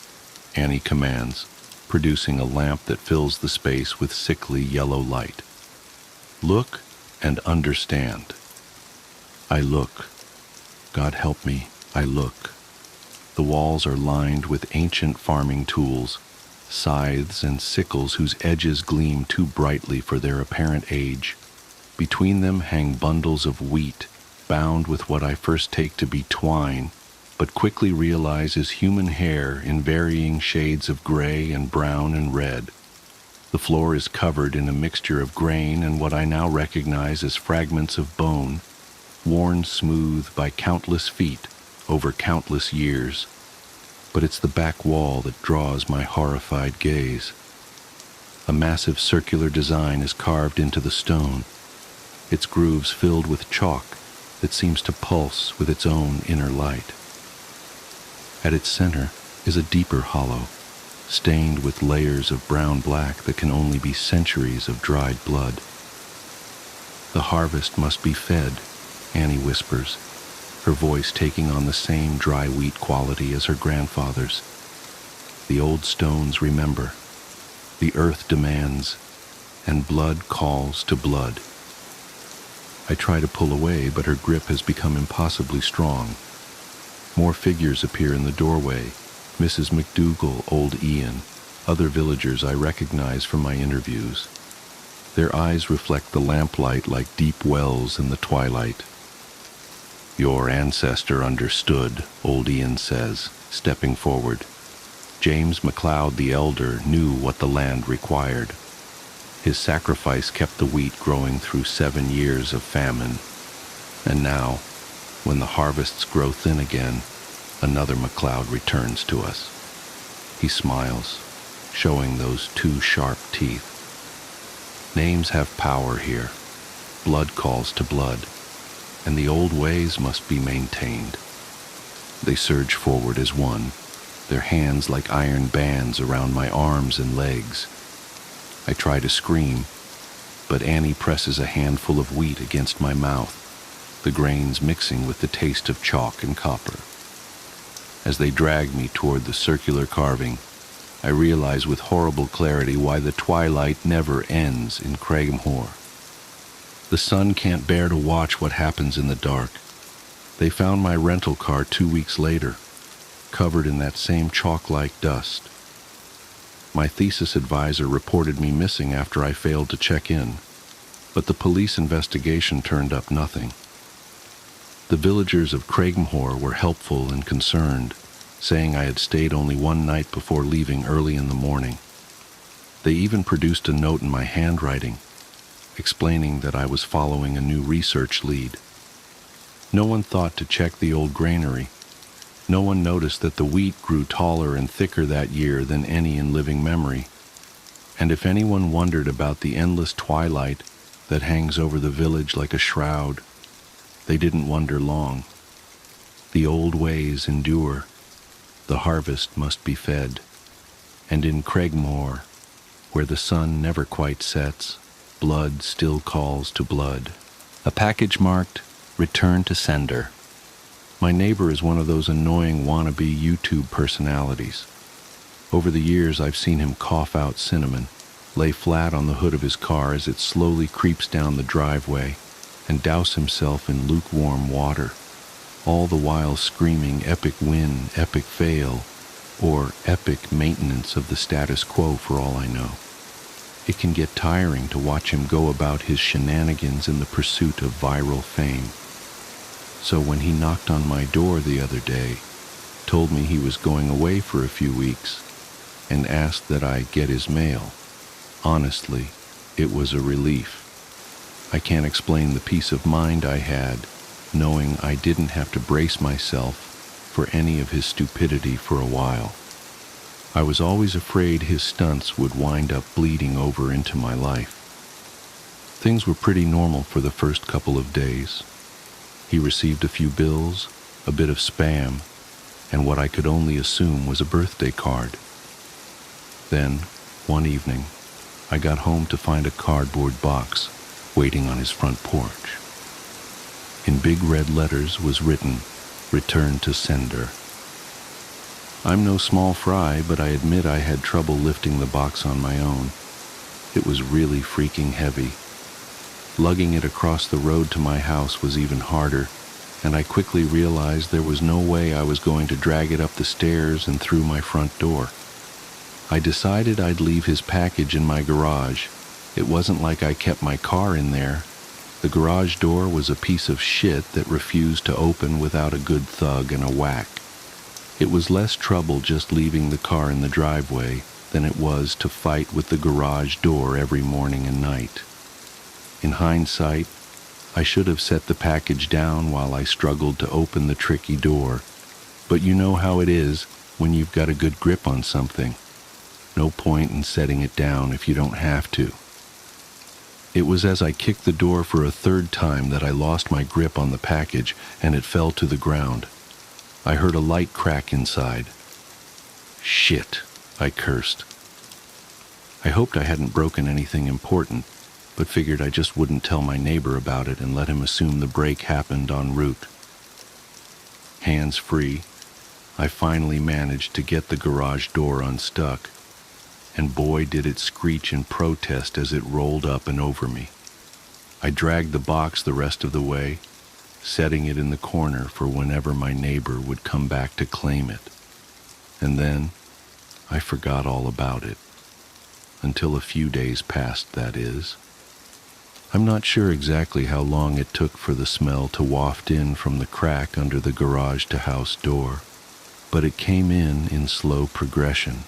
Annie commands, producing a lamp that fills the space with sickly yellow light. "Look and understand." I look. God help me, I look. The walls are lined with ancient farming tools, scythes and sickles whose edges gleam too brightly for their apparent age. Between them hang bundles of wheat, bound with what I first take to be twine, but quickly realize is human hair in varying shades of gray and brown and red. The floor is covered in a mixture of grain and what I now recognize as fragments of bone, worn smooth by countless feet over countless years. But it's the back wall that draws my horrified gaze. A massive circular design is carved into the stone, its grooves filled with chalk that seems to pulse with its own inner light. At its center is a deeper hollow, stained with layers of brown-black that can only be centuries of dried blood. "The harvest must be fed," Annie whispers, her voice taking on the same dry wheat quality as her grandfather's. "The old stones remember. The earth demands, and blood calls to blood." I try to pull away, but her grip has become impossibly strong. More figures appear in the doorway, Mrs. McDougal, old Ian, other villagers I recognize from my interviews. Their eyes reflect the lamplight like deep wells in the twilight. Your ancestor understood, old Ian says, stepping forward. James MacLeod the elder knew what the land required. His sacrifice kept the wheat growing through 7 years of famine. And now, when the harvests grow thin again, another MacLeod returns to us. He smiles, showing those 2 sharp teeth. Names have power here. Blood calls to blood, and the old ways must be maintained. They surge forward as one, their hands like iron bands around my arms and legs. I try to scream, but Annie presses a handful of wheat against my mouth, the grains mixing with the taste of chalk and copper. As they drag me toward the circular carving, I realize with horrible clarity why the twilight never ends in Craighmore. The sun can't bear to watch what happens in the dark. They found my rental car 2 weeks later, covered in that same chalk-like dust. My thesis advisor reported me missing after I failed to check in, but the police investigation turned up nothing. The villagers of Craighmore were helpful and concerned, saying I had stayed only 1 night before leaving early in the morning. They even produced a note in my handwriting, explaining that I was following a new research lead. No one thought to check the old granary. No one noticed that the wheat grew taller and thicker that year than any in living memory. And if anyone wondered about the endless twilight that hangs over the village like a shroud, they didn't wonder long. The old ways endure. The harvest must be fed. And in Craighmore, where the sun never quite sets, blood still calls to blood. A package marked, "Return to sender." My neighbor is one of those annoying wannabe YouTube personalities. Over the years, I've seen him cough out cinnamon, lay flat on the hood of his car as it slowly creeps down the driveway, and douse himself in lukewarm water, all the while screaming epic win, epic fail, or epic maintenance of the status quo for all I know. It can get tiring to watch him go about his shenanigans in the pursuit of viral fame. So when he knocked on my door the other day, told me he was going away for a few weeks, and asked that I get his mail, honestly, it was a relief. I can't explain the peace of mind I had, knowing I didn't have to brace myself for any of his stupidity for a while. I was always afraid his stunts would wind up bleeding over into my life. Things were pretty normal for the first couple of days. He received a few bills, a bit of spam, and what I could only assume was a birthday card. Then, one evening, I got home to find a cardboard box waiting on his front porch. In big red letters was written, "Return to sender." I'm no small fry, but I admit I had trouble lifting the box on my own. It was really freaking heavy. Lugging it across the road to my house was even harder, and I quickly realized there was no way I was going to drag it up the stairs and through my front door. I decided I'd leave his package in my garage. It wasn't like I kept my car in there. The garage door was a piece of shit that refused to open without a good thug and a whack. It was less trouble just leaving the car in the driveway than it was to fight with the garage door every morning and night. In hindsight, I should have set the package down while I struggled to open the tricky door, but you know how it is when you've got a good grip on something. No point in setting it down if you don't have to. It was as I kicked the door for a third time that I lost my grip on the package and it fell to the ground. I heard a light crack inside. Shit, I cursed. I hoped I hadn't broken anything important, but figured I just wouldn't tell my neighbor about it and let him assume the break happened en route. Hands free, I finally managed to get the garage door unstuck, and boy did it screech in protest as it rolled up and over me. I dragged the box the rest of the way, setting it in the corner for whenever my neighbor would come back to claim it. And then I forgot all about it. Until a few days passed, that is. I'm not sure exactly how long it took for the smell to waft in from the crack under the garage-to-house door, but it came in slow progression.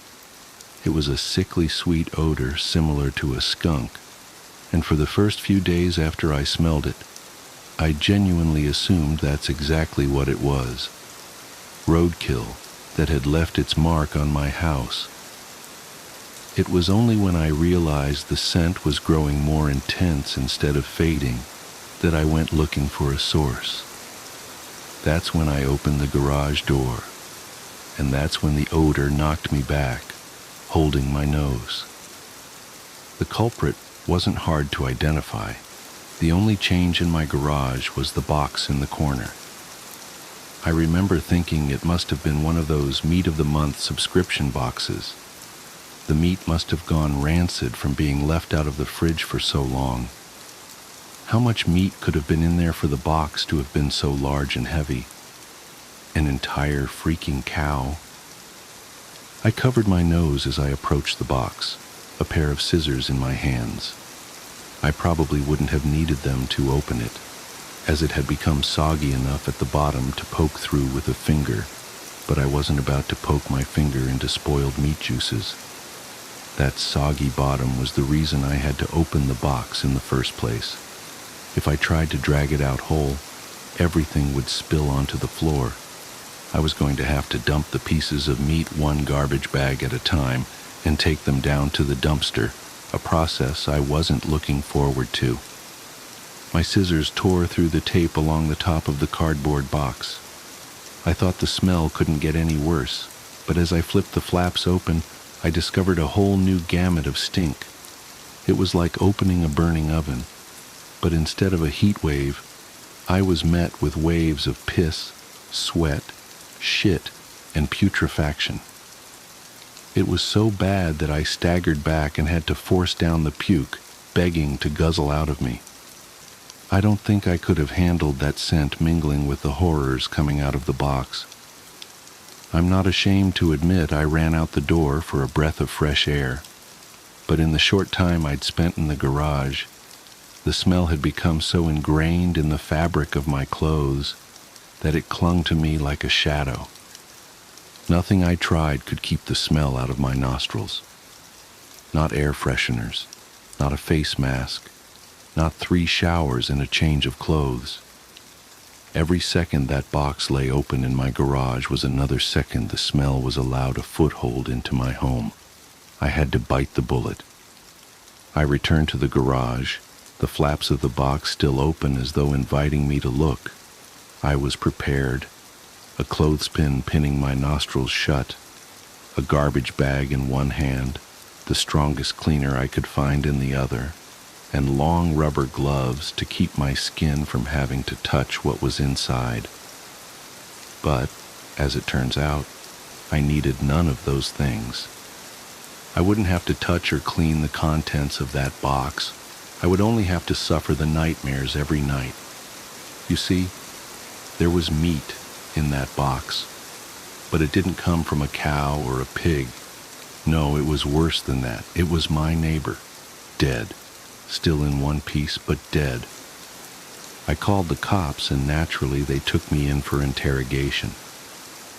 It was a sickly sweet odor similar to a skunk, and for the first few days after I smelled it, I genuinely assumed that's exactly what it was. Roadkill that had left its mark on my house. It was only when I realized the scent was growing more intense instead of fading that I went looking for a source. That's when I opened the garage door, and that's when the odor knocked me back, holding my nose. The culprit wasn't hard to identify. The only change in my garage was the box in the corner. I remember thinking it must have been one of those meat-of-the-month subscription boxes. The meat must have gone rancid from being left out of the fridge for so long. How much meat could have been in there for the box to have been so large and heavy? An entire freaking cow? I covered my nose as I approached the box, a pair of scissors in my hands. I probably wouldn't have needed them to open it, as it had become soggy enough at the bottom to poke through with a finger, but I wasn't about to poke my finger into spoiled meat juices. That soggy bottom was the reason I had to open the box in the first place. If I tried to drag it out whole, everything would spill onto the floor. I was going to have to dump the pieces of meat one garbage bag at a time and take them down to the dumpster, a process I wasn't looking forward to. My scissors tore through the tape along the top of the cardboard box. I thought the smell couldn't get any worse, but as I flipped the flaps open, I discovered a whole new gamut of stink. It was like opening a burning oven, but instead of a heat wave, I was met with waves of piss, sweat, shit, and putrefaction. It was so bad that I staggered back and had to force down the puke, begging to guzzle out of me. I don't think I could have handled that scent mingling with the horrors coming out of the box. I'm not ashamed to admit I ran out the door for a breath of fresh air, but in the short time I'd spent in the garage, the smell had become so ingrained in the fabric of my clothes that it clung to me like a shadow. Nothing I tried could keep the smell out of my nostrils. Not air fresheners, not a face mask, not 3 showers and a change of clothes. Every second that box lay open in my garage was another second the smell was allowed a foothold into my home. I had to bite the bullet. I returned to the garage, the flaps of the box still open as though inviting me to look. I was prepared, a clothespin pinning my nostrils shut, a garbage bag in one hand, the strongest cleaner I could find in the other, and long rubber gloves to keep my skin from having to touch what was inside. But, as it turns out, I needed none of those things. I wouldn't have to touch or clean the contents of that box. I would only have to suffer the nightmares every night. You see, there was meat in that box, but it didn't come from a cow or a pig. No, it was worse than that. It was my neighbor, dead. Still in one piece, but dead. I called the cops, and naturally they took me in for interrogation.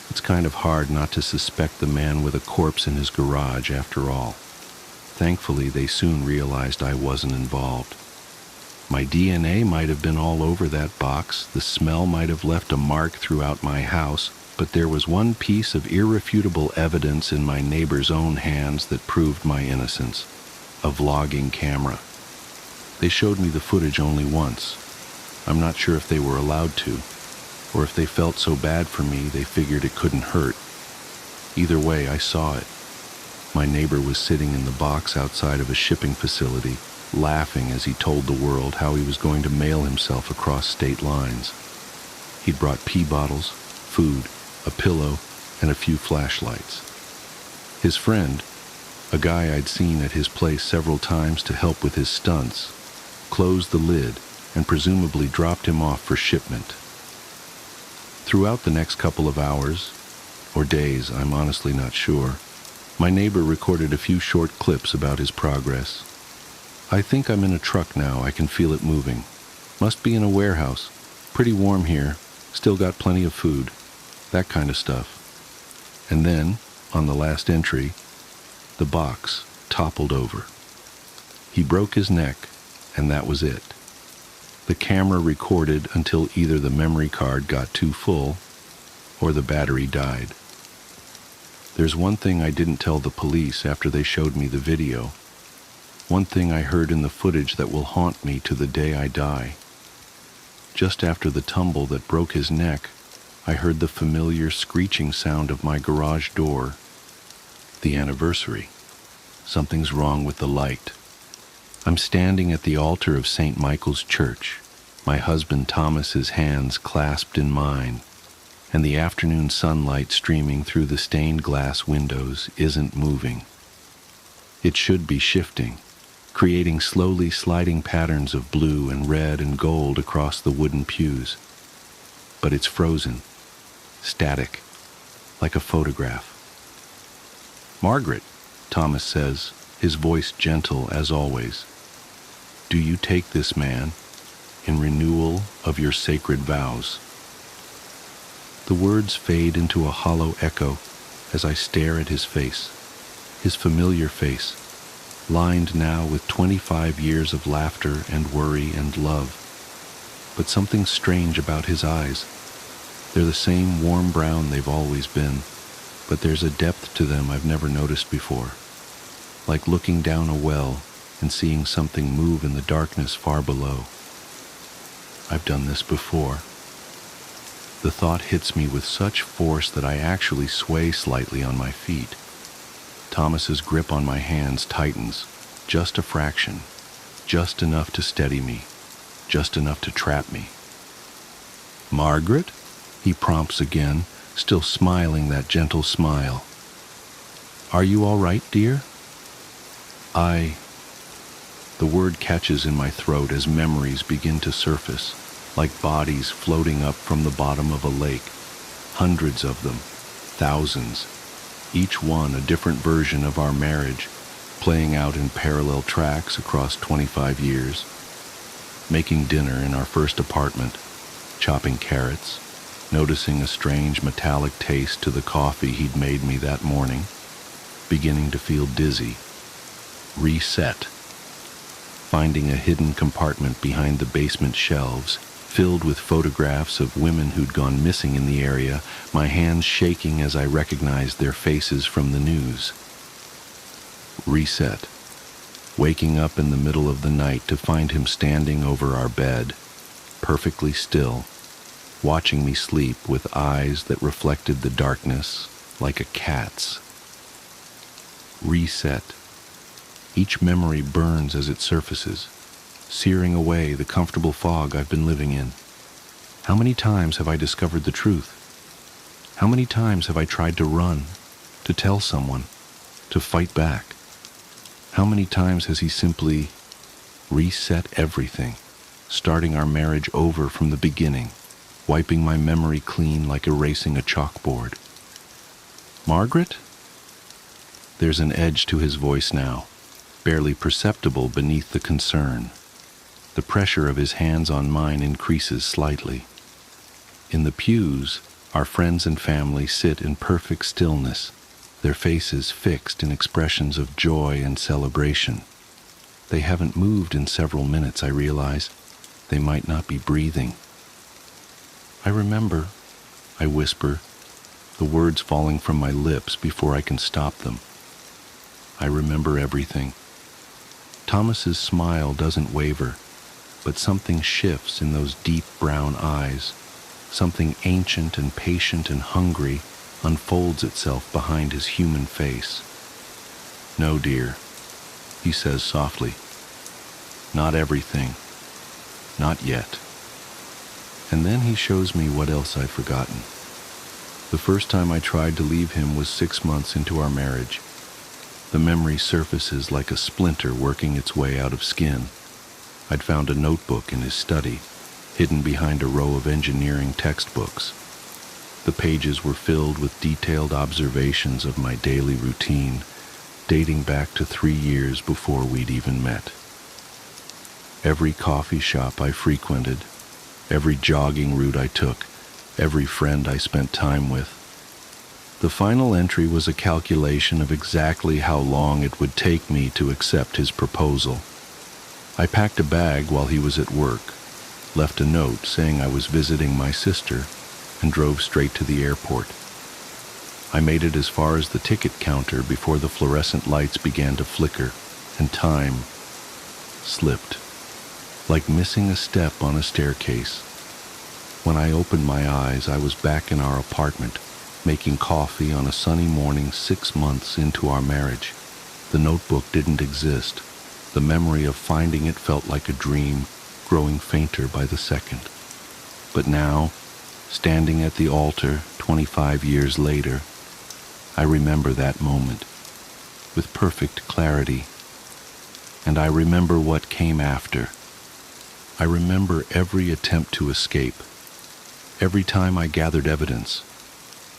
It's kind of hard not to suspect the man with a corpse in his garage after all. Thankfully, they soon realized I wasn't involved. My DNA might have been all over that box, the smell might have left a mark throughout my house, but there was one piece of irrefutable evidence in my neighbor's own hands that proved my innocence: a vlogging camera. They showed me the footage only once. I'm not sure if they were allowed to, or if they felt so bad for me they figured it couldn't hurt. Either way, I saw it. My neighbor was sitting in the box outside of a shipping facility, laughing as he told the world how he was going to mail himself across state lines. He'd brought pee bottles, food, a pillow, and a few flashlights. His friend, a guy I'd seen at his place several times to help with his stunts, closed the lid and presumably dropped him off for shipment. Throughout the next couple of hours, or days, I'm honestly not sure. My neighbor recorded a few short clips about his progress. I think I'm in a truck now. I can feel it moving. Must be in a warehouse. Pretty warm here. Still got plenty of food. That kind of stuff. And then, on the last entry, the box toppled over. He broke his neck, and that was it. The camera recorded until either the memory card got too full or the battery died. There's one thing I didn't tell the police after they showed me the video. One thing I heard in the footage that will haunt me to the day I die. Just after the tumble that broke his neck, I heard the familiar screeching sound of my garage door. The anniversary. Something's wrong with the light. I'm standing at the altar of St. Michael's Church, my husband Thomas's hands clasped in mine, and the afternoon sunlight streaming through the stained glass windows isn't moving. It should be shifting, creating slowly sliding patterns of blue and red and gold across the wooden pews. But it's frozen, static, like a photograph. "Margaret," Thomas says, his voice gentle as always, "do you take this man in renewal of your sacred vows?" The words fade into a hollow echo as I stare at his face, his familiar face, lined now with 25 years of laughter and worry and love. But something strange about his eyes. They're the same warm brown they've always been, but there's a depth to them I've never noticed before, like looking down a well and seeing something move in the darkness far below. I've done this before. The thought hits me with such force that I actually sway slightly on my feet. Thomas's grip on my hands tightens, just a fraction, just enough to steady me, just enough to trap me. "Margaret?" he prompts again, still smiling that gentle smile. "Are you all right, dear?" The word catches in my throat as memories begin to surface, like bodies floating up from the bottom of a lake. Hundreds of them, thousands, each one a different version of our marriage, playing out in parallel tracks across 25 years. Making dinner in our first apartment, chopping carrots, noticing a strange metallic taste to the coffee he'd made me that morning, beginning to feel dizzy. Reset. Finding a hidden compartment behind the basement shelves, filled with photographs of women who'd gone missing in the area, my hands shaking as I recognized their faces from the news. Reset. Waking up in the middle of the night to find him standing over our bed, perfectly still, watching me sleep with eyes that reflected the darkness like a cat's. Reset. Each memory burns as it surfaces, searing away the comfortable fog I've been living in. How many times have I discovered the truth? How many times have I tried to run, to tell someone, to fight back? How many times has he simply reset everything, starting our marriage over from the beginning, wiping my memory clean like erasing a chalkboard? "Margaret?" There's an edge to his voice now, barely perceptible beneath the concern. The pressure of his hands on mine increases slightly. In the pews, our friends and family sit in perfect stillness, their faces fixed in expressions of joy and celebration. They haven't moved in several minutes, I realize. They might not be breathing. "I remember," I whisper, the words falling from my lips before I can stop them. I remember everything. Thomas's smile doesn't waver, but something shifts in those deep brown eyes. Something ancient and patient and hungry unfolds itself behind his human face. "No, dear," he says softly. "Not everything. Not yet." And then he shows me what else I'd forgotten. The first time I tried to leave him was 6 months into our marriage. The memory surfaces like a splinter working its way out of skin. I'd found a notebook in his study, hidden behind a row of engineering textbooks. The pages were filled with detailed observations of my daily routine, dating back to 3 years before we'd even met. Every coffee shop I frequented, every jogging route I took, every friend I spent time with. The final entry was a calculation of exactly how long it would take me to accept his proposal. I packed a bag while he was at work, left a note saying I was visiting my sister, and drove straight to the airport. I made it as far as the ticket counter before the fluorescent lights began to flicker, and time slipped, like missing a step on a staircase. When I opened my eyes, I was back in our apartment, making coffee on a sunny morning 6 months into our marriage. The notebook didn't exist. The memory of finding it felt like a dream, growing fainter by the second. But now, standing at the altar 25 years later, I remember that moment with perfect clarity. And I remember what came after. I remember every attempt to escape, every time I gathered evidence,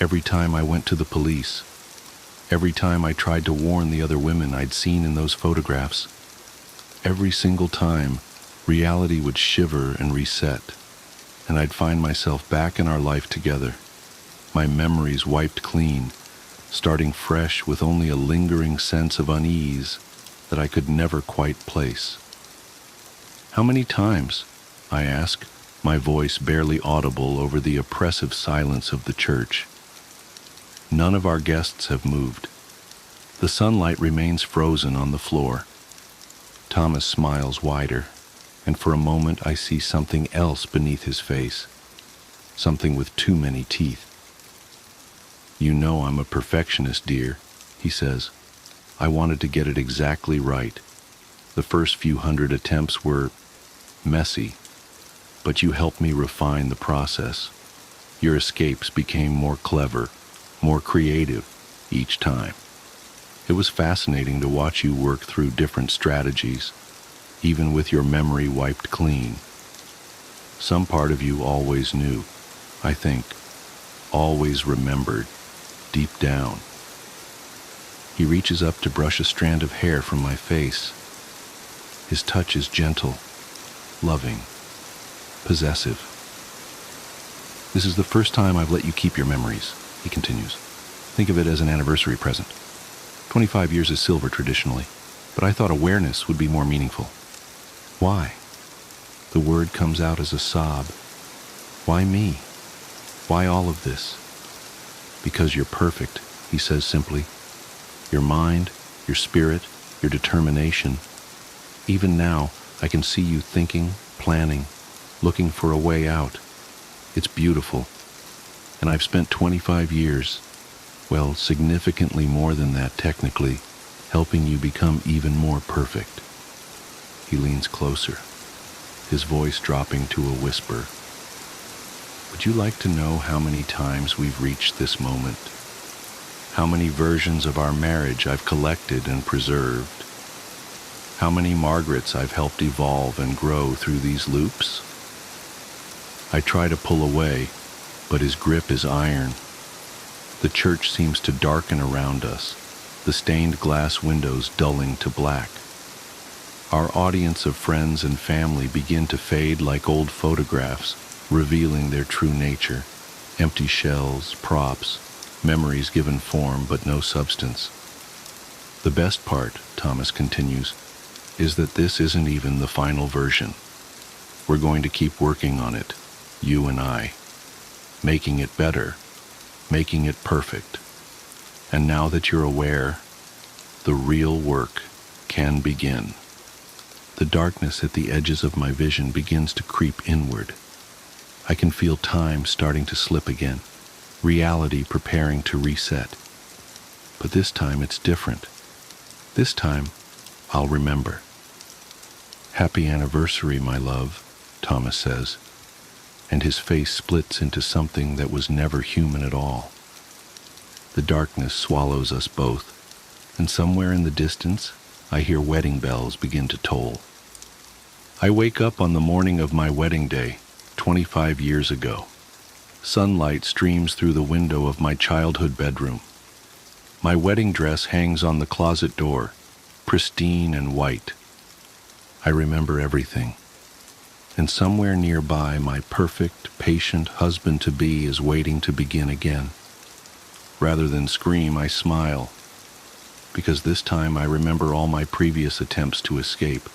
every time I went to the police, every time I tried to warn the other women I'd seen in those photographs. Every single time, reality would shiver and reset, and I'd find myself back in our life together, my memories wiped clean, starting fresh with only a lingering sense of unease that I could never quite place. "How many times?" I ask, my voice barely audible over the oppressive silence of the church. None of our guests have moved. The sunlight remains frozen on the floor. Thomas smiles wider, and for a moment I see something else beneath his face, something with too many teeth. "You know I'm a perfectionist, dear," he says. "I wanted to get it exactly right. The first few hundred attempts were messy, but you helped me refine the process. Your escapes became more clever, more creative each time. It was fascinating to watch you work through different strategies, even with your memory wiped clean. Some part of you always knew, I think, always remembered, deep down." He reaches up to brush a strand of hair from my face. His touch is gentle, loving, possessive. "This is the first time I've let you keep your memories," he continues. "Think of it as an anniversary present. 25 years is silver traditionally, but I thought awareness would be more meaningful." "Why?" The word comes out as a sob. "Why me? Why all of this?" "Because you're perfect," he says simply. "Your mind, your spirit, your determination. Even now, I can see you thinking, planning, looking for a way out. It's beautiful. And I've spent 25 years, well, significantly more than that technically, helping you become even more perfect." He leans closer, his voice dropping to a whisper. "Would you like to know how many times we've reached this moment? How many versions of our marriage I've collected and preserved? How many Margarets I've helped evolve and grow through these loops?" I try to pull away, but his grip is iron. The church seems to darken around us, the stained glass windows dulling to black. Our audience of friends and family begin to fade like old photographs, revealing their true nature. Empty shells, props, memories given form but no substance. "The best part," Thomas continues, "is that this isn't even the final version. We're going to keep working on it, you and I, making it better, making it perfect. And now that you're aware, the real work can begin." The darkness at the edges of my vision begins to creep inward. I can feel time starting to slip again, reality preparing to reset. But this time it's different. This time, I'll remember. "Happy anniversary, my love," Thomas says, and his face splits into something that was never human at all. The darkness swallows us both, and somewhere in the distance, I hear wedding bells begin to toll. I wake up on the morning of my wedding day, 25 years ago. Sunlight streams through the window of my childhood bedroom. My wedding dress hangs on the closet door, pristine and white. I remember everything. And somewhere nearby, my perfect, patient husband-to-be is waiting to begin again. Rather than scream, I smile, because this time I remember all my previous attempts to escape.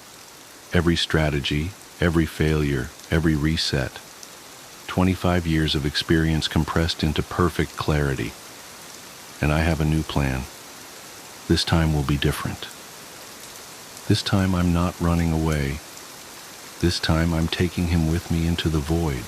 Every strategy, every failure, every reset. 25 years of experience compressed into perfect clarity. And I have a new plan. This time will be different. This time I'm not running away. This time I'm taking him with me into the void.